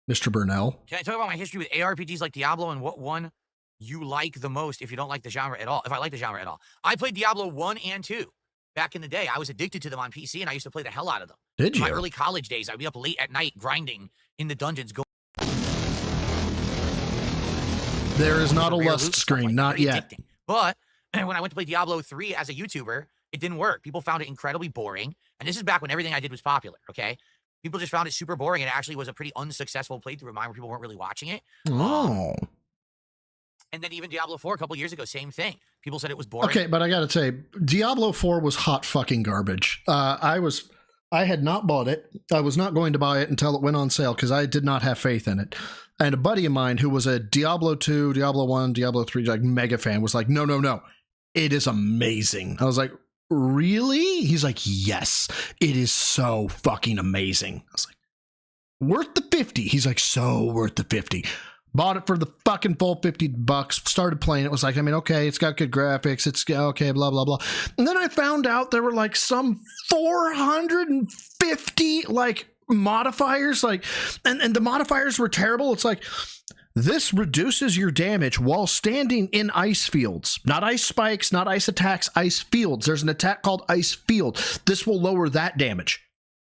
Mr. Burnell. Can I talk about my history with ARPGs like Diablo and what one you like the most if you don't like the genre at all? If I like the genre at all. I played Diablo 1 and 2 back in the day. I was addicted to them on PC and I used to play the hell out of them. Did you? In my early college days, I'd be up late at night grinding in the dungeons. There is not a lust screen, not yet. Addicting. But when I went to play Diablo 3 as a YouTuber, it didn't work. People found it incredibly boring. And this is back when everything I did was popular, okay? People just found it super boring, and it actually was a pretty unsuccessful playthrough of mine where people weren't really watching it. Oh. And then even Diablo 4 a couple years ago, same thing. People said it was boring. Okay, but I gotta say, Diablo 4 was hot fucking garbage. I had not bought it. I was not going to buy it until it went on sale because I did not have faith in it. And a buddy of mine who was a Diablo 2, Diablo 1, Diablo 3 like mega fan was like, no. It is amazing. I was like, really? He's like, yes, it is so fucking amazing. I was like, worth the 50. He's like, so worth the 50. Bought it for the fucking full $50. Started playing it. Was like, I mean, okay, it's got good graphics. It's okay, blah, blah, blah. And then I found out there were like some 450 like modifiers, like, and the modifiers were terrible. It's like, this reduces your damage while standing in ice fields. Not ice spikes, not ice attacks, ice fields. There's an attack called Ice Field. This will lower that damage.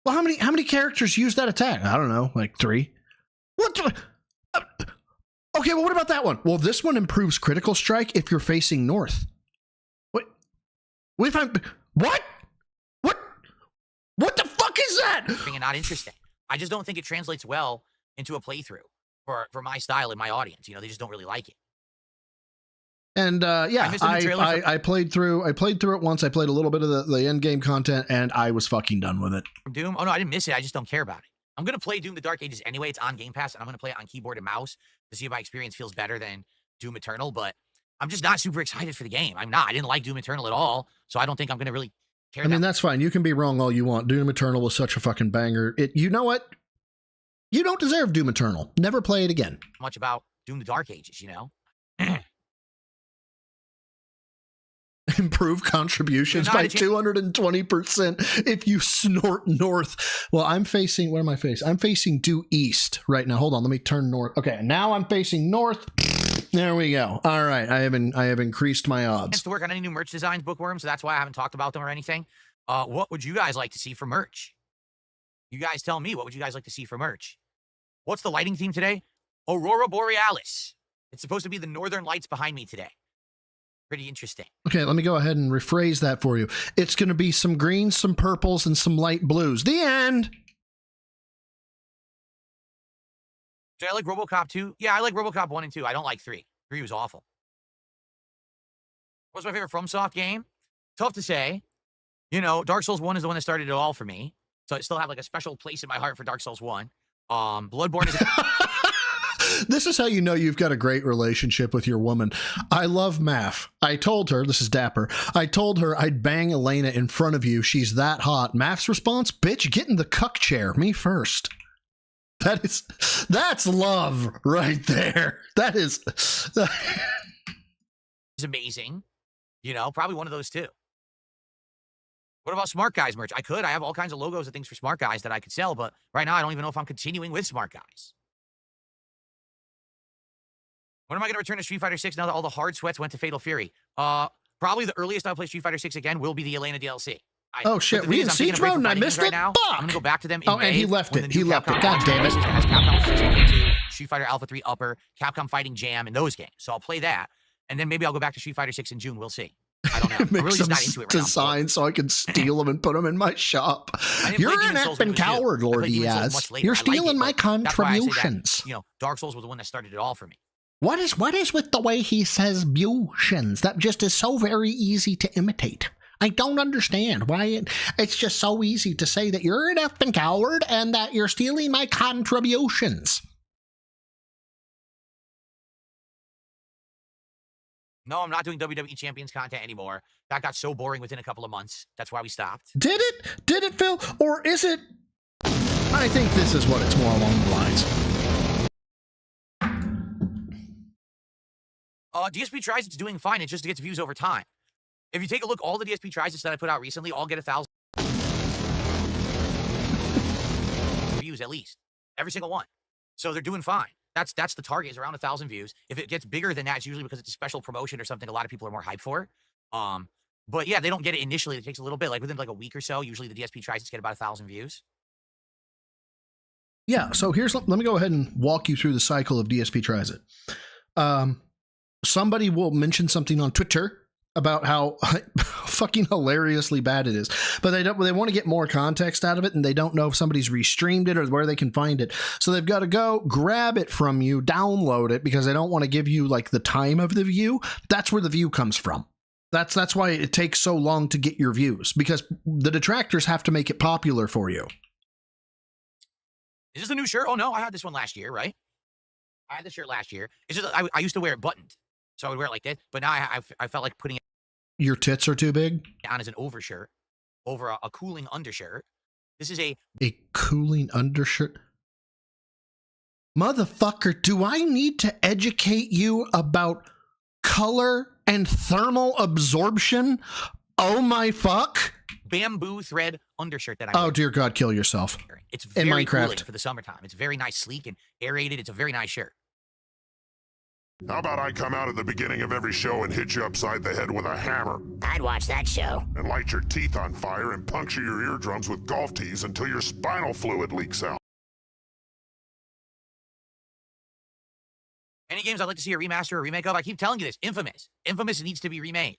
Well, how many characters use that attack? I don't know, like 3. What? Okay, well, what about that one? Well, this one improves critical strike if you're facing north. What? What? What the fuck is that? Not interesting. I just don't think it translates well into a playthrough for my style and my audience. You know, they just don't really like it. And yeah, I played through it once. I played a little bit of the end game content, and I was fucking done with it. Doom? Oh no, I didn't miss it. I just don't care about it. I'm gonna play Doom: The Dark Ages anyway. It's on Game Pass, and I'm gonna play it on keyboard and mouse to see if my experience feels better than Doom Eternal. But I'm just not super excited for the game. I'm not. I didn't like Doom Eternal at all, so I don't think I'm gonna really care. I mean, that's fine. You can be wrong all you want. Doom Eternal was such a fucking banger. You know what? You don't deserve Doom Eternal. Never play it again. Much about Doom: The Dark Ages, you know. Improve contributions by 220% if you snort north. Well, I'm facing, where am I facing? I'm facing due east right now. Hold on, let me turn north. Okay, now I'm facing north. There we go. All right, I have increased my odds. To work on any new merch designs, Bookworm, so that's why I haven't talked about them or anything. What would you guys like to see for merch? You guys tell me, what would you guys like to see for merch? What's the lighting theme today? Aurora Borealis. It's supposed to be the northern lights behind me today. Pretty interesting. Okay, let me go ahead and rephrase that for you. It's going to be some greens, some purples, and some light blues. The end! Do I like RoboCop 2? Yeah, I like RoboCop 1 and 2. I don't like 3. 3 was awful. What's my favorite FromSoft game? Tough to say. You know, Dark Souls 1 is the one that started it all for me. So I still have like a special place in my heart for Dark Souls 1. Bloodborne is... This is how you know you've got a great relationship with your woman. I love Math. I told her, this is Dapper, I told her I'd bang Elena in front of you. She's that hot. Math's response, bitch, get in the cuck chair. Me first. That's love right there. That is... It's amazing. You know, probably one of those two. What about Smart Guys merch? I have all kinds of logos and things for Smart Guys that I could sell, but right now I don't even know if I'm continuing with Smart Guys. When am I going to return to Street Fighter 6 now that all the hard sweats went to Fatal Fury? Probably the earliest I'll play Street Fighter 6 again will be the Elena DLC. Oh shit, we in Siege Mode and I missed it? Fuck! I'm going to go back to them in May, and he left it. He left it. God damn it. Has Capcom 2, Street Fighter Alpha 3 Upper, Capcom Fighting Jam, and those games. So I'll play that. And then maybe I'll go back to Street Fighter 6 in June. We'll see. I don't know. I'm really just not into it right design so I can steal them and put them in my shop. You're an effing coward, Lord Diaz. You're stealing my contributions. You know, Dark Souls was the one that started it all for me. What is with the way he says butions? That just is so very easy to imitate. I don't understand why it's just so easy to say that you're an effing coward and that you're stealing my contributions. No, I'm not doing WWE Champions content anymore. That got so boring within a couple of months. That's why we stopped. Did it? Did it, Phil? Or is it? I think this is what it's more along the lines. DSP tries it's doing fine. It just gets views over time. If you take a look, all the DSP tries that I put out recently all get 1,000 views at least. Every single one. So they're doing fine. That's the target, is around 1,000 views. If it gets bigger than that, it's usually because it's a special promotion or something a lot of people are more hyped for. But yeah, they don't get it initially. It takes a little bit. Like within like a week or so, usually the DSP tries to get about 1,000 views. Yeah, so let me go ahead and walk you through the cycle of DSP tries it. Somebody will mention something on Twitter about how fucking hilariously bad it is, but they want to get more context out of it, and they don't know if somebody's restreamed it or where they can find it. So they've got to go grab it from you, download it, because they don't want to give you like the time of the view. That's where the view comes from. That's why it takes so long to get your views, because the detractors have to make it popular for you. Is this a new shirt? Oh no, I had this one last year, right? I had this shirt last year. It's just I used to wear it buttoned, so I would wear it like this. But now I felt like putting it. Your tits are too big? On as an overshirt over a cooling undershirt. This is a cooling undershirt? Motherfucker, do I need to educate you about color and thermal absorption? Oh my fuck. Bamboo thread undershirt that I wear. Oh dear God, kill yourself. It's very in Minecraft cooling for the summertime. It's very nice, sleek, and aerated. It's a very nice shirt. How about I come out at the beginning of every show and hit you upside the head with a hammer? I'd watch that show. And light your teeth on fire and puncture your eardrums with golf tees until your spinal fluid leaks out. Any games I'd like to see a remaster or remake of? I keep telling you this. Infamous. Infamous needs to be remade.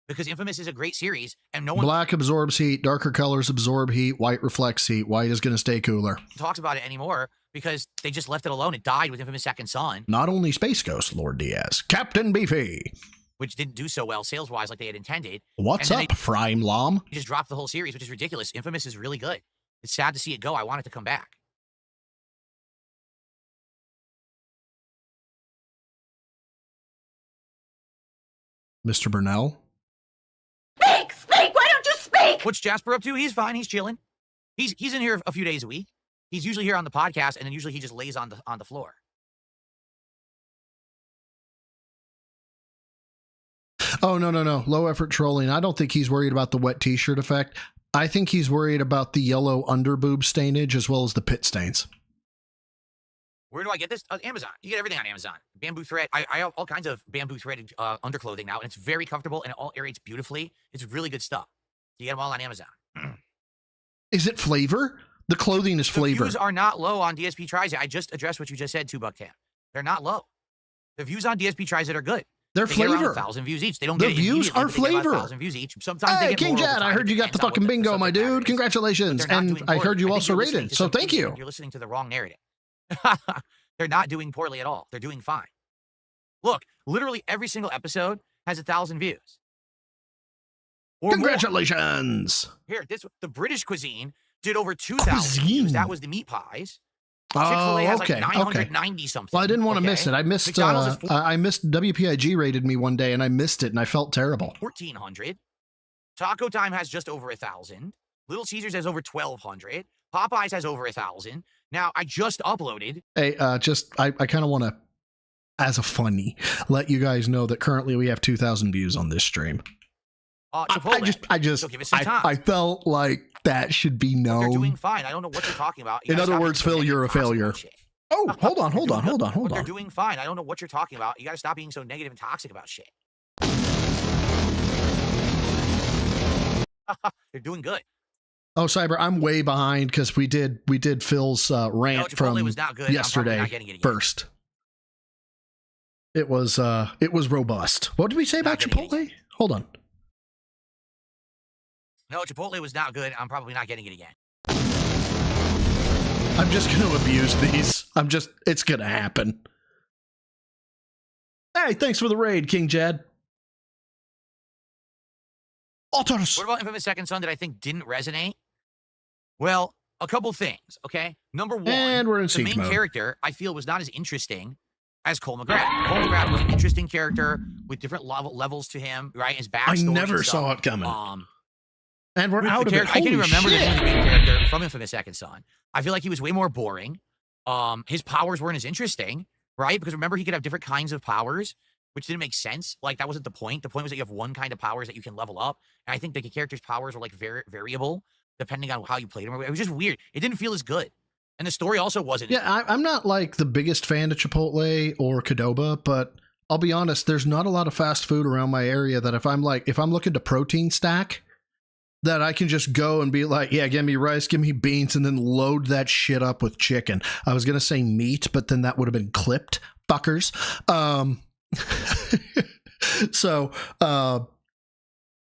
Because Infamous is a great series, and no one Black absorbs heat, darker colors absorb heat, white reflects heat. White is going to stay cooler. talks about it anymore because they just left it alone. It died with Infamous Second Son. Not only Space Ghost, Lord Diaz. Captain Beefy. Which didn't do so well sales-wise like they had intended. What's up, Frime Lom? They just dropped the whole series, which is ridiculous. Infamous is really good. It's sad to see it go. I want it to come back. Mr. Burnell? Speak! Speak! Why don't you speak? What's Jasper up to? He's fine. He's chilling. He's in here a few days a week. He's usually here on the podcast, and then usually he just lays on the floor. Oh, no. Low effort trolling. I don't think he's worried about the wet t-shirt effect. I think he's worried about the yellow underboob stainage as well as the pit stains. Where do I get this? Amazon. You get everything on Amazon. Bamboo thread. I have all kinds of bamboo threaded underclothing now, and it's very comfortable, and it all aerates beautifully. It's really good stuff. You get them all on Amazon. Is it flavor? The clothing is flavor. The views are not low on DSP Tries It. I just addressed what you just said, 2Bucktam. They're not low. The views on DSP Tries It are good. They're they flavor. Get around 1,000 views each. They don't the get views are flavor. 1,000 views each. Sometimes hey, they get King more Jad, I heard you got the fucking bingo, my dude. Congratulations. And I heard you also rated, so thank you. You're listening to the wrong narrative. They're not doing poorly at all. They're doing fine. Look, literally every single episode has 1,000 views. Congratulations. More. Here, the British cuisine did over 2,000 views. That was the meat pies. Chick-fil-A has okay, like 990 something. Well, I didn't want to miss it. I missed WPIG rated me one day, and I missed it, and I felt terrible. 1,400. Taco Time has just over 1,000. Little Caesars has over 1,200. Popeyes has over 1,000. Now, I just uploaded. Hey, I kind of want to, as a funny, let you guys know that currently we have 2,000 views on this stream. I felt like that should be known. They're doing fine. I don't know what you're talking about. In other words, Phil, you're a failure. Oh, hold on. They're doing fine. I don't know what you're talking about. You got to stop being so negative and toxic about shit. They're doing good. Oh, Cyber, I'm way behind because we did Phil's rant from yesterday first. It was robust. What did we say about Chipotle? Hold on. No, Chipotle was not good. I'm probably not getting it again. I'm just going to abuse these. It's going to happen. Hey, thanks for the raid, King Jad. What about Infamous Second Son that I think didn't resonate? Well, a couple things, okay? Number one, and we're in the main mode. character, I feel, was not as interesting as Cole McGrath. Cole McGrath was an interesting character with different levels to him, right? His backstory. I never saw it coming. And we're out of it. I can't even remember the main character from Infamous Second Son. I feel like he was way more boring. His powers weren't as interesting, right? Because remember, he could have different kinds of powers, which didn't make sense. Like, that wasn't the point. The point was that you have one kind of powers that you can level up. And I think the character's powers were, like, very variable, depending on how you played them. It was just weird. It didn't feel as good. And the story also wasn't. Yeah, I'm not, like, the biggest fan of Chipotle or Qdoba, but I'll be honest, there's not a lot of fast food around my area that if I'm looking to protein stack, that I can just go and be like, yeah, give me rice, give me beans, and then load that shit up with chicken. I was going to say meat, but then that would have been clipped, fuckers. So,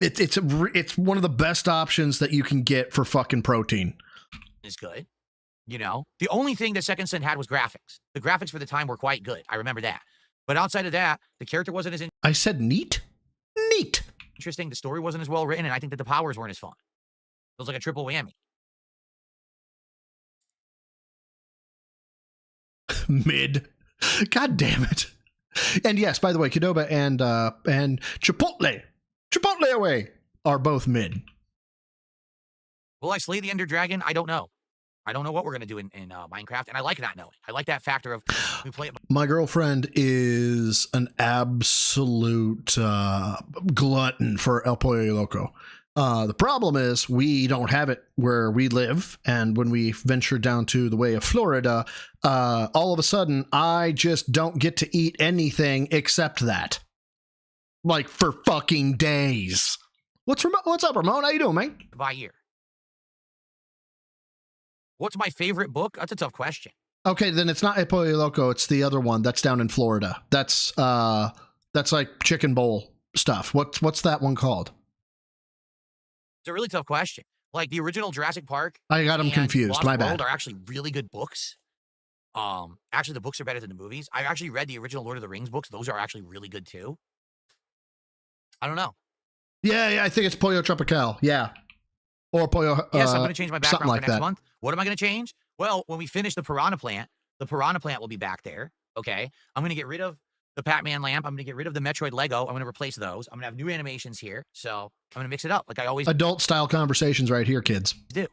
it's one of the best options that you can get for fucking protein. Is good. You know, the only thing that Second Son had was graphics. The graphics for the time were quite good. I remember that. But outside of that, the character wasn't as I said neat? Neat. Interesting. The story wasn't as well written, and I think that the powers weren't as fun. It was like a triple whammy. Mid. God damn it. And yes, by the way, Qdoba and Chipotle away are both mid. Will I slay the Ender Dragon? I don't know. I don't know what we're going to do in Minecraft, and I like not knowing. I like that factor of we play it. My girlfriend is an absolute glutton for El Pollo Loco. The problem is we don't have it where we live, and when we venture down to the way of Florida, all of a sudden I just don't get to eat anything except that. Like for fucking days. What's up, Ramon? How you doing, man? By year. What's my favorite book? That's a tough question. Okay, then it's not El Pollo Loco. It's the other one that's down in Florida. That's like chicken bowl stuff. What's that one called? It's a really tough question. Like the original Jurassic Park. I got them confused. Lost My World bad. are actually really good books. Actually, the books are better than the movies. I actually read the original Lord of the Rings books. Those are actually really good too. I don't know. Yeah, I think it's Pollo Tropical. Yeah. Or Pollo. Yes, I'm going to change my background like for next that. month. What am I going to change? Well, when we finish the Piranha Plant will be back there. Okay. I'm going to get rid of the Pac-Man lamp. I'm going to get rid of the Metroid Lego. I'm going to replace those. I'm going to have new animations here. So I'm going to mix it up like I always Adult style conversations right here, kids. do.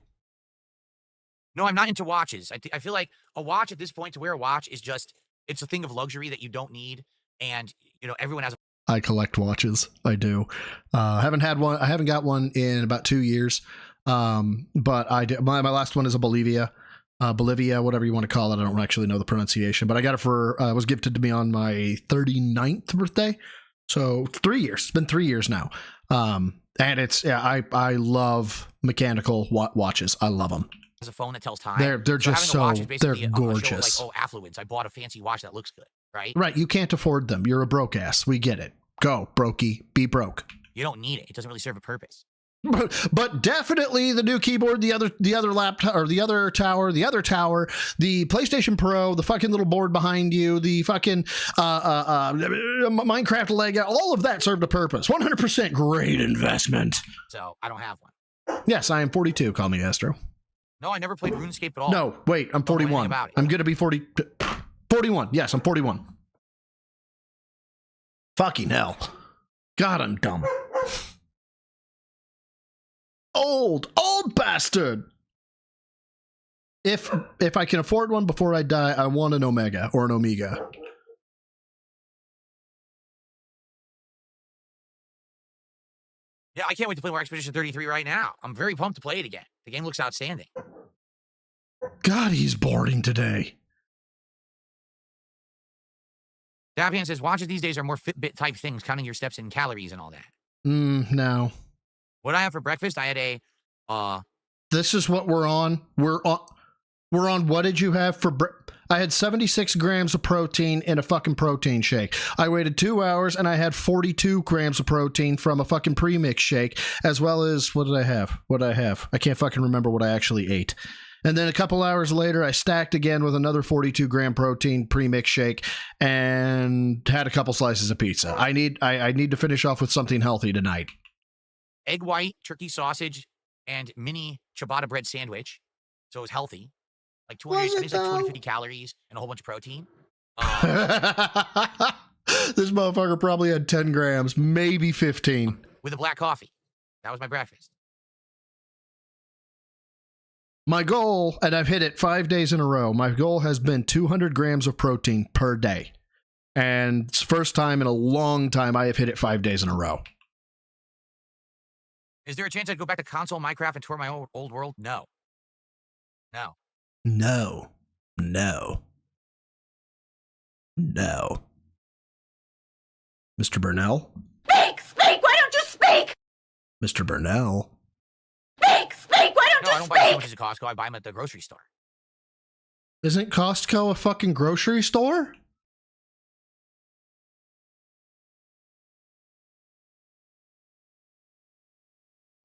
No, I'm not into watches. I feel like a watch at this point, to wear a watch is just, it's a thing of luxury that you don't need. And, you know, everyone has a I collect watches. I do. I haven't got one in about 2 years. But I did. My last one is a Bolivia, whatever you want to call it. I don't actually know the pronunciation, but I got it it was gifted to me on my 39th birthday. So 3 years. It's been 3 years now. And it's, I love mechanical watches. I love them. a phone that tells time. They're just they're gorgeous. Like, oh, affluence. I bought a fancy watch that looks good, right? Right. You can't afford them. You're a broke ass. We get it. Go, brokey. Be broke. You don't need it. It doesn't really serve a purpose. But definitely the new keyboard, the other laptop, or the other tower, the PlayStation Pro, the fucking little board behind you, the fucking Minecraft Lego, all of that served a purpose. 100% great investment. So I don't have one. Yes, I am 42. Call me Astro. No, I never played RuneScape at all. No, wait, I'm 41. I'm gonna be 41. Yes, I'm 41. Fucking hell. God, I'm dumb. Old bastard. If I can afford one before I die, I want an Omega or an Omega. Yeah, I can't wait to play more Expedition 33 right now. I'm very pumped to play it again. The game looks outstanding. God, he's boring today. Daphne says, watches these days are more Fitbit type things, counting your steps and calories and all that. No. What I have for breakfast, I had a This is what we're on. We're on what did you have for I had 76 grams of protein in a fucking protein shake. I waited 2 hours and I had 42 grams of protein from a fucking premix shake, as well as what did I have? I can't fucking remember what I actually ate. And then a couple hours later, I stacked again with another 42 gram protein premix shake and had a couple slices of pizza. I need to finish off with something healthy tonight. Egg white, turkey sausage, and mini ciabatta bread sandwich. So it was healthy. Like 250 calories and a whole bunch of protein. This motherfucker probably had 10 grams, maybe 15. With a black coffee. That was my breakfast. My goal, and I've hit it 5 days in a row, my goal has been 200 grams of protein per day. And it's the first time in a long time I have hit it 5 days in a row. Is there a chance I'd go back to console Minecraft and tour my old world? No. No. No. No. No. Mr. Burnell? Speak! Speak! Why don't you speak? Mr. Burnell? Speak! Speak! Why don't No, you I don't speak? buy sandwiches at Costco. I buy them at the grocery store. Isn't Costco a fucking grocery store?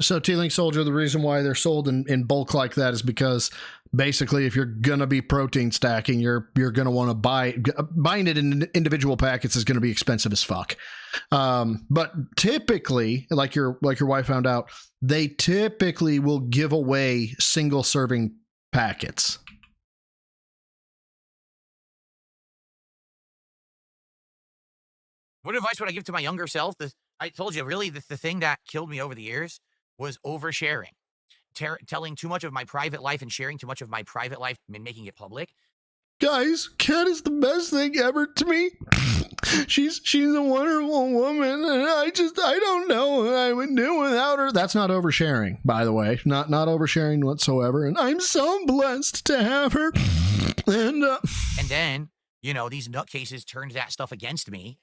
So, T-Link Soldier, the reason why they're sold in bulk like that is because basically if you're going to be protein stacking, you're going to want to buying it in individual packets is going to be expensive as fuck. But typically, like your wife found out, they typically will give away single serving packets. What advice would I give to my younger self? I told you, really, the thing that killed me over the years was oversharing. Telling too much of my private life and sharing too much of my private life and making it public. Guys, Kat is the best thing ever to me. She's a wonderful woman, and I don't know what I would do without her. That's not oversharing, by the way. Not oversharing whatsoever, and I'm so blessed to have her. And then, these nutcases turned that stuff against me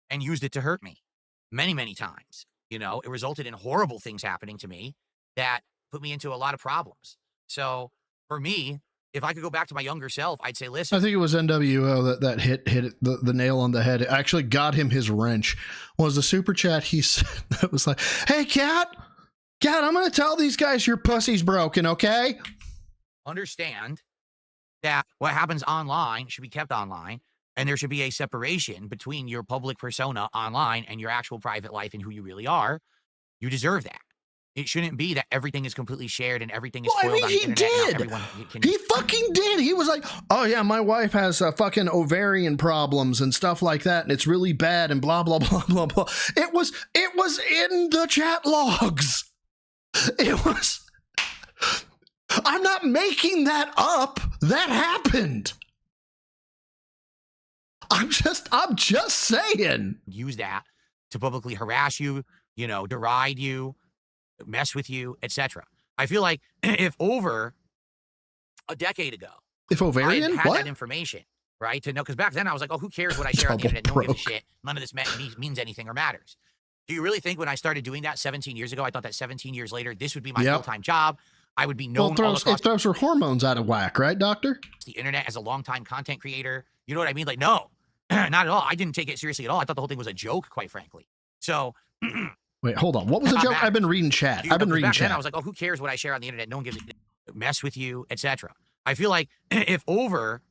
and used it to hurt me many, many times. It resulted in horrible things happening to me that put me into a lot of problems. So for me, if I could go back to my younger self, I'd say, listen. I think it was NWO that hit the nail on the head. It actually got him his wrench. Was the super chat he said that was like, "Hey, Cat, I'm going to tell these guys your pussy's broken, okay?" Understand that what happens online should be kept online, and there should be a separation between your public persona online and your actual private life and who you really are. You deserve that. It shouldn't be that everything is completely shared and everything is spoiled on the internet. Did. Everyone can... He fucking did. He was like, "Oh yeah, my wife has fucking ovarian problems and stuff like that, and it's really bad and blah blah blah blah blah." It was in the chat logs. It was. I'm not making that up. That happened. I'm just saying. Use that to publicly harass you, deride you, mess with you, etc. I feel like if over a decade ago, ovarian, I had that information, right, to know, because back then I was like, oh, who cares what I share on the internet? No one gives a shit. None of this means anything or matters. Do you really think when I started doing that 17 years ago, I thought that 17 years later, this would be my full-time job? I would be known all across. It throws her hormones out of whack, right, doctor? The internet as a long-time content creator. You know what I mean? Like, no, not at all. I didn't take it seriously at all. I thought the whole thing was a joke, quite frankly. So... Wait, hold on. What was the joke? I've been reading chat. I've been reading chat. Then I was like, oh, who cares what I share on the internet? No one gives a mess with you, etc. I feel like if over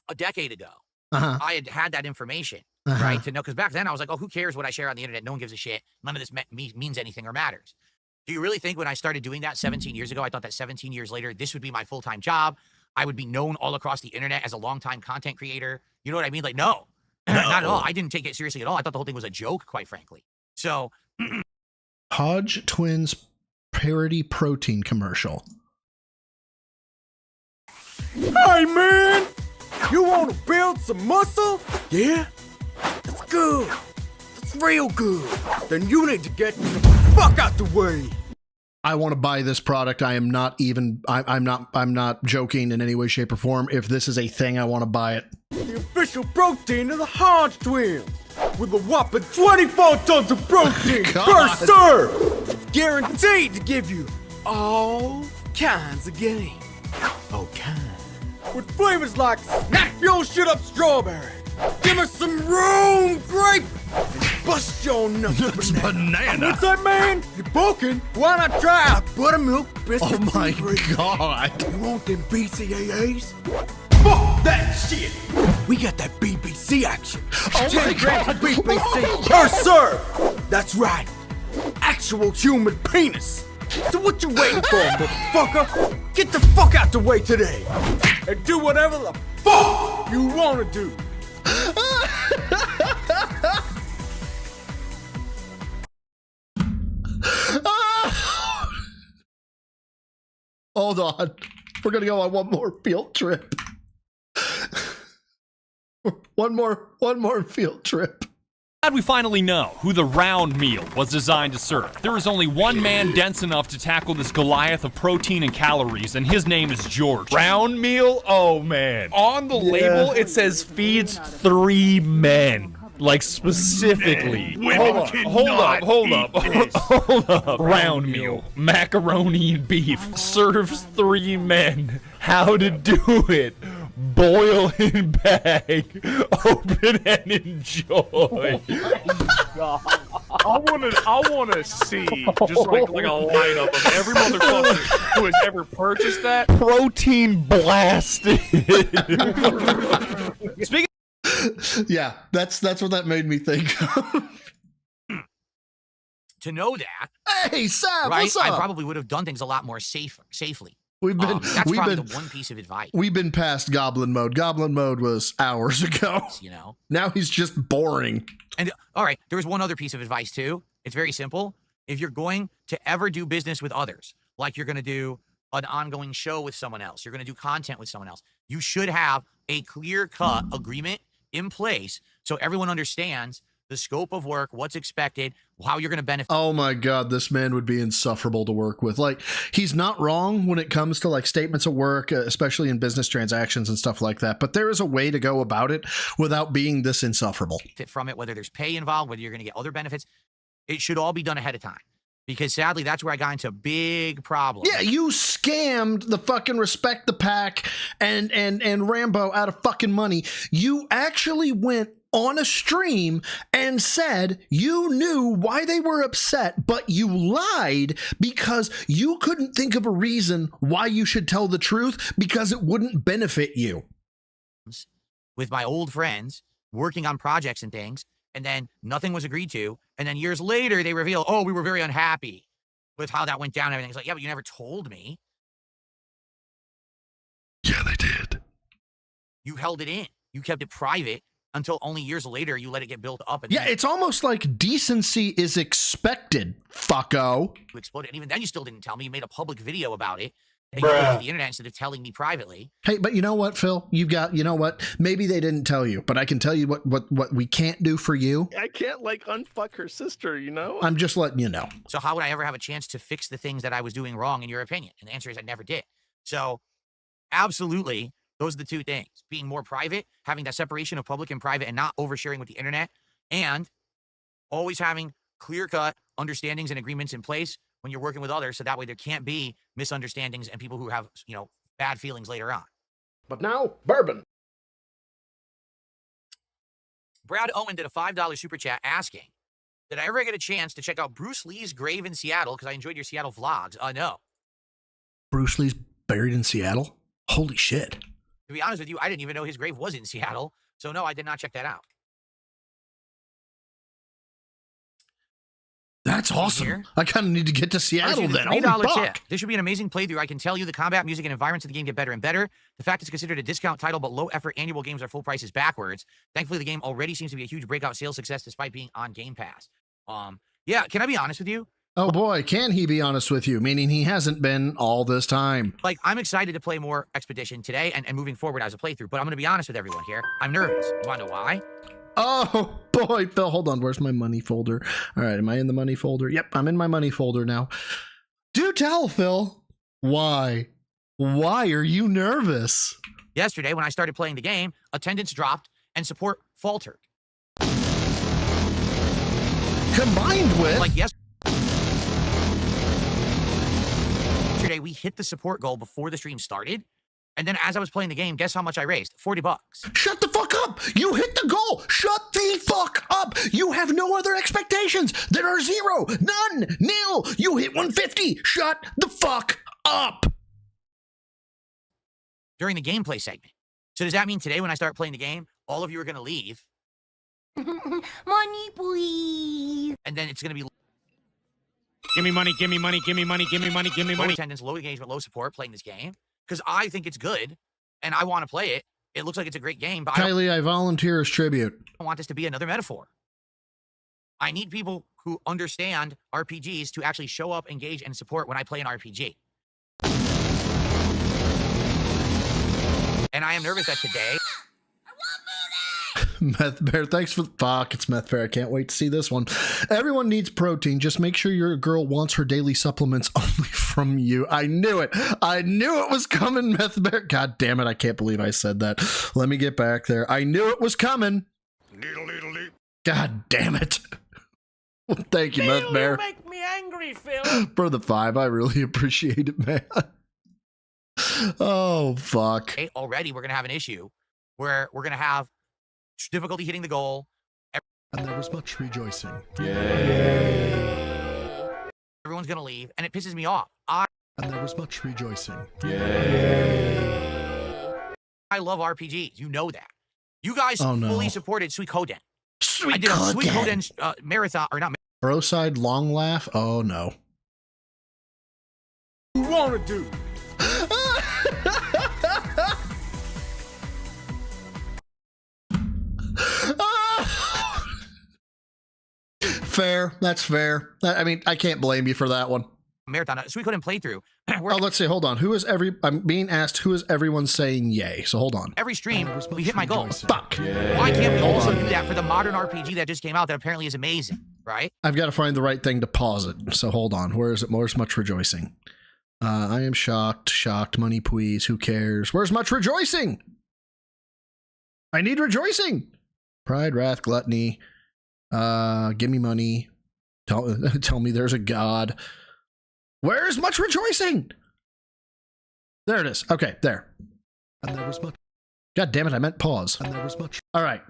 a decade ago, I had that information, right, to know, because back then I was like, oh, who cares what I share on the internet? No one gives a shit. None of this means anything or matters. Do you really think when I started doing that 17 years ago, I thought that 17 years later, this would be my full-time job? I would be known all across the internet as a long-time content creator. You know what I mean? Like, no, not at all. I didn't take it seriously at all. I thought the whole thing was a joke, quite frankly. So... Hodge Twins parody protein commercial. Hey man, you want to build some muscle? Yeah? That's good. That's real good. Then you need to get the fuck out the way. I want to buy this product. I'm not joking in any way, shape, or form. If this is a thing, I want to buy it. The official protein of the Hodge Twins. With a whopping 24 tons of protein per serve. It's guaranteed to give you all kinds of game. All kinds. With flavors like snap your shit up strawberry. Give us some room grape. And bust your nuts banana. What's that, man? You broken? Why not try out buttermilk biscuits? Oh my god. You want them BCAAs? Fuck that shit! We got that BBC action. 10 grams of BBC per serve. That's right. Actual human penis. So what you waiting for, motherfucker? Get the fuck out the way today. And do whatever the fuck you want to do. Hold on. We're going to go on one more field trip. One more field trip. Glad we finally know who the round meal was designed to serve. There is only one man dense enough to tackle this Goliath of protein and calories, and his name is George. Round meal? Oh man. On the label, it says feeds 3 men. Like specifically. Hold up. Round meal. Macaroni and beef. Serves 3 men. How to do it. Boil and bag. Open and enjoy. I wanna see just like a lineup of every motherfucker who has ever purchased that. Protein blasted. Speaking. Yeah, that's what that made me think of. To know that, hey Sam, right, what's up? I probably would have done things a lot more safely. That's probably the one piece of advice. We've been past Goblin Mode. Goblin Mode was hours ago. Now he's just boring. And all right, there was one other piece of advice too. It's very simple. If you're going to ever do business with others, like you're going to do an ongoing show with someone else, you're going to do content with someone else, you should have a clear-cut agreement in place so everyone understands the scope of work, what's expected, how you're going to benefit. Oh my God, this man would be insufferable to work with. Like, he's not wrong when it comes to like statements of work, especially in business transactions and stuff like that. But there is a way to go about it without being this insufferable. From it, whether there's pay involved, whether you're going to get other benefits, it should all be done ahead of time. Because sadly, that's where I got into big problems. Yeah, you scammed the fucking Respect the Pack and Rambo out of fucking money. You actually went on a stream and said you knew why they were upset, but you lied because you couldn't think of a reason why you should tell the truth because it wouldn't benefit you. With my old friends, working on projects and things, and then nothing was agreed to. And then years later, they reveal, oh, we were very unhappy with how that went down and everything. It's like, yeah, but you never told me. Yeah, they did. You held it in. You kept it private until only years later you let it get built up. And yeah, it's almost like decency is expected, fucko. You exploded. And even then, you still didn't tell me. You made a public video about it. And you put it to the internet instead of telling me privately. Hey, but you know what, Phil? You know what? Maybe they didn't tell you, but I can tell you what we can't do for you. I can't, like, unfuck her sister, you know? I'm just letting you know. So how would I ever have a chance to fix the things that I was doing wrong, in your opinion? And the answer is I never did. So, absolutely, those are the two things. Being more private, having that separation of public and private, and not oversharing with the internet, and always having clear-cut understandings and agreements in place when you're working with others, so that way there can't be misunderstandings and people who have, you know, bad feelings later on. But now, bourbon. Brad Owen did a $5 super chat asking, did I ever get a chance to check out Bruce Lee's grave in Seattle? Because I enjoyed your Seattle vlogs. No. Bruce Lee's buried in Seattle? Holy shit. To be honest with you, I didn't even know his grave was in Seattle. So no, I did not check that out. That's awesome. I kind of need to get to Seattle then. $3 tip. This should be an amazing playthrough. I can tell you the combat, music, and environments of the game get better and better. The fact it's considered a discount title, but low-effort annual games are full price is backwards. Thankfully, the game already seems to be a huge breakout sales success despite being on Game Pass. Yeah, can I be honest with you? Oh boy, can he be honest with you? Meaning he hasn't been all this time. Like, I'm excited to play more Expedition today and moving forward as a playthrough, but I'm going to be honest with everyone here. I'm nervous. You want to know why? Oh boy, Phil, hold on. Where's my money folder? All right, am I in the money folder? Yep, I'm in my money folder now. Do tell, Phil. Why? Why are you nervous? Yesterday, when I started playing the game, attendance dropped and support faltered. Combined with? Like yesterday, we hit the support goal before the stream started. And then as I was playing the game, guess how much I raised? $40. Shut the fuck up! You hit the goal! Shut the fuck up! You have no other expectations! There are zero! None! Nil! You hit 150! Shut the fuck up! During the gameplay segment. So does that mean today when I start playing the game, all of you are going to leave? Money, please. And then it's going to be... Give me money, give me money, give me money, give me money, give me money. Low attendance, low engagement, low support playing this game. Because I think it's good, and I want to play it. It looks like it's a great game, but Kylie, I volunteer as tribute. I don't want this to be another metaphor. I need people who understand RPGs to actually show up, engage, and support when I play an RPG. And I am nervous that today... Meth Bear, thanks for the fuck. It's Meth Bear. I can't wait to see this one. Everyone needs protein. Just make sure your girl wants her daily supplements only from you. I knew it. I knew it was coming, Meth Bear. God damn it. I can't believe I said that. Let me get back there. I knew it was coming. God damn it. Thank you, Meth Bear. You make me angry, Phil. For the 5. I really appreciate it, man. Oh, fuck. Hey, already we're going to have an issue where we're going to have difficulty hitting the goal. And there was much rejoicing. Yay. Everyone's gonna leave, and it pisses me off. And there was much rejoicing. Yay. I love RPGs. You know that. You guys fully supported Suikoden. I did a Suikoden marathon, or not. Broside long laugh? Oh, no. You wanna do? Fair. That's fair. I mean, I can't blame you for that one. Marathon, Suikoden playthrough. Oh, let's see. Hold on. I'm being asked, who is everyone saying yay? So hold on. Every stream, we hit my goal. Fuck. Why can't we also do that for the modern RPG that just came out that apparently is amazing, right? I've got to find the right thing to pause it. So hold on. Where is it? Where's much rejoicing? I am shocked. Money, please. Who cares? Where's much rejoicing? I need rejoicing. Pride, wrath, gluttony. Give me money. Tell me there's a God. Where is much rejoicing? There it is. Okay, there. And there was much. God damn it, I meant pause. And there was much. All right.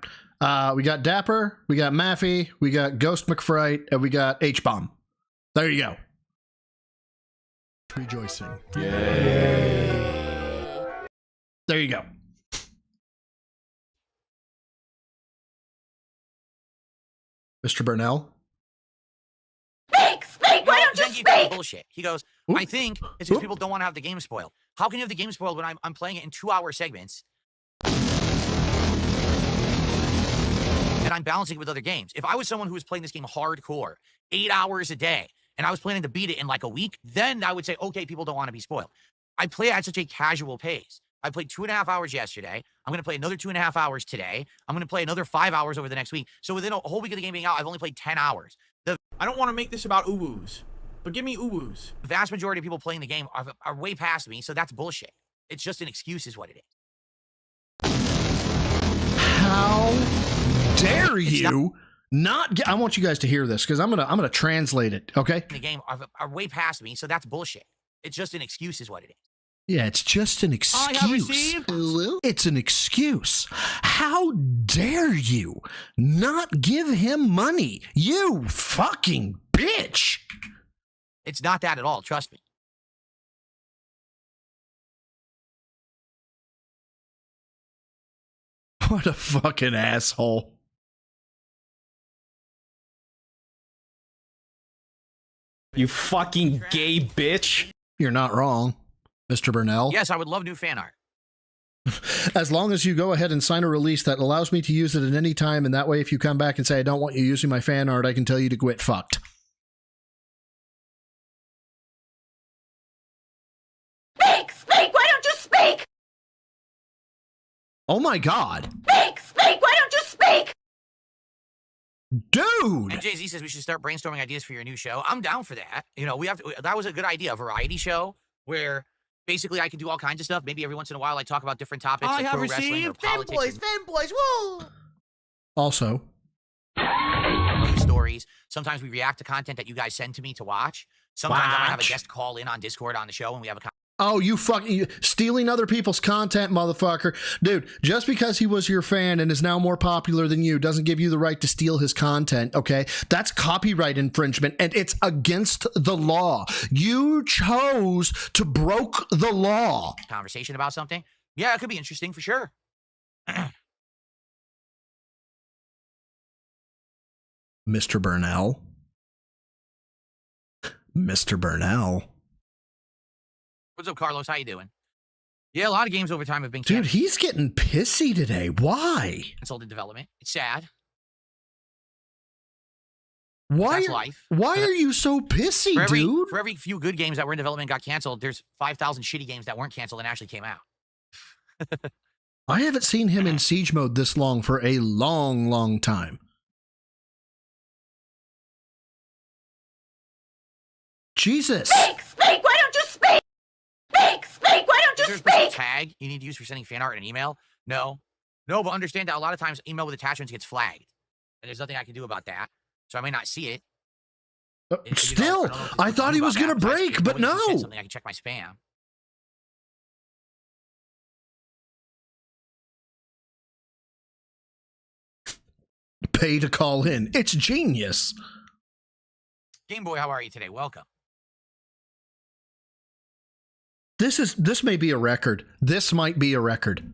We got Dapper, we got Maffey, we got Ghost McFright, and we got H-Bomb. There you go. Rejoicing. Yay. There you go. Mr. Burnell? Speak! Why don't you speak? Bullshit. He goes, I think it's because people don't want to have the game spoiled. How can you have the game spoiled when I'm playing it in 2-hour segments? And I'm balancing it with other games. If I was someone who was playing this game hardcore, 8 hours a day, and I was planning to beat it in like a week, then I would say, okay, people don't want to be spoiled. I play at such a casual pace. I played 2.5 hours yesterday. I'm going to play another 2.5 hours today. I'm going to play another 5 hours over the next week. So within a whole week of the game being out, I've only played 10 hours. I don't want to make this about uwus, but give me uwus. The vast majority of people playing the game are way past me, so that's bullshit. It's just an excuse is what it is. How dare you not get, I want you guys to hear this because I'm gonna translate it, okay? The game are way past me, so that's bullshit. It's just an excuse is what it is. Yeah, it's just an excuse. I have received. It's an excuse. How dare you not give him money? You fucking bitch. It's not that at all, trust me. What a fucking asshole. You fucking gay bitch. You're not wrong, Mr. Burnell. Yes, I would love new fan art. As long as you go ahead and sign a release that allows me to use it at any time, and that way if you come back and say I don't want you using my fan art, I can tell you to quit fucked. Speak! Why don't you speak? Oh my god. Speak! Why don't you speak? Dude! And Jay-Z says we should start brainstorming ideas for your new show. I'm down for that. You know, that was a good idea, a variety show where basically I could do all kinds of stuff. Maybe every once in a while I talk about different topics like pro wrestling or politics. Fanboys, woo! Also, news stories. Sometimes we react to content that you guys send to me to watch. Sometimes I might have a guest call in on Discord on the show and we have a oh, you fucking stealing other people's content, motherfucker. Dude, just because he was your fan and is now more popular than you doesn't give you the right to steal his content, okay? That's copyright infringement and it's against the law. You chose to broke the law. Conversation about something. Yeah, it could be interesting for sure. Mr. Burnell. Mr. Burnell. What's up, Carlos? How you doing? Yeah, a lot of games over time have been Dude, he's getting pissy today. Why? canceled in development. It's sad. Why? That's life. Why are you so pissy, dude? For every few good games that were in development and got canceled, there's 5,000 shitty games that weren't canceled and actually came out. I haven't seen him in siege mode this long for a long, long time. Jesus. Speak! Why don't you speak? Speak! Why don't you Is there a special speak? tag you need to use for sending fan art in an email? No, but understand that a lot of times email with attachments gets flagged, and there's nothing I can do about that. So I may not see it. Still, I thought he was going to break, but no. Something I can check my spam. Pay to call in. It's genius. Game Boy, how are you today? Welcome. This may be a record. This might be a record.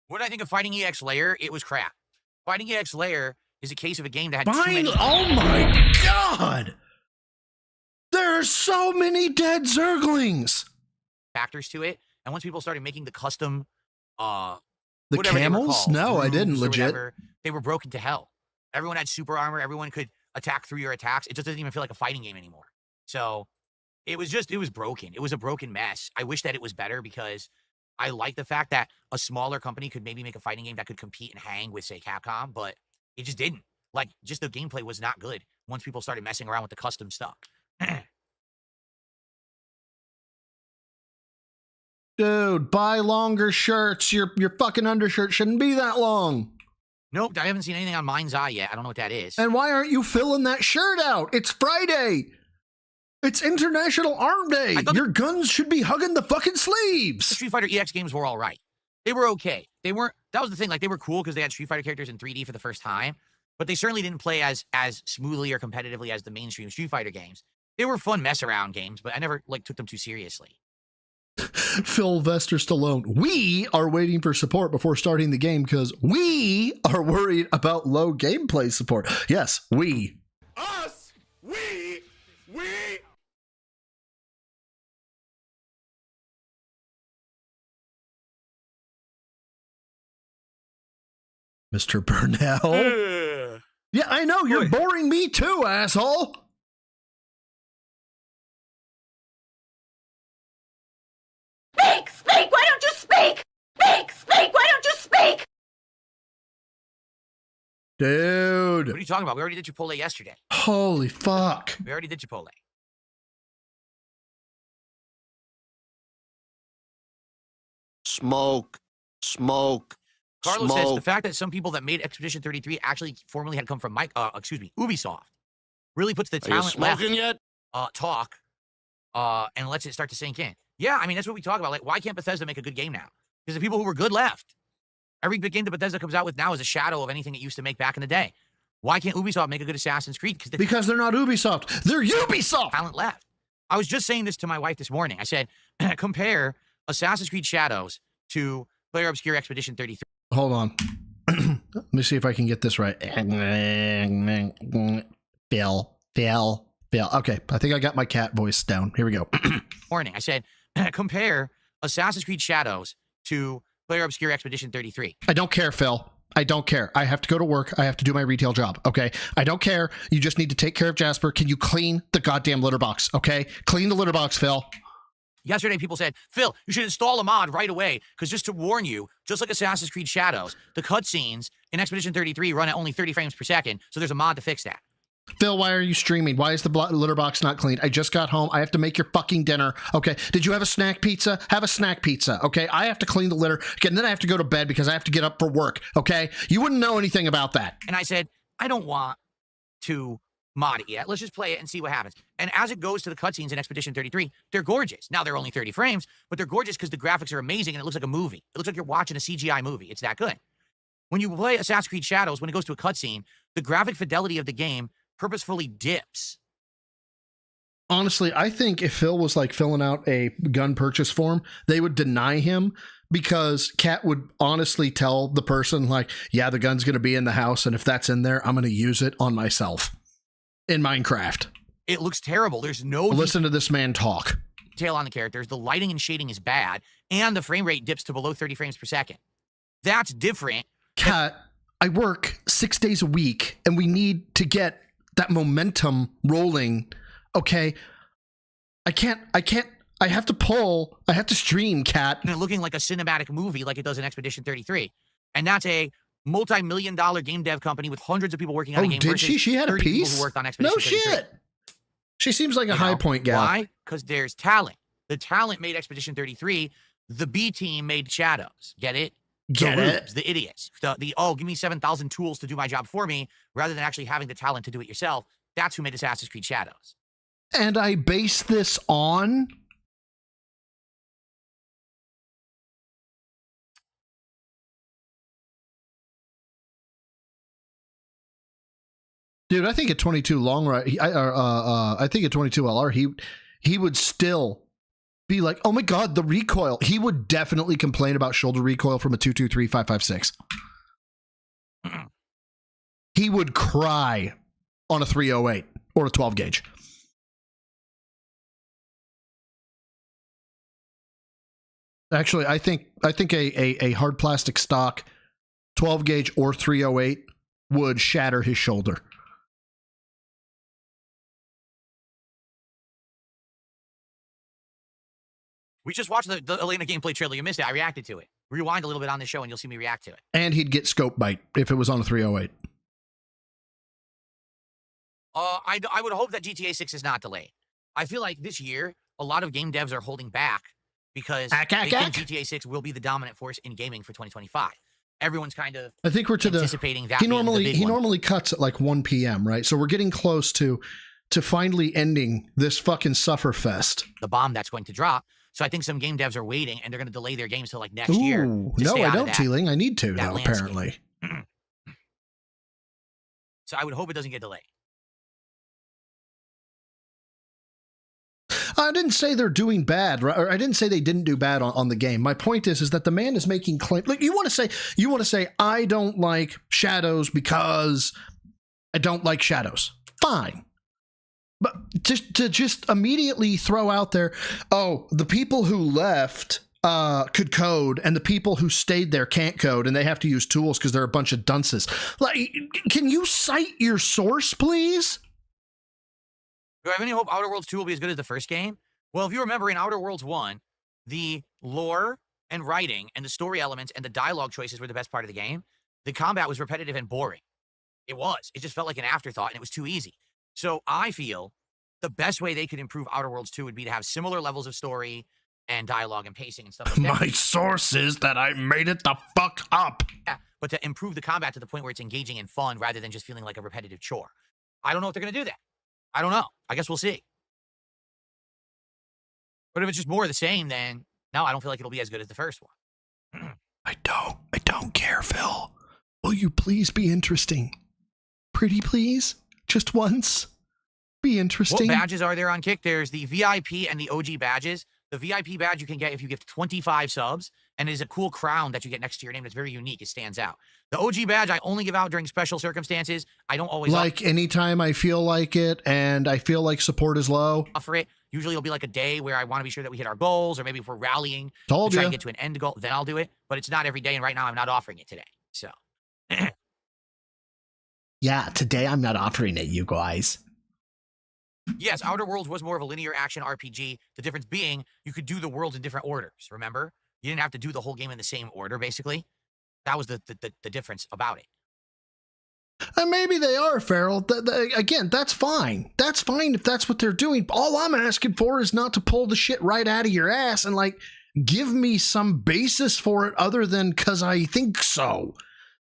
What did I think of Fighting EX Layer? It was crap. Fighting EX Layer is a case of a game that had too many... Oh my god! There are so many dead Zerglings! Factors to it, and once people started making the custom... the camels? No, I didn't, legit. Whatever, they were broken to hell. Everyone had super armor, everyone could attack through your attacks. It just doesn't even feel like a fighting game anymore. So, it was broken. It was a broken mess. I wish that it was better because... I like the fact that a smaller company could maybe make a fighting game that could compete and hang with, say, Capcom, but it just didn't. Like, just the gameplay was not good once people started messing around with the custom stuff. Dude, buy longer shirts. Your fucking undershirt shouldn't be that long. Nope, I haven't seen anything on Mind's Eye yet. I don't know what that is. And why aren't you filling that shirt out? It's Friday. It's International Arm Day. Your guns should be hugging the fucking sleeves. The Street Fighter EX games were all right. They were okay. They weren't. That was the thing. Like, they were cool because they had Street Fighter characters in 3D for the first time, but they certainly didn't play as smoothly or competitively as the mainstream Street Fighter games. They were fun mess around games, but I never took them too seriously. Sylvester Stallone. We are waiting for support before starting the game because we are worried about low gameplay support. Yes, we. Us! We! Mr. Burnell. Yeah, I know. You're boring me too, asshole. Speak! Why don't you speak? Speak! Why don't you speak? Dude. What are you talking about? We already did Chipotle yesterday. Holy fuck. We already did Chipotle. Smoke. Carlos says the fact that some people that made Expedition 33 actually formerly had come from Ubisoft really puts the talent left yet? Talk and lets it start to sink in. Yeah, I mean, that's what we talk about. Like, why can't Bethesda make a good game now? Because the people who were good left. Every big game that Bethesda comes out with now is a shadow of anything it used to make back in the day. Why can't Ubisoft make a good Assassin's Creed? Because they're not Ubisoft. They're Ubisoft. Talent left. I was just saying this to my wife this morning. I said, compare Assassin's Creed Shadows to Player Obscure Expedition 33. Hold on. Let me see if I can get this right. Bill. Okay, I think I got my cat voice down. Here we go. Morning. I said, compare Assassin's Creed Shadows to Player Obscure Expedition 33. I don't care, Phil. I don't care. I have to go to work. I have to do my retail job, okay? I don't care. You just need to take care of Jasper. Can you clean the goddamn litter box, okay? Clean the litter box, Phil. Yesterday, people said, Phil, you should install a mod right away, because just to warn you, just like Assassin's Creed Shadows, the cutscenes in Expedition 33 run at only 30 frames per second, so there's a mod to fix that. Phil, why are you streaming? Why is the litter box not cleaned? I just got home. I have to make your fucking dinner. Okay. Did you have a snack pizza? Have a snack pizza. Okay. I have to clean the litter. And then I have to go to bed because I have to get up for work. Okay. You wouldn't know anything about that. And I said, I don't want to mod it yet. Let's just play it and see what happens. And as it goes to the cutscenes in Expedition 33, they're gorgeous. Now they're only 30 frames, but they're gorgeous because the graphics are amazing and it looks like a movie. It looks like you're watching a CGI movie. It's that good. When you play Assassin's Creed Shadows, when it goes to a cutscene, the graphic fidelity of the game purposefully dips. Honestly, I think if Phil was like filling out a gun purchase form, they would deny him because Kat would honestly tell the person like, yeah, the gun's going to be in the house. And if that's in there, I'm going to use it on myself in Minecraft. It looks terrible. There's no listen to this man talk. Detail on the characters. The lighting and shading is bad. And the frame rate dips to below 30 frames per second. That's different. Kat, I work 6 days a week and we need to get that momentum rolling. Okay. I have to stream, Kat. And looking like a cinematic movie like it does in Expedition 33. And that's a multi-million-dollar game dev company with hundreds of people working on a game. Did she? She had a piece? Who worked on Expedition 33. No shit. She seems like a high point gal. Why? Because there's talent. The talent made Expedition 33. The B team made Shadows. Get it? Get it? The idiots. Give me 7,000 tools to do my job for me, rather than actually having the talent to do it yourself. That's who made Assassin's Creed Shadows. And I base this on... Dude, I think at 22 long right, I think at 22 LR, he would still be like, oh my god, the recoil. He would definitely complain about shoulder recoil from a 223 556. He would cry on a 308 or a 12 gauge. Actually, I think a hard plastic stock 12 gauge or 308 would shatter his shoulder. We just watched the Elena gameplay trailer. You missed it. I reacted to it. Rewind a little bit on the show and you'll see me react to it. And he'd get scope bite if it was on a 308. I would hope that GTA 6 is not delayed. I feel like this year, a lot of game devs are holding back because they think GTA 6 will be the dominant force in gaming for 2025. everyone's kind of I think we're to anticipating that. He normally cuts at like 1 p.m., right? So we're getting close to finally ending this fucking sufferfest. The bomb that's going to drop. So I think some game devs are waiting, and they're going to delay their games till like next year. No, I don't, Teeling. I need to, though, apparently. So I would hope it doesn't get delayed. I didn't say they're doing bad, or I didn't say they didn't do bad on the game. My point is that the man is making claims. Like, you want to say I don't like Shadows because I don't like Shadows. Fine. But just immediately throw out there, oh, the people who left could code, and the people who stayed there can't code, and they have to use tools because they're a bunch of dunces. Like, can you cite your source, please? Do I have any hope Outer Worlds 2 will be as good as the first game? Well, if you remember in Outer Worlds 1, the lore and writing and the story elements and the dialogue choices were the best part of the game. The combat was repetitive and boring. It was. It just felt like an afterthought, and it was too easy. So I feel the best way they could improve Outer Worlds 2 would be to have similar levels of story and dialogue and pacing and stuff like that. My source is that I made it the fuck up. Yeah, but to improve the combat to the point where it's engaging and fun rather than just feeling like a repetitive chore. I don't know if they're going to do that. I don't know. I guess we'll see. But if it's just more of the same, then no, I don't feel like it'll be as good as the first one. I don't care, Phil. Will you please be interesting? Pretty please? Just once? Be interesting. What badges are there on Kick? There's the VIP and the OG badges. The VIP badge you can get if you gift 25 subs, and it is a cool crown that you get next to your name that's very unique. It stands out. The OG badge I only give out during special circumstances. I don't always anytime I feel like it and I feel like support is low. Offer it. Usually it'll be like a day where I want to be sure that we hit our goals, or maybe if we're rallying to try and get to an end goal, then I'll do it. But it's not every day, and right now I'm not offering it today. So yeah, today I'm not offering it, you guys. Yes, Outer Worlds was more of a linear action RPG. The difference being you could do the worlds in different orders, remember? You didn't have to do the whole game in the same order, basically. That was the difference about it. And maybe they are, Farrell. Again, that's fine. That's fine if that's what they're doing. All I'm asking for is not to pull the shit right out of your ass and, like, give me some basis for it other than because I think so.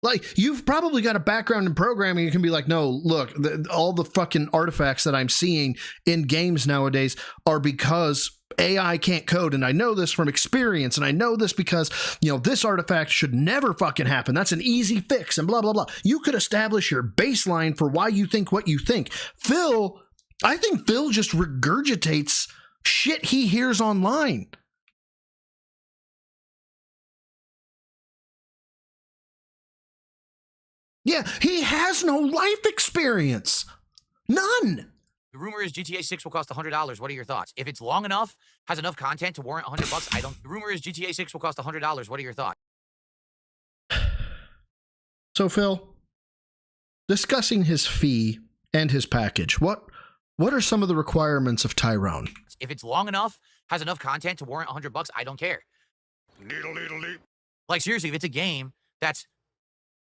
Like, you've probably got a background in programming. You can be like, no, look, all the fucking artifacts that I'm seeing in games nowadays are because AI can't code. And I know this from experience. And I know this because, this artifact should never fucking happen. That's an easy fix and blah, blah, blah. You could establish your baseline for why you think what you think. I think Phil just regurgitates shit he hears online. Yeah, he has no life experience. None. The rumor is GTA 6 will cost $100. What are your thoughts? If it's long enough, has enough content to warrant $100, I don't. The rumor is GTA 6 will cost $100. What are your thoughts? So, Phil, discussing his fee and his package, what are some of the requirements of Tyrone? If it's long enough, has enough content to warrant $100, I don't care. Like, seriously, if it's a game that's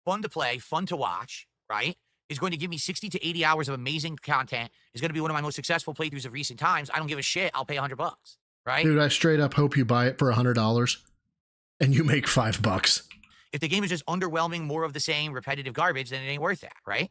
fun to play, fun to watch, right? Is going to give me 60 to 80 hours of amazing content. Is going to be one of my most successful playthroughs of recent times. I don't give a shit. I'll pay $100, right? Dude, I straight up hope you buy it for $100 and you make $5. If the game is just underwhelming, more of the same, repetitive garbage, then it ain't worth that, right?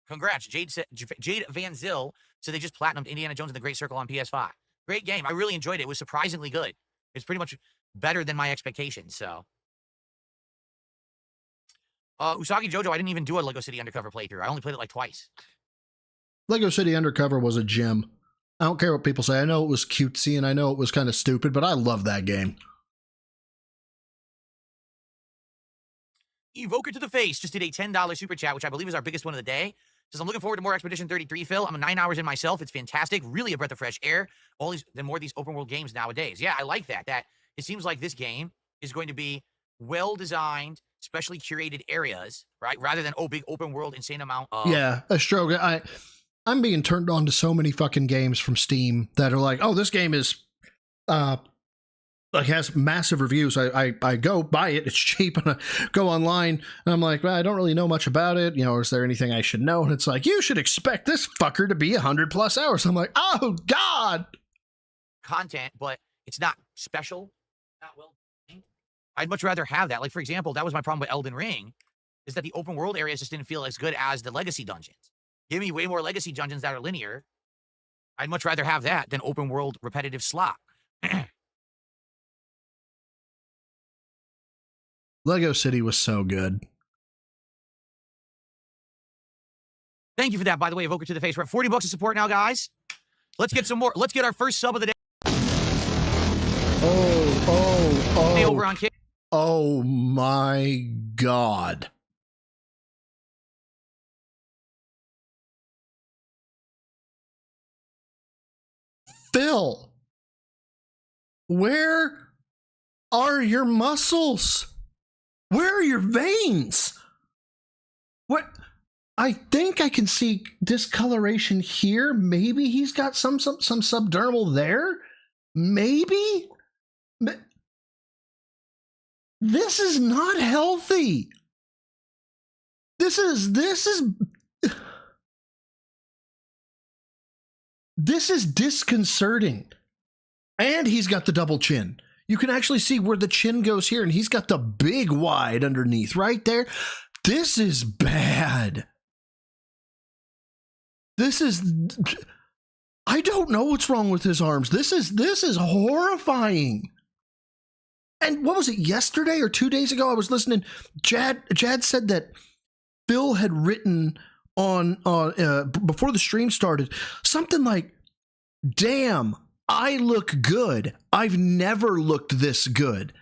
Congrats. Jade Van Zyl said they just platinumed Indiana Jones and the Great Circle on PS5. Great game. I really enjoyed it. It was surprisingly good. It's pretty much better than my expectations, so. Usagi Jojo, I didn't even do a Lego City Undercover playthrough. I only played it like twice. Lego City Undercover was a gem. I don't care what people say. I know it was cutesy and I know it was kind of stupid, but I love that game. Evoker to the Face just did a $10 super chat, which I believe is our biggest one of the day. Says, I'm looking forward to more Expedition 33, Phil. I'm 9 hours in myself. It's fantastic. Really a breath of fresh air. More of these open world games nowadays. Yeah, I like that. That it seems like this game is going to be well-designed, specially curated areas, right? Rather than, big open world, insane amount of... Yeah, Astroga, I'm being turned on to so many fucking games from Steam that are like, oh, this game is... has massive reviews. I go buy it. It's cheap. And I go online and I'm like, well, I don't really know much about it. Is there anything I should know? And it's like, you should expect this fucker to be 100+ hours. I'm like, oh God. content, but it's not special, not well. I'd much rather have that. Like, for example, that was my problem with Elden Ring, is that the open world areas just didn't feel as good as the legacy dungeons. Give me way more legacy dungeons that are linear. I'd much rather have that than open world repetitive slop. Lego City was so good. Thank you for that, by the way, Evoker to the face. We're at 40 bucks of support now, guys. Let's get some more. Let's get our first sub of the day. Oh. Over on Kick. Oh my God. Phil, where are your muscles? Where are your veins? What? I think I can see discoloration here. Maybe he's got some subdermal there. Maybe. This is not healthy. This is disconcerting. And he's got the double chin. You can actually see where the chin goes here, and he's got the big wide underneath right there. This is bad. I don't know what's wrong with his arms. This is horrifying. And what was it, yesterday or 2 days ago? I was listening. Jad said that Phil had written on before the stream started something like, "Damn, I look good. I've never looked this good."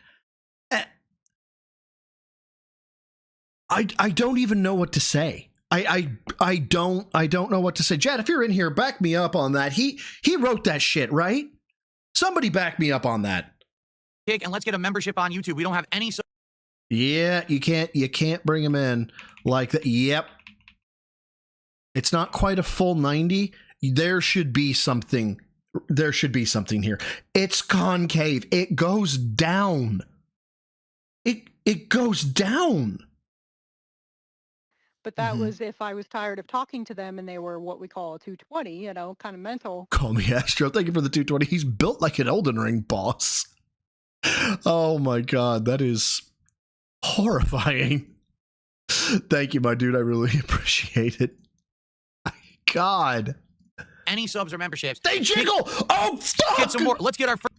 I don't even know what to say. I don't know what to say. Jad, if you're in here, back me up on that. He wrote that shit, right? Somebody back me up on that. And let's get a membership on YouTube. We don't have any. Yeah, you can't bring him in like that. Yep. It's not quite a full 90. There should be something here. It's concave. It goes down. It goes down. But that was if I was tired of talking to them and they were what we call a 220, kind of mental. Call me Astro. Thank you for the 220. He's built like an Elden Ring boss. Oh my God, that is horrifying. Thank you, my dude. I really appreciate it. God. Any subs or memberships. They jiggle! Oh, fuck! Get some more. Let's get our first.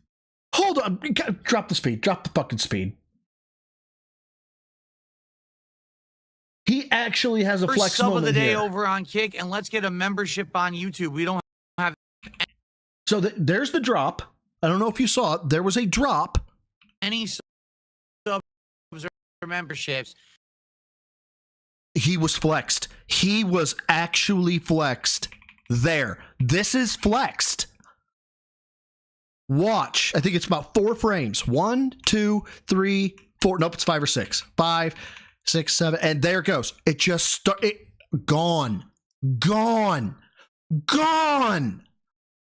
Hold on. Drop the speed. Drop the fucking speed. He actually has a first flex sub moment of the day here. Over on Kick, and let's get a membership on YouTube. We don't have. So there's the drop. I don't know if you saw it. There was a drop. Any subs or memberships. He was flexed. He was actually flexed. There. This is flexed. Watch. I think it's about 4 frames. 1, 2, 3, 4. Nope, it's 5 or 6. 5, 6, 7. And there it goes. It just started. Gone. Gone. Gone.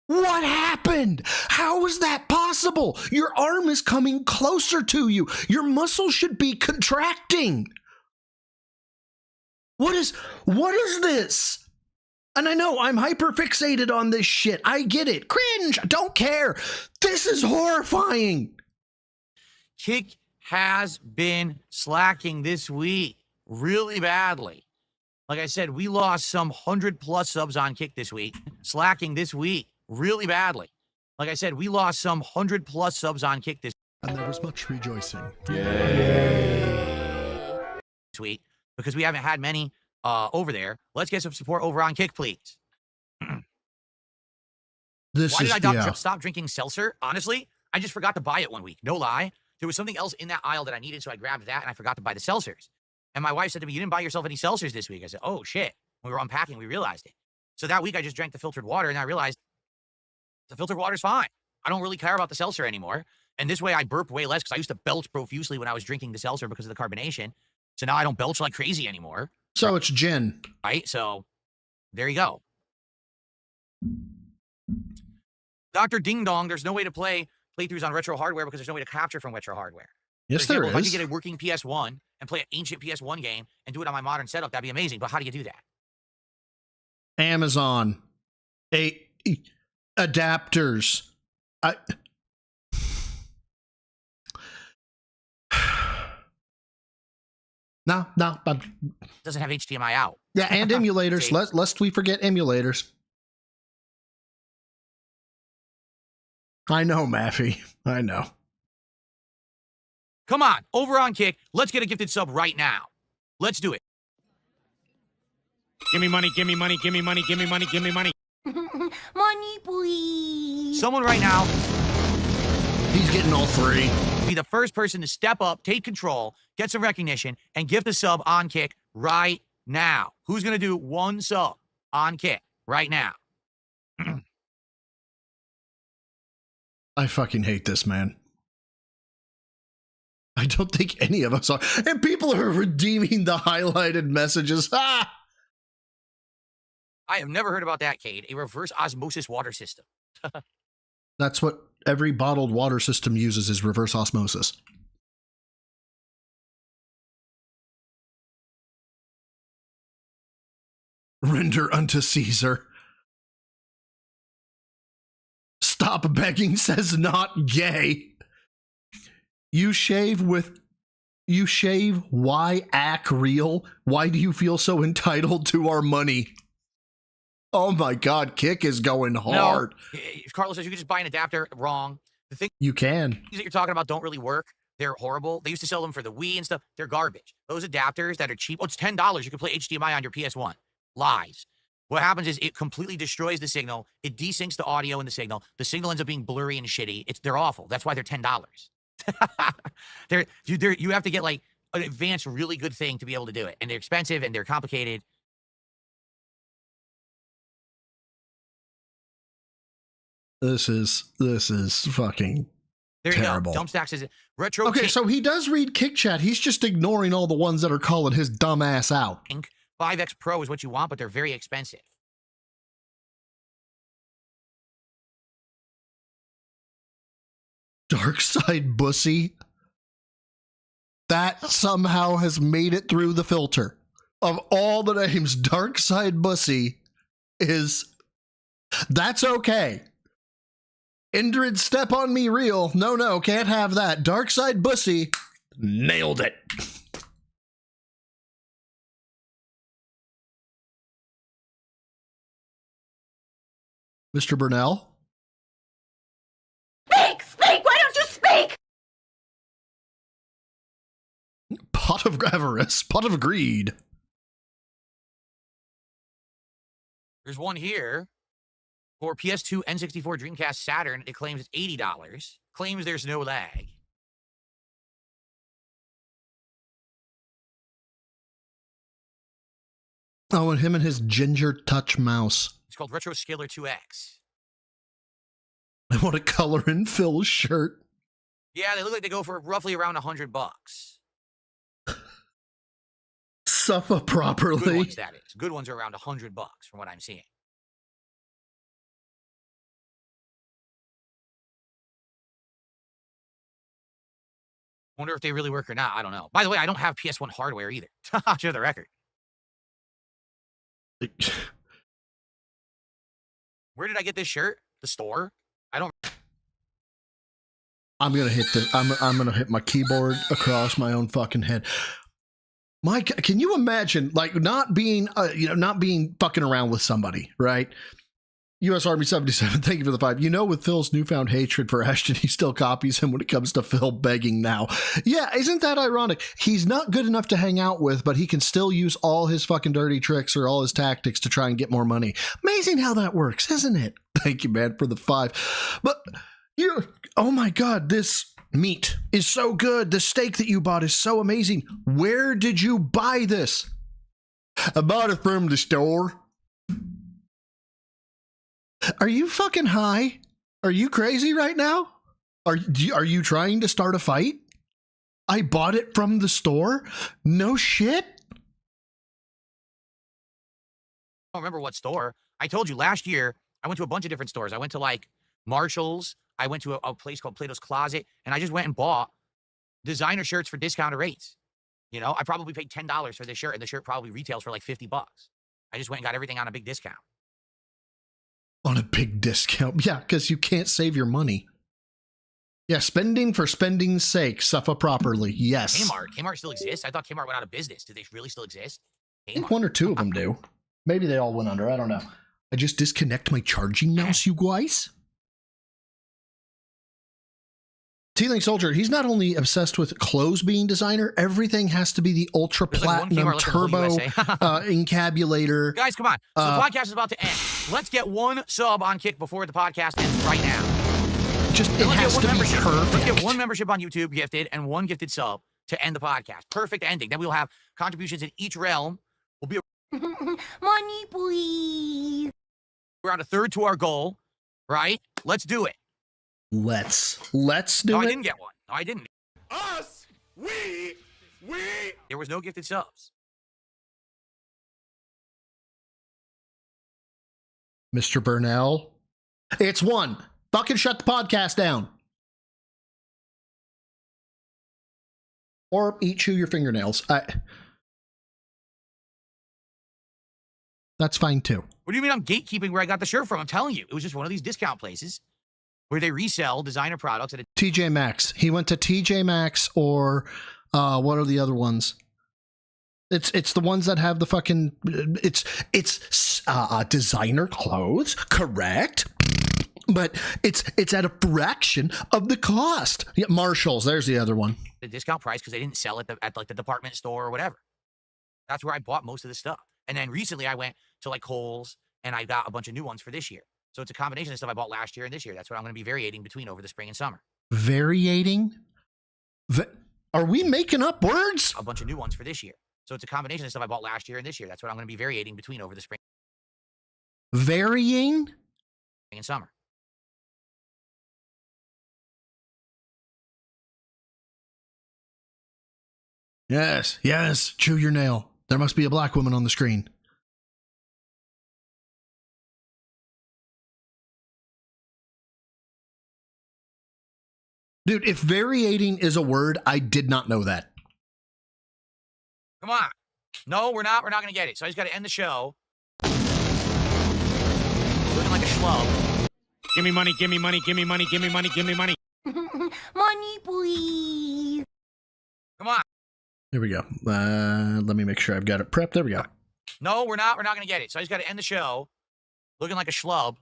What happened? How is that possible? Your arm is coming closer to you. Your muscle should be contracting. What is this? And I know I'm hyper fixated on this shit. I get it. Cringe. I don't care. This is horrifying. Kick has been slacking this week really badly. Like I said, we lost some 100+ subs on Kick this week. Slacking this week really badly. Like I said, we lost some 100+ subs on Kick this week. And there was much rejoicing. This week because we haven't had many over there. Let's get some support over on Kick, please. Why did I stop drinking seltzer? Honestly, I just forgot to buy it one week. No lie. There was something else in that aisle that I needed, so I grabbed that, and I forgot to buy the seltzers. And my wife said to me, "You didn't buy yourself any seltzers this week." I said, "Oh, shit." When we were unpacking, we realized it. So that week, I just drank the filtered water, and I realized the filtered water's fine. I don't really care about the seltzer anymore. And this way, I burp way less, because I used to belch profusely when I was drinking the seltzer because of the carbonation. So now I don't belch like crazy anymore. So it's gin. Right? So there you go. Dr. Ding Dong, there's no way to play playthroughs on retro hardware because there's no way to capture from retro hardware. Yes, For example, there if is. I could get a working PS1 and play an ancient PS1 game and do it on my modern setup, that'd be amazing. But how do you do that? Amazon. Adapters. No. Doesn't have HDMI out. Yeah, and emulators. Lest we forget emulators. I know, Maffey. I know. Come on, over on Kick. Let's get a gifted sub right now. Let's do it. Give me money, give me money, give me money, give me money, give me money. Money, please. Someone right now. He's getting all three. Be the first person to step up, take control, get some recognition, and gift a sub on Kick right now. Who's going to do one sub on Kick right now? I fucking hate this, man. I don't think any of us are. And people are redeeming the highlighted messages. Ah! I have never heard about that, Cade. A reverse osmosis water system. That's what every bottled water system uses, is reverse osmosis. Render unto Caesar. Stop begging says not gay. You shave, why act real? Why do you feel so entitled to our money? Oh my God, Kick is going hard. No, Carlos says you can just buy an adapter. Wrong. The thing you can. Things that you're talking about don't really work. They're horrible. They used to sell them for the Wii and stuff. They're garbage. Those adapters that are cheap. Oh, it's $10. You can play HDMI on your PS1. Lies. What happens is it completely destroys the signal. It desyncs the audio in the signal. The signal ends up being blurry and shitty. They're awful. That's why they're $10. You have to get like an advanced, really good thing to be able to do it. And they're expensive and they're complicated. This is fucking terrible. There you go. Dumpstack says retro. Okay, so he does read Kick Chat. He's just ignoring all the ones that are calling his dumb ass out. 5X Pro is what you want, but they're very expensive. Dark Side Bussy. That somehow has made it through the filter. Of all the names, Dark Side Bussy is... That's okay. Indrid Step on Me Real. No, can't have that. Dark Side Bussy. Nailed it. Mr. Burnell? Speak! Why don't you speak? Pot of avarice, pot of greed. There's one here for PS2, N64, Dreamcast, Saturn. It claims it's $80. Claims there's no lag. Oh, and him and his ginger touch mouse. It's called Retro Scaler 2X. I want to color in Phil's shirt. Yeah, they look like they go for roughly around $100. Suffer properly. Good ones, that is. Good ones are around $100 from what I'm seeing. Wonder if they really work or not. I don't know. By the way, I don't have PS1 hardware either. Share the record. Where did I get this shirt? The store? I don't. I'm gonna hit I'm gonna hit my keyboard across my own fucking head. Mike, can you imagine like not being fucking around with somebody, right? U.S. Army 77, thank you for the 5. You know, with Phil's newfound hatred for Ashton, he still copies him when it comes to Phil begging now. Yeah, isn't that ironic? He's not good enough to hang out with, but he can still use all his fucking dirty tricks or all his tactics to try and get more money. Amazing how that works, isn't it? Thank you, man, for the 5. But oh my God, this meat is so good. The steak that you bought is so amazing. Where did you buy this? I bought it from the store. Are you fucking high? Are you crazy right now? Are you trying to start a fight? I bought it from the store? No shit? I don't remember what store. I told you last year, I went to a bunch of different stores. I went to like Marshall's. I went to a place called Plato's Closet, and I just went and bought designer shirts for discounted rates. You know, I probably paid $10 for this shirt, and the shirt probably retails for like $50. I just went and got everything on a big discount. On a big discount. Yeah, because you can't save your money. Yeah, spending for spending's sake. Suffer properly. Yes. Kmart still exists? I thought Kmart went out of business. Do they really still exist? I think one or two of them do. Maybe they all went under. I don't know. I just disconnect my charging mouse, you guys. T-Link Soldier, he's not only obsessed with clothes being designer, everything has to be the ultra platinum turbo encabulator. Guys, come on. So the podcast is about to end. Let's get one sub on Kick before the podcast ends right now. Just it has to be perfect. Let's get one membership on YouTube gifted and one gifted sub to end the podcast. Perfect ending. Then we'll have contributions in each realm. We'll be money, please. Around a third to our goal, right? Let's do it. Let's do it. No, I didn't get one. No, I didn't. Us, we. There was no gifted subs. Mr. Burnell, it's one. Fucking shut the podcast down. Or chew your fingernails. That's fine too. What do you mean I'm gatekeeping where I got the shirt from? I'm telling you, it was just one of these discount places where they resell designer products at a TJ Maxx. He went to TJ Maxx or what are the other ones? It's the ones that have the fucking it's designer clothes, correct? But it's at a fraction of the cost. Yeah, Marshalls, there's the other one. The discount price because they didn't sell it at like the department store or whatever. That's where I bought most of this stuff. And then recently I went to like Kohl's and I got a bunch of new ones for this year. So it's a combination of stuff I bought last year and this year. That's what I'm going to be variating between over the spring and summer. Varying? Are we making up words? A bunch of new ones for this year. So it's a combination of stuff I bought last year and this year. That's what I'm going to be variating between over the spring. Varying? And summer. Yes, chew your nail. There must be a black woman on the screen. Dude, if varying is a word, I did not know that. Come on. No, we're not. We're not going to get it. So I just got to end the show. Looking like a schlub. Give me money, give me money, give me money, give me money, give me money. Money, please. Come on. Here we go. Let me make sure I've got it prepped. There we go. No, we're not. We're not going to get it. So I just got to end the show looking like a schlub.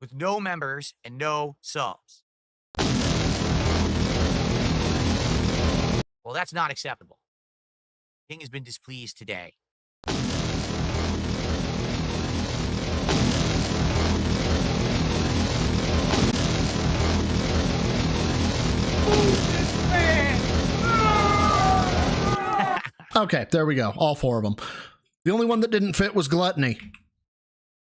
With no members and no subs. Well, that's not acceptable. King has been displeased today. Okay, there we go. All four of them. The only one that didn't fit was Gluttony.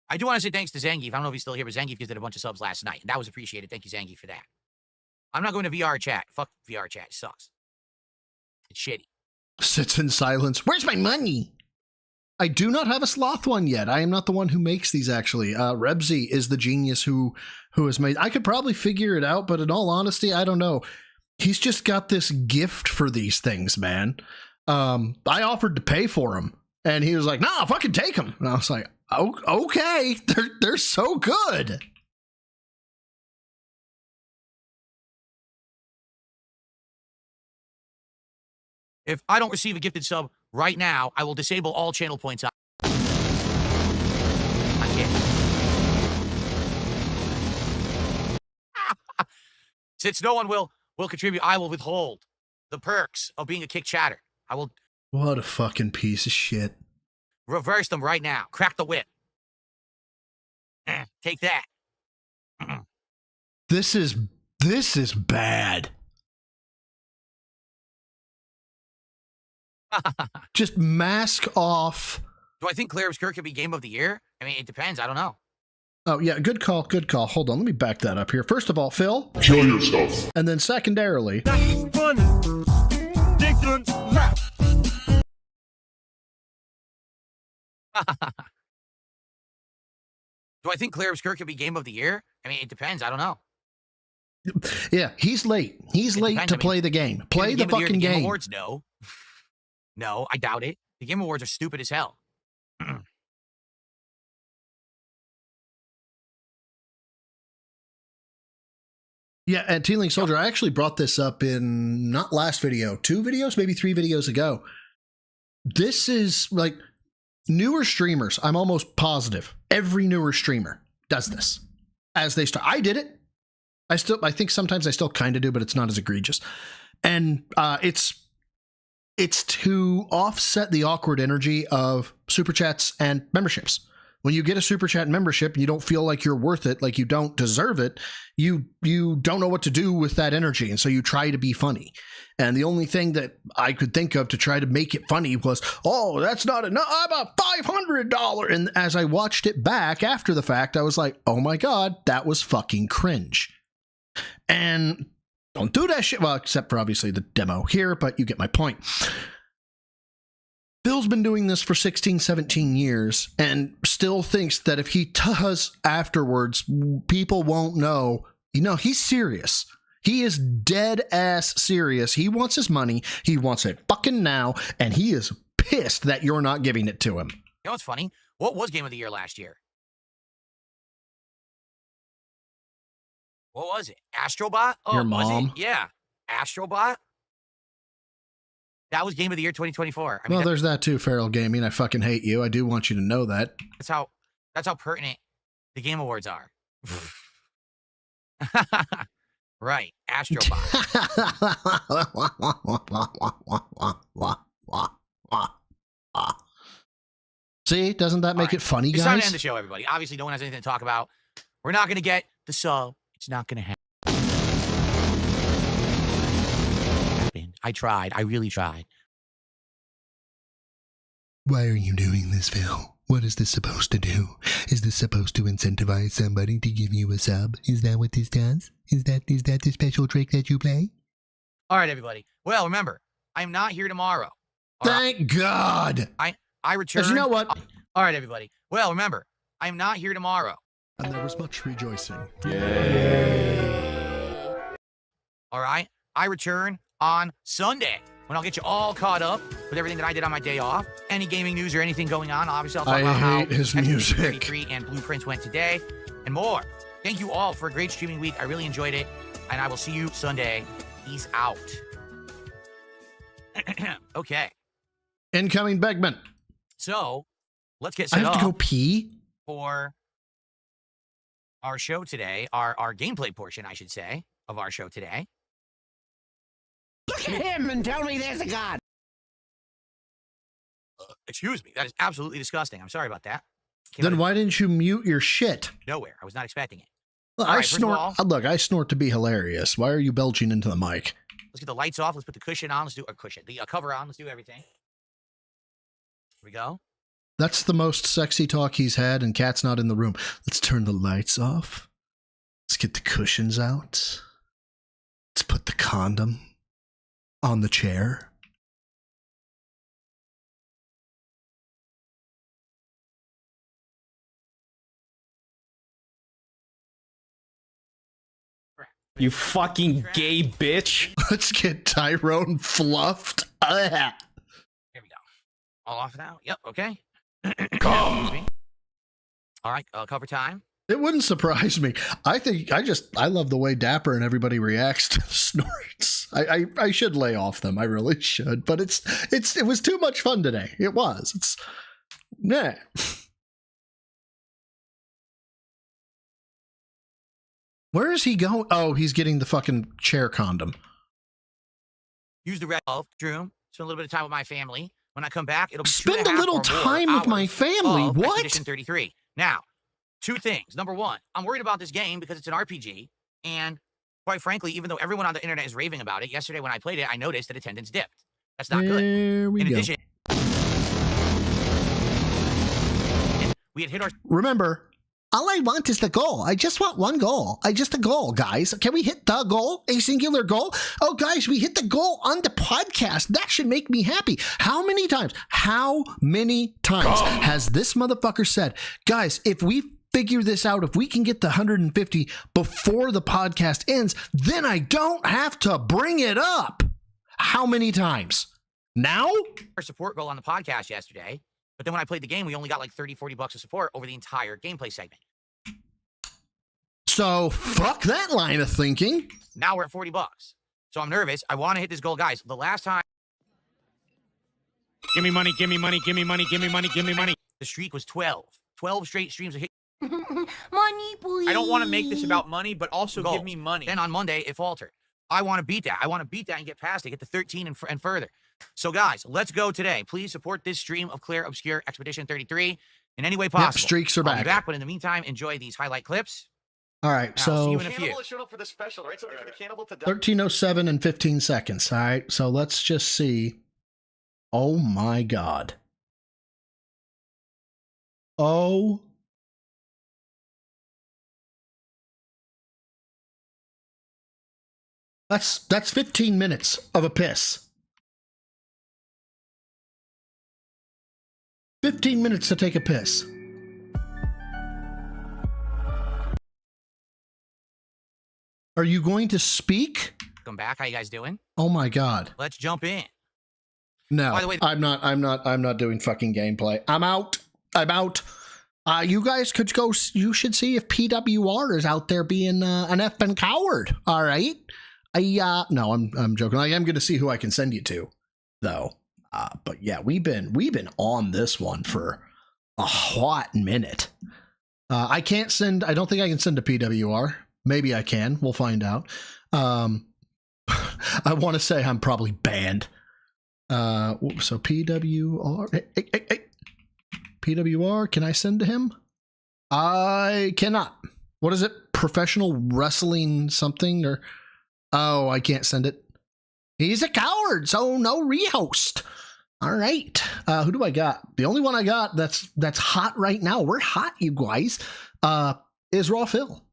I do want to say thanks to Zangief. I don't know if he's still here, but Zangief did a bunch of subs last night. And that was appreciated. Thank you, Zangief, for that. I'm not going to VR chat. Fuck VR chat. It sucks. It's shitty. Sits in silence. Where's my money? I do not have a sloth one yet. I am not the one who makes these, actually. Rebsy is the genius who has made... I could probably figure it out, but in all honesty, I don't know. He's just got this gift for these things, man. I offered to pay for them, and he was like, "Nah, fucking take them." And I was like, "Oh, okay, they're so good." If I don't receive a gifted sub right now, I will disable all channel points. I can't. Since no one will contribute, I will withhold the perks of being a kick chatter. I will. What a fucking piece of shit. Reverse them right now. Crack the whip. Take that. This is bad. Just mask off. Do I think Claire Obscure could be Game of the Year? I mean, it depends. I don't know. Oh, yeah. Good call. Good call. Hold on. Let me back that up here. First of all, Phil. Kill yourself. And then secondarily. That's funny. Ridiculous rap. Do I think Claire Obscure could be Game of the Year? I mean, it depends. I don't know. Yeah, he's late. He's late to play the game. Play the fucking game. Game Awards, no. No, I doubt it. The Game Awards are stupid as hell. Yeah, and Tealing Soldier, I actually brought this up in not last video, 2 videos, maybe 3 videos ago. This is like newer streamers. I'm almost positive every newer streamer does this as they start. I did it. I think sometimes I still kind of do, but it's not as egregious. And it's to offset the awkward energy of super chats and memberships. When you get a super chat membership and you don't feel like you're worth it, like you don't deserve it, you don't know what to do with that energy. And so you try to be funny. And the only thing that I could think of to try to make it funny was, oh, that's not enough. I'm a $500. And as I watched it back after the fact, I was like, oh my God, that was fucking cringe. And don't do that shit. Well, except for obviously the demo here, but you get my point. Phil's been doing this for 16, 17 years and still thinks that if he does afterwards, people won't know. You know, he's serious. He is dead ass serious. He wants his money. He wants it fucking now. And he is pissed that you're not giving it to him. You know what's funny? What was Game of the Year last year? What was it? Astrobot? Oh, Your mom? Was it? Yeah. Astrobot? That was Game of the Year 2024. I mean, well, there's that too, Feral Gaming. I fucking hate you. I do want you to know that. That's how pertinent the Game Awards are. Right. Astrobot. See, doesn't that make it funny, guys? It's time to end the show, everybody. Obviously, no one has anything to talk about. We're not going to get the sub. It's not going to happen. I tried. I really tried. Why are you doing this, Phil? What is this supposed to do? Is this supposed to incentivize somebody to give you a sub? Is that what this does? Is that the special trick that you play? All right, everybody. Well, remember, I'm not here tomorrow. Thank God. I return. You know what? All right, everybody. Well, remember, I'm not here tomorrow. And there was much rejoicing. All right. I return on Sunday when I'll get you all caught up with everything that I did on my day off. Any gaming news or anything going on. Obviously, I'll talk about how his music 33 and Blueprints went today and more. Thank you all for a great streaming week. I really enjoyed it. And I will see you Sunday. Peace out. Okay. Incoming Begman. So let's get set up. I have to go pee for our show today, our gameplay portion, I should say, of our show today. Look at him and tell me there's a God. Excuse me. That is absolutely disgusting. I'm sorry about that. Then why didn't you mute your shit? Nowhere. I was not expecting it. Look, I snort. Look, I snort to be hilarious. Why are you belching into the mic? Let's get the lights off. Let's put the cushion on. Let's do a cushion. The cover on. Let's do everything. Here we go. That's the most sexy talk he's had, and Cat's not in the room. Let's turn the lights off. Let's get the cushions out. Let's put the condom on the chair. You fucking gay bitch. Let's get Tyrone fluffed. Here we go. All off now? Yep, okay. Come. All right, cover time. It wouldn't surprise me. I love the way Dapper and everybody reacts to snorts. I should lay off them. I really should. But it was too much fun today. It was. Yeah. Where is he going? Oh, he's getting the fucking chair condom. Use the red room. Spend a little bit of time with my family. When I come back, it'll be spend a little time with my family. What? Expedition 33. Now, two things. Number one, I'm worried about this game because it's an RPG, and quite frankly, even though everyone on the internet is raving about it, yesterday when I played it, I noticed that attendance dipped. That's not good. In addition, we had hit our. Remember, all I want is the goal. I just want one goal. Just a goal, guys. Can we hit the goal? A singular goal? Oh, guys, we hit the goal on the podcast. That should make me happy. How many times has this motherfucker said, guys, if we figure this out, if we can get the 150 before the podcast ends, then I don't have to bring it up? How many times? Now? Our support goal on the podcast yesterday. But then when I played the game, we only got like $30-40 of support over the entire gameplay segment. So fuck that line of thinking. Now we're at $40. So I'm nervous. I want to hit this goal, guys. The last time. Give me money, give me money, give me money, give me money, give me money. The streak was 12. 12 straight streams of hit. Money, please. I don't want to make this about money, but also give me money. Then on Monday, it faltered. I want to beat that. I want to beat that and get past it, get to 13 and further. So, guys, let's go today. Please support this stream of Clear Obscure Expedition 33 in any way possible. Yep, streaks are I'll back. be back, but in the meantime, enjoy these highlight clips. All right, I'll see so you in a few. 13:07 and 15 seconds. All right, so let's just see. Oh my God. Oh. That's 15 minutes of a piss. 15 minutes to take a piss. Are you going to speak? Come back. How you guys doing? Oh my God. Let's jump in. No, By the way, I'm not doing fucking gameplay. I'm out. You guys could go, you should see if PWR is out there being an effing coward. All right. No, I'm joking. I am going to see who I can send you to though. But yeah, we've been on this one for a hot minute. I don't think I can send to PWR. Maybe I can. We'll find out. I want to say I'm probably banned. So PWR. Hey. PWR, can I send to him? I cannot. What is it? Professional wrestling something or oh, I can't send it. He's a coward, so no rehost. All right. Who do I got? The only one I got that's hot right now. We're hot, you guys. Is Raw Phil.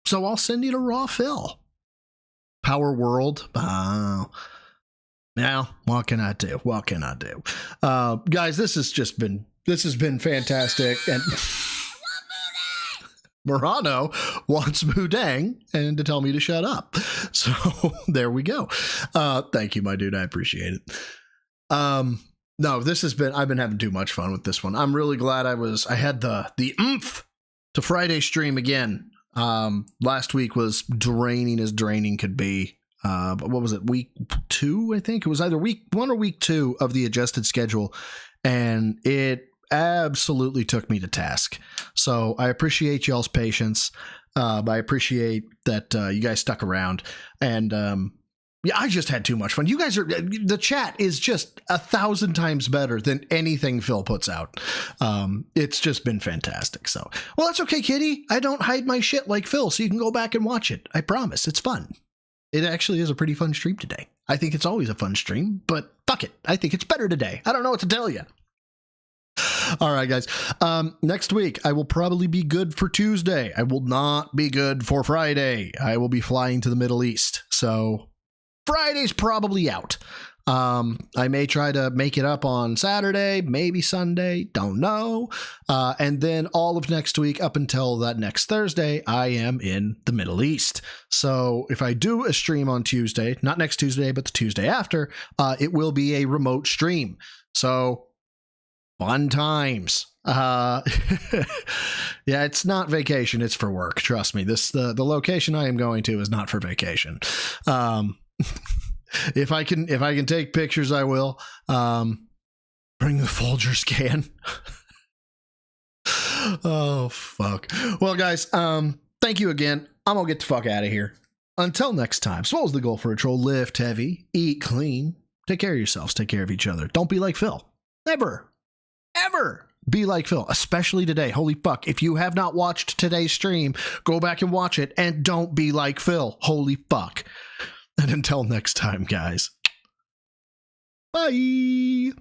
So I'll send you to Raw Phil. Power World. Now, what can I do? Guys, this has been fantastic. And Morano wants Mudang and to tell me to shut up. So there we go. Thank you, my dude. I appreciate it. No, I've been having too much fun with this one. I'm really glad I had the oomph to Friday stream again. Last week was draining as draining could be. But what was it? Week 2, I think it was either week 1 or week 2 of the adjusted schedule. And it absolutely took me to task. So I appreciate y'all's patience. I appreciate that you guys stuck around. And yeah, I just had too much fun. You guys the chat is just 1,000 times better than anything Phil puts out. It's just been fantastic. So, well, that's okay, kitty. I don't hide my shit like Phil, so you can go back and watch it. I promise. It's fun. It actually is a pretty fun stream today. I think it's always a fun stream, but fuck it. I think it's better today. I don't know what to tell you. All right, guys. Next week, I will probably be good for Tuesday. I will not be good for Friday. I will be flying to the Middle East. So Friday's probably out. I may try to make it up on Saturday, maybe Sunday, don't know. And then all of next week up until that next Thursday, I am in the Middle East. So if I do a stream on Tuesday, not next Tuesday, but the Tuesday after, it will be a remote stream. So fun times. Yeah, it's not vacation, it's for work. Trust me. The location I am going to is not for vacation. If I can take pictures, I will. Bring the Folgers can. Oh, fuck. Well, guys, thank you again. I'm gonna get the fuck out of here. Until next time, swell's the goal for a troll. Lift heavy, eat clean, take care of yourselves, take care of each other. Don't be like Phil. Never be like Phil, especially today. Holy fuck. If you have not watched today's stream, go back and watch it and don't be like Phil. Holy fuck. And until next time, guys. Bye.